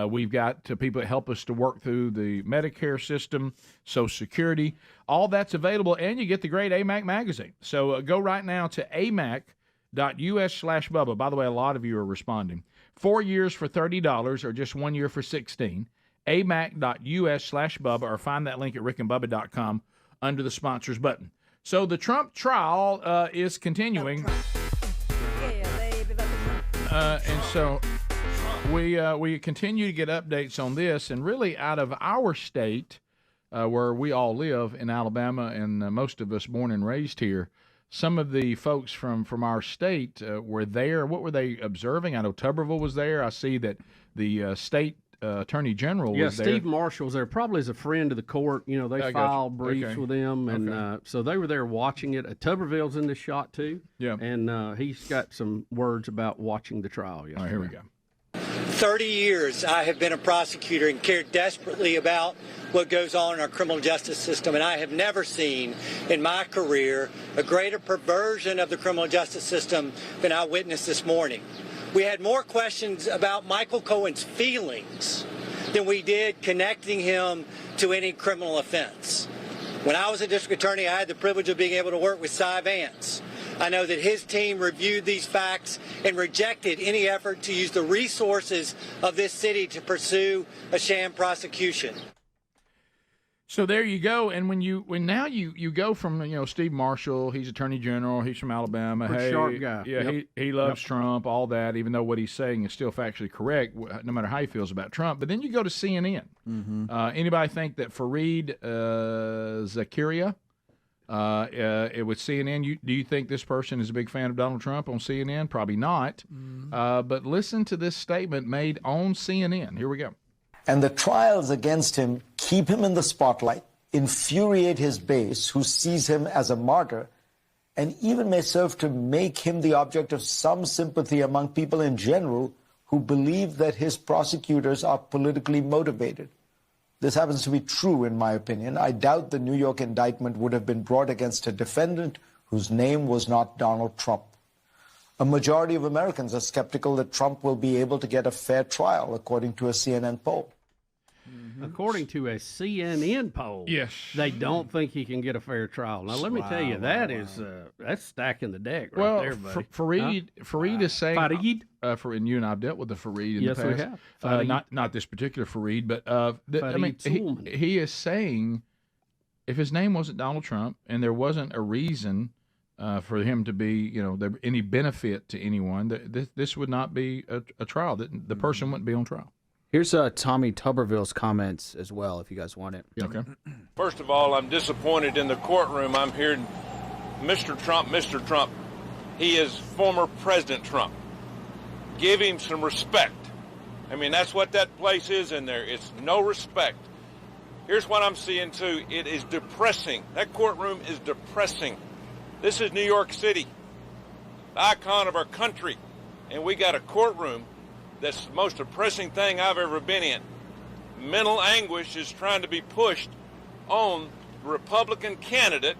We've got people that help us to work through the Medicare system, Social Security. All that's available, and you get the great AMAC magazine. So go right now to amac.us/Bubba. By the way, a lot of you are responding. 4 years for $30 or just 1 year for $16. amac.us/Bubba, or find that link at rickandbubba.com under the sponsors button. So the Trump trial is continuing. And so we continue to get updates on this, and really out of our state, where we all live in Alabama, and most of us born and raised here, some of the folks from our state were there. What were they observing? I know Tuberville was there. I see that the state attorney general was there. Yeah, Steve Marshall was there, probably as a friend of the court. They filed briefs with him, and so they were there watching it. Tuberville's in this shot too. Yeah, and he's got some words about watching the trial yesterday. All right, here we go. 30 years I have been a prosecutor and cared desperately about what goes on in our criminal justice system, and I have never seen in my career a greater perversion of the criminal justice system than I witnessed this morning. We had more questions about Michael Cohen's feelings than we did connecting him to any criminal offense. When I was a district attorney, I had the privilege of being able to work with Cy Vance. I know that his team reviewed these facts and rejected any effort to use the resources of this city to pursue a sham prosecution. So there you go. And when now you go from Steve Marshall, he's Attorney General, he's from Alabama. Pretty sharp guy. Yeah, Yep. he loves Trump, all that. Even though what he's saying is still factually correct, no matter how he feels about Trump. But then you go to CNN. Mm-hmm. Anybody think that Fareed Zakaria? It was CNN. Do you think this person is a big fan of Donald Trump on CNN? Probably not. But listen to this statement made on CNN. Here we go. And the trials against him keep him in the spotlight, infuriate his base, who sees him as a martyr, and even may serve to make him the object of some sympathy among people in general who believe that his prosecutors are politically motivated. This happens to be true, in my opinion. I doubt the New York indictment would have been brought against a defendant whose name was not Donald Trump. A majority of Americans are skeptical that Trump will be able to get a fair trial, according to a CNN poll. According to a CNN poll, yes, they don't think he can get a fair trial. Now, let me tell you, that's stacking the deck right there, buddy. Fareed is saying, Fareed? And you and I have dealt with the Fareed in Yes, the past. we have. Fareed. Not this particular Fareed, but he is saying if his name wasn't Donald Trump and there wasn't a reason for him to be, any benefit to anyone, this would not be a trial. The person wouldn't be on trial. Here's Tommy Tuberville's comments as well, if you guys want it. Okay. First of all, I'm disappointed in the courtroom. I'm hearing Mr. Trump. He is former President Trump. Give him some respect. I mean, that's what that place is in there. It's no respect. Here's what I'm seeing, too. It is depressing. That courtroom is depressing. This is New York City, the icon of our country, and we got a courtroom that's the most depressing thing I've ever been in. Mental anguish is trying to be pushed on the Republican candidate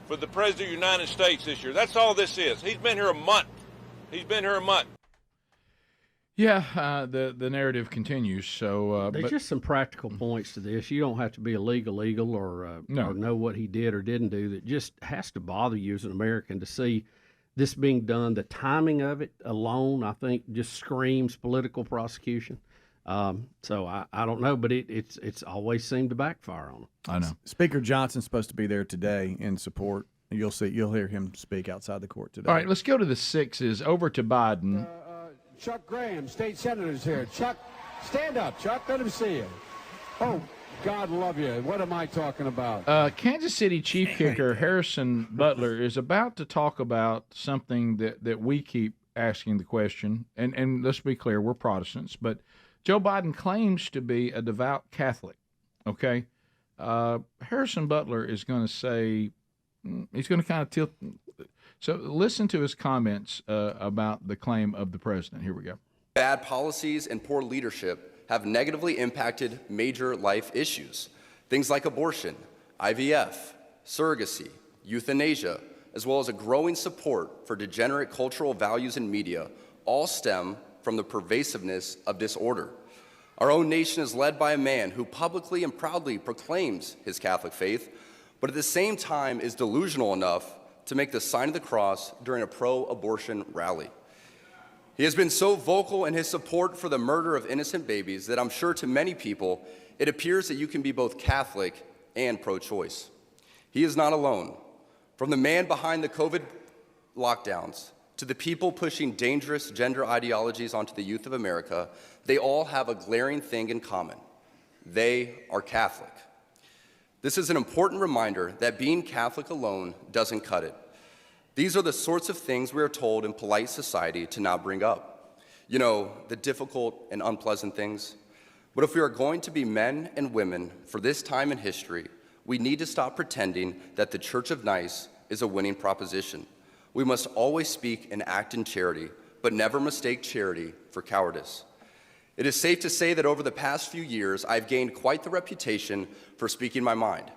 for the President of the United States this year. That's all this is. He's been here a month. Yeah, the narrative continues. So there's just some practical points to this. You don't have to be a legal or know what he did or didn't do. That just has to bother you as an American to see this being done. The timing of it alone, I think, just screams political prosecution. So I don't know, but it's always seemed to backfire on them. I know. Speaker Johnson's supposed to be there today in support. You'll hear him speak outside the court today. All right, let's go to the sixes. Over to Biden. Chuck Graham, state senator's here. Chuck, stand up. Chuck, let him see you. Oh, God love you. What am I talking about? Kansas City chief kicker Harrison Butler is about to talk about something that we keep asking the question. And let's be clear, we're Protestants, but Joe Biden claims to be a devout Catholic. Okay? Harrison Butler is going to say, he's going to kind of tilt. So listen to his comments about the claim of the president. Here we go. Bad policies and poor leadership have negatively impacted major life issues. Things like abortion, IVF, surrogacy, euthanasia, as well as a growing support for degenerate cultural values in media, all stem from the pervasiveness of disorder. Our own nation is led by a man who publicly and proudly proclaims his Catholic faith, but at the same time is delusional enough to make the sign of the cross during a pro-abortion rally. He has been so vocal in his support for the murder of innocent babies that I'm sure to many people, it appears that you can be both Catholic and pro-choice. He is not alone. From the man behind the COVID lockdowns to the people pushing dangerous gender ideologies onto the youth of America, they all have a glaring thing in common. They are Catholic. This is an important reminder that being Catholic alone doesn't cut it. These are the sorts of things we are told in polite society to not bring up. You know, the difficult and unpleasant things. But if we are going to be men and women for this time in history, we need to stop pretending that the Church of Nice is a winning proposition. We must always speak and act in charity, but never mistake charity for cowardice. It is safe to say that over the past few years, I've gained quite the reputation for speaking my mind.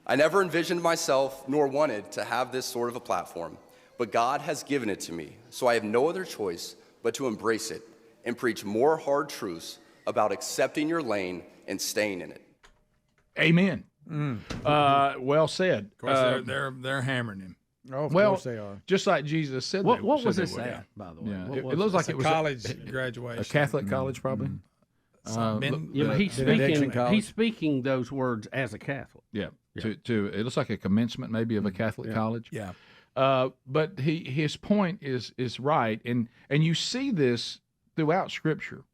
I never envisioned myself nor wanted to have this sort of a platform, but God has given it to me, so I have no other choice but to embrace it and preach more hard truths about accepting your lane and staying in it. Amen. Well said. Of course, they're hammering him. Oh, of well, course they are. Just like Jesus said. What they, was said this they would. at, by the way? Yeah. What It was looks it? like It's it a was college graduation. a Catholic college, probably. But he's speaking those words as a Catholic. Yeah. To it looks like a commencement maybe of a Catholic college. Yeah. But his point is right, and you see this throughout Scripture.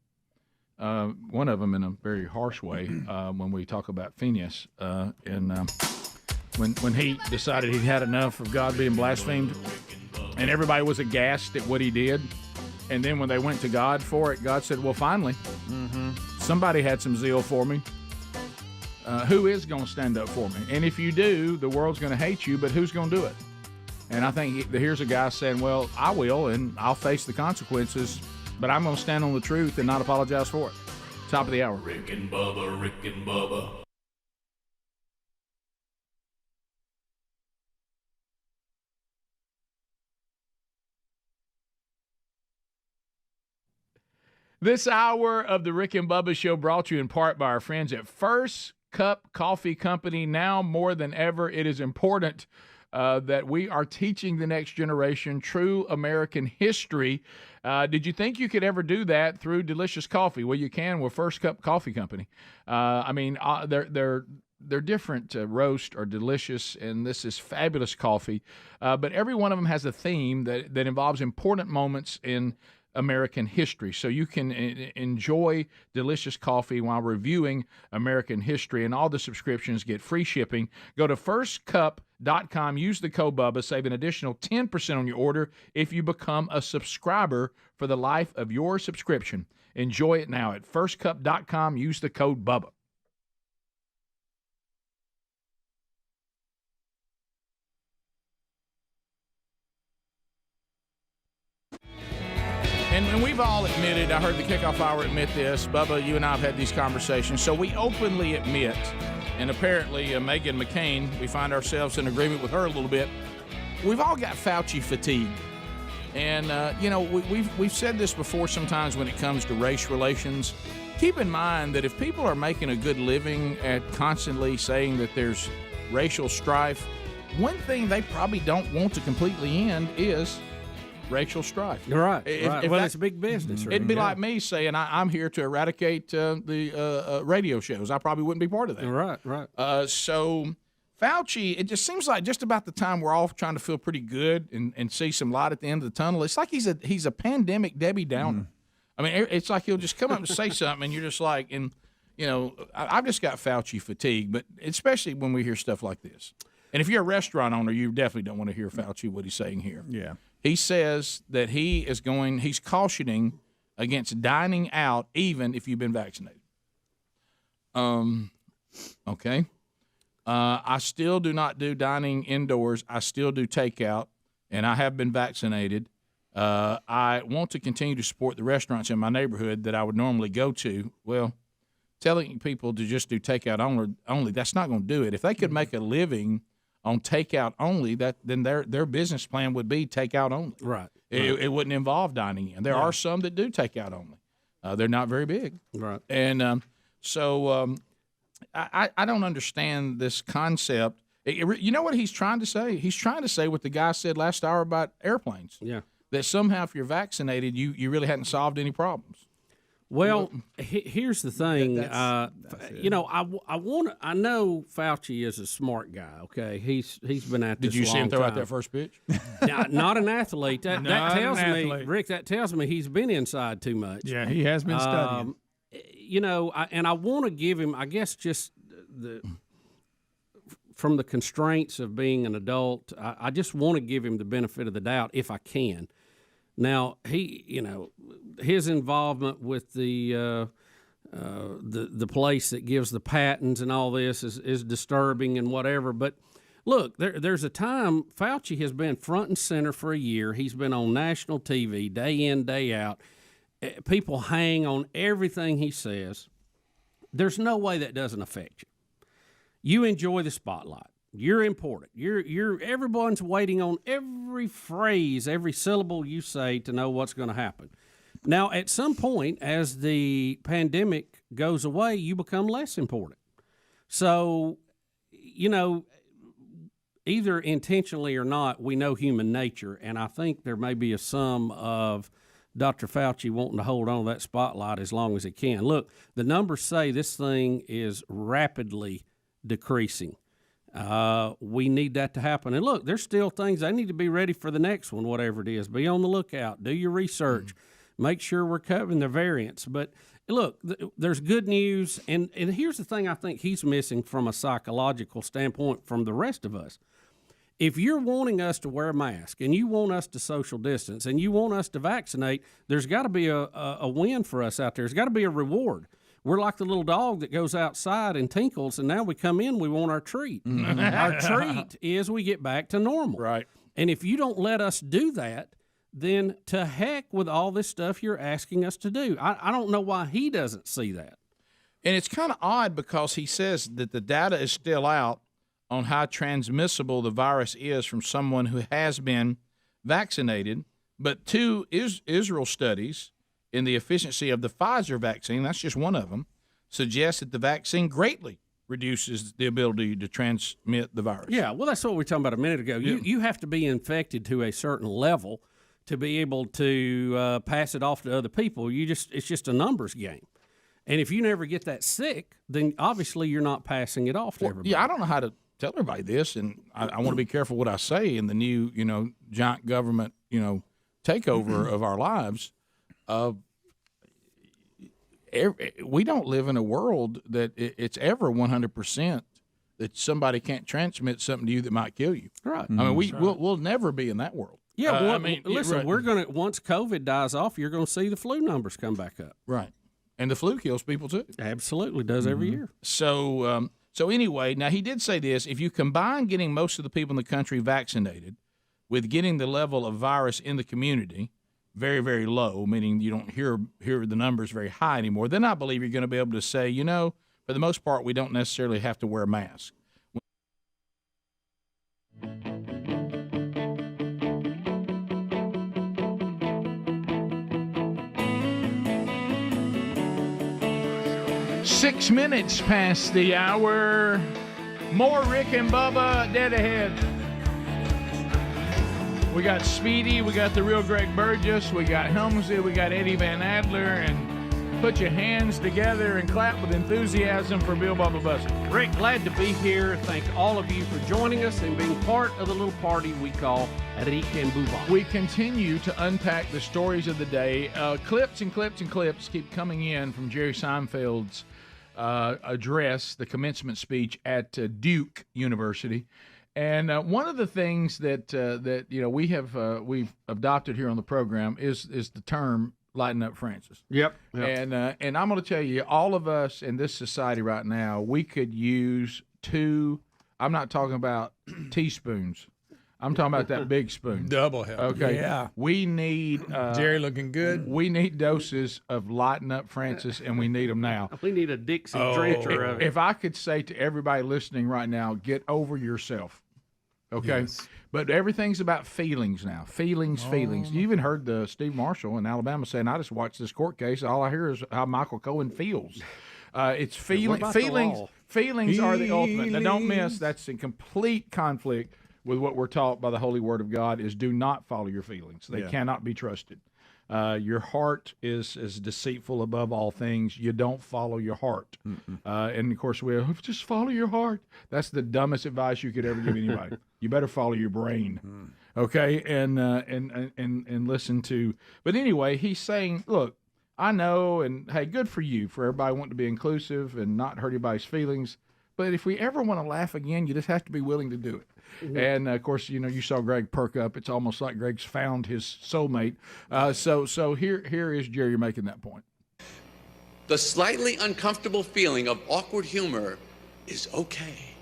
One of them in a very harsh way when we talk about Phineas and when he decided he'd had enough of God being blasphemed, and everybody was aghast at what he did. And then when they went to God for it, God said, well, finally, somebody had some zeal for me. Who is going to stand up for me? And if you do, the world's going to hate you, but who's going to do it? And I think here's a guy saying, well, I will, and I'll face the consequences, but I'm going to stand on the truth and not apologize for it. Top of the hour. Rick and Bubba, Rick and Bubba. This hour of the Rick and Bubba Show brought to you in part by our friends at First Cup Coffee Company. Now more than ever, it is important that we are teaching the next generation true American history. Did you think you could ever do that through delicious coffee? Well, you can with First Cup Coffee Company. They're different. Roast are delicious, and this is fabulous coffee. But every one of them has a theme that involves important moments in American history. So you can enjoy delicious coffee while reviewing American history, and all the subscriptions get free shipping. Go to firstcup.com, use the code Bubba, save an additional 10% on your order if you become a subscriber for the life of your subscription. Enjoy it now at firstcup.com, use the code Bubba. And we've all admitted, I heard the kickoff hour admit this, Bubba, you and I have had these conversations, so we openly admit, and apparently Meghan McCain, we find ourselves in agreement with her a little bit, we've all got Fauci fatigue. And, we've said this before sometimes when it comes to race relations. Keep in mind that if people are making a good living at constantly saying that there's racial strife, one thing they probably don't want to completely end is racial strife. Right. Well, it's a big business. It'd be like me saying I'm here to eradicate the radio shows. I probably wouldn't be part of that. Right. So Fauci, it just seems like just about the time we're all trying to feel pretty good and see some light at the end of the tunnel, it's like he's a pandemic Debbie Downer. I mean, it's like he'll just come up and say something, and you're just like, I've just got Fauci fatigue, but especially when we hear stuff like this. And if you're a restaurant owner, you definitely don't want to hear Fauci, what he's saying here. Yeah. He says that he's cautioning against dining out even if you've been vaccinated. Okay. I still do not do dining indoors. I still do takeout, and I have been vaccinated. I want to continue to support the restaurants in my neighborhood that I would normally go to. Well, telling people to just do takeout only that's not going to do it. If they could make a living on takeout only, then their business plan would be takeout only. Right. It wouldn't involve dining in. There are some that do takeout only. They're not very big. Right. And I don't understand this concept. You know what he's trying to say? He's trying to say what the guy said last hour about airplanes. Yeah. That somehow if you're vaccinated, you really hadn't solved any problems. Well, here's the thing. I know Fauci is a smart guy. Okay, he's been at this. Did you see him throw out that first pitch? Not an athlete. That tells me, athlete. Rick. That tells me he's been inside too much. Yeah, he has been studying. I want to give him, I guess, just from the constraints of being an adult. I just want to give him the benefit of the doubt if I can. Now his involvement with the place that gives the patents and all this is disturbing and whatever. But look, there's a time Fauci has been front and center for a year. He's been on national TV day in, day out. People hang on everything he says. There's no way that doesn't affect you. You enjoy the spotlight. You're important. Everyone's waiting on every phrase, every syllable you say to know what's going to happen. Now, at some point, as the pandemic goes away, you become less important. So you know, either intentionally or not, we know human nature, and I think there may be a sum of Dr. Fauci wanting to hold on to that spotlight as long as he can. Look, the numbers say this thing is rapidly decreasing. We need that to happen. And look, there's still things, they need to be ready for the next one, whatever it is. Be on the lookout. Do your research. Make sure we're covering the variants. But look, there's good news. And here's the thing I think he's missing from a psychological standpoint from the rest of us. If you're wanting us to wear a mask and you want us to social distance and you want us to vaccinate, there's got to be a win for us out there. There's got to be a reward. We're like the little dog that goes outside and tinkles, and now we come in, we want our treat. Our treat is we get back to normal. Right. And if you don't let us do that, then to heck with all this stuff you're asking us to do. I don't know why he doesn't see that. And it's kind of odd because he says that the data is still out on how transmissible the virus is from someone who has been vaccinated. But two Israel studies in the efficiency of the Pfizer vaccine, that's just one of them, suggests that the vaccine greatly reduces the ability to transmit the virus. Yeah, well, that's what we were talking about a minute ago. Yeah. You have to be infected to a certain level to be able to pass it off to other people. It's just a numbers game. And if you never get that sick, then obviously you're not passing it off to everybody. Yeah, I don't know how to tell everybody this, and I want to be careful what I say in the new, giant government, takeover of our lives. We don't live in a world that it's ever 100% that somebody can't transmit something to you that might kill you. Right. I mean, we'll never be in that world. Yeah. Listen, we're gonna once COVID dies off, you're gonna see the flu numbers come back up. Right. And the flu kills people too. Absolutely does every year. So anyway, now he did say this: if you combine getting most of the people in the country vaccinated with getting the level of virus in the community very, very low, meaning you don't hear the numbers very high anymore, then I believe you're going to be able to say, for the most part, we don't necessarily have to wear a mask. Six minutes past the hour. More Rick and Bubba dead ahead. We got Speedy, we got the real Greg Burgess, we got Helmsley, we got Eddie Van Adler, and put your hands together and clap with enthusiasm for Bill Bubba Bussett. Rick, glad to be here. Thank all of you for joining us and being part of the little party we call Rick and Bubba. We continue to unpack the stories of the day. Clips and clips and clips keep coming in from Jerry Seinfeld's address, the commencement speech at Duke University. And one of the things that we've adopted here on the program is the term "lighten up, Francis." Yep. And I'm going to tell you, all of us in this society right now, we could use two. I'm not talking about teaspoons. I'm talking about that big spoon. Double help. Okay. Yeah. We need Jerry looking good. We need doses of lighten up, Francis, and we need them now. We need a Dixie drencher of it. If I could say to everybody listening right now, get over yourself. Okay. Yes. But everything's about feelings now. Feelings. You even heard the Steve Marshall in Alabama saying, "I just watched this court case. All I hear is how Michael Cohen feels." It's feelings. Feelings are the ultimate. Now, don't miss. That's in complete conflict with what we're taught by the Holy Word of God. Is do not follow your feelings. They cannot be trusted. Your heart is deceitful above all things. You don't follow your heart. And of course, we just follow your heart. That's the dumbest advice you could ever give anybody. You better follow your brain, okay? And listen to. But anyway, he's saying, look, I know, and hey, good for you for everybody wanting to be inclusive and not hurt anybody's feelings. But if we ever want to laugh again, you just have to be willing to do it. And of course, you saw Greg perk up. It's almost like Greg's found his soulmate. So here is Jerry making that point. The slightly uncomfortable feeling of awkward humor is okay.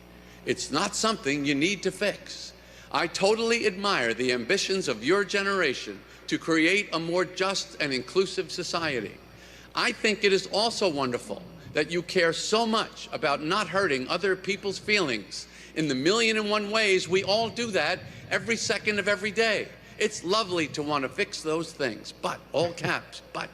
It's not something you need to fix. I totally admire the ambitions of your generation to create a more just and inclusive society. I think it is also wonderful that you care so much about not hurting other people's feelings. In the 1,000,001 ways, we all do that every second of every day. It's lovely to want to fix those things, but, all caps, but.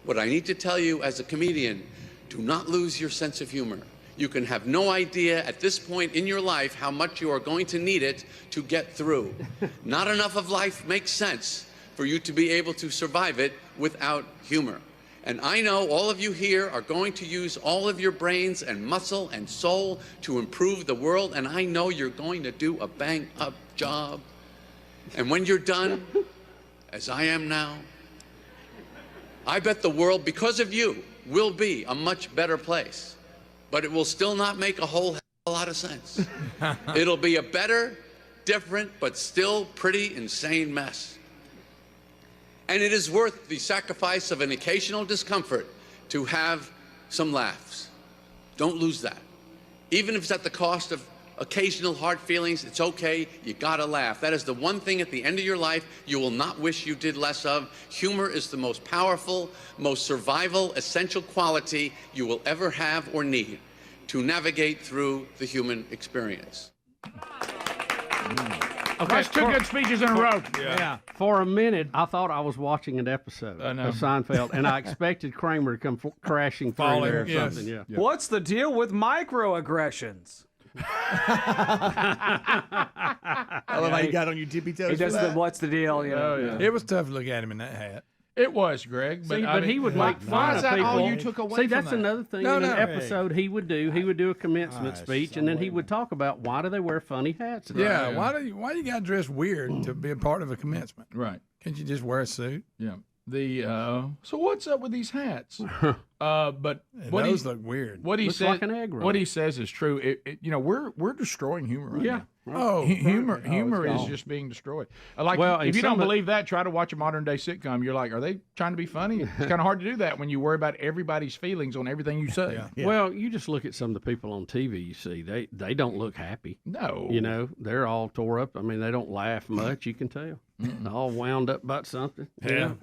What I need to tell you as a comedian, do not lose your sense of humor. You can have no idea at this point in your life how much you are going to need it to get through. Not enough of life makes sense for you to be able to survive it without humor. And I know all of you here are going to use all of your brains and muscle and soul to improve the world, and I know you're going to do a bang-up job. And when you're done, as I am now, I bet the world, because of you, will be a much better place. But it will still not make a whole lot of sense. It'll be a better, different, but still pretty insane mess. And it is worth the sacrifice of an occasional discomfort to have some laughs. Don't lose that. Even if it's at the cost of occasional hard feelings, it's okay. You gotta laugh. That is the one thing at the end of your life you will not wish you did less of. Humor is the most powerful, most survival, essential quality you will ever have or need to navigate through the human experience. Okay, that's two good speeches in a row. Yeah. For a minute, I thought I was watching an episode of Seinfeld, and I expected Kramer to come crashing through there or something. Yeah. What's the deal with microaggressions? I love how you got on your tippy toes. He does the what's the deal? You know? It was tough to look at him in that hat. It was, Greg. But, See, but he would make fun of people. All you took away See, that's from that? another thing. In an episode, he would do a commencement speech, and then he would talk about why do they wear funny hats. Yeah, why you got to dress weird to be a part of a commencement? Right. Can't you just wear a suit? Yeah. So what's up with these hats? But those look weird. What he Looks said, like an egg roll. what he says is true. We're destroying humor right now. Oh, humor is just being destroyed. If you don't believe that, try to watch a modern day sitcom. You're like, are they trying to be funny? It's kind of hard to do that when you worry about everybody's feelings on everything you say. Yeah. Well, you just look at some of the people on TV. You see, they don't look happy. No, they're all tore up. I mean, they don't laugh much. You can tell. They're all wound up about something. Yeah.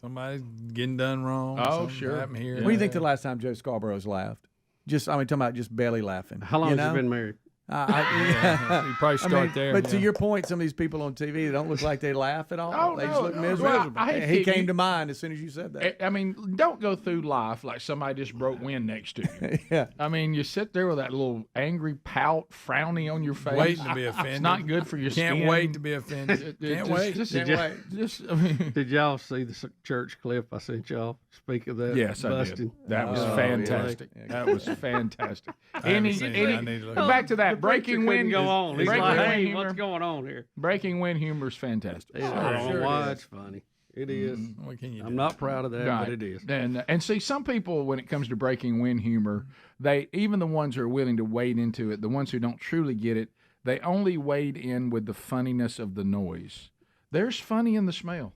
Somebody's getting done wrong. Oh, sure. Happened here. What do you think the last time Joe Scarborough's laughed? Talking about just barely laughing. How long has he been married? You probably start there. But to your point, some of these people on TV, they don't look like they laugh at all. Oh, They just look miserable. Well, He came to mind as soon as you said that. I mean, don't go through life like somebody just broke wind next to you. Yeah. I mean, you sit there with that little angry pout, frowny on your face. Waiting to be offended. It's not good for your skin. Can't wait to be offended. Can't wait. Did y'all see the church clip I sent y'all? Speak of that. Yes, I did. That was fantastic. That was fantastic. Back to that breaking wind. Go on. He's like, hey, what's going on here? Breaking wind humor is fantastic. I don't know why it's funny. It is. What can you do? I'm not proud of that, but it is. And see, some people, when it comes to breaking wind humor, even the ones who are willing to wade into it, the ones who don't truly get it, they only wade in with the funniness of the noise. There's funny in the smell.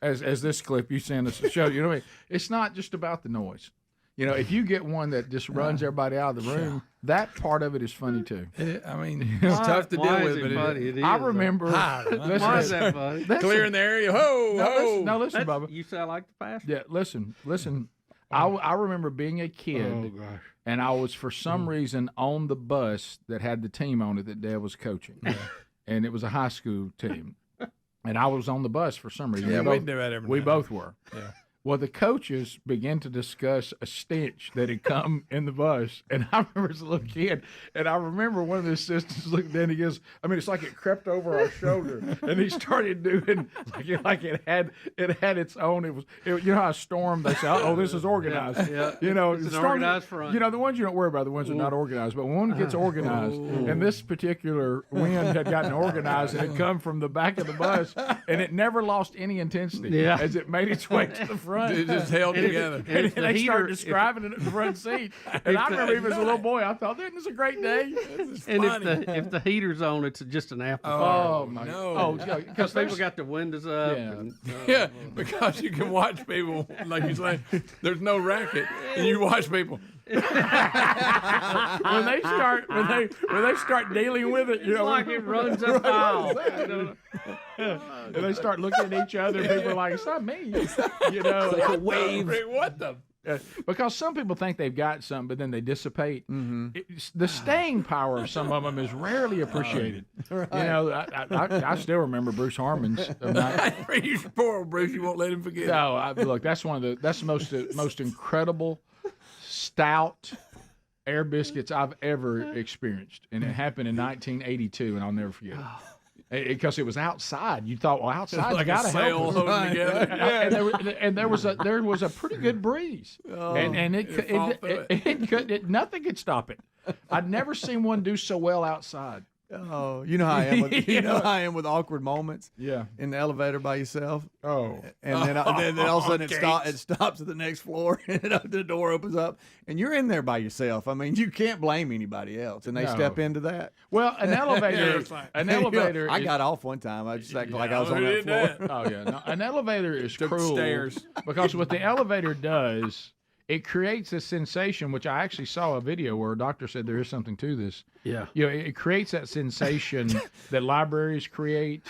As this clip you sent us to show, it's not just about the noise. If you get one that just runs everybody out of the room, that part of it is funny too. It's tough to deal with, but it is. I remember. Why is that funny? Clearing the area. Ho! Now listen, Bubba. You sound like the pastor. Yeah, listen. I remember being a kid, and I was for some reason on the bus that had the team on it that Dad was coaching, and it was a high school team, and I was on the bus for some reason. Yeah, we do that every We night. both were. Yeah. Well, the coaches began to discuss a stench that had come in the bus. And I remember as a little kid, and I remember one of the assistants looked in, he goes, it's like it crept over our shoulder. And he started doing like it had its own, you know how a storm, they say, oh, this is organized. Yeah. It's an organized front. The ones you don't worry about, the ones that are not organized. But when one gets organized, and this particular wind had gotten organized, and it come from the back of the bus, and it never lost any intensity as it made its way to the front. It just held together. And they started describing it in the front seat. And I remember even as a little boy, I thought, isn't this a great day? And if the heater's on, it's just an amplifier. Oh, my God. Oh, yeah. Because people got the windows up. Yeah, because you can watch people, like you say, there's no racket, and you watch people. when they start dealing with it, it's like it runs up the aisle. And they start looking at each other. People are like, "It's not me," It's like a wave. What the? Because some people think they've got something, but then they dissipate. The staying power of some of them is rarely appreciated. Right. I still remember Bruce Harmon's. You poor Bruce, you won't let him forget. No, look, that's the most incredible, stout, air biscuits I've ever experienced, and it happened in 1982, and I'll never forget it. Because it was outside. You thought, well, outside like you got to help us. together. And there was a pretty good breeze, and nothing could stop it. I'd never seen one do so well outside. Oh, you know how I am. With, you know how I am with awkward moments. Yeah. In the elevator by yourself. Oh. And then all of a sudden it stops at the next floor, and the door opens up, and you're in there by yourself. I mean, you can't blame anybody else, and they step into that. Well, an elevator. I got off one time. I just acted like I was on that floor. Oh yeah. No, an elevator is cruel. Stairs. Because what the elevator does, it creates a sensation, which I actually saw a video where a doctor said there is something to this. Yeah. You know, it creates that sensation that libraries create,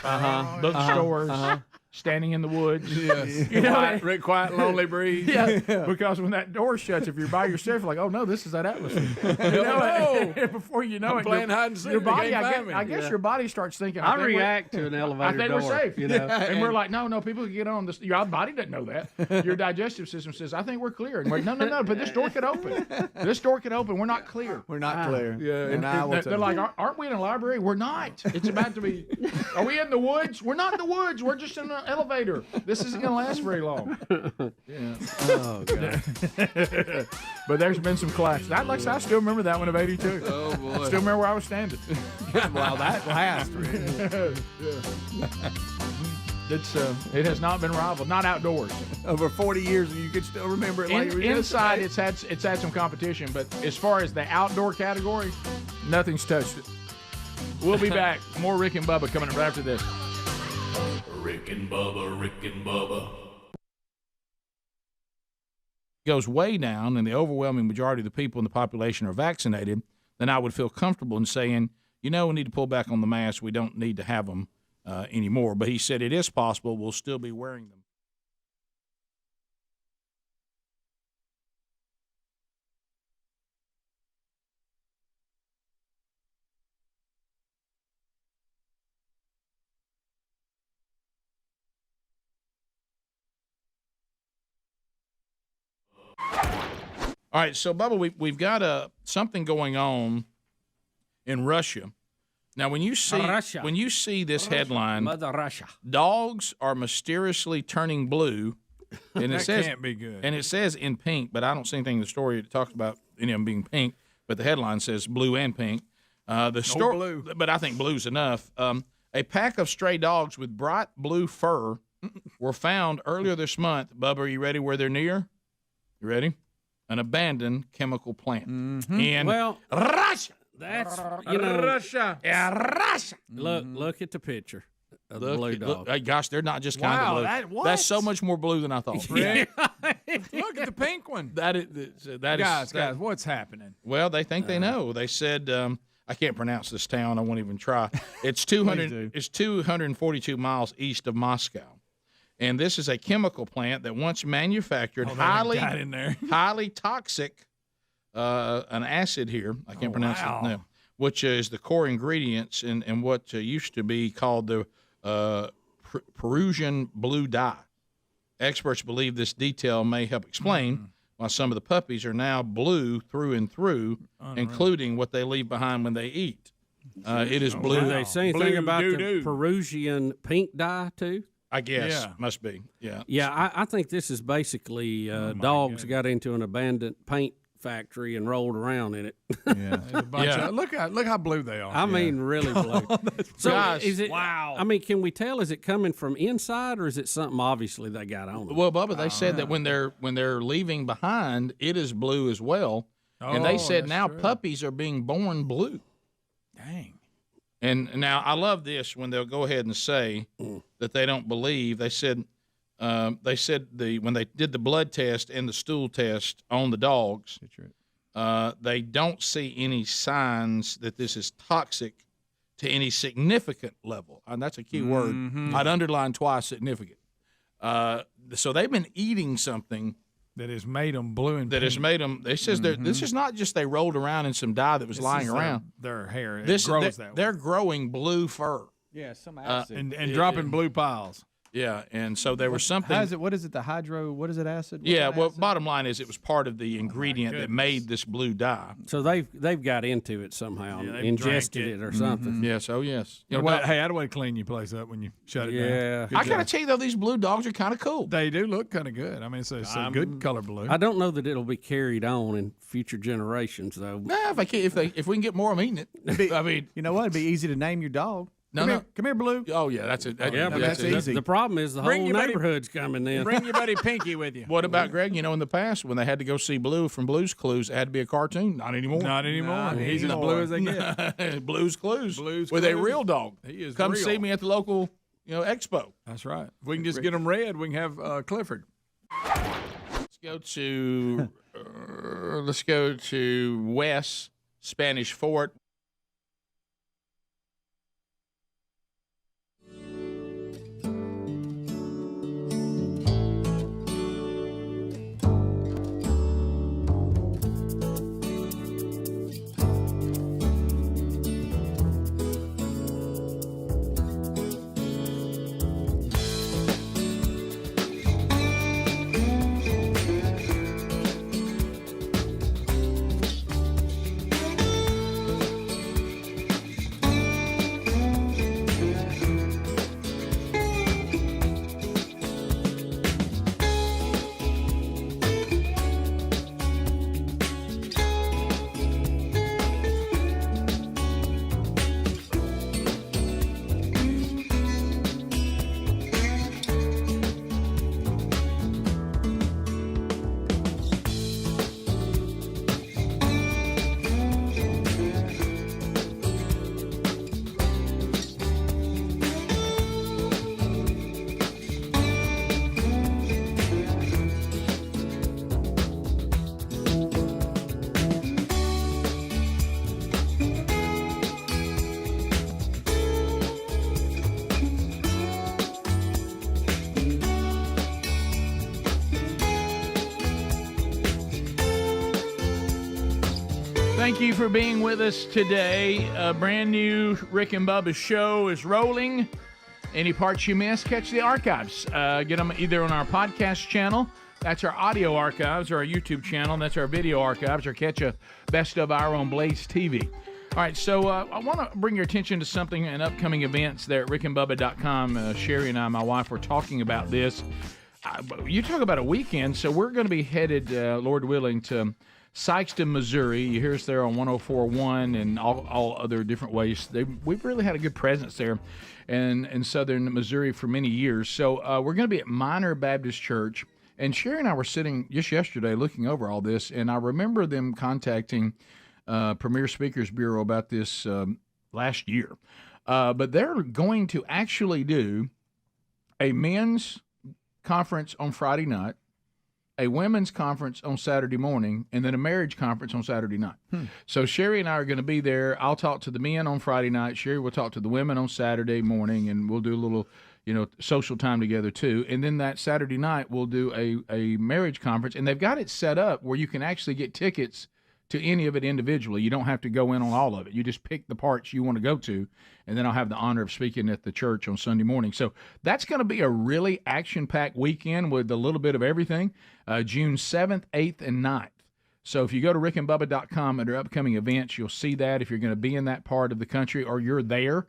bookstores, standing in the woods. Yes. You know, quiet, lonely breeze. Yeah. Because when that door shuts, if you're by yourself, you're like, oh no, this is that atmosphere. You know, and before you know it, playing hide and seek. your body, They can't find me. I guess your body starts thinking. I react to an elevator I think door. we're safe. You know? And we're like, no, people can get on this. Your body doesn't know that. Your digestive system says, I think we're clear. And we're like, no, but this door could open. This door could open. We're not clear. We're not clear. Yeah. And I will they're like, aren't we in a library? We're not. It's about to be. Are we in the woods? We're not in the woods. We're just in an elevator. This isn't going to last very long. Yeah. Oh, God. But there's been some clashes. I still remember that one of 82. Oh, boy. Still remember where I was standing. Wow, that lasts. It has not been rivaled. Not outdoors. Over 40 years, and you could still remember it. Like Inside, it's had some competition, but as far as the outdoor category, nothing's touched it. We'll be back. More Rick and Bubba coming up right after this. Rick and Bubba, Rick and Bubba. Goes way down and the overwhelming majority of the people in the population are vaccinated, then I would feel comfortable in saying, we need to pull back on the masks. We don't need to have them anymore. But he said it is possible. We'll still be wearing them. All right, so Bubba, we've got something going on in Russia. Now, when you see this headline, Mother Russia, dogs are mysteriously turning blue, and it says can't be good. And it says in pink, but I don't see anything in the story that talks about any of them being pink. But the headline says blue and pink. Blue. But I think blue's enough. A pack of stray dogs with bright blue fur were found earlier this month. Bubba, are you ready? Where they're near? You ready? An abandoned chemical plant in Russia. That's Russia. Yeah, Russia. Look at the picture of the blue dog. Gosh, they're not just kind of blue. That's so much more blue than I thought. Rick, look at the pink one. That is guys, what's happening? Well, they think they know. They said I can't pronounce this town. I won't even try. It's 200. It's 242 miles east of Moscow. And this is a chemical plant that once manufactured highly toxic, an acid here. I can't pronounce it now, which is the core ingredients in what used to be called the Peruvian blue dye. Experts believe this detail may help explain why some of the puppies are now blue through and through, including what they leave behind when they eat. It is blue. Did they say anything about the Peruvian pink dye, too? I guess. Must be. Yeah. Yeah, I think this is basically dogs got into an abandoned paint factory and rolled around in it. Yeah. Look how blue they are. I mean, really blue. So Guys, is it? Wow. I mean, can we tell? Is it coming from inside, or is it something obviously they got on them? Well, Bubba, they said that when they're leaving behind, it is blue as well, and they said now puppies are being born blue. Dang. And now I love this when they'll go ahead and say that they don't believe. They said when they did the blood test and the stool test on the dogs, they don't see any signs that this is toxic to any significant level. And that's a key word. I'd underline twice significant. So they've been eating something that has made them blue and that pink. has made them. It says this is not just they rolled around in some dye that was lying around. Their hair grows that way. They're growing blue fur. Yeah, some acid. and dropping blue piles. Yeah, and so there was something. What is it? The hydro? What is it? Acid? Yeah. Well, bottom line is it was part of the ingredient that made this blue dye. So they've got into it somehow, ingested it or something. Yes. Oh, yes. You know, hey, I don't want to clean your place up when you shut it down. I gotta tell you though, these blue dogs are kind of cool. They do look kind of good. I mean, it's a good color blue. I don't know that it'll be carried on in future generations, though. Nah, if we can get more of them eating it, I mean, you know what? It'd be easy to name your dog. Come here, Blue. Oh yeah, that's it. That's easy. The problem is the whole neighborhood's coming in. Bring your buddy Pinky with you. What about Greg? You know, in the past when they had to go see Blue from Blue's Clues, it had to be a cartoon. Not anymore. Not anymore. He's as blue as they get. Blue's Clues. With a real dog. He is Come real. see me at the local, expo. That's right. If we can just get them red, we can have Clifford. Let's go to West Spanish Fort. Thank you for being with us today. A brand new Rick and Bubba show is rolling. Any parts you missed, catch the archives. Get them either on our podcast channel, that's our audio archives, or our YouTube channel, that's our video archives, or catch a best of our on Blaze TV. All right, so I want to bring your attention to something in upcoming events there at rickandbubba.com. Sherry and I, my wife, were talking about this. You talk about a weekend, so we're going to be headed, Lord willing, to Sykeston, Missouri. You hear us there on 104.1 and all other different ways. We've really had a good presence there in southern Missouri for many years. So we're going to be at Minor Baptist Church. And Sherry and I were sitting just yesterday looking over all this, and I remember them contacting Premier Speakers Bureau about this last year. But they're going to actually do a men's conference on Friday night, a women's conference on Saturday morning, and then a marriage conference on Saturday night. So Sherry and I are going to be there. I'll talk to the men on Friday night. Sherry will talk to the women on Saturday morning, and we'll do a little, social time together too. And then that Saturday night, we'll do a marriage conference, and they've got it set up where you can actually get tickets to any of it individually. You don't have to go in on all of it. You just pick the parts you want to go to, and then I'll have the honor of speaking at the church on Sunday morning. So that's going to be a really action-packed weekend with a little bit of everything, June 7th, 8th, and 9th. So if you go to rickandbubba.com under upcoming events, you'll see that if you're going to be in that part of the country or you're there.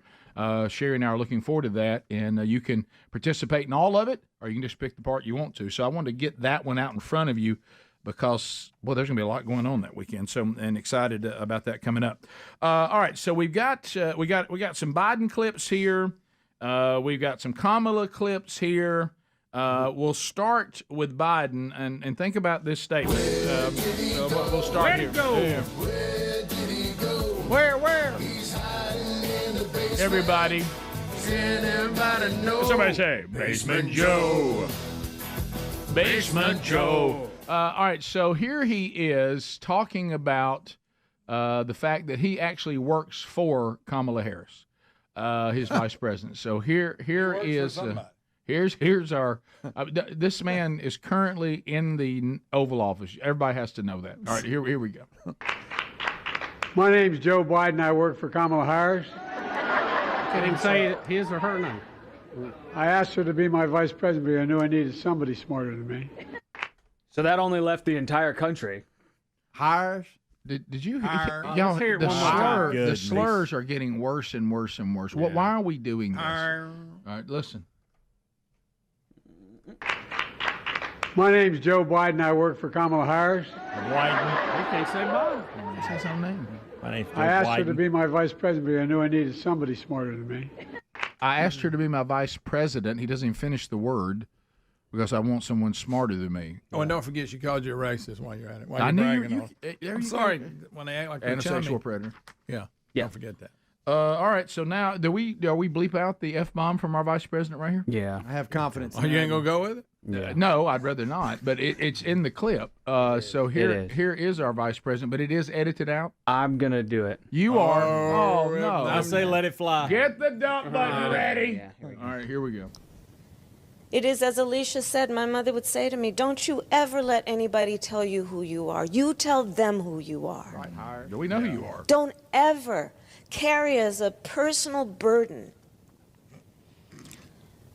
Sherry and I are looking forward to that, and you can participate in all of it, or you can just pick the part you want to. So I wanted to get that one out in front of you, because, there's going to be a lot going on that weekend. So, and excited about that coming up. All right, so we got some Biden clips here. We've got some Kamala clips here. We'll start with Biden and think about this statement. So we'll start here. Where'd he go? Where? Everybody. Everybody know. Somebody say, Basement Joe. Basement Joe. All right, so here he is talking about the fact that he actually works for Kamala Harris, his vice president. So here's our this man is currently in the Oval Office. Everybody has to know that. All right, here we go. My name's Joe Biden. I work for Kamala Harris. Can him say his or her name? I asked her to be my vice president because I knew I needed somebody smarter than me. So that only left the entire country. Hires. Did you Hire. y'all, Let's hear it the, one more time. the slurs are getting worse and worse and worse. Why are we doing this? Hire. All right, listen. My name's Joe Biden. I work for Kamala Harris. Biden. You can't say Biden. Say some name. My name's Joe I asked her Biden. to be my vice president because I knew I needed somebody smarter than me. I asked her to be my vice president. He doesn't even finish the word because I want someone smarter than me. Oh, and don't forget she called you a racist while you're at it. While I you're knew bragging you- on there it. you I'm go. sorry when they act like And they're a chummy. sexual predator. Yeah. Yeah. Don't forget that. All right, so now are we bleep out the F-bomb from our vice president right here? Yeah. I have confidence. Oh, you ain't gonna go with it? No, I'd rather not, but it's in the clip. So here is. here is our vice president, but it is edited out. I'm going to do it. You are. Oh, no. I say let it fly. Get the dump button ready. Yeah, here we go. All right, here we go. It is as Alicia said, my mother would say to me, don't you ever let anybody tell you who you are. You tell them who you are. Right. Do we know who you are? Don't ever carry as a personal burden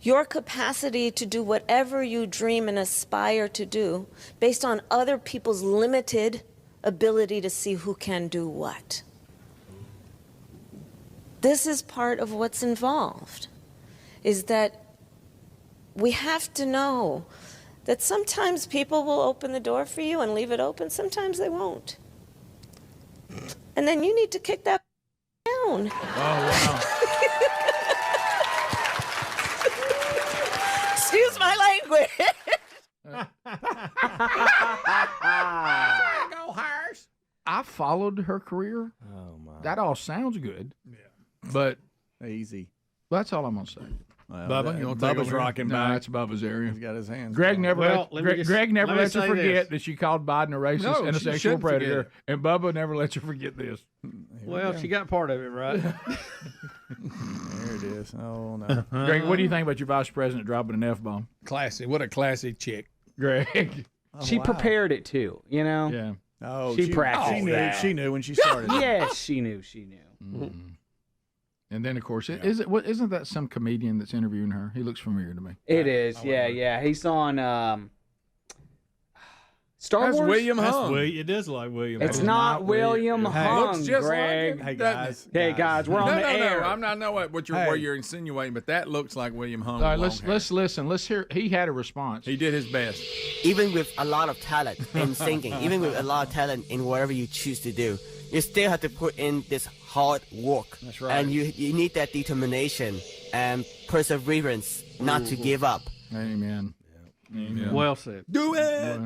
your capacity to do whatever you dream and aspire to do based on other people's limited ability to see who can do what. This is part of what's involved, is that we have to know that sometimes people will open the door for you and leave it open, sometimes they won't. And then you need to kick that down. Oh, Excuse my language. Go Harris. I followed her career. Oh my. That all sounds good. Yeah. But Easy. that's all I'm gonna say. Bubba, you want to take Bubba's over? rocking No, back. that's Bubba's area. He's got his hands. Greg never Well, let me Greg never let me lets her say forget this. that she called Biden a racist No, and a she sexual shouldn't forget predator, it. and Bubba never lets her forget this. Well, she got part of it right. There it is. Oh no. Greg, what do you think about your vice president dropping an F-bomb? Classy. What a classy chick. Greg. She prepared it too, you know? Yeah. Oh, She practiced She knew. that. She knew when she started. Yes, she knew. She knew. Mm-hmm. And then, of course, isn't that some comedian that's interviewing her? He looks familiar to me. It is. Yeah. He's on Star That's Wars. William Hung. It is like William. It's Hung. not William Hung, Looks just Greg. like him. Hey doesn't guys. it? Hey guys, we're on No, the air. no. I'm not know what you're Hey. where you're insinuating, but that looks like William Hung. All right, with long hair. let's listen. Let's hear. He had a response. He did his best. Even with a lot of talent in singing, even with a lot of talent in whatever you choose to do, you still have to put in this hard work. That's right. And you need that determination and perseverance not to give up. Amen. Amen. Well said. Do it.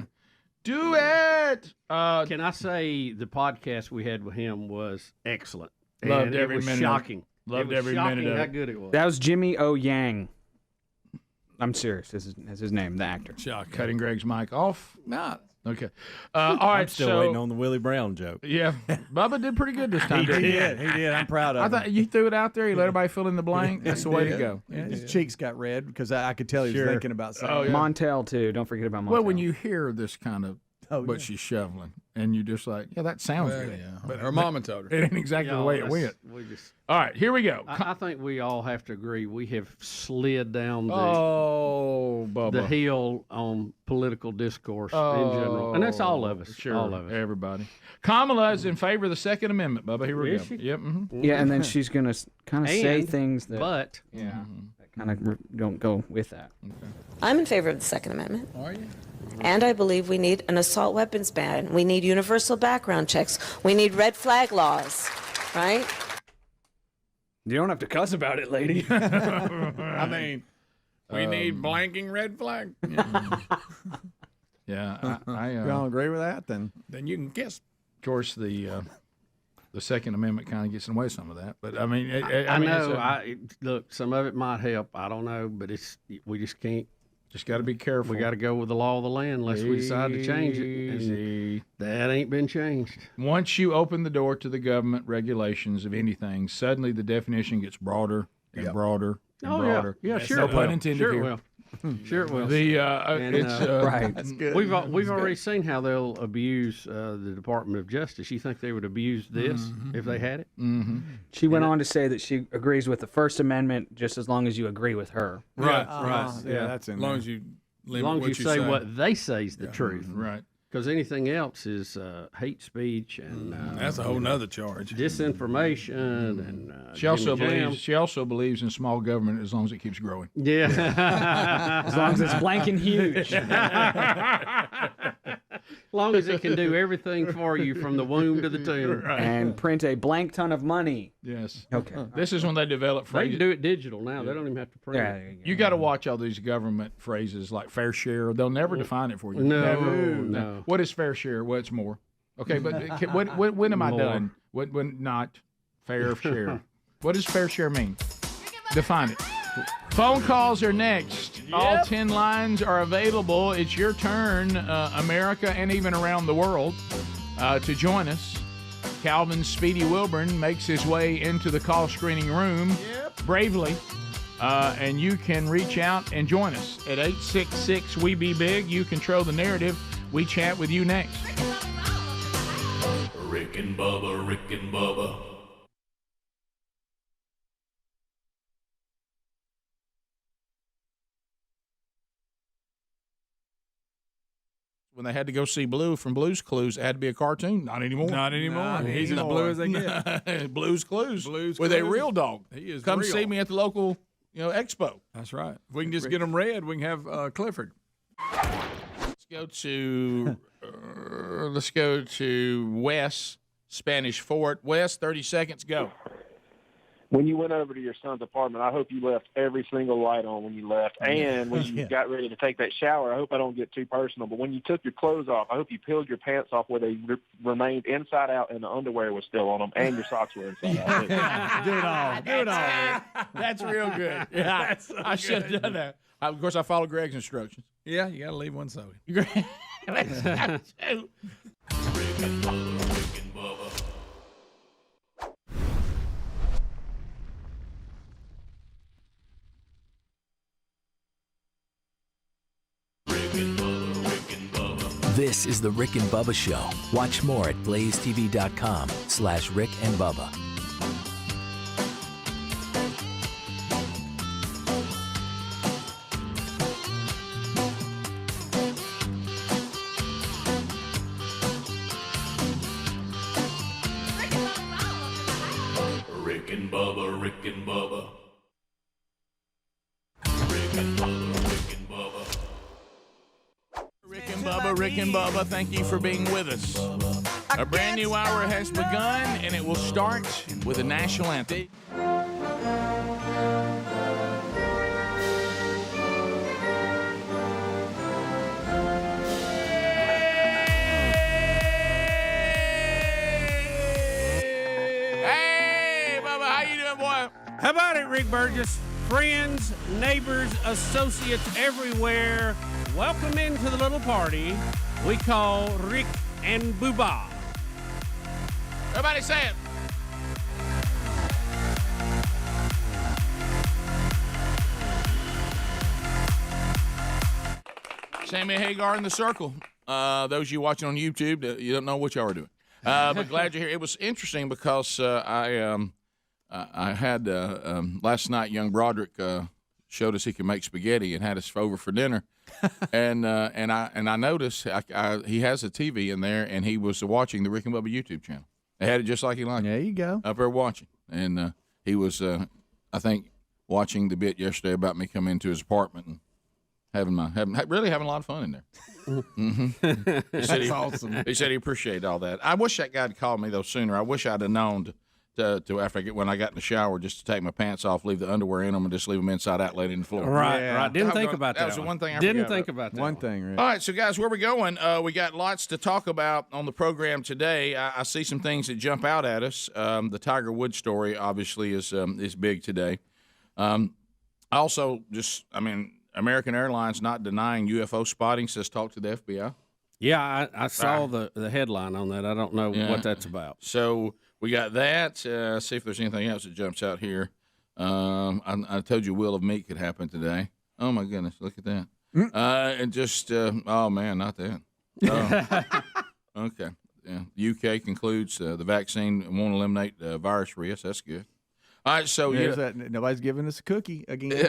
Do it. Can I say the podcast we had with him was excellent? Loved And every it was minute of it. shocking. Loved it was every shocking minute of how it. good it was. That was Jimmy O. Yang. I'm serious. That's his name, the actor. Shocking. Cutting Greg's mic off. Not. Okay. All right. I'm still so, waiting on the Willie Brown joke. Yeah, Bubba did pretty good this time. He didn't did. He did. I'm proud I of him. thought you threw it out there. You let everybody fill in the blank. That's the way to go. Yeah, his cheeks got red because I could tell he was Sure. thinking about something. Oh, yeah. Montel too. Don't forget about Montel. Well, when you hear this kind of what yeah. she's shoveling, and you just like, yeah, that sounds Well, good. yeah. But her mama told her. It ain't exactly the way it went. We just, All right, here we go. I think we all have to agree we have slid down the Bubba. hill on political discourse in general, and that's all of us. Sure, all of us. everybody. Kamala is in favor of the Second Amendment, Bubba. Here we Is go. she? Yep. Mm-hmm. yeah, and then she's gonna kind of say And- things that, But that kind of don't go with that. I'm in favor of the Second Amendment. Are you? And I believe we need an assault weapons ban. We need universal background checks. We need red flag laws, right? You don't have to cuss about it, lady. I mean, we need blanking red flag. Yeah, I You don't agree with that? Then Then you can kiss. of course the Second Amendment kind of gets in the way of some of that, but I mean, I mean, know. it's Look, some of it might help. I don't know, but we just can't. just got to be careful. We got to go with the law of the land unless we decide to change it. Easy. And that ain't been changed. Once you open the door to the government regulations of anything, suddenly the definition gets broader and broader and broader. Yeah, sure. No it pun will. intended Sure it here. will. Sure it will. Right. That's good. We've already seen how they'll abuse the Department of Justice. You think they would abuse this if they had it? Mm-hmm. She went on to say that she agrees with the First Amendment just as long as you agree with her. Right, right. Yeah, that's in As long there. as you limit long as what you say what they say is the Yeah. truth. Right. Because anything else is hate speech and That's a whole nother charge. Disinformation and She also jimmy jam. believes. She also believes in small government as long as it keeps growing. Yeah. As long as it's blank and huge. As long as it can do everything for you from the womb to the tomb. And print a blank ton of money. Yes. Okay. This is when they develop They phrases. can do it digital now. They don't even have to print Yeah, it. You got to watch all these government phrases like fair share. They'll never define it for you. No, Never. no. What is fair share? What's more? Okay, but when am I More. done? When not fair share? What does fair share mean? Define it. Phone calls are next. All 10 lines are available. It's your turn, America and even around the world, to join us. Calvin Speedy Wilburn makes his way into the call screening room bravely, and you can reach out and join us at 866-WE-BE-BIG. You control the narrative. We chat with you next. Rick and Bubba, Rick and Bubba. When they had to go see Blue from Blue's Clues, it had to be a cartoon. Not anymore. Not anymore. He's as blue as they get. Blue's Clues. Blue's with a Clues. real dog. He is Come real. see me at the local, expo. That's right. If we can just get them red, we can have Clifford. Let's go to Wes, Spanish Fort. Wes, 30 seconds, go. When you went over to your son's apartment, I hope you left every single light on when you left. And when you got ready to take that shower, I hope I don't get too personal, but when you took your clothes off, I hope you peeled your pants off where they remained inside out and the underwear was still on them and your socks were inside out. Do it all. Do it all. That's real good. Yeah, That's so I should have good. done that. Of course, I followed Greg's instructions. Yeah, you got to leave one soda. This is the Rick and Bubba Show. Watch more at blazetv.com/Rick and Bubba. Rick and Bubba, Rick and Bubba. Rick and Bubba, Rick and Bubba. Rick and Bubba, Rick and Bubba, thank you for being with us. A brand new hour has begun, and it will start with a national anthem. Hey, Bubba, how you doing, boy? How about it, Rick Burgess? Friends, neighbors, associates everywhere, welcome into the little party we call Rick and Bubba. Everybody say it. Sammy Hagar in the circle. Those of you watching on YouTube, you don't know what y'all are doing. But glad you're here. It was interesting because I had last night. Young Broderick showed us he could make spaghetti and had us over for dinner, and I noticed he has a TV in there, and he was watching the Rick and Bubba YouTube channel. They had it just like he liked. There you go. Up there watching, and he was I think watching the bit yesterday about me coming into his apartment and really having a lot of fun in there. Mm-hmm. That's awesome. He said he appreciated all that. I wish that guy had called me though sooner. I wish I'd have known to after when I got in the shower just to take my pants off, leave the underwear in them, and just leave them inside out, laid in the floor. Right. Didn't think about that. That was the one thing I didn't forgot think about. about that. One thing, Rick. All right, so guys, where we going? We got lots to talk about on the program today. I see some things that jump out at us. The Tiger Woods story obviously is big today. Also, American Airlines not denying UFO spotting, says talk to the FBI. Yeah, I saw the headline on that. I don't know what that's about. So we got that. See if there's anything else that jumps out here. I told you Will of Meat could happen today. Oh my goodness, look at that. And just oh man, not that. Okay. Yeah. UK concludes the vaccine won't eliminate virus risk. That's good. All right, so nobody's giving us a cookie again.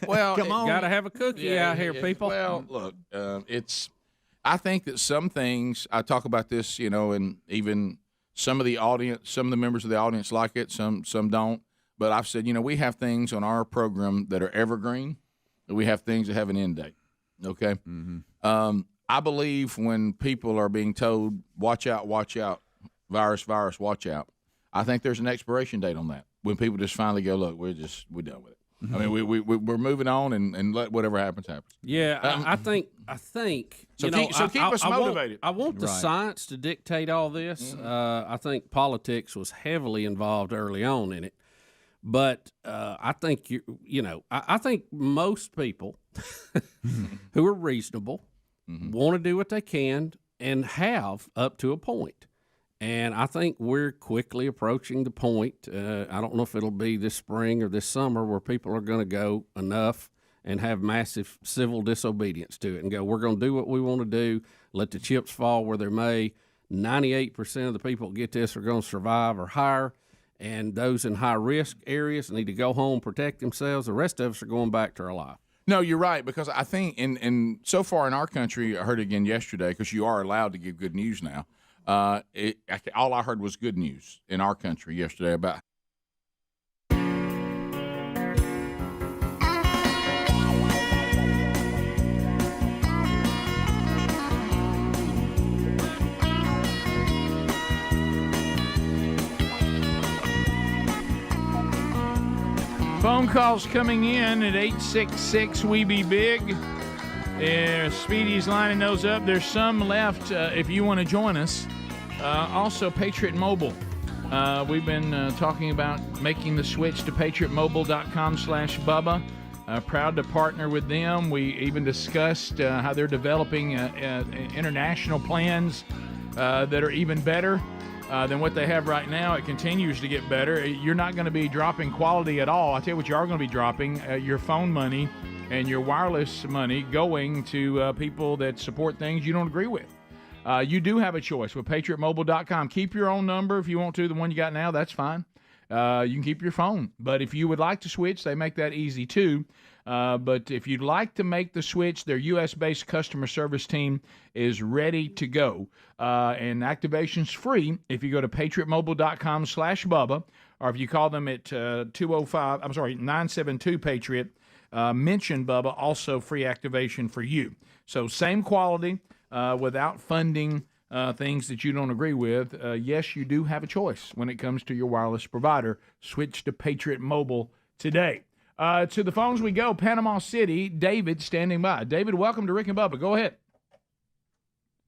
Well, come on, gotta have a cookie out here, people. Well, look, I think that some things I talk about this, and even some of the audience, some of the members of the audience like it, some don't. But I've said, we have things on our program that are evergreen, and we have things that have an end date. Okay. Mm-hmm. I believe when people are being told, watch out, virus, watch out, I think there's an expiration date on that. When people just finally go, look, we're done with it. I mean, we're moving on and let whatever happens happen. Yeah, I think. So keep us motivated. I want the science to dictate all this. I think politics was heavily involved early on in it, but I think I think most people who are reasonable want to do what they can and have up to a point. And I think we're quickly approaching the point. I don't know if it'll be this spring or this summer where people are going to go enough and have massive civil disobedience to it and go, we're going to do what we want to do, let the chips fall where they may. 98% of the people that get this are going to survive or higher, and those in high-risk areas need to go home, protect themselves. The rest of us are going back to our life. No, you're right, because I think in so far in our country, I heard it again yesterday, because you are allowed to give good news now. All I heard was good news in our country yesterday about phone calls coming in at 866-WE-BE-BIG. Speedy's lining those up. There's some left if you want to join us. Also, Patriot Mobile. We've been talking about making the switch to patriotmobile.com/Bubba. Proud to partner with them. We even discussed how they're developing international plans that are even better than what they have right now. It continues to get better. You're not going to be dropping quality at all. I'll tell you what you are going to be dropping, your phone money and your wireless money going to people that support things you don't agree with. You do have a choice with patriotmobile.com. Keep your own number if you want to, the one you got now, that's fine. You can keep your phone. But if you would like to switch, they make that easy too. But if you'd like to make the switch, their U.S.-based customer service team is ready to go. And activation's free if you go to patriotmobile.com/Bubba, or if you call them at 972-PATRIOT. Mention Bubba, also free activation for you. So same quality without funding things that you don't agree with. Yes, you do have a choice when it comes to your wireless provider. Switch to Patriot Mobile today. To the phones we go. Panama City, David standing by. David, welcome to Rick and Bubba. Go ahead.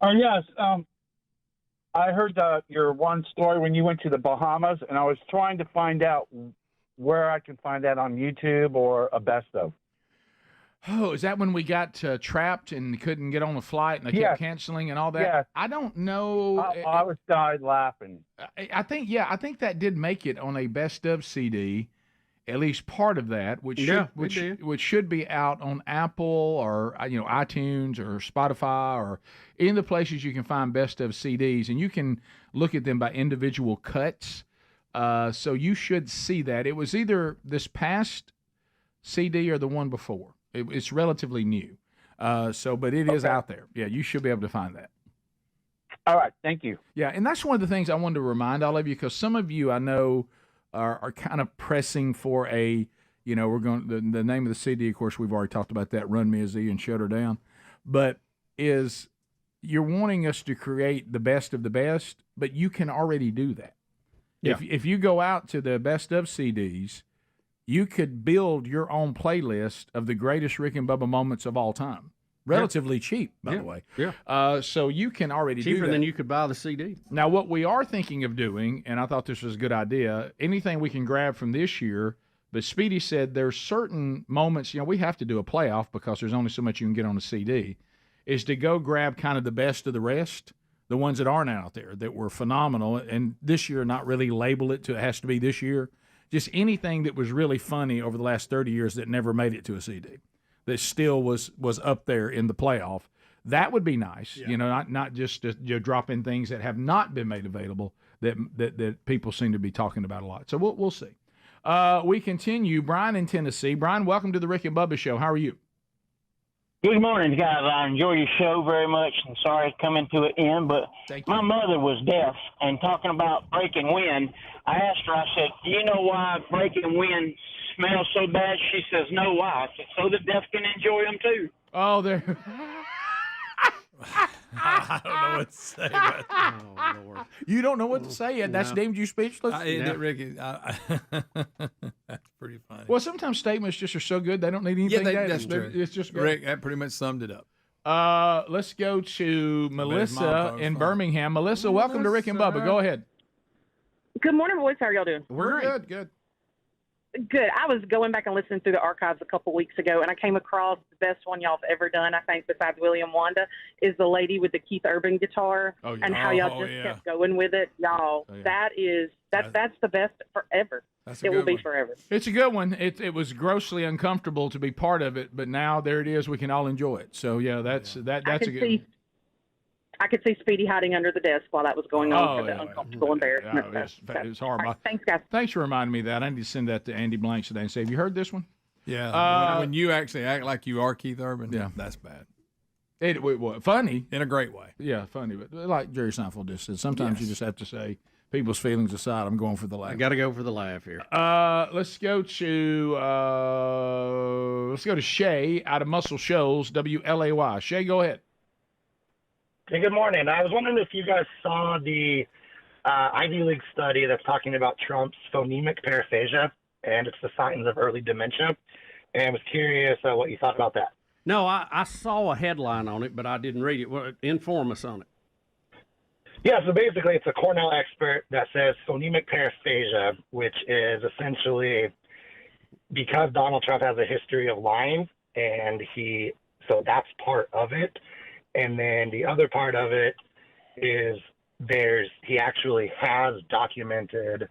Yes. I heard your one story when you went to the Bahamas, and I was trying to find out where I can find that on YouTube or a best of. Oh, is that when we got trapped and couldn't get on the flight and they kept canceling and all that? Yes. I don't know. I was died laughing. I think that did make it on a best of CD, at least part of that, which should be out on Apple or iTunes or Spotify or any of the places you can find best of CDs, and you can look at them by individual cuts. So you should see that. It was either this past CD or the one before. It's relatively new. But it is out there. Yeah, you should be able to find that. All right, thank you. Yeah, and that's one of the things I wanted to remind all of you, because some of you I know are kind of pressing for we're going, the name of the CD, of course, we've already talked about that, Run Me a Z and Shut Her Down, but you're wanting us to create the best of the best, but you can already do that. Yeah. If you go out to the best of CDs, you could build your own playlist of the greatest Rick and Bubba moments of all time. Relatively cheap, by the way. Yeah. So you can already do that. Cheaper than you could buy the CD. Now, what we are thinking of doing, and I thought this was a good idea, anything we can grab from this year, but Speedy said there's certain moments, we have to do a playoff because there's only so much you can get on a CD, is to go grab kind of the best of the rest, the ones that aren't out there that were phenomenal, and this year not really label it to it has to be this year. Just anything that was really funny over the last 30 years that never made it to a CD. that still was up there in the playoff. That would be nice, not just to, drop in things that have not been made available that people seem to be talking about a lot. So we'll see. We continue. Brian in Tennessee. Brian, welcome to the Rick and Bubba Show. How are you? Good morning, guys. I enjoy your show very much, and sorry it's coming to an end, but my mother was deaf, and talking about breaking wind, I asked her, I said, do you know why breaking wind smells so bad? She says, no, why? I said, so the deaf can enjoy them too. Oh, there. I don't know what to say. But, oh, Lord. You don't know what to say yet. That's deemed you speechless? Ricky, that's pretty funny. Well, sometimes statements just are so good they don't need anything. That's true. It's just good. Rick, that pretty much summed it up. Let's go to Melissa in Birmingham. Melissa, welcome to Rick and Bubba. Go ahead. Good morning, boys. How are y'all doing? We're good. Good. Good. I was going back and listening through the archives a couple weeks ago, and I came across the best one y'all have ever done, I think, besides William Wanda, is the lady with the Keith Urban guitar, and how y'all just kept going with it. Y'all, that's the best forever. It will be forever. It's a good one. It was grossly uncomfortable to be part of it, but now there it is. We can all enjoy it. So, that's a good one. I could see Speedy hiding under the desk while that was going on for the uncomfortable embarrassment. It was horrible. Right, thanks, guys. Thanks for reminding me of that. I need to send that to Andy Blanks today and say, have you heard this one? Yeah. When you actually act like you are Keith Urban, that's bad. Funny. In a great way. Yeah, funny. But like Jerry Seinfeld just said, sometimes you just have to say, people's feelings aside, I'm going for the laugh. I got to go for the laugh here. Let's go to Shay out of Muscle Shoals, WLAY. Shay, go ahead. Hey, good morning. I was wondering if you guys saw the Ivy League study that's talking about Trump's phonemic paraphasia, and it's the signs of early dementia. And I was curious what you thought about that. No, I saw a headline on it, but I didn't read it. Well, inform us on it. Yeah, so basically it's a Cornell expert that says phonemic paraphasia, which is essentially because Donald Trump has a history of lying, and so that's part of it. And then the other part of it is he actually has documented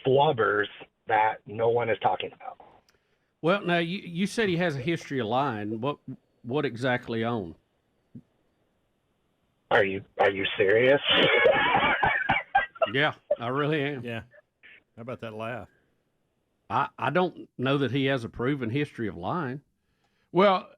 flubbers that no one is talking about. Well, now you said he has a history of lying. What exactly on? Are you serious? Yeah, I really am. Yeah. How about that laugh? I don't know that he has a proven history of lying. Well,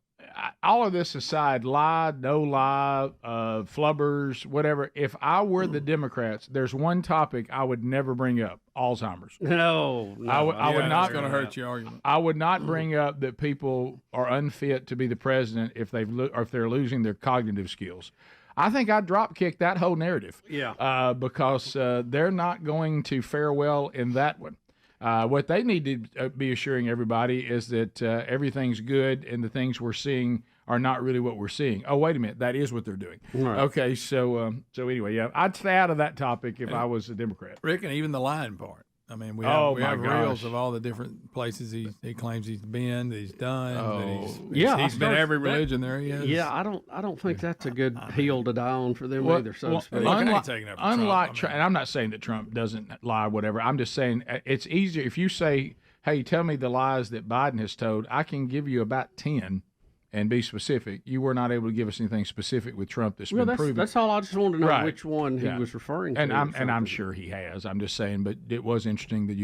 all of this aside, lie, no lie, flubbers, whatever. If I were the Democrats, there's one topic I would never bring up: Alzheimer's. No, I would not. It's going to hurt your argument. I would not bring up that people are unfit to be the president if they're losing their cognitive skills. I think I'd drop kick that whole narrative. Yeah. Because they're not going to fare well in that one. What they need to be assuring everybody is that everything's good and the things we're seeing are not really what we're seeing. Oh, wait a minute. That is what they're doing. Right. Okay, so anyway, I'd stay out of that topic if I was a Democrat. Rick, and even the lying part. I mean, we have reels of all the different places he claims he's been, that he's done. He's been every religion there he is. Yeah, I don't think that's a good hill to die on for them either. So to speak. Unlike Trump, and I'm not saying that Trump doesn't lie or whatever. I'm just saying it's easier if you say, "Hey, tell me the lies that Biden has told." I can give you about 10. And be specific. You were not able to give us anything specific with Trump that's been proven. That's all. I just wanted to know which one he was referring to. And I'm sure he has. I'm just saying, but it was interesting that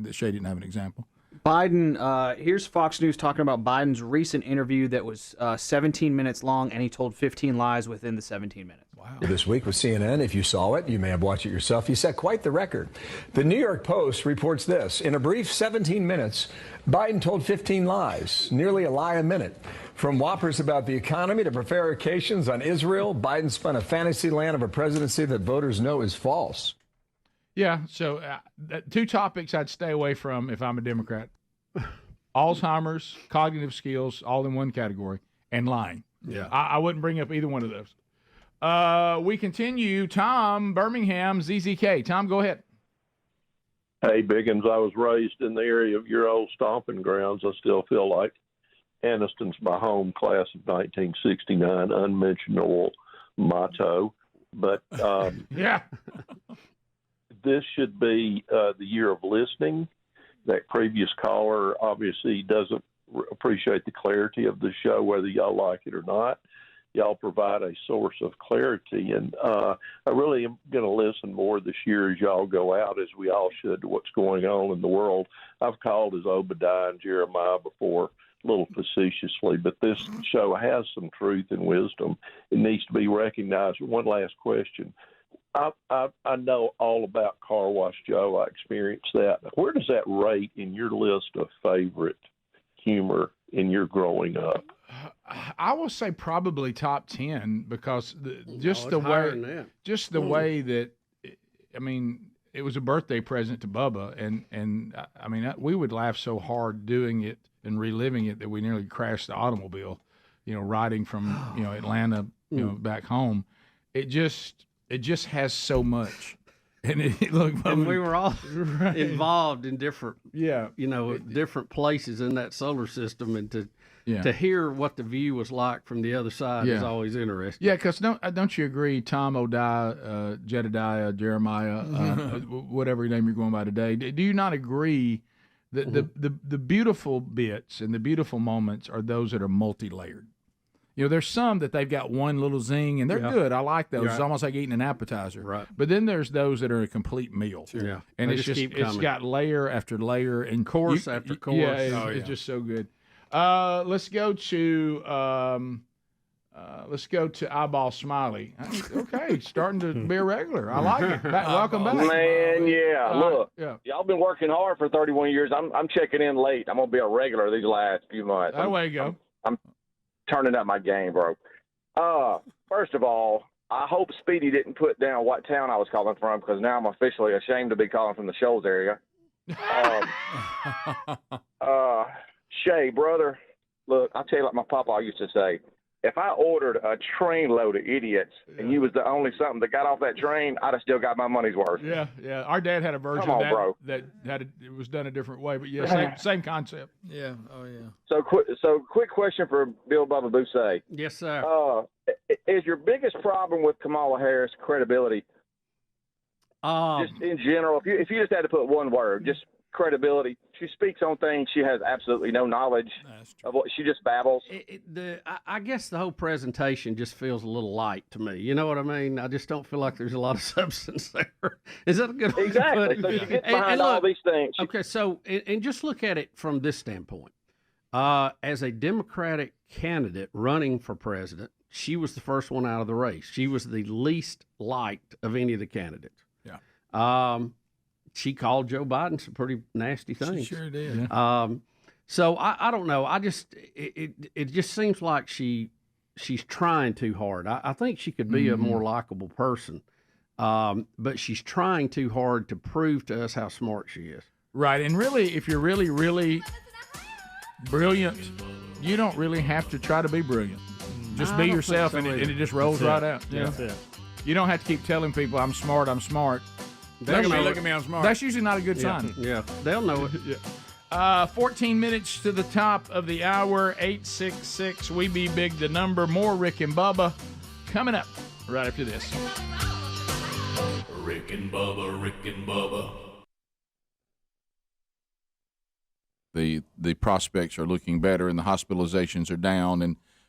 that Shay didn't have an example. Biden. Here's Fox News talking about Biden's recent interview that was 17 minutes long, and he told 15 lies within the 17 minutes. Wow. This week with CNN, if you saw it, you may have watched it yourself. He set quite the record. The New York Post reports this: in a brief 17 minutes, Biden told 15 lies, nearly a lie a minute. From whoppers about the economy to prevarications on Israel, Biden spun a fantasy land of a presidency that voters know is false. Yeah, so two topics I'd stay away from if I'm a Democrat. Alzheimer's, cognitive skills, all in one category, and lying. Yeah. I wouldn't bring up either one of those. We continue. Tom, Birmingham, ZZK. Tom, go ahead. Hey, Biggins, I was raised in the area of your old stomping grounds. I still feel like Anniston's my home, class of 1969, unmentionable motto. But yeah, this should be the year of listening. That previous caller obviously doesn't appreciate the clarity of the show, whether y'all like it or not. Y'all provide a source of clarity, and I really am going to listen more this year as y'all go out, as we all should, to what's going on in the world. I've called as Obadiah and Jeremiah before, a little facetiously, but this show has some truth and wisdom. It needs to be recognized. One last question. I know all about Car Wash Joe. I experienced that. Where does that rate in your list of favorite humor in your growing up? I will say probably top 10 because the way that I mean, it was a birthday present to Bubba, and I mean we would laugh so hard doing it and reliving it that we nearly crashed the automobile, riding from Atlanta back home. It just has so much. And we were all involved in different, different places in that solar system, and to hear what the view was like from the other side is always interesting. Yeah, because don't you agree, Tom, Odiah, Jedediah, Jeremiah, whatever name you're going by today? Do you not agree that the beautiful bits and the beautiful moments are those that are multi-layered? There's some that they've got one little zing, and they're good. I like those. It's almost like eating an appetizer. Right. But then there's those that are a complete meal. Yeah. And it's got layer after layer and course after course. Yeah, it's just so good. Let's go to Eyeball Smiley. Okay, starting to be a regular. I like it. Welcome back. Man, look, y'all been working hard for 31 years. I'm checking in late. I'm going to be a regular these last few months. That way you go. I'm turning up my game, bro. First of all, I hope Speedy didn't put down what town I was calling from, because now I'm officially ashamed to be calling from the Shoals area. Shay, brother, look, I'll tell you like my papa used to say, if I ordered a train load of idiots and you was the only something that got off that train, I'd have still got my money's worth. Yeah. Our dad had a version of that, bro. that it was done a different way, but same concept. Yeah. Oh, yeah. So quick question for Bill Bubba Bousse. Yes, sir. Is your biggest problem with Kamala Harris credibility? Just in general, if you just had to put one word, just credibility. She speaks on things she has absolutely no knowledge of. What she just babbles. I guess the whole presentation just feels a little light to me. You know what I mean? I just don't feel like there's a lot of substance there. Is that a good way exactly? To put it? So she gets behind all these things. Okay, so and just look at it from this standpoint. As a Democratic candidate running for president, she was the first one out of the race. She was the least liked of any of the candidates. Yeah. She called Joe Biden some pretty nasty things. She sure did. So I don't know. It just seems like she's trying too hard. I think she could be a more likable person, but she's trying too hard to prove to us how smart she is. Right, and really, if you're really, really brilliant, you don't really have to try to be brilliant. Just be yourself, and it just rolls right out. Yeah. You don't have to keep telling people, I'm smart, I'm smart. Look at me, I'm smart. That's usually not a good sign. Yeah, they'll know it. 14 minutes to the top of the hour, 866 We Be Big the number. More Rick and Bubba coming up right after this. Rick and Bubba, Rick and Bubba. The prospects are looking better, and the hospitalizations are down,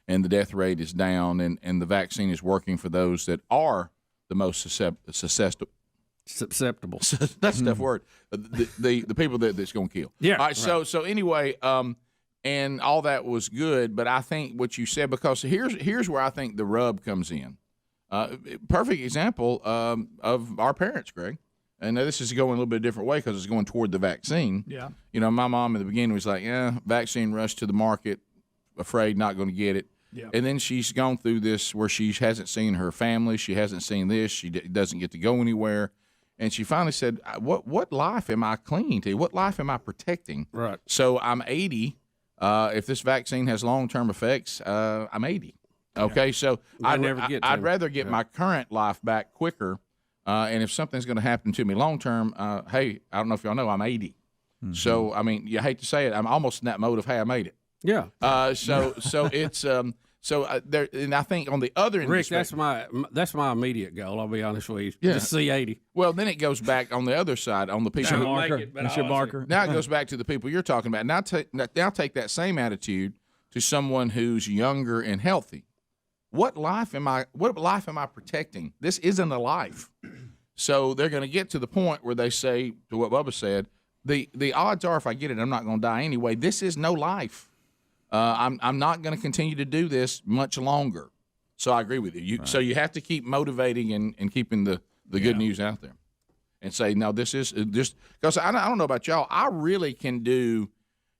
and the death rate is down, and the vaccine is working for those that are the most susceptible. That's a tough word. The people that's going to kill. Yeah. All right. So anyway, and all that was good, but I think what you said, because here's where I think the rub comes in. Perfect example of our parents, Greg. And this is going a little bit different way because it's going toward the vaccine. Yeah. My mom in the beginning was like, vaccine rush to the market, afraid not going to get it. Yeah. And then she's gone through this where she hasn't seen her family. She hasn't seen this. She doesn't get to go anywhere. And she finally said, what life am I clinging to? What life am I protecting? Right. So I'm 80. If this vaccine has long-term effects, I'm 80. Okay, so I'd rather get my current life back quicker. And if something's going to happen to me long-term, hey, I don't know if y'all know, I'm 80. Mm-hmm. So, I mean, you hate to say it, I'm almost in that mode of, hey, I made it. Yeah. So it's So there, and I think on the other end, Rick, that's my immediate goal. I'll be honest with you. Yeah. Just see 80. Well, then it goes back on the other side on the people. That's your marker. Now it goes back to the people you're talking about. Now take that same attitude to someone who's younger and healthy. What life am I protecting? This isn't a life. So they're going to get to the point where they say, to what Bubba said, the odds are if I get it, I'm not going to die anyway. This is no life. I'm not going to continue to do this much longer. So I agree with you. So you have to keep motivating and keeping the good news out there, and say, no, this is just because I don't know about y'all. I really can do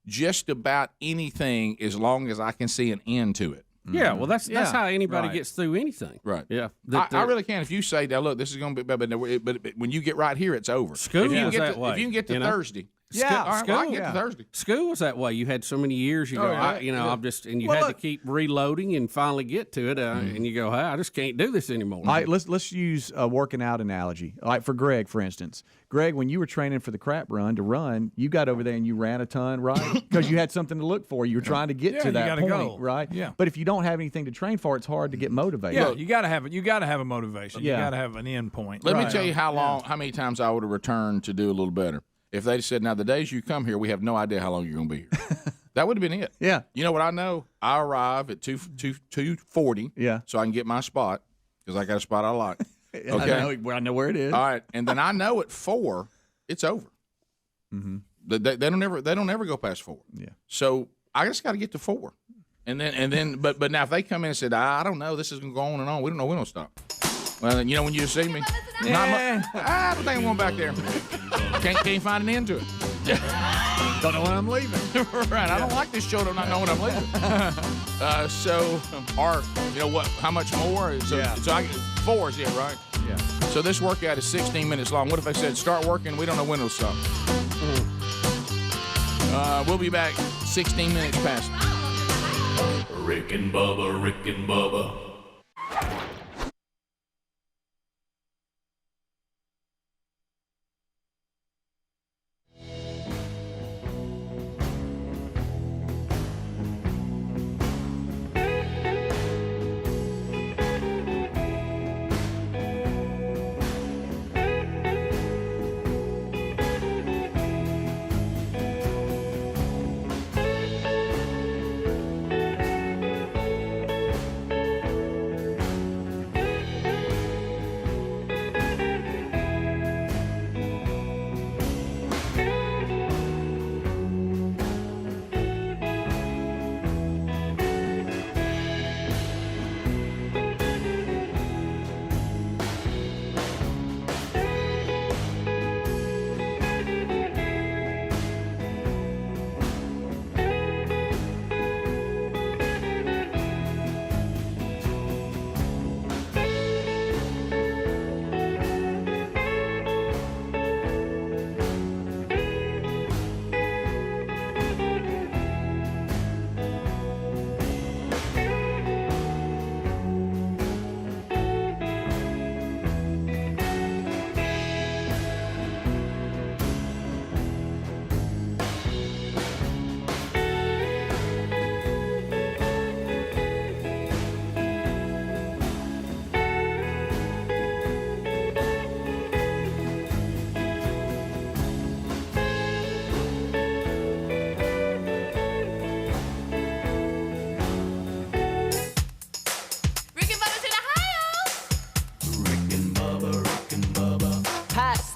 just about anything as long as I can see an end to it. Yeah, well, that's how anybody gets through anything. Right. Yeah. I really can. If you say, now, look, this is going to be, but when you get right here, it's over. School if you was that way. If you can get to Thursday. Yeah, school, I can get to Thursday. School was that way. You had so many years. You go, I'm just, and you had to keep reloading and finally get to it. And you go, hey, I just can't do this anymore. All right, let's use a working out analogy. Like for Greg, for instance. Greg, when you were training for the crap run to run, you got over there and you ran a ton, right? Because you had something to look for. You were trying to get to that point, right? Yeah. But if you don't have anything to train for, it's hard to get motivated. Yeah, you got to have it. You got to have a motivation. Yeah. You got to have an end point. Let me tell you how many times I would have returned to do a little better. If they said, now the days you come here, we have no idea how long you're going to be here. That would have been it. Yeah. You know what I know? I arrive at 2:40. Yeah. So I can get my spot because I got a spot I like. Okay. I know where it is. All right, and then I know at 4 it's over. Mm-hmm. They don't ever go past 4. Yeah. So I just got to get to 4, and then but now if they come in and said, I don't know, this is going to go on and on. We don't know. We don't stop. Well, you know when you see me, I don't think I'm going back there. Can't find an end to it. Don't know when I'm leaving. Right. I don't like this show. Not know when I'm leaving. Or you know what? How much more? So I get 4 is it, right? Yeah. So this workout is 16 minutes long. What if they said start working? We don't know when it'll stop. We'll be back 16 minutes past. Rick and Bubba, Rick and Bubba.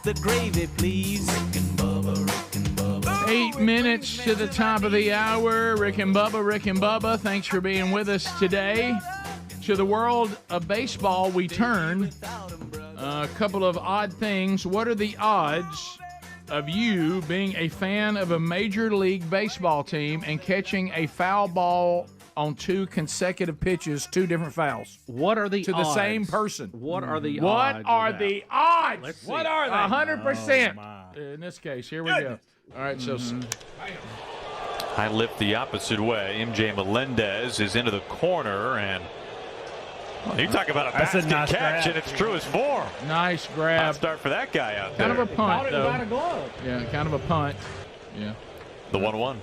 The gravy, please. Rick and Bubba, Rick and Bubba. 8 minutes to the top of the hour. Rick and Bubba, Rick and Bubba. Thanks for being with us today. To the world of baseball we turn. A couple of odd things. What are the odds of you being a fan of a Major League Baseball team and catching a foul ball on 2 consecutive pitches, 2 different fouls? What are the to odds? The same person? What are the what odds? What are the odds? Let's see. What are they? 100%. In this case, here we go. All right, so I lift the opposite way. MJ Melendez is into the corner, and you talk about a basket nice catch, grab. and it's true as form. Nice grab. Hot start for that guy out kind there. of a punt, though. Without a glove. Yeah, kind of a punt. Yeah. The 1-1.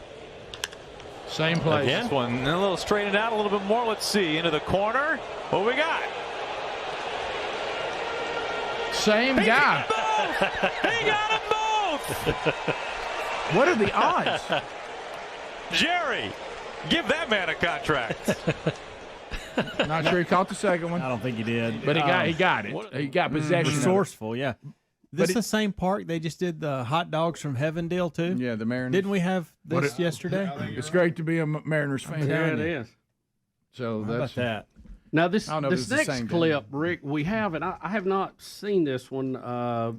Same place. Again, one a little straightened out a little bit more. Let's see. Into the corner. What we got? Same guy. He got them both. What are the odds? Jerry, give that man a contract. Not sure he caught the second one. I don't think he did. But he got it. He got possession. Resourceful, yeah. This But the same park they just did the hot dogs from Heaven deal too? Yeah, the Mariners. Didn't we have this yesterday? It's great to be a Mariners fan. Yeah, it is. So How that's about that. Now this I don't know if it's the next same clip, Rick, we have, and I have not seen this one. A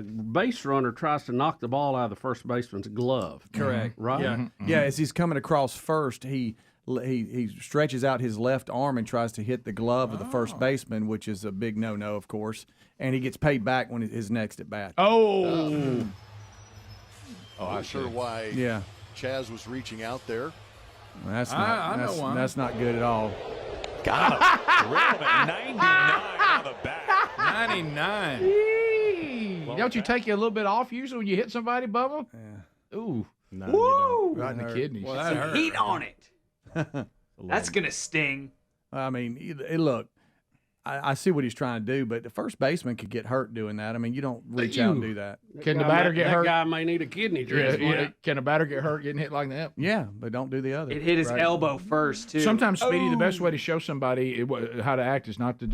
base runner tries to knock the ball out of the first baseman's glove. Correct. Right. Yeah. Yeah. As he's coming across first, he stretches out his left arm and tries to hit the glove of the first baseman, which is a big no-no, of course. And he gets paid back when his next at bat. Oh. I'm sure why. Yeah. Chaz was reaching out there. Well, that's not. That's not good at all. Got him. Rim at 99 on the back. 99. Don't you take you a little bit off usually when you hit somebody, Bubba? Yeah. Ooh. No, Woo! Right in the kidneys. Well, that that hurt. Heat on it. That's gonna sting. I mean, look, I see what he's trying to do, but the first baseman could get hurt doing that. I mean, you don't reach out and do that. Can the batter get hurt? That guy may need a kidney transplant. Can a batter get hurt getting hit like that? Yeah, but don't do the other. It hit his elbow first too. Sometimes, Speedy, the best way to show somebody how to act is not to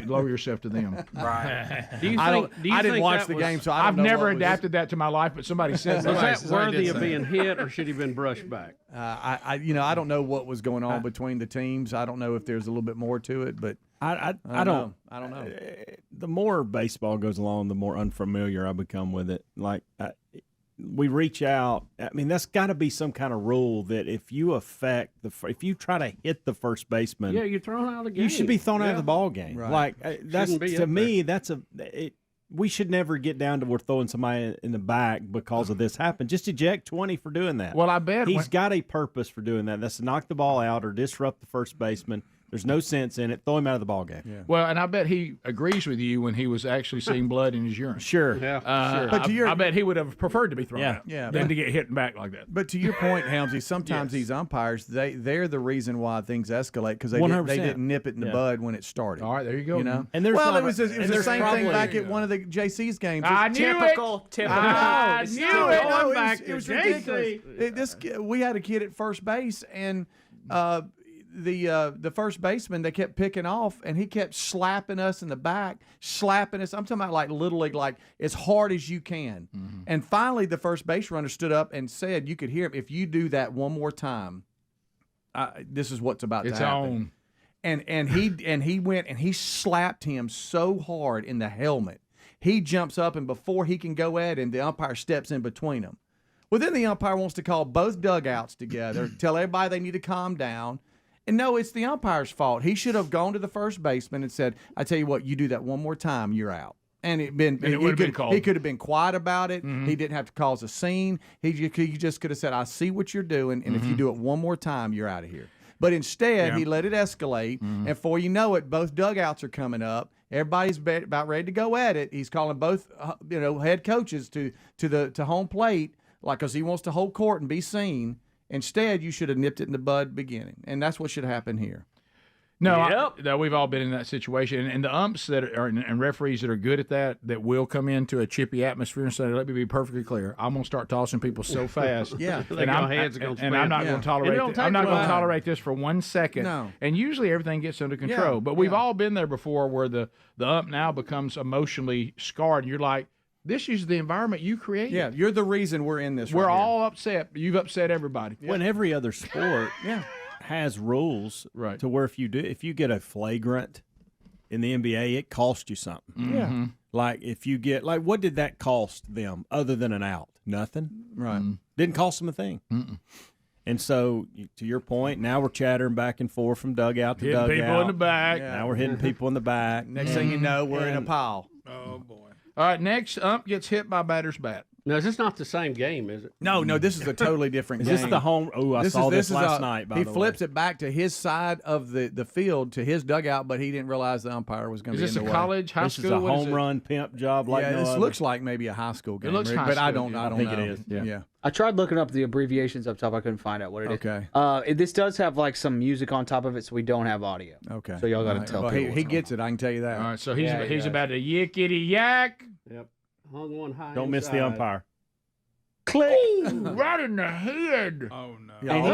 lower yourself to them. Right. I didn't watch the game, so I've never adapted that to my life. But somebody said Was that worthy of being hit, or should he have been brushed back? I don't know what was going on between the teams. I don't know if there's a little bit more to it, but I don't know. The more baseball goes along, the more unfamiliar I become with it. Like we reach out. I mean, that's got to be some kind of rule that if you if you try to hit the first baseman, Yeah, you're thrown out of the game. you should be thrown out of the ball game. Right. Like that's Shouldn't be to up me, we should never get down to we're throwing somebody in the back because of this happened. Just eject 20 for doing that. Well, I bet he's got a purpose for doing that. That's to knock the ball out or disrupt the first baseman. There's no sense in it. Throw him out of the ball game. Yeah. Well, and I bet he agrees with you when he was actually seeing blood in his urine. Sure. Yeah. But to I bet he would have preferred to be thrown out Yeah, than to get hit back like that. But to your point, Helmsy, sometimes these umpires they're the reason why things escalate because they 100%. didn't nip it in the bud when it started. All right, there you go. You know, And there's well, not it was the same thing back at one of the JC's games. I knew Typical. I It's knew still it. going No, back it was to ridiculous. JC. We had a kid at first base, and the first baseman they kept picking off, and he kept slapping us in the back, slapping us. I'm talking about like little league, like as hard as you can. Mm-hmm. And finally, the first base runner stood up and said, "You could hear him. If you do that one more time, this is what's about to happen." And he went and he slapped him so hard in the helmet. He jumps up, and before he can go at him, the umpire steps in between them. Well, then the umpire wants to call both dugouts together, tell everybody they need to calm down. And no, it's the umpire's fault. He should have gone to the first baseman and said, "I tell you what, you do that one more time, you're out." And it would have been called. He could have been quiet about it. Mm-hmm. He didn't have to cause a scene. He just could have said, "I see what you're doing, and if you do it one more time, you're out of here." But instead, he let it escalate, and before you know it, both dugouts are coming up. Everybody's about ready to go at it. He's calling both, head coaches to home plate, like, because he wants to hold court and be seen. Instead, you should have nipped it in the bud beginning, and that's what should happen here. No, we've all been in that situation, and the umps that are and referees that are good at that will come into a chippy atmosphere and say, "Let me be perfectly clear. I'm going to start tossing people so fast, Yeah. and I'm not going to tolerate. I'm not going to tolerate this for 1 second." No. And usually everything gets under control. Yeah. But we've all been there before, where the ump now becomes emotionally scarred. And you're like, this is the environment you created. Yeah, you're the reason we're in this. We're all upset. You've upset everybody. When every other sport has rules to where if you get a flagrant in the NBA, it costs you something. Yeah. Like if you get what did that cost them other than an out? Nothing. Right. Didn't cost them a thing. And so, to your point, now we're chattering back and forth from dugout to Hitting dugout. people in the back. Now we're hitting people in the back. Next thing you know, we're in a pile. Oh boy! All right, next ump gets hit by batter's bat. No, is this not the same game, is it? No, this is a totally different Is game. this the home? Oh, I saw this last night. By he the flips way. it back to his side of the field to his dugout, but he didn't realize the umpire was going to be in the way. Is this a college, high This school? is a What is home it? run pimp job. Like yeah, no this other. looks like maybe a high school game. It looks Rick, high but I school, don't. yeah. I don't think know. it is, yeah. I tried looking up the abbreviations up top. I couldn't find out what it is. Okay. This does have like some music on top of it, so we don't have audio. Okay. So y'all got to All right. tell Well, people. he gets it. I can tell you that. All right, so he's about to yickety yak. Yep. Hung one high. Don't miss the inside. umpire. Click. Right in the head. Oh no! And he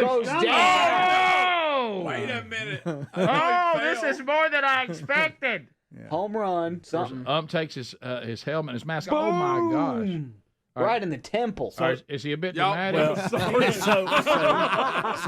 goes down. Oh! Wait a minute. Oh, this is more than I expected. Home run. Something. Takes his helmet and his mask. Oh my gosh! Right in the temple. All right, is he a bit dramatic? So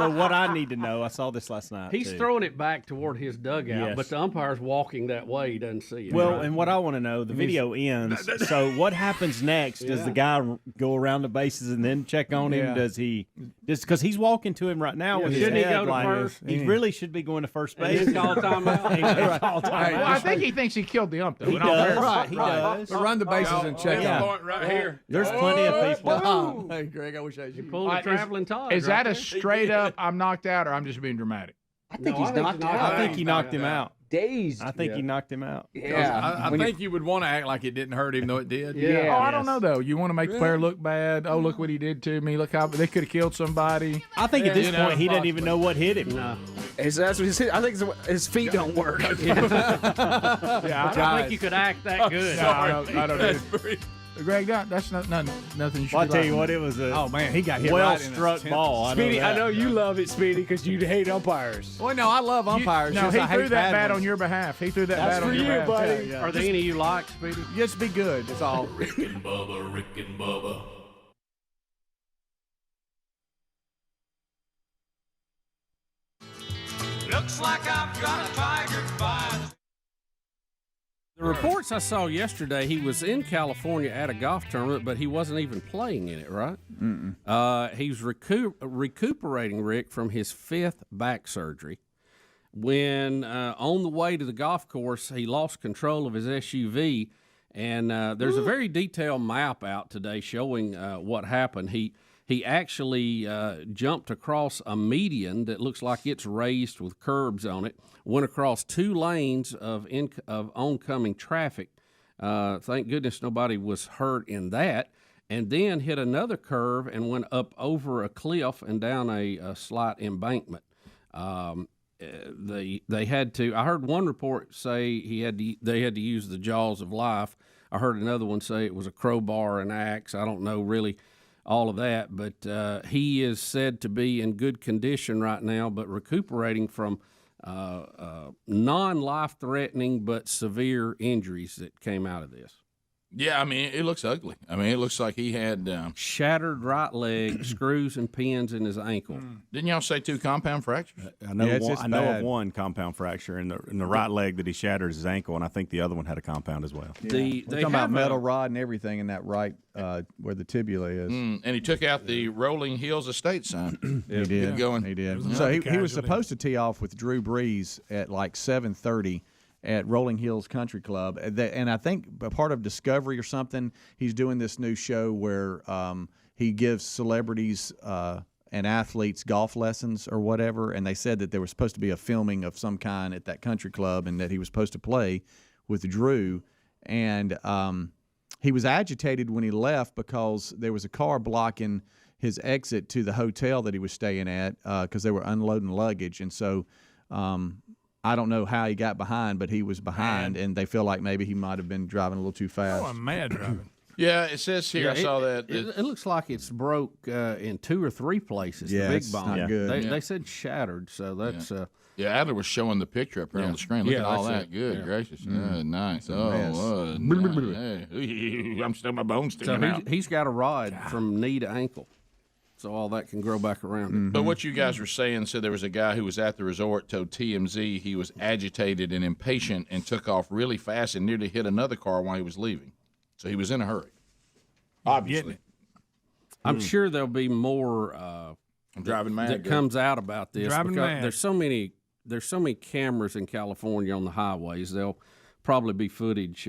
what I need to know, I saw this last night. He's too. throwing it back toward his dugout, Yes. but the umpire's walking that way. He doesn't see it. Well, right? and what I want to know, the video ends. So what happens next? Does the guy go around the bases and then check on him? Yeah. Does he? Just because he's walking to him right now with his Shouldn't he head go to like first? he really should be going to first base. He's called timeout. He's called Well, timeout. I think he thinks he killed the ump, though. He in all does. fairness. Right, he does. But run the bases and check Yeah. out. Right here. There's plenty of people. Hey, Greg, I wish I had you. Pulled a traveling Todd. Is right that a there. straight up I'm knocked out, or I'm just being dramatic? I think No, he's knocked out. I think he knocked him out. Dazed. I think he knocked him out. Yeah. I think you would want to act like it didn't hurt him, though it did. Yeah. Oh, I don't know though. You want to make the player look bad. Oh, look what he did to me. Look how they could have killed somebody. I think at this You know, point he doesn't even know what hit him. No. That's what I think his feet don't work. Yeah, I don't think you could act that good. No, I don't know. Greg, that's nothing you should Well, I be tell like. you what, it was a Oh man, he got hit well right in the struck temple. ball. Speedy, I that. know you love it, Speedy, because you hate umpires. Well, no, I love umpires. No, just he I hate threw that bat ones. on your behalf. He threw that That's bat for on your you, behalf. buddy. Yeah. Are there any you like, Speedy? Just be good. That's all. Rick and Bubba, Rick and Bubba. Looks like I've got a tiger by the... The reports I saw yesterday, he was in California at a golf tournament, but he wasn't even playing in it, right? He's recuperating, Rick, from his 5th back surgery. When on the way to the golf course, he lost control of his SUV, and there's a very detailed map out today showing what happened. He actually jumped across a median that looks like it's raised with curbs on it, went across 2 lanes of oncoming traffic. Thank goodness nobody was hurt in that. And then hit another curve and went up over a cliff and down a slight embankment. They had to. I heard one report say they had to use the jaws of life. I heard another one say it was a crowbar and axe. I don't know really all of that, but he is said to be in good condition right now, but recuperating from non-life-threatening but severe injuries that came out of this. Yeah, I mean, it looks ugly. I mean, it looks like he had shattered right leg, screws and pins in his ankle. Didn't y'all say 2 compound fractures? I know of one compound fracture in the right leg that he shattered his ankle, and I think the other one had a compound as well. Yeah. We're talking about metal rod and everything in that right where the tibula is. And he took out the Rolling Hills Estate sign. He did. Going. He did. So he was supposed to tee off with Drew Brees at like 7:30 at Rolling Hills Country Club. And I think a part of Discovery or something, he's doing this new show where he gives celebrities and athletes golf lessons or whatever. And they said that there was supposed to be a filming of some kind at that country club and that he was supposed to play with Drew. And he was agitated when he left because there was a car blocking his exit to the hotel that he was staying at because they were unloading luggage. And so I don't know how he got behind, but he was behind, and they feel like maybe he might have been driving a little too fast. Oh, I'm mad driving. Yeah, it says here, I saw that. It looks like it's broke in 2 or 3 places, Yeah, the big it's bone. not good. They said shattered, so that's... Yeah, Adler was showing the picture up here on the screen. Look at all that. Good gracious. Nice. Hey. I'm still my bones sticking out. He's got a rod from knee to ankle, so all that can grow back around. But what you guys were saying, said there was a guy who was at the resort, told TMZ he was agitated and impatient and took off really fast and nearly hit another car while he was leaving. So he was in a hurry. Obviously. I'm sure there'll be more I'm driving mad. that comes out about this. Driving because mad. There's so many cameras in California on the highways. They'll probably be footage.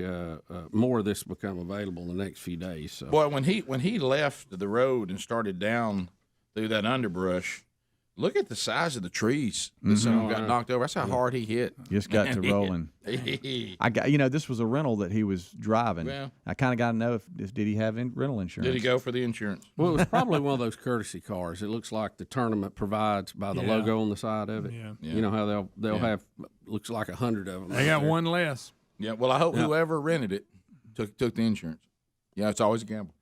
More of this will become available in the next few days. So. Boy, when he left the road and started down through that underbrush, look at the size of the trees that some got knocked over. That's how hard he hit. Just got to rolling. I got, this was a rental that he was driving. Well, I kind of got to know if did he have rental insurance? Did he go for the insurance? Well, it was probably one of those courtesy cars. It looks like the tournament provides by the logo on the side of it. Yeah. You know how they'll have looks like 100 of them. They got one less. Yeah. Well, I hope whoever rented it took the insurance. Yeah, it's always a gamble.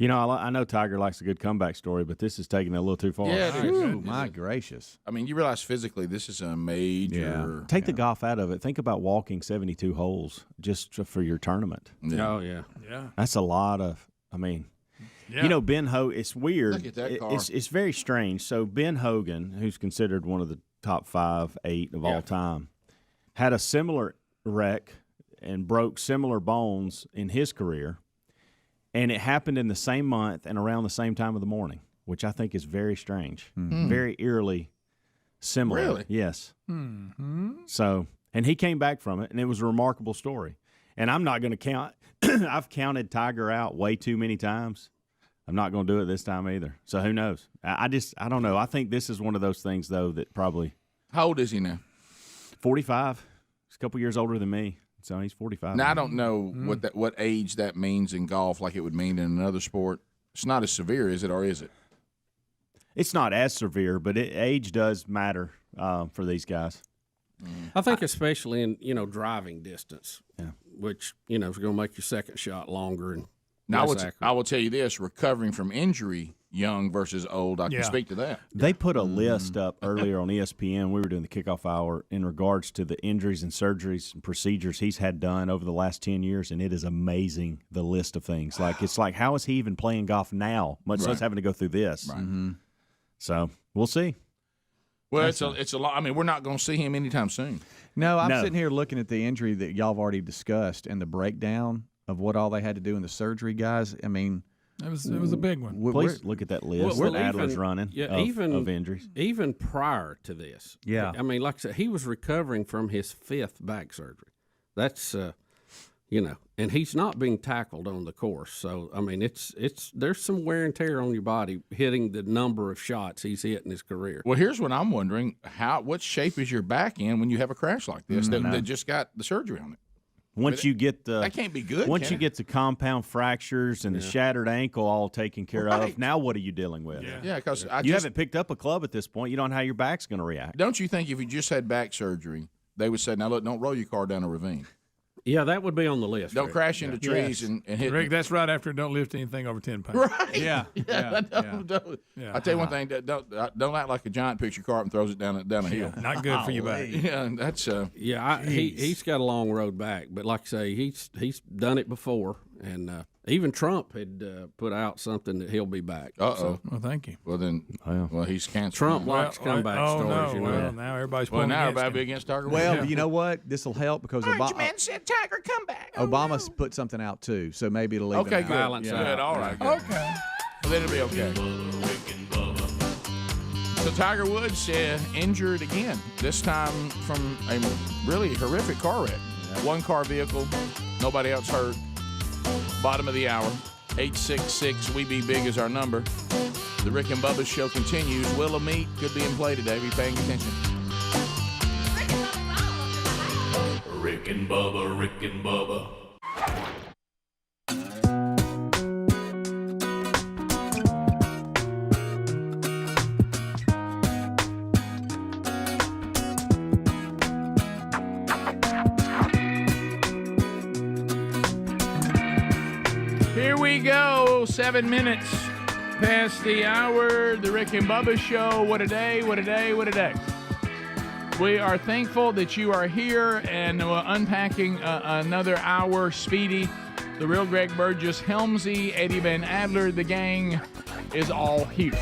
I know Tiger likes a good comeback story, but this is taking it a little too far. Yeah, it is. My gracious. I mean, you realize physically this is a major. Yeah. Take the golf out of it. Think about walking 72 holes just for your tournament. Yeah. Oh, yeah. Yeah. That's a lot of, Ben Hogan, it's weird. Look at that car. It's very strange. So Ben Hogan, who's considered one of the top 8 of all time, had a similar wreck and broke similar bones in his career. And it happened in the same month and around the same time of the morning, which I think is very strange. Mm-hmm. Very eerily similar. Really? Yes. Mm-hmm. So, and he came back from it, and it was a remarkable story. And I'm not going to count. I've counted Tiger out way too many times. I'm not going to do it this time either. So who knows? I don't know. I think this is one of those things, though, that probably. How old is he now? 45. He's a couple years older than me. So he's 45. Now, I don't know what age that means in golf like it would mean in another sport. It's not as severe, is it, or is it? It's not as severe, but age does matter for these guys. I think especially in, driving distance, which, is going to make your second shot longer and now, less accurate. I will tell you this, recovering from injury, young versus old, I can speak to that. They put a list up earlier on ESPN. We were doing the kickoff hour in regards to the injuries and surgeries and procedures he's had done over the last 10 years, and it is amazing, the list of things. It's like, how is he even playing golf now, much less having to go through this? Right. Mm-hmm. So we'll see. Well, it's a lot. I mean, we're not going to see him anytime soon. No, I'm sitting here looking at the injury that y'all have already discussed and the breakdown of what all they had to do in the surgery, guys. I mean, it was a big one. Please look at that list that Adler's running of injuries. Even prior to this. Yeah. I mean, like I said, he was recovering from his 5th back surgery. That's, and he's not being tackled on the course. So, I mean, there's some wear and tear on your body hitting the number of shots he's hit in his career. Well, here's what I'm wondering. What shape is your back in when you have a crash like this that just got the surgery on it? Once you get that can't be good. Once you get the compound fractures and the shattered ankle all taken care of, now what are you dealing with? Yeah, because you haven't picked up a club at this point. You don't know how your back's going to react. Don't you think if you just had back surgery, they would say, "Now look, don't roll your car down a ravine." Yeah, that would be on the list. Don't crash into trees and hit. Rick, that's right after don't lift anything over 10 pounds. Right. Yeah. I tell you one thing. Don't act like a giant picks your car up and throws it down a hill. Not good for your back. Yeah, that's. He's got a long road back, but like I say, he's done it before, and even Trump had put out something that he'll be back. So, well, thank you. Well then, he's canceled. Trump likes comeback stories. Well, now everybody's pulling everybody against Tiger. Well, you know what? This will help because man said Tiger come back. Obama's put something out too, so maybe it'll even good. Balance out. Good. All right. Good. Okay. Well, then it'll be okay. So Tiger Woods injured again. This time from a really horrific car wreck. One car vehicle, nobody else hurt. Bottom of the hour. 866-WE-BE-BIG is our number. The Rick and Bubba show continues. Will of Meat could be in play today. Be paying attention. Rick and Bubba, Rick and Bubba. Here we go, 7 minutes past the hour. The Rick and Bubba show. What a day, what a day, what a day. We are thankful that you are here, and we're unpacking another hour. Speedy, the real Greg Burgess, Helmsy, Eddie Van Adler, the gang is all here.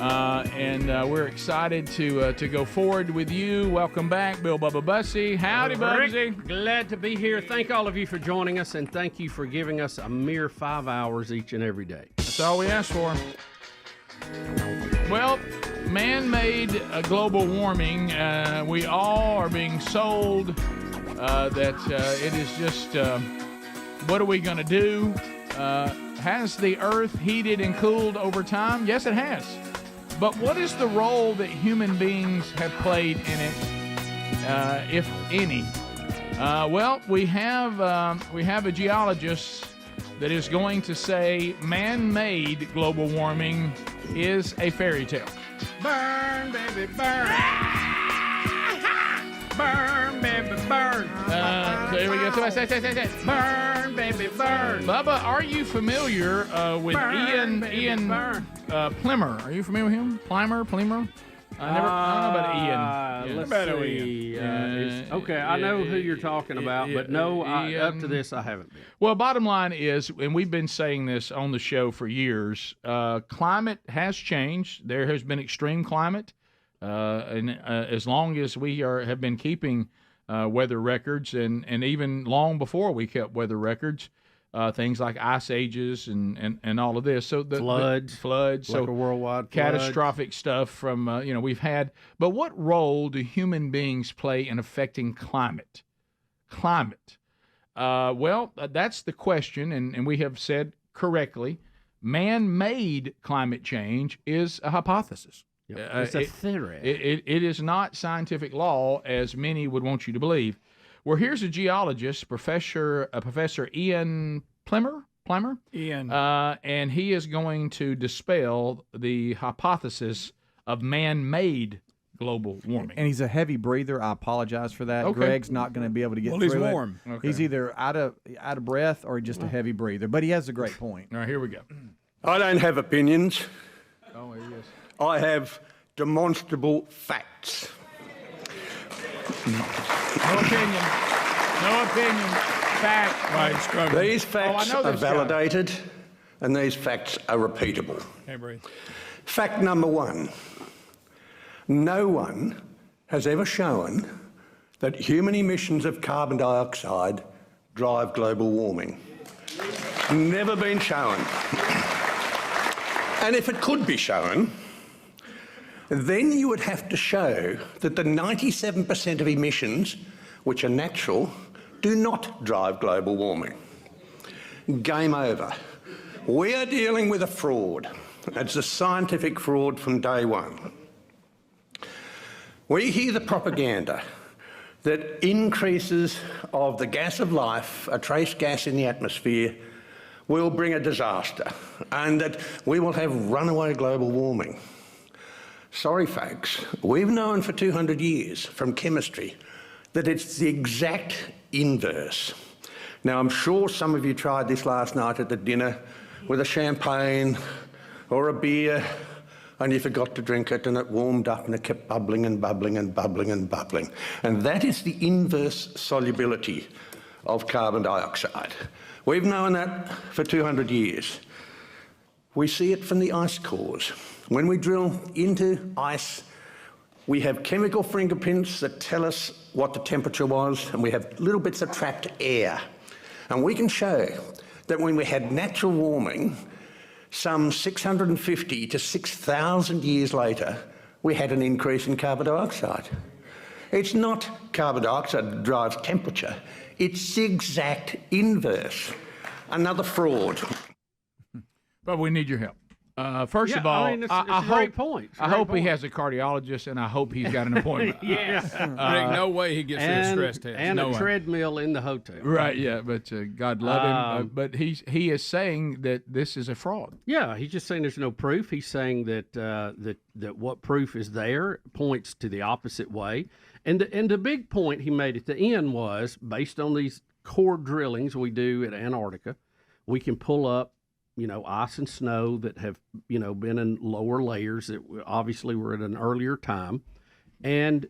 And we're excited to go forward with you. Welcome back, Bill Bubba Bussy. Howdy, Bugsy. Glad to be here. Thank all of you for joining us, and thank you for giving us a mere 5 hours each and every day. That's all we ask for. Well, man-made global warming. We all are being sold it is just, what are we going to do? Has the Earth heated and cooled over time? Yes, it has. But what is the role that human beings have played in it, if any? Well, we have a geologist that is going to say man-made global warming is a fairy tale. Burn, baby, burn. Burn, baby, burn. So here we go. Somebody say. Burn, baby, burn. Bubba, are you familiar with Burn, Ian Plimer? Are you familiar with him? Plimer? I don't know about Ian. Let's see. Okay, I know who you're talking about, but no, up to this, I haven't been. Well, bottom line is, and we've been saying this on the show for years, climate has changed. There has been extreme climate. And as long as we have been keeping weather records, and even long before we kept weather records, things like ice ages and all of this. So the floods, like so a worldwide catastrophic stuff from we've had. But what role do human beings play in affecting climate? Well, that's the question, and we have said correctly, man-made climate change is a hypothesis. It's a theory. It is not scientific law, as many would want you to believe. Well, here's a geologist, Professor Ian Plimer, and he is going to dispel the hypothesis of man-made global warming. And he's a heavy breather. I apologize for that. Okay. Greg's not going to be able to get through he's warm. it. Okay. He's either out of breath or just a heavy breather. But he has a great point. All right, here we go. I don't have opinions. Oh, here he is. I have demonstrable facts. No opinion. Fact. Right, these facts are validated, and these facts are repeatable. Hey, breathe. Fact number one. No one has ever shown that human emissions of carbon dioxide drive global warming. Never been shown. And if it could be shown, then you would have to show that the 97% of emissions, which are natural, do not drive global warming. Game over. We are dealing with a fraud. It's a scientific fraud from day one. We hear the propaganda that increases of the gas of life, a trace gas in the atmosphere, will bring a disaster, and that we will have runaway global warming. Sorry, folks, we've known for 200 years from chemistry that it's the exact inverse. Now, I'm sure some of you tried this last night at the dinner with a champagne or a beer, and you forgot to drink it, and it warmed up and it kept bubbling and bubbling and bubbling and bubbling. And that is the inverse solubility of carbon dioxide. We've known that for 200 years. We see it from the ice cores. When we drill into ice, we have chemical fingerprints that tell us what the temperature was, and we have little bits of trapped air. And we can show that when we had natural warming, some 650 to 6,000 years later, we had an increase in carbon dioxide. It's not carbon dioxide that drives temperature. It's the exact inverse. Another fraud. But we need your help. First of all, it's a great point. I hope he has a cardiologist, and I hope he's got an appointment. Yes. Rick, no way he gets through a stress test. And no a way. treadmill in the hotel. Right, yeah, but God love him. But he is saying that this is a fraud. Yeah, he's just saying there's no proof. He's saying that that what proof is there points to the opposite way. And the big point he made at the end was, based on these core drillings we do at Antarctica, we can pull up ice and snow that have, been in lower layers that obviously were at an earlier time. And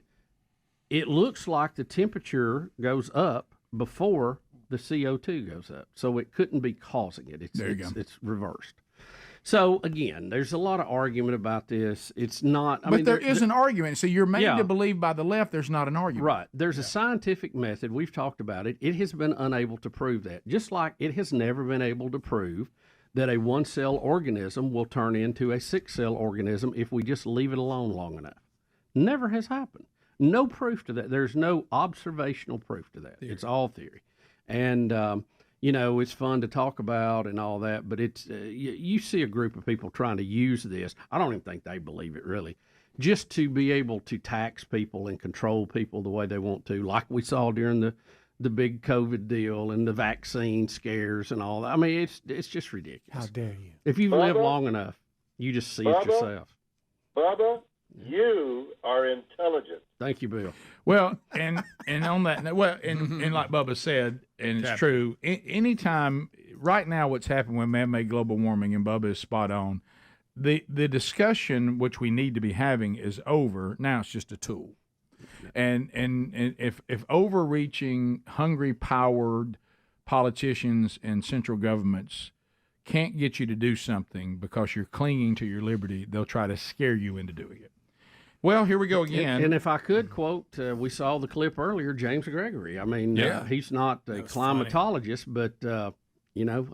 it looks like the temperature goes up before the CO2 goes up. So it couldn't be causing it. It's reversed. So, again, there's a lot of argument about this. It's not... But there is an argument. So you're made to believe by the left there's not an argument. Right. There's a scientific method. We've talked about it. It has been unable to prove that. Just like it has never been able to prove that a one-cell organism will turn into a six-cell organism if we just leave it alone long enough. Never has happened. No proof to that. There's no observational proof to that. It's all theory. And, it's fun to talk about and all that, but it's you see a group of people trying to use this. I don't even think they believe it, really, just to be able to tax people and control people the way they want to, like we saw during the big COVID deal and the vaccine scares and all that. I mean, it's just ridiculous. How dare you? If you've lived long enough, you just see it yourself. Bubba, you are intelligent. Thank you, Bill. Well, and on that, and like Bubba said, and it's true. Anytime right now, what's happened with man-made global warming, and Bubba is spot on. The discussion which we need to be having is over. Now it's just a tool, and if overreaching, hungry-powered politicians and central governments can't get you to do something because you're clinging to your liberty, they'll try to scare you into doing it. Well, here we go again. And if I could quote, we saw the clip earlier, James Gregory. I mean, he's not a climatologist, but,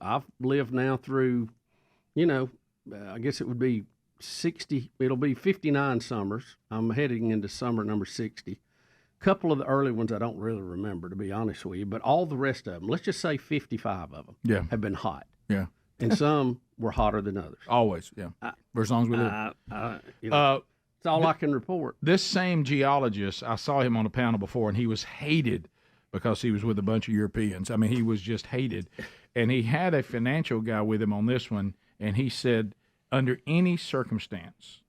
I've lived now through, I guess it would be 60, it'll be 59 summers. I'm heading into summer number 60. A couple of the early ones I don't really remember, to be honest with you, but all the rest of them, let's just say 55 of them have been hot. Yeah. And some were hotter than others. Always, yeah. For as long as we live. It's all I can report. This same geologist, I saw him on a panel before, and he was hated because he was with a bunch of Europeans. I mean, he was just hated. And he had a financial guy with him on this one, and he said, under any circumstance,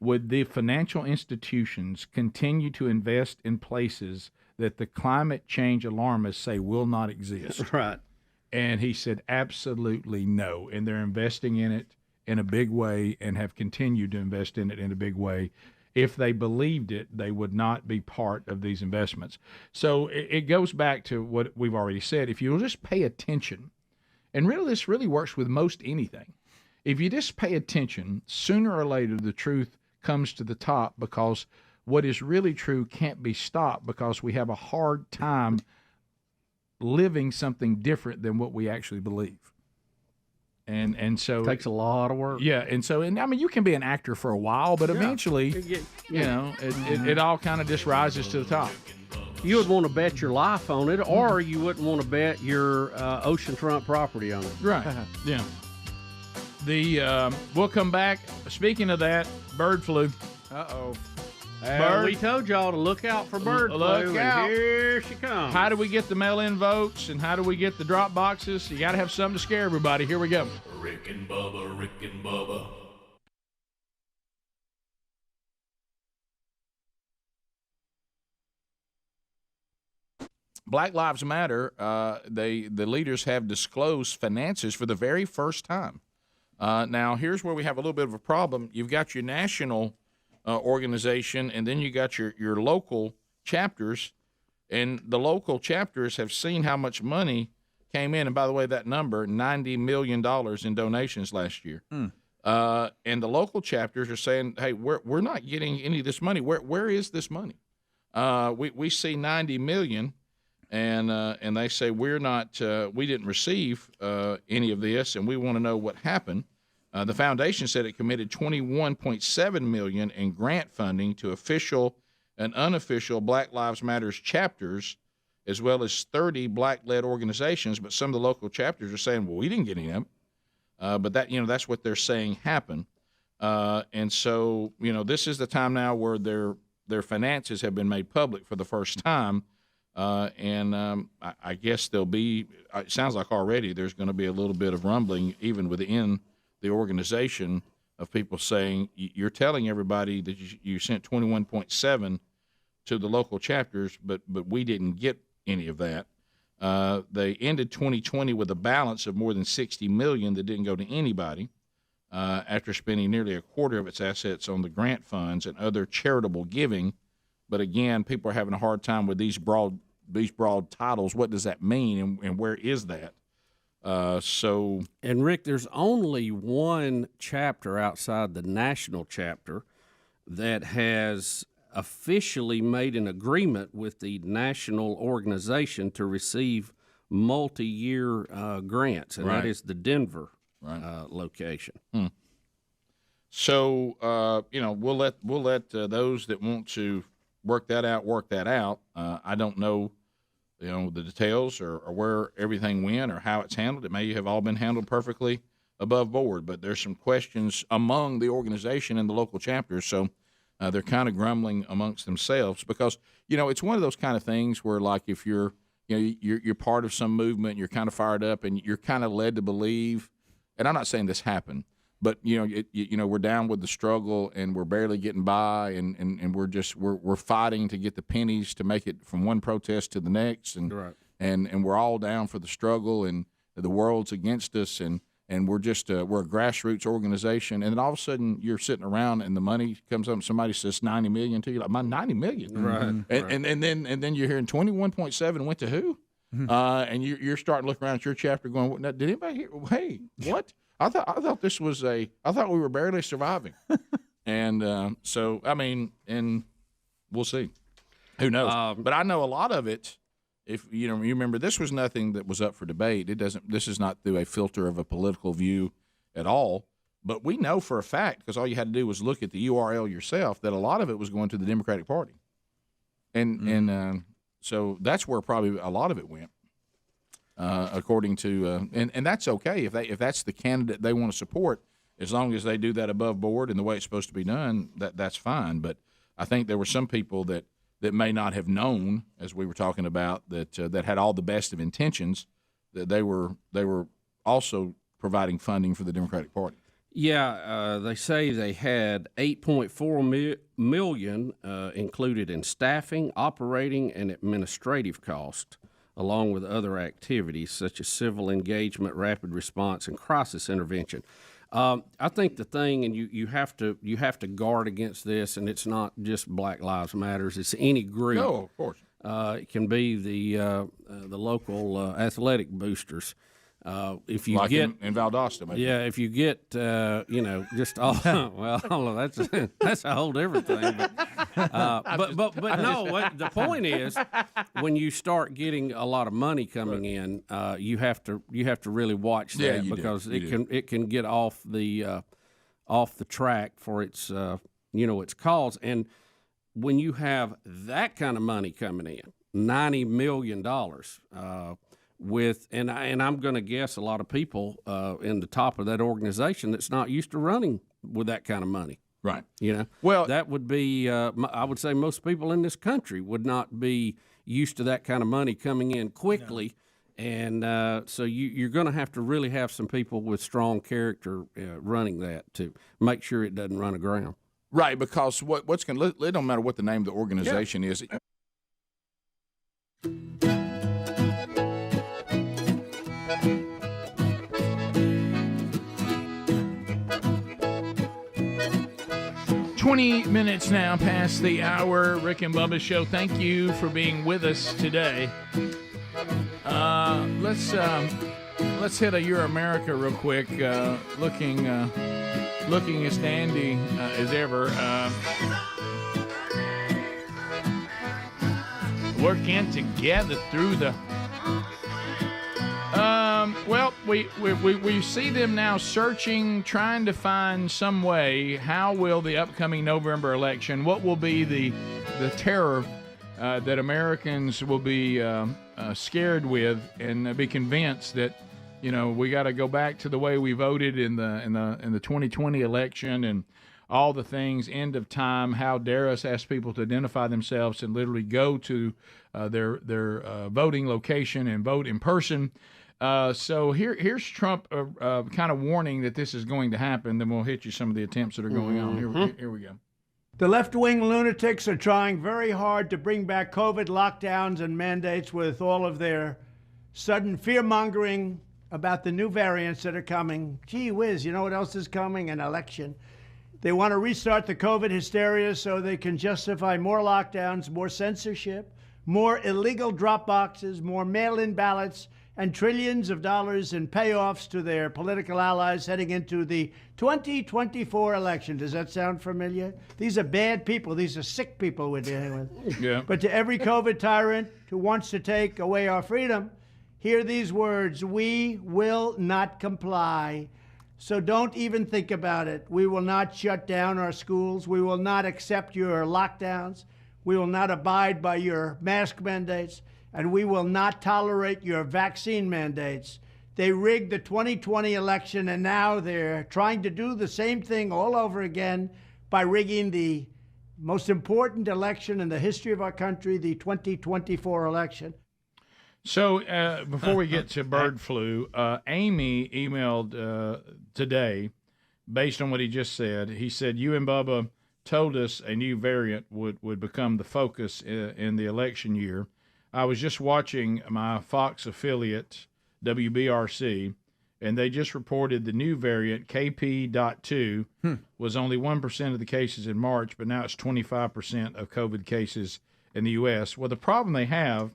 would the financial institutions continue to invest in places that the climate change alarmists say will not exist? Right. And he said, absolutely no. And they're investing in it in a big way and have continued to invest in it in a big way. If they believed it, they would not be part of these investments. So it goes back to what we've already said. If you'll just pay attention, and really this really works with most anything. If you just pay attention, sooner or later the truth comes to the top, because what is really true can't be stopped, because we have a hard time living something different than what we actually believe. And so it takes a lot of work. Yeah, and I mean, you can be an actor for a while, but eventually, it all kind of just rises to the top. You would want to bet your life on it, or you wouldn't want to bet your oceanfront property on it. Right. Yeah. We'll come back. Speaking of that, bird flu. Uh-oh. We told y'all to look out for bird flu, and here she comes. How do we get the mail-in votes, and how do we get the drop boxes? You got to have something to scare everybody. Here we go. Rick and Bubba, Rick and Bubba. Black Lives Matter, the leaders have disclosed finances for the very first time. Now, here's where we have a little bit of a problem. You've got your national organization, and then you got your local chapters, and the local chapters have seen how much money came in. And by the way, that number, $90 million in donations last year. And the local chapters are saying, hey, we're not getting any of this money. Where is this money? We see $90 million, and they say we didn't receive any of this, and we want to know what happened. The foundation said it committed $21.7 million in grant funding to official and unofficial Black Lives Matter chapters, as well as 30 black-led organizations. But some of the local chapters are saying, well, we didn't get any of them. But that's what they're saying happened. And so, this is the time now where their finances have been made public for the first time. I guess there'll be, it sounds like already there's going to be a little bit of rumbling even within the organization of people saying, you're telling everybody that you sent 21.7 to the local chapters, but we didn't get any of that. They ended 2020 with a balance of more than $60 million that didn't go to anybody after spending nearly a quarter of its assets on the grant funds and other charitable giving. But again, people are having a hard time with these broad titles. What does that mean, and where is that? And Rick, there's only one chapter outside the national chapter that has officially made an agreement with the national organization to receive multi-year grants, and that is the Denver location. So we'll let those that want to work that out. I don't know, the details or where everything went or how it's handled. It may have all been handled perfectly above board, but there's some questions among the organization and the local chapters. So they're kind of grumbling amongst themselves because, it's one of those kind of things where, like, if you're part of some movement, you're kind of fired up and you're kind of led to believe, and I'm not saying this happened, but we're down with the struggle and we're barely getting by and we're fighting to get the pennies to make it from one protest to the next and we're all down for the struggle and the world's against us and we're a grassroots organization, and then all of a sudden you're sitting around and the money comes up and somebody says $90 million to you, like, my $90 million, right? And then you're hearing 21.7 went to who? And you're starting to look around at your chapter going, did anybody hear? Hey, what? I thought this was I thought we were barely surviving, and so I mean, and we'll see. Who knows? But I know a lot of it. If you remember, this was nothing that was up for debate. This is not through a filter of a political view at all. But we know for a fact, because all you had to do was look at the URL yourself, that a lot of it was going to the Democratic Party, and so that's where probably a lot of it went, according to and that's okay if that's the candidate they want to support, as long as they do that above board and the way it's supposed to be done. That's fine. But I think there were some people that may not have known, as we were talking about, that had all the best of intentions, that they were also providing funding for the Democratic Party. Yeah, they say they had $8.4 million included in staffing, operating, and administrative costs, along with other activities such as civil engagement, rapid response, and crisis intervention. I think the thing, and you have to guard against this, and it's not just Black Lives Matters. It's any group. No, of course. It can be the local athletic boosters. If you like get in Valdosta, maybe. Yeah, if you get just all that's a whole different thing. But no, the point is, when you start getting a lot of money coming in, you have to really watch that, because it can get off the track for its its cause. And when you have that kind of money coming in, $90 million. And I'm going to guess a lot of people in the top of that organization that's not used to running with that kind of money. Right. Well, that would be, I would say most people in this country would not be used to that kind of money coming in quickly. No. And so you're going to have to really have some people with strong character running that to make sure it doesn't run aground. Right, because what's going to, it don't matter what the name of the organization is. 20 minutes now past the hour. Rick and Bubba Show. Thank you for being with us today. Let's hit a Your America real quick. Looking as dandy as ever. Working together through the. Well, we see them now searching, trying to find some way. How will the upcoming November election, what will be the terror that Americans will be scared with, and be convinced that, we got to go back to the way we voted in the 2020 election and all the things, end of time. How dare us ask people to identify themselves and literally go to their voting location and vote in person. So here's Trump kind of warning that this is going to happen. Then we'll hit you some of the attempts that are going on. Here we go. The left-wing lunatics are trying very hard to bring back COVID lockdowns and mandates with all of their sudden fear-mongering about the new variants that are coming. Gee whiz, you know what else is coming? An election. They want to restart the COVID hysteria so they can justify more lockdowns, more censorship, more illegal drop boxes, more mail-in ballots, and trillions of dollars in payoffs to their political allies heading into the 2024 election. Does that sound familiar? These are bad people. These are sick people we're dealing with. Yeah. But to every COVID tyrant who wants to take away our freedom, hear these words: we will not comply. So don't even think about it. We will not shut down our schools. We will not accept your lockdowns. We will not abide by your mask mandates, and we will not tolerate your vaccine mandates. They rigged the 2020 election, and now they're trying to do the same thing all over again by rigging the most important election in the history of our country, the 2024 election. So before we get to bird flu, Amy emailed today, based on what he just said. He said, you and Bubba told us a new variant would become the focus in the election year. I was just watching my Fox affiliate, WBRC, and they just reported the new variant, KP.2, was only 1% of the cases in March, but now it's 25% of COVID cases in the U.S. Well, the problem they have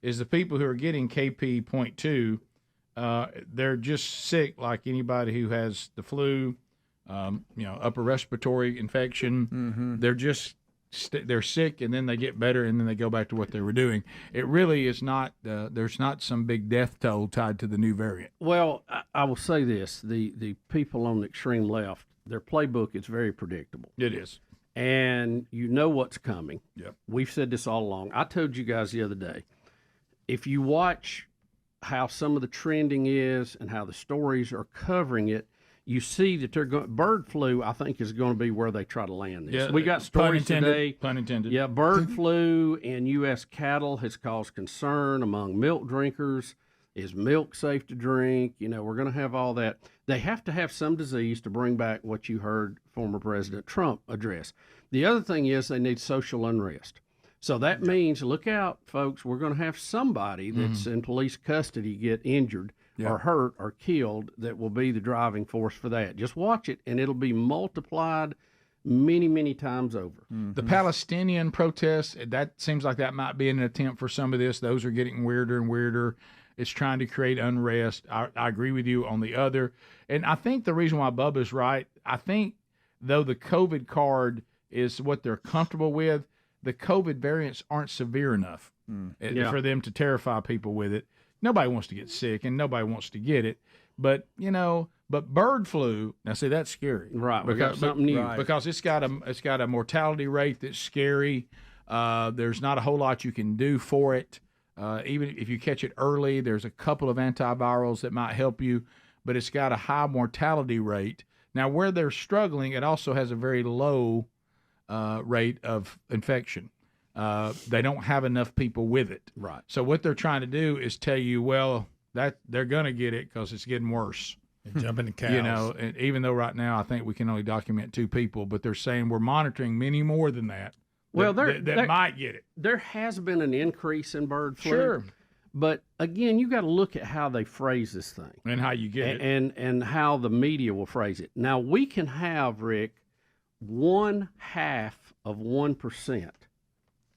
is the people who are getting KP.2, they're just sick like anybody who has the flu, upper respiratory infection. They're just they're sick, and then they get better, and then they go back to what they were doing. It really is not. There's not some big death toll tied to the new variant. Well, I will say this: the people on the extreme left, their playbook is very predictable. It is, and you know what's coming. Yep. We've said this all along. I told you guys the other day, if you watch how some of the trending is and how the stories are covering it, you see that they're going. Bird flu, I think, is going to be where they try to land this. Yeah, we got stories today. Pun intended. Yeah, bird flu in U.S. cattle has caused concern among milk drinkers. Is milk safe to drink? We're going to have all that. They have to have some disease to bring back what you heard former President Trump address. The other thing is they need social unrest. So that means, look out, folks, we're going to have somebody that's in police custody get injured or hurt or killed that will be the driving force for that. Just watch it, and it'll be multiplied many, many times over. The Palestinian protests, that seems like that might be an attempt for some of this. Those are getting weirder and weirder. It's trying to create unrest. I agree with you on the other. And I think the reason why Bubba's right, I think, though the COVID card is what they're comfortable with, the COVID variants aren't severe enough for them to terrify people with it. Nobody wants to get sick, and nobody wants to get it. But, but bird flu, now see, that's scary. Right, we got something new. Right. Because it's got a mortality rate that's scary. There's not a whole lot you can do for it. Even if you catch it early, there's a couple of antivirals that might help you, but it's got a high mortality rate. Now, where they're struggling, it also has a very low rate of infection. They don't have enough people with it. Right. So what they're trying to do is tell you, well, that they're going to get it because it's getting worse. And jumping the cows. And even though right now I think we can only document 2 people, but they're saying we're monitoring many more than that. Well, that might get it. There has been an increase in bird flu. Sure. But again, you got to look at how they phrase this thing and how you get it, and how the media will phrase it. Now we can have, Rick, 0.5%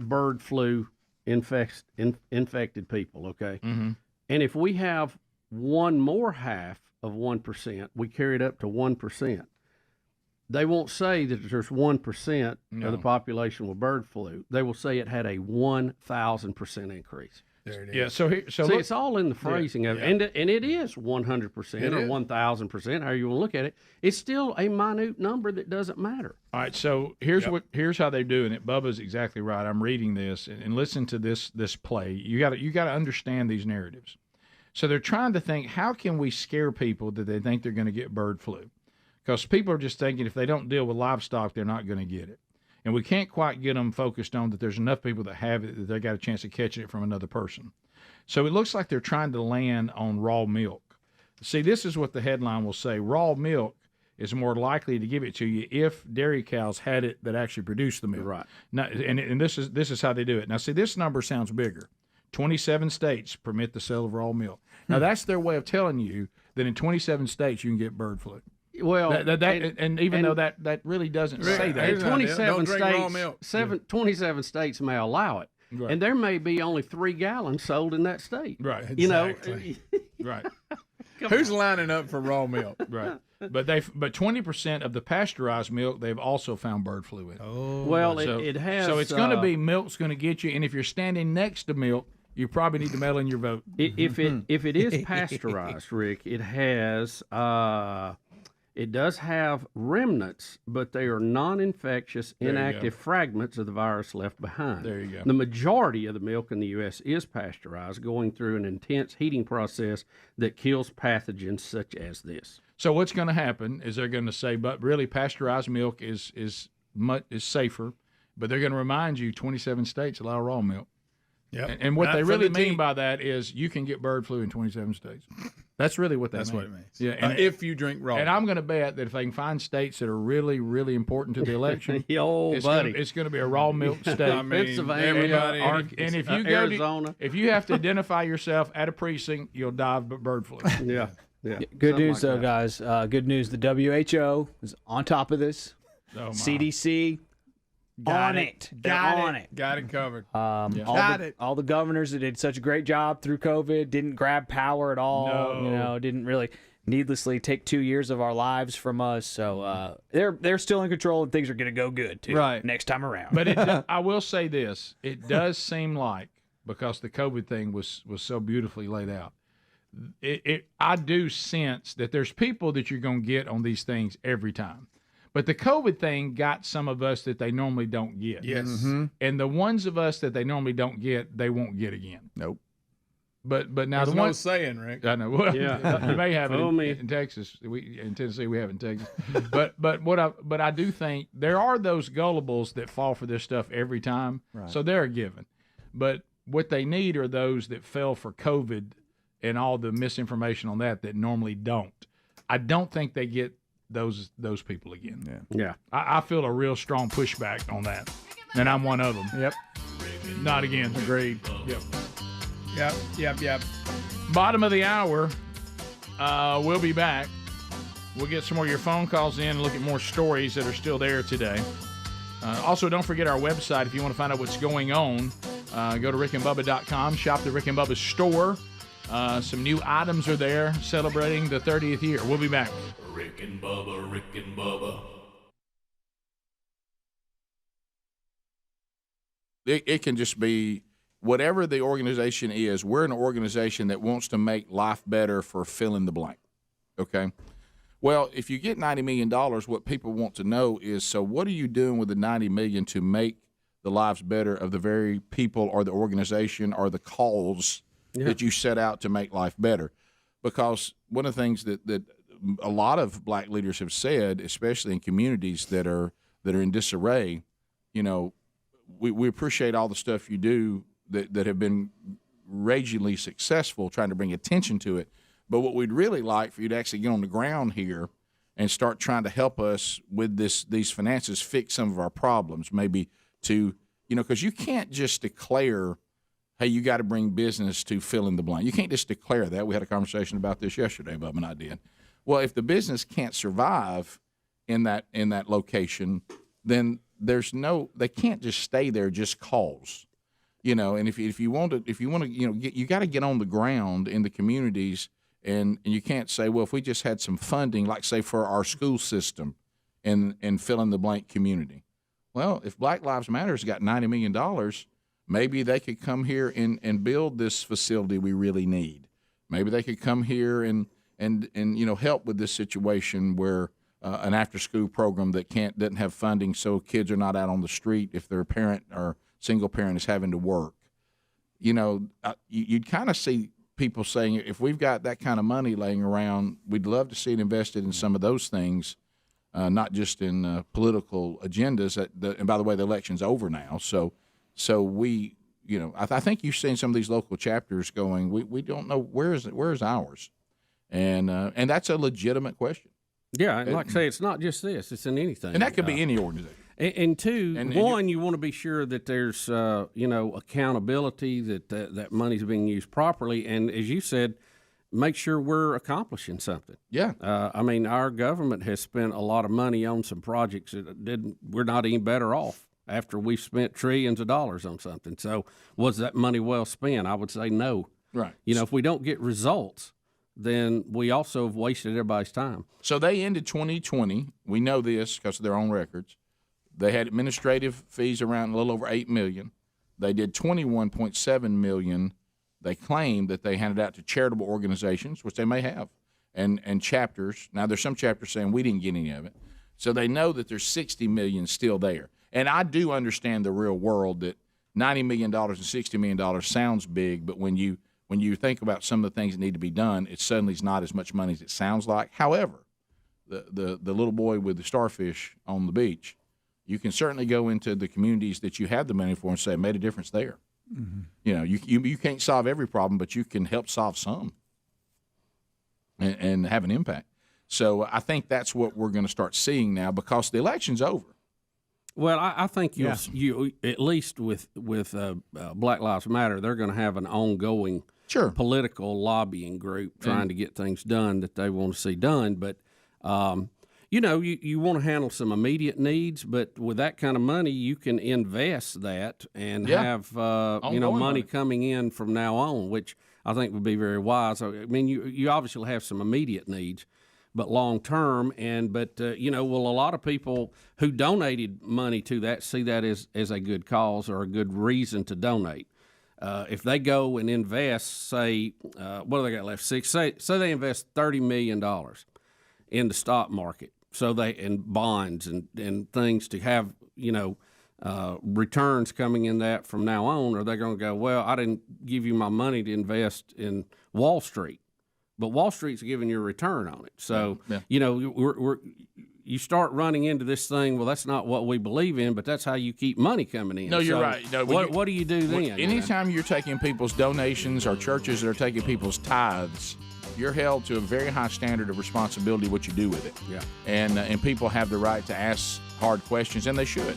bird flu infected people. Okay, and if we have 0.5%, we carry it up to 1%. They won't say that there's 1% of the population with bird flu. They will say it had a 1,000% increase. There it is. Yeah. So See, it's all in the phrasing of it, and it is 100% or 1,000%. However you want to look at it, it's still a minute number that doesn't matter. All right. So here's how they're doing it. Bubba's exactly right. I'm reading this and listen to this play. You got to understand these narratives. So they're trying to think, how can we scare people that they think they're going to get bird flu? Because people are just thinking if they don't deal with livestock, they're not going to get it. And we can't quite get them focused on that there's enough people that have it that they got a chance of catching it from another person. So it looks like they're trying to land on raw milk. See, this is what the headline will say. Raw milk is more likely to give it to you if dairy cows had it that actually produced the milk. Right. Now, and this is how they do it. Now, see, this number sounds bigger. 27 states permit the sale of raw milk. Now, that's their way of telling you that in 27 states you can get bird flu. Well, even though that really doesn't say that. 27 states may allow it, and there may be only 3 gallons sold in that state. Right. Exactly. Right. Who's lining up for raw milk? Right. But 20% of the pasteurized milk they've also found bird flu in. Oh. Well, it has. So it's going to be milk's going to get you, and if you're standing next to milk, you probably need to mail in your vote. If it is pasteurized, Rick, it has It does have remnants, but they are non-infectious, There you inactive fragments of the virus left behind. There you go. The majority of the milk in the U.S. is pasteurized, going through an intense heating process that kills pathogens such as this. So what's going to happen is they're going to say, but really pasteurized milk is safer, but they're going to remind you 27 states allow raw milk. Yep. And what Not they for really the mean team. by that is you can get bird flu in 27 states. That's really what That's mean. what it means. Yeah, and If you drink raw. And I'm going to bet that if they can find states that are really, really important to the election, it's buddy. going to be a raw milk state. I mean, Pennsylvania, and if you go Arizona. if you have to identify yourself at a precinct, you'll die of bird flu. Yeah. Good news, though, guys. Good news. The WHO is on top of this. Oh, my. CDC Got on it. it. They're on it. Got it covered. All Got it. All the governors that did such a great job through COVID didn't grab power at all. No. You know, didn't really needlessly take 2 years of our lives from us. So they're still in control, and things are going to go good too. Right. Next time around. But I will say this: it does seem like, because the COVID thing was so beautifully laid out, I do sense that there's people that you're going to get on these things every time. But the COVID thing got some of us that they normally don't get. Yes. Mm-hmm. And the ones of us that they normally don't get, they won't get again. Nope. But now There's the no ones saying, Rick. I know. Well, Yeah. you may have it Fool me. in Texas. In Tennessee, we have it in Texas. but I do think there are those gullibles that fall for this stuff every time. Right. So they're a given. But what they need are those that fell for COVID and all the misinformation on that normally don't. I don't think they get those people again. Yeah. I feel a real strong pushback on that, and I'm one of them. Yep. Not again. Agreed. Yep. Bottom of the hour. We'll be back. We'll get some more of your phone calls in and look at more stories that are still there today. Also, don't forget our website if you want to find out what's going on. Go to rickandbubba.com, shop the Rick and Bubba store. Some new items are there celebrating the 30th year. We'll be back. Rick and Bubba, Rick and Bubba. It can just be whatever the organization is. We're an organization that wants to make life better for fill in the blank. Okay? Well, if you get $90 million, what people want to know is, so what are you doing with the $90 million to make the lives better of the very people or the organization or the cause that you set out to make life better? Because one of the things that a lot of black leaders have said, especially in communities that are in disarray, you know, we appreciate all the stuff you do that have been ragingly successful trying to bring attention to it. But what we'd really like for you to actually get on the ground here and start trying to help us with these finances, fix some of our problems, maybe to, you know, because you can't just declare, hey, you got to bring business to fill in the blank. You can't just declare that. We had a conversation about this yesterday, Bubba and I did. Well, if the business can't survive in that location, then they can't just stay there just cause, you know. And if you want to, you know, you got to get on the ground in the communities, and you can't say, well, if we just had some funding, like say for our school system, and fill in the blank community. Well, if Black Lives Matter's got $90 million, maybe they could come here and build this facility we really need. Maybe they could come here and you know, help with this situation where an after-school program that doesn't have funding, so kids are not out on the street if their parent or single parent is having to work. You know, you'd kind of see people saying, if we've got that kind of money laying around, we'd love to see it invested in some of those things, not just in political agendas. And by the way, the election's over now, so we, you know, I think you've seen some of these local chapters going, we don't know where's ours. And that's a legitimate question. Yeah, and like I say, it's not just this; it's in anything, and that could be any organization. And two, you want to be sure that there's you know, accountability, that money's being used properly, and as you said, make sure we're accomplishing something. Yeah, I mean, our government has spent a lot of money on some projects that we're not any better off after we've spent trillions of dollars on something. So, was that money well spent? I would say no. Right. You know, if we don't get results, then we also have wasted everybody's time. So they ended 2020. We know this because of their own records. They had administrative fees around a little over $8 million. They did $21.7 million. They claimed that they handed out to charitable organizations, which they may have. and chapters. Now, there's some chapters saying we didn't get any of it. So they know that there's $60 million still there. And I do understand the real world that $90 million and $60 million sounds big, but when you think about some of the things that need to be done, it suddenly is not as much money as it sounds like. However, the little boy with the starfish on the beach, you can certainly go into the communities that you have the money for and say, made a difference there. Mm-hmm. You know, you can't solve every problem, but you can help solve some and have an impact. So I think that's what we're going to start seeing now because the election's over. Well, I think you at least with Black Lives Matter, they're going to have an ongoing political lobbying group trying to get things done that they want to see done. But you know, you want to handle some immediate needs, but with that kind of money, you can invest that and have money coming in from now on, which I think would be very wise. I mean, you obviously have some immediate needs, but long term, will a lot of people who donated money to that see that as a good cause or a good reason to donate? If they go and invest, say, what do they got left? Say they invest $30 million in the stock market, and bonds and things to have returns coming in that from now on. Are they going to go, well, I didn't give you my money to invest in Wall Street, but Wall Street's giving you a return on it. So you start running into this thing. Well, that's not what we believe in, but that's how you keep money coming in. No, you're right. No, what do you do then? Anytime you're taking people's donations or churches that are taking people's tithes, you're held to a very high standard of responsibility what you do with it. Yeah. And people have the right to ask hard questions, and they should.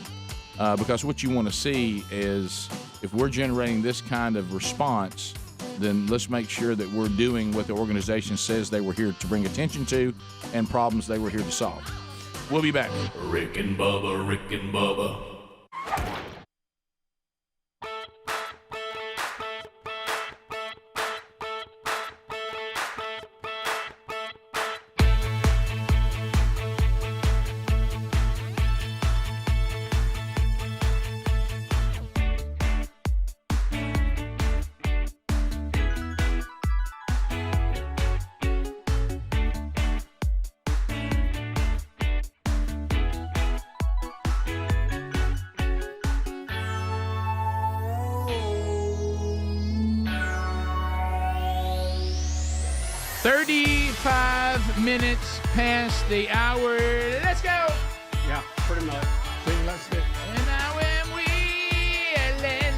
Because what you want to see is if we're generating this kind of response, then let's make sure that we're doing what the organization says they were here to bring attention to and problems they were here to solve. We'll be back. Rick and Bubba, Rick and Bubba. Minutes past the hour. Let's go. Yeah, pretty much. Let's do it. And now am willing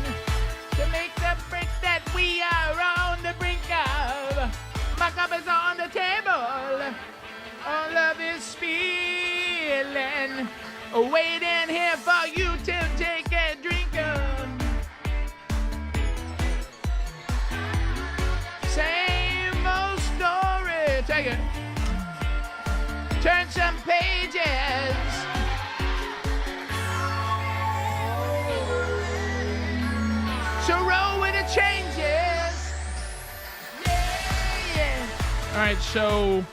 to make the break that we are on the brink of. My cup is on the table. All of this feeling waiting here for you to take a drink of. Same old story. Take it. Turn some pages. So roll with the changes. Yeah. All right, so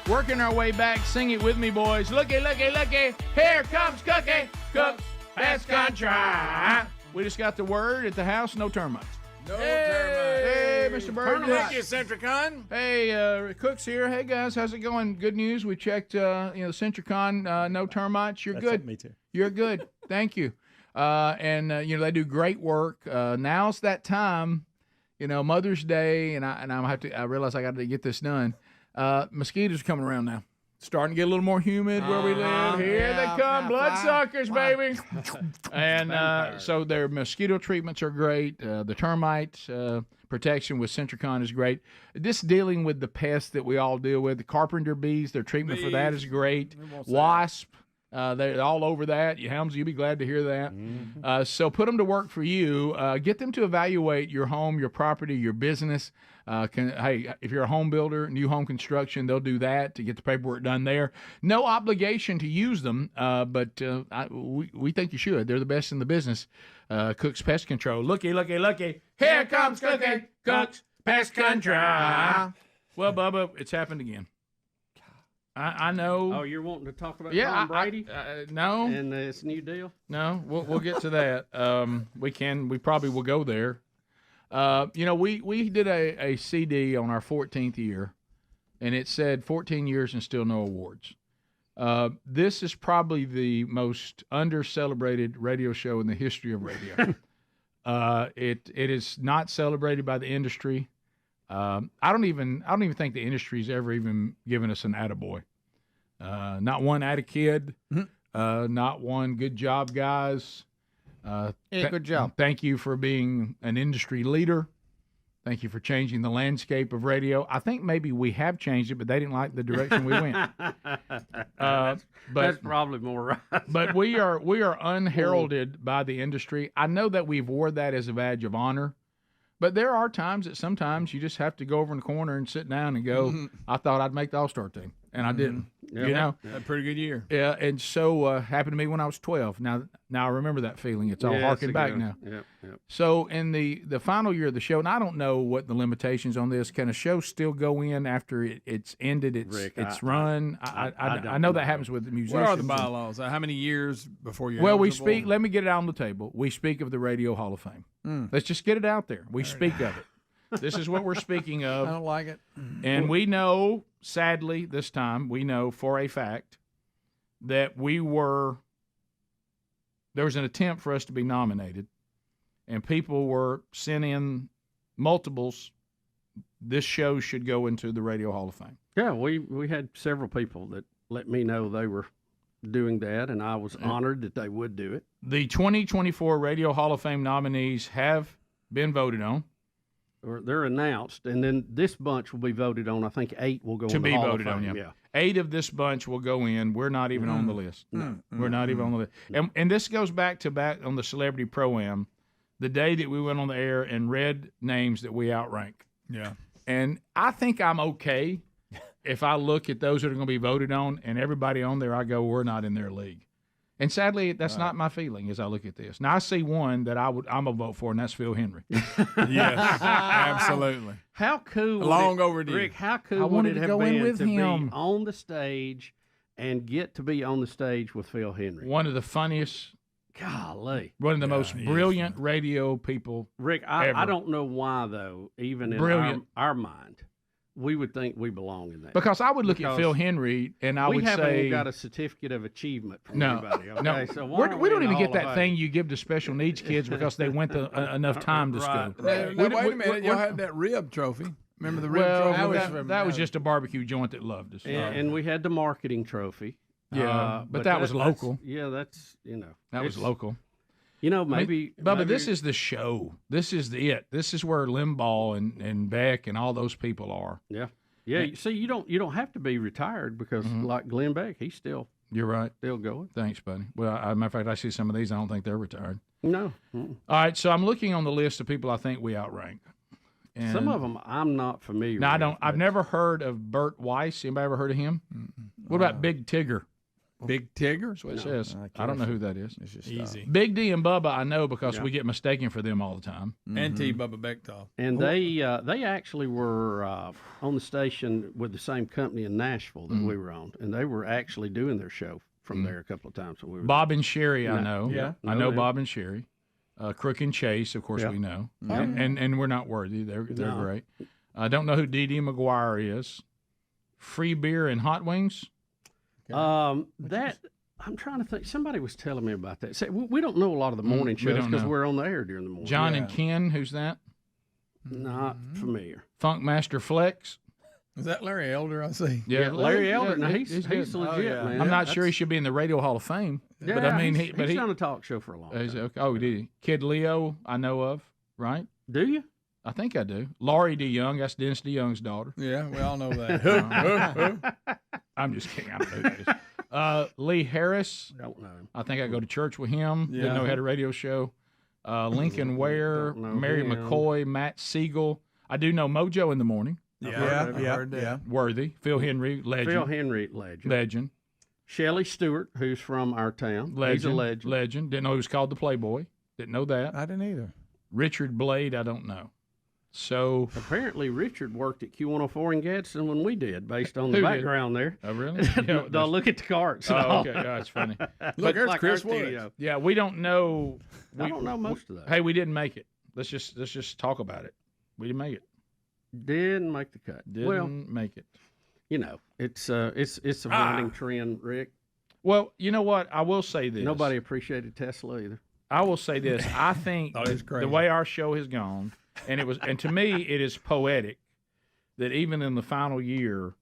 working our way back. Sing it with me, boys. Looky, looky, looky. Here comes Cookie. Cooks Pest Control. We just got the word at the house, no termites. No termites. Hey, Mr. Burgess. Thank you, Centricon. Hey, Cook's here. Hey, guys, how's it going? Good news. We checked, the Centricon, no termites. You're good. Me too. You're good. Thank you. They do great work. Now's that time, Mother's Day, and I realize I got to get this done. Mosquitoes are coming around now. Starting to get a little more humid where we live. Here they come, bloodsuckers, baby. And so their mosquito treatments are great. The termite protection with Centricon is great. Just dealing with the pests that we all deal with. The carpenter bees, their treatment for that is great. Wasp, they're all over that. Helms, you'll be glad to hear that. Mm-hmm. So put them to work for you. Get them to evaluate your home, your property, your business. If you're a home builder, new home construction, they'll do that to get the paperwork done there. No obligation to use them, but we think you should. They're the best in the business. Cook's Pest Control. Looky, looky, looky. Here comes Cookie. Cook's Pest Control. Well, Bubba, it's happened again. I know. Oh, you're wanting to talk about Tom Brady? No. And this new deal? No, we'll get to that. We probably will go there. We did a CD on our 14th year, and it said 14 years and still no awards. This is probably the most under-celebrated radio show in the history of radio. It is not celebrated by the industry. I don't even think the industry's ever even given us an attaboy. Not one atta-kid. Not one good job, guys. Good job. Thank you for being an industry leader. Thank you for changing the landscape of radio. I think maybe we have changed it, but they didn't like the direction we went. That's probably more right. But we are unheralded by the industry. I know that we've wore that as a badge of honor, but there are times that sometimes you just have to go over in the corner and sit down and go, I thought I'd make the All-Star team, and I didn't. Yeah. You know? A pretty good year. Yeah, and so happened to me when I was 12. Now I remember that feeling. It's all harking back now. Yep. So in the final year of the show, and I don't know what the limitations on this, can a show still go in after it's ended its run? I know that happens with the musicians. What are the bylaws? How many years before you're Well, eligible? we speak. Let me get it out on the table. We speak of the Radio Hall of Fame. Let's just get it out there. We speak of it. This is what we're speaking of. I don't like it. And we know, sadly, this time, we know for a fact that there was an attempt for us to be nominated, and people were sent in multiples. This show should go into the Radio Hall of Fame. Yeah, we had several people that let me know they were doing that, and I was honored that they would do it. The 2024 Radio Hall of Fame nominees have been voted on. Or they're announced, and then this bunch will be voted on. I think 8 will go to in the be Hall voted of on. Fame. Yeah, 8 of this bunch will go in. We're not even on the list. We're not even on the list. And this goes back on the Celebrity Pro-Am, the day that we went on the air and read names that we outrank. Yeah. And I think I'm okay if I look at those that are going to be voted on, and everybody on there, I go, we're not in their league. And sadly, that's not my feeling as I look at this. Now I see one that I'm gonna vote for, and that's Phil Henry. Yes, absolutely. How cool? Long overdue. Rick, how cool I would wanted it to have go in been with to him. be on the stage and get to be on the stage with Phil Henry? One of the funniest. Golly. One of the most brilliant radio people. Rick, I don't know why though. Even in our mind, we would think we belong in that. Because I would look at Phil Henry and I would say... We haven't got a certificate of achievement from anybody. Okay? No, So we don't even get that thing you give to special needs kids because they went enough time to school. Right. Now, wait a minute. Y'all had that rib trophy. Remember the rib trophy? That was just a barbecue joint that loved us. And we had the marketing trophy. Yeah, but that was local. That's That was local. Maybe Bubba, this is the show. This is it. This is where Limbaugh and Beck and all those people are. Yeah. Yeah. See, you don't have to be retired because like Glenn Beck, he's still. You're right. Still going. Thanks, buddy. Well, as a matter of fact, I see some of these. I don't think they're retired. No. All right, so I'm looking on the list of people I think we outrank. And some of them I'm not familiar with. No, I don't. I've never heard of Bert Weiss. Anybody ever heard of him? What about Big Tigger? Big Tigger? That's what it says. I don't know who that is. It's just easy. Big D and Bubba I know because we get mistaken for them all the time. And T. Bubba Bechtol. And they actually were on the station with the same company in Nashville that we were on, and they were actually doing their show from there a couple of times. When we were Bob and Sherry, I know. Yeah, I know Bob and Sherry. Crook and Chase, of course, we know. And we're not worthy. They're great. I don't know who Dee Dee McGuire is. Free beer and hot wings. That I'm trying to think. Somebody was telling me about that. We don't know a lot of the morning shows because we're on the air during the morning. John and Ken, who's that? Not familiar. Funkmaster Flex. Is that Larry Elder? I see. Yeah, Larry Elder. Now he's legit, man. I'm not sure he should be in the Radio Hall of Fame. Yeah, but I mean, he's done a talk show for a long time. Okay. Oh, did he? Kid Leo, I know of, right? Do you? I think I do. Laurie DeYoung, that's Dennis DeYoung's daughter. Yeah, we all know that. I'm just kidding. I don't know who that is. Lee Harris. Don't know him. I think I go to church with him. Yeah. Didn't know he had a radio show. Lincoln Ware, Mary McCoy, Matt Siegel. I do know Mojo in the Morning. Yeah. Worthy. Phil Henry, legend. Phil Henry, legend. Shelley Stewart, who's from our town. He's a legend. Legend. Didn't know he was called the Playboy. Didn't know that. I didn't either. Richard Blade, I don't know. So apparently Richard worked at Q104 in Gadsden when we did, based on the background there. Oh, really? They'll look at the cards. Oh, okay. Yeah, that's funny. Look, there's Chris Woods. Yeah, we don't know. I don't know most of that. Hey, we didn't make it. Let's just talk about it. We didn't make it. Didn't make the cut. Didn't make it. it's a running trend, Rick. Well, you know what? I will say this. Nobody appreciated Tesla either. I will say this. I think the way our show has gone, and to me, it is poetic that even in the final year,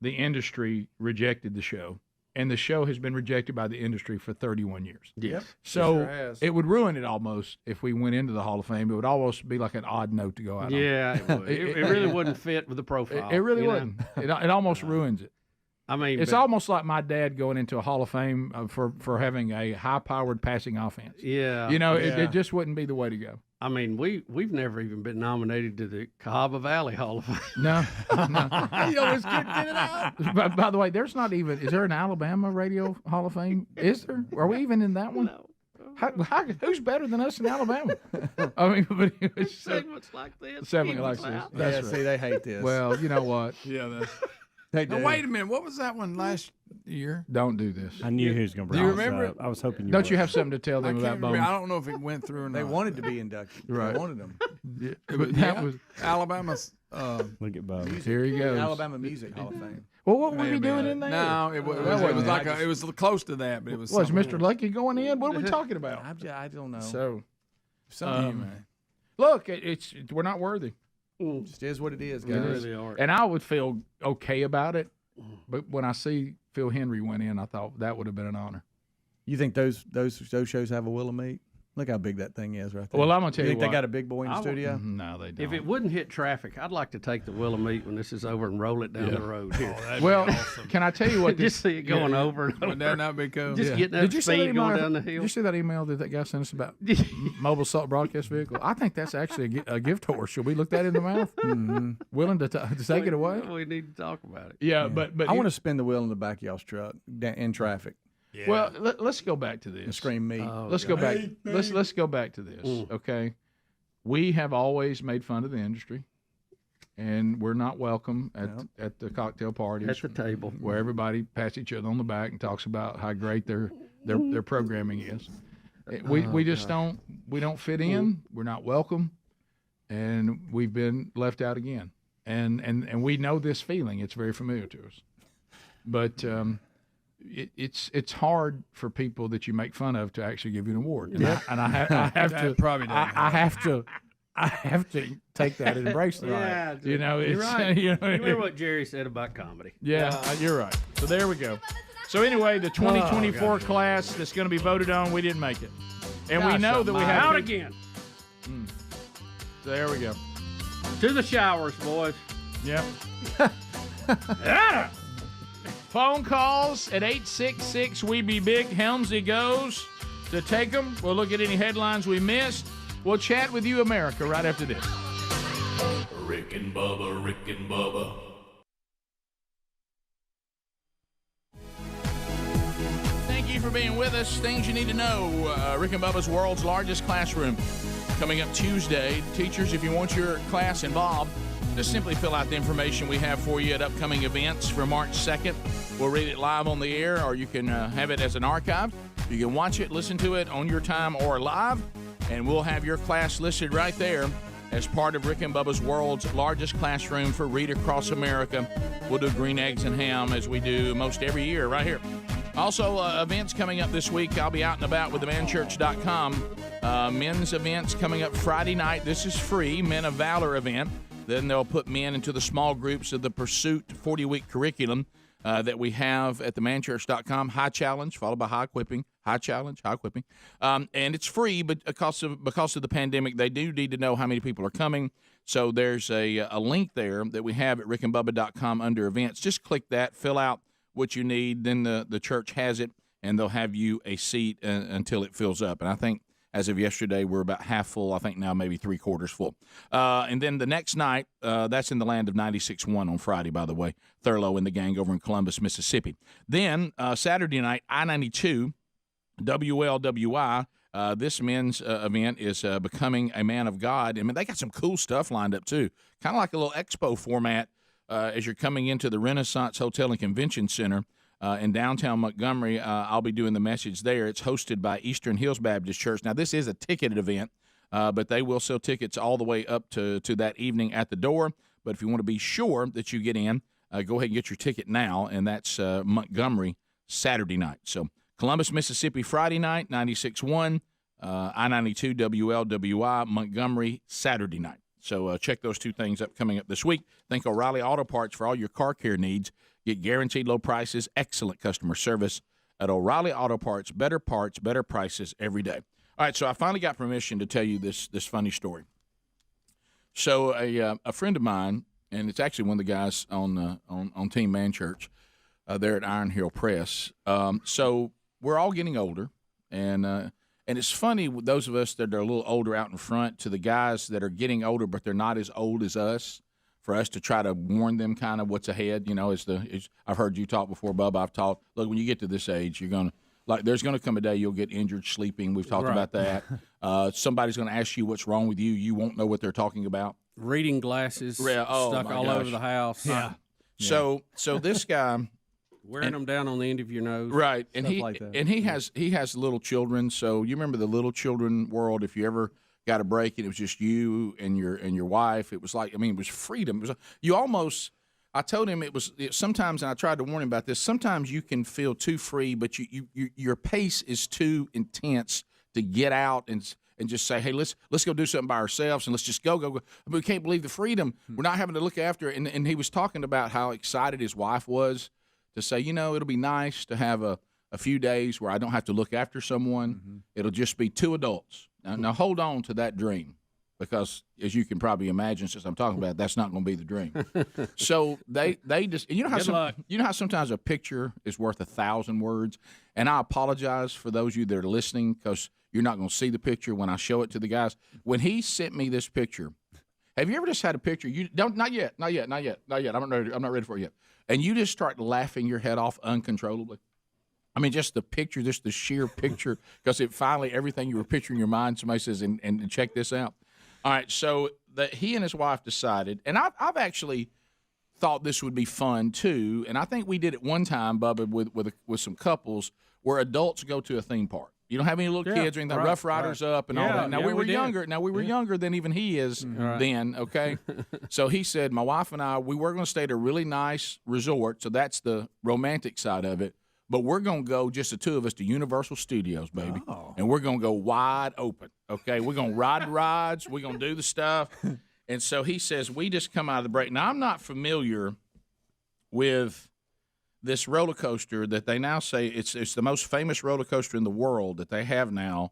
the industry rejected the show, and the show has been rejected by the industry for 31 years. Yes. So it would ruin it almost if we went into the Hall of Fame. It would almost be like an odd note to go out on. Yeah, it would. It really wouldn't fit with the profile. It really wouldn't. It almost ruins it. I mean, it's almost like my dad going into a Hall of Fame for having a high-powered passing offense. Yeah. It just wouldn't be the way to go. I mean, we've never even been nominated to the Cahaba Valley Hall of Fame. No. You always couldn't get it out. By the way, is there an Alabama Radio Hall of Fame? Is there? Are we even in that one? No. Who's better than us in Alabama? I mean, but it's segments like this. Segments like this. That's right. See, they hate this. Well, you know what? Yeah, that's. They do. Wait a minute. What was that one last year? Don't do this. I knew he was going to bring it up. Do you remember it? I was hoping you Don't would. you have something to tell them about Bones? I don't know if it went through or not. They wanted to be inducted. Right. They wanted them. Yeah, but that was Alabama's. Look at Bones. Here he goes. Alabama Music Hall of Fame. Well, what were we doing in there? No, it was close to that, but it was. Was Mr. Lucky going in? What are we talking about? I don't know. So, man. Look, we're not worthy. Just is what it is, guys. It really are. And I would feel okay about it, but when I see Phil Henry went in, I thought that would have been an honor. You think those shows have a Willamette? Look how big that thing is right there. Well, I'm going to tell you think what. they got a big boy in the studio? No, they don't. If it wouldn't hit traffic, I'd like to take the Willamette when this is over and roll it down the road here. Well, can I tell you what? Just see it going over and over. Would that not be cool? Just getting up speed going down the hill. Did you see that email that guy sent us about mobile salt broadcast vehicle? I think that's actually a gift horse. Should we look that in the mouth? Willing to take it away? We need to talk about it. Yeah, but I want to spin the wheel in the back of y'all's truck in traffic. Yeah. Well, let's go back to this. And scream me. Let's go back. Let's go back to this. Okay, we have always made fun of the industry, and we're not welcome at the cocktail parties at the table where everybody pats each other on the back and talks about how great their programming is. We just don't fit in. We're not welcome, and we've been left out again. And we know this feeling. It's very familiar to us, but. It's hard for people that you make fun of to actually give you an award, and I have to probably I have to take that and embrace that. Yeah, you know, you're it's right. you know, Remember what Jerry said about comedy? Yeah, you're right. So there we go. So anyway, the 2024 class that's going to be voted on, we didn't make it, and we know that we have out again. So there we go. To the showers, boys. Yep. Phone calls at 866 We Be Big. Helmsy goes to take them. We'll look at any headlines we missed. We'll chat with you, America, right after this. Rick and Bubba, Rick and Bubba. Thank you for being with us. Things you need to know. Rick and Bubba's world's largest classroom. Coming up Tuesday. Teachers, if you want your class involved, just simply fill out the information we have for you at upcoming events for March 2nd. We'll read it live on the air, or you can have it as an archive. You can watch it, listen to it on your time or live, and we'll have your class listed right there as part of Rick and Bubba's world's largest classroom for Read Across America. We'll do green eggs and ham as we do most every year right here. Also, events coming up this week. I'll be out and about with themanchurch.com. Men's events coming up Friday night. This is free, Men of Valor event. Then they'll put men into the small groups of the Pursuit 40-week curriculum that we have at themanchurch.com. High challenge, followed by high equipping. High challenge, high equipping. And it's free, but because of the pandemic, they do need to know how many people are coming. So there's a link there that we have at rickandbubba.com under events. Just click that, fill out what you need. Then the church has it, and they'll have you a seat until it fills up. And I think as of yesterday, we're about half full. I think now maybe 3/4 full. And then the next night, that's in the land of 96.1 on Friday, by the way. Thurlow and the gang over in Columbus, Mississippi. Then Saturday night, I-92, WLWI. This men's event is Becoming a Man of God. I mean, they got some cool stuff lined up, too. Kind of like a little expo format as you're coming into the Renaissance Hotel and Convention Center. In downtown Montgomery. I'll be doing the message there. It's hosted by Eastern Hills Baptist Church. Now, this is a ticketed event, but they will sell tickets all the way up to that evening at the door. But if you want to be sure that you get in, go ahead and get your ticket now, and that's Montgomery Saturday night. So Columbus, Mississippi, Friday night, 96.1, I-92 WLWI, Montgomery Saturday night. So check those two things up coming up this week. Think O'Reilly Auto Parts for all your car care needs. Get guaranteed low prices, excellent customer service at O'Reilly Auto Parts. Better parts, better prices every day. All right, so I finally got permission to tell you this funny story. So a friend of mine, and it's actually one of the guys on Team Man Church there at Iron Hill Press. So we're all getting older, and it's funny with those of us that are a little older out in front to the guys that are getting older, but they're not as old as us, for us to try to warn them kind of what's ahead. I've heard you talk before, Bubba. I've talked. Look, when you get to this age, there's going to come a day you'll get injured sleeping. We've talked about that. Somebody's going to ask you what's wrong with you. You won't know what they're talking about. Reading glasses stuck all over the house. Yeah. So this guy wearing them down on the end of your nose, right? And he has little children. So you remember the little children world. If you ever got a break and it was just you and your wife, it was like, it was freedom. It was I told him sometimes, and I tried to warn him about this, sometimes you can feel too free, but your pace is too intense to get out and just say, hey, let's go do something by ourselves and let's just go. But we can't believe the freedom. We're not having to look after it. And he was talking about how excited his wife was to say, it'll be nice to have a few days where I don't have to look after someone. Mm-hmm. It'll just be two adults. Now hold on to that dream, because as you can probably imagine, since I'm talking about it, that's not going to be the dream. So they just, you know how sometimes a picture is worth 1,000 words, and I apologize for those of you that are listening, because you're not going to see the picture when I show it to the guys. When he sent me this picture, have you ever just had a picture? You don't, not yet. I'm not ready for it yet. And you just start laughing your head off uncontrollably. Just the picture, just the sheer picture, because finally everything you were picturing in your mind, somebody says, and check this out. All right, so he and his wife decided, and I've actually thought this would be fun too, and I think we did it one time, Bubba, with some couples where adults go to a theme park. You don't have any little kids or anything, Rough Riders up and all that. Now, we were younger. Now, we were younger than even he is then, okay? So he said, my wife and I, we were going to stay at a really nice resort, so that's the romantic side of it. But we're going to go, just the two of us, to Universal Studios, baby. Oh. And we're going to go wide open, okay? We're going to ride the rides. We're going to do the stuff. And so he says, we just come out of the break. Now, I'm not familiar with this roller coaster that they now say it's the most famous roller coaster in the world that they have now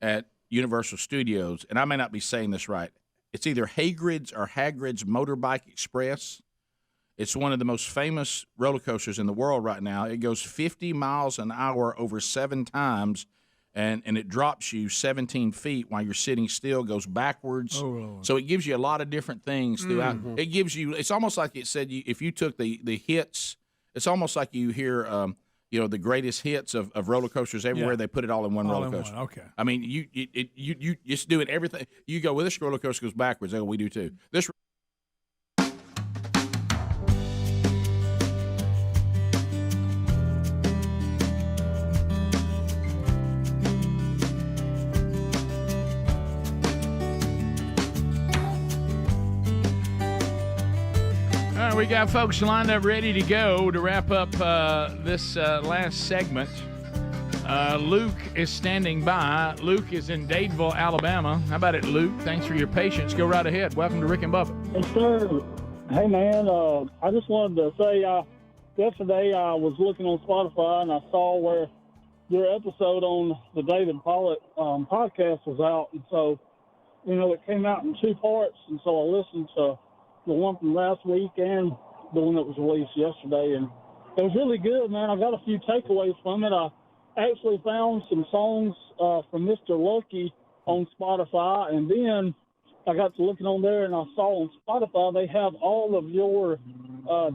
at Universal Studios. And I may not be saying this right. It's either Hagrid's or Hagrid's Motorbike Express. It's one of the most famous roller coasters in the world right now. It goes 50 miles an hour over 7 times, and it drops you 17 feet while you're sitting still, goes backwards. Oh. So it gives you a lot of different things throughout. Mm-hmm. It gives you – it's almost like it said if you took the hits, it's almost like you hear the greatest hits of roller coasters everywhere. Yeah. They put it all in one roller coaster. Okay. You just doing everything. You go, well, this roller coaster goes backwards. Oh, we do too. This – we got folks lined up ready to go to wrap up this last segment. Luke is standing by. Luke is in Dadeville, Alabama. How about it, Luke? Thanks for your patience. Go right ahead. Welcome to Rick and Bubba. Yes, sir. Hey, man, I just wanted to say yesterday I was looking on Spotify and I saw where your episode on the David Pollock podcast was out. And so, it came out in 2 parts. And so I listened to the one from last week and the one that was released yesterday, and it was really good, man. I got a few takeaways from it. I actually found some songs from Mr. Lucky on Spotify, and then I got to looking on there, and I saw on Spotify they have all of your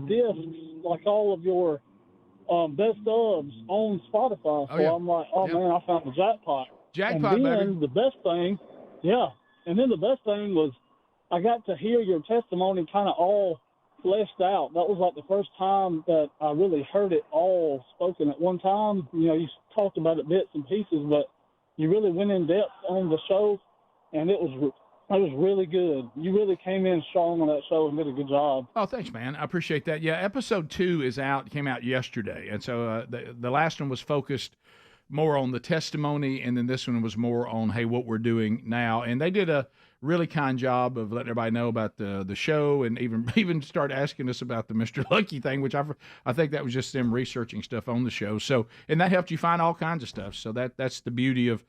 discs, like all of your best ofs on Spotify. So I'm like, man, I found the jackpot. And then the best thing was I got to hear your testimony kind of all fleshed out. That was like the first time that I really heard it all spoken at one time. You talked about it bits and pieces, but you really went in depth on the show, and it was That was really good. You really came in strong on that show and did a good job. Oh, thanks, man. I appreciate that. Yeah, episode 2 is out. Came out yesterday, and so the last one was focused more on the testimony, and then this one was more on, hey, what we're doing now. And they did a really kind job of letting everybody know about the show, and even start asking us about the Mr. Lucky thing, which I think that was just them researching stuff on the show. So, and that helped you find all kinds of stuff. So that's the beauty of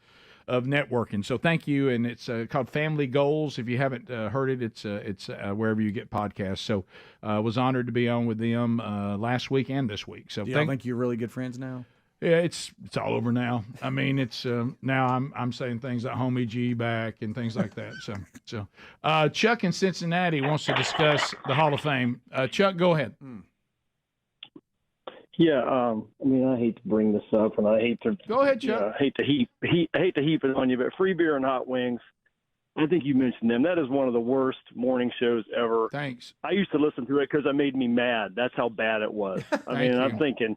networking. So thank you, and it's called Family Goals. If you haven't heard it, it's wherever you get podcasts. So was honored to be on with them last week and this week. So I think you're really good friends now. Yeah, it's all over now. I mean, it's now I'm saying things like homie G back and things like that. So Chuck in Cincinnati wants to discuss the Hall of Fame. Chuck, go ahead. Yeah, I mean, I hate to bring this up, and I hate to go ahead, Chuck. I hate to heap it on you, but free beer and hot wings. I think you mentioned them. That is one of the worst morning shows ever. Thanks. I used to listen to it because it made me mad. That's how bad it was. I'm thinking,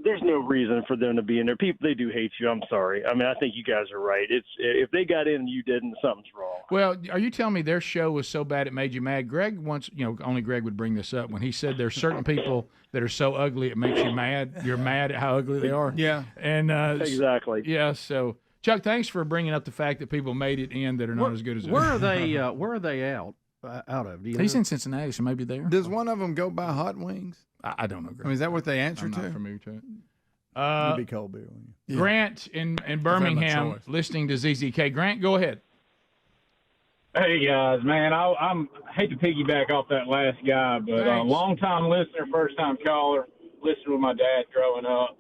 there's no reason for them to be in there. People, they do hate you. I'm sorry. I mean, I think you guys are right. It's if they got in and you didn't, something's wrong. Well, are you telling me their show was so bad it made you mad? Greg once, only Greg would bring this up when he said there's certain people that are so ugly it makes you mad. You're mad at how ugly they are. Yeah. And exactly. Yeah. So, Chuck, thanks for bringing up the fact that people made it in that are not as good as Where are they? Where are they out of? Do you He's know? in Cincinnati, so maybe there. Does one of them go by hot wings? I don't know. Greg. I mean, is that what they answer I'm to? not familiar to it. You'd be cold beer, wouldn't you? Grant in Birmingham, listening to ZZK. Grant, go ahead. Hey guys, man, I hate to piggyback off that last guy, but long time listener, first time caller, listened with my dad growing up,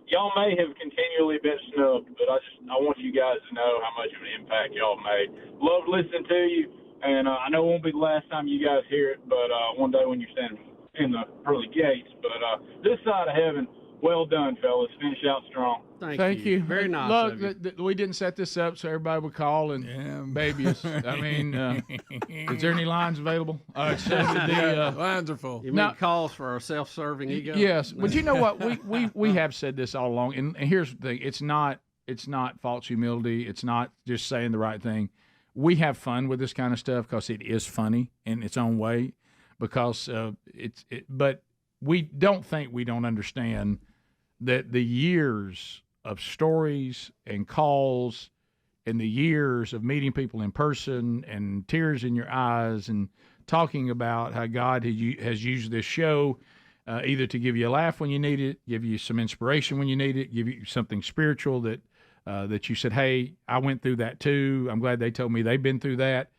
y'all may have continually been snubbed, but I want you guys to know how much of an impact y'all made. Loved listening to you, and I know it won't be the last time you guys hear it, but one day when you're standing in the pearly gates, but this side of heaven. Well done, fellas. Finish out strong. Thank you. Very nice. Look, we didn't set this up so everybody would call and baby us. I mean, is there any lines available? Lines are full. You mean calls for our self-serving ego? Yes, but you know what? We have said this all along, and here's the thing: it's not false humility. It's not just saying the right thing. We have fun with this kind of stuff because it is funny in its own way. Because but we don't think we don't understand that the years of stories and calls and the years of meeting people in person and tears in your eyes and talking about how God has used this show either to give you a laugh when you need it, give you some inspiration when you need it, give you something spiritual that you said, hey, I went through that too. I'm glad they told me they've been through that.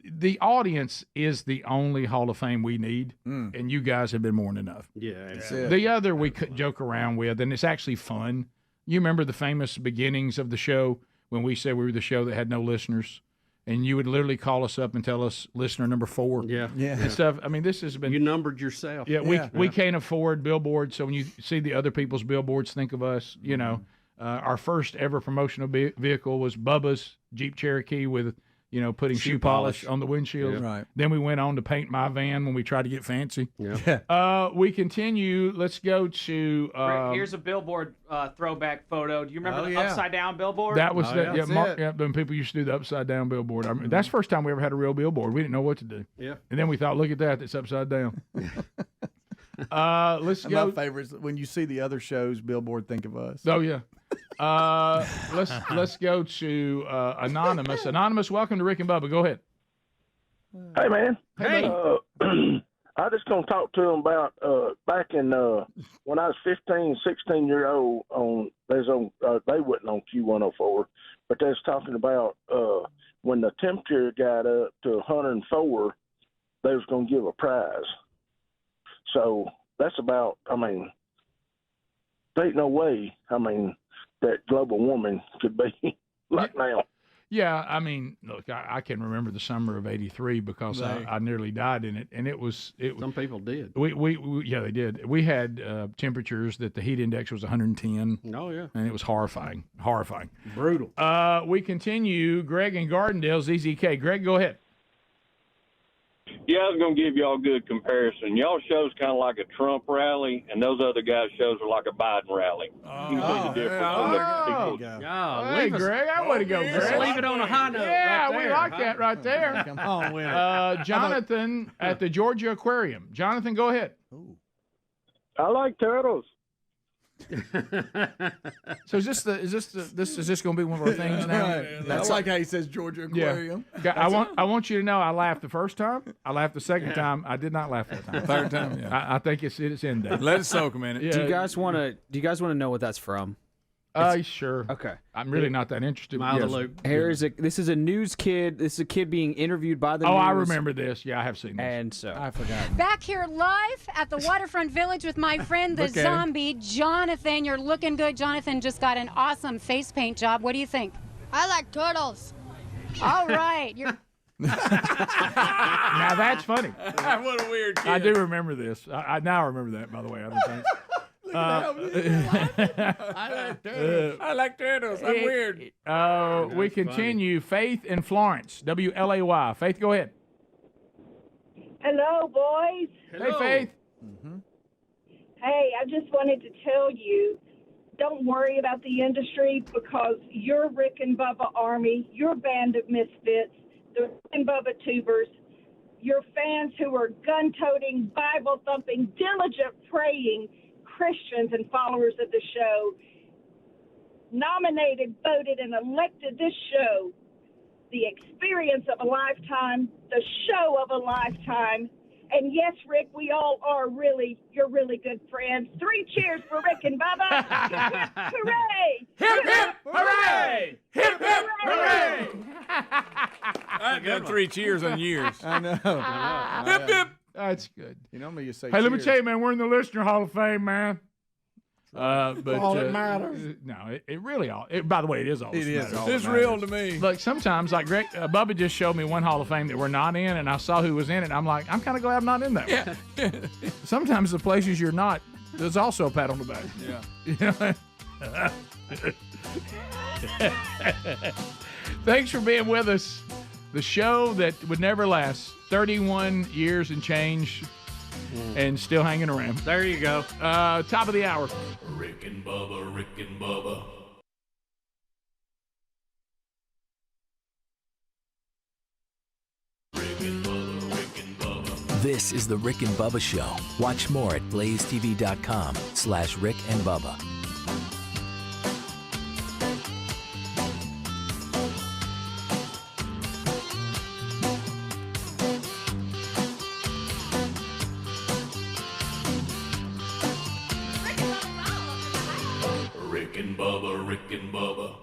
The audience is the only Hall of Fame we need, and you guys have been more than enough. Yeah. The other we could joke around with, and it's actually fun. You remember the famous beginnings of the show when we said we were the show that had no listeners, and you would literally call us up and tell us listener number 4. Yeah. And stuff. I mean, this has been. You numbered yourself. Yeah. We can't afford billboards, so when you see the other people's billboards, think of us. You know, our first ever promotional vehicle was Bubba's Jeep Cherokee with. Putting shoe polish on the windshield. Yeah. Right. Then we went on to paint my van when we tried to get fancy. Yeah. We continue. Let's go to. Here's a billboard throwback photo. Do you remember the upside down billboard? That was when people used to do the upside down billboard. I mean, that's the first time we ever had a real billboard. We didn't know what to do. Yeah. And then we thought, look at that, it's upside down. Let's go. My favorite is when you see the other shows, billboard, think of us. Oh yeah. Let's go to Anonymous. Anonymous, welcome to Rick and Bubba. Go ahead. Hey man. Hey. I just gonna talk to them about back in when I was 15, 16-year-old they wasn't on Q104, but they was talking about when the temperature got up to 104, they was gonna give a prize. So that's about. I mean, there ain't no way. I mean. That global warming could be like now. Yeah, I mean, look, I can remember the summer of '83 because I nearly died in it, and it was. Some people did. We yeah, they did. We had temperatures that the heat index was 110. Oh yeah, and it was horrifying, brutal. We continue. Greg in Gardendale, ZZK. Greg, go ahead. Yeah, I was going to give y'all a good comparison. Y'all show's kind of like a Trump rally, and those other guys' shows are like a Biden rally. You can see the difference. Hey, Greg, I want to go, Greg. Let's leave it on a high note. Yeah, right we there, like that right there. Come on with it. Jonathan at the Georgia Aquarium. Jonathan, go ahead. I like turtles. So is this going to be one of our things now? That's like how he says Georgia Aquarium. Yeah. I want you to know I laughed the first time. I laughed the second time. I did not laugh that time. Third time, yeah. I think it's in there. Let it soak a minute. Yeah. Do you guys want to know what that's from? Sure. Okay. I'm really not that interested. This is a news kid. This is a kid being interviewed by the news. Oh, I remember this. Yeah, I have seen this. And so I forgot. Back here live at the Waterfront Village with my friend, the zombie, Jonathan. You're looking good. Jonathan just got an awesome face paint job. What do you think? I like turtles. All right. You're... Now that's funny. What a weird kid. I do remember this. I now remember that, by the way. I don't think. I like turtles. I'm weird. We continue. Faith in Florence, WLAY. Faith, go ahead. Hello, boys. Hey, Faith. Hey, I just wanted to tell you, don't worry about the industry because your Rick and Bubba army, your band of misfits, the Rick and Bubba tubers, your fans who are gun-toting, Bible-thumping, diligent praying Christians and followers of the show nominated, voted, and elected this show the experience of a lifetime, the show of a lifetime. And yes, Rick, we all are you're really good friends. 3 cheers for Rick and Bubba. Hip, hip, hooray! Hip, hip, hooray! Hip, hip, hooray! I've done 3 cheers in years. I know. Hip, hip. That's good. You know me, you say Hey, let me cheers. tell you, man, we're in the Listener Hall of Fame, man. But all that matters. No, it really all. By the way, it is all. It is. Matters. It's real to me. Look, sometimes like Greg, Bubba just showed me one Hall of Fame that we're not in, and I saw who was in it. And I'm like, I'm kind of glad I'm not in that one. Sometimes the places you're not, there's also a pat on the back. Yeah. You know? Thanks for being with us. The show that would never last. 31 years and change, and still hanging around. There you go. Top of the hour. Rick and Bubba, Rick and Bubba. This is the Rick and Bubba Show. Watch more at blazetv.com/Rick and Bubba. Rick and Bubba, Rick and Bubba.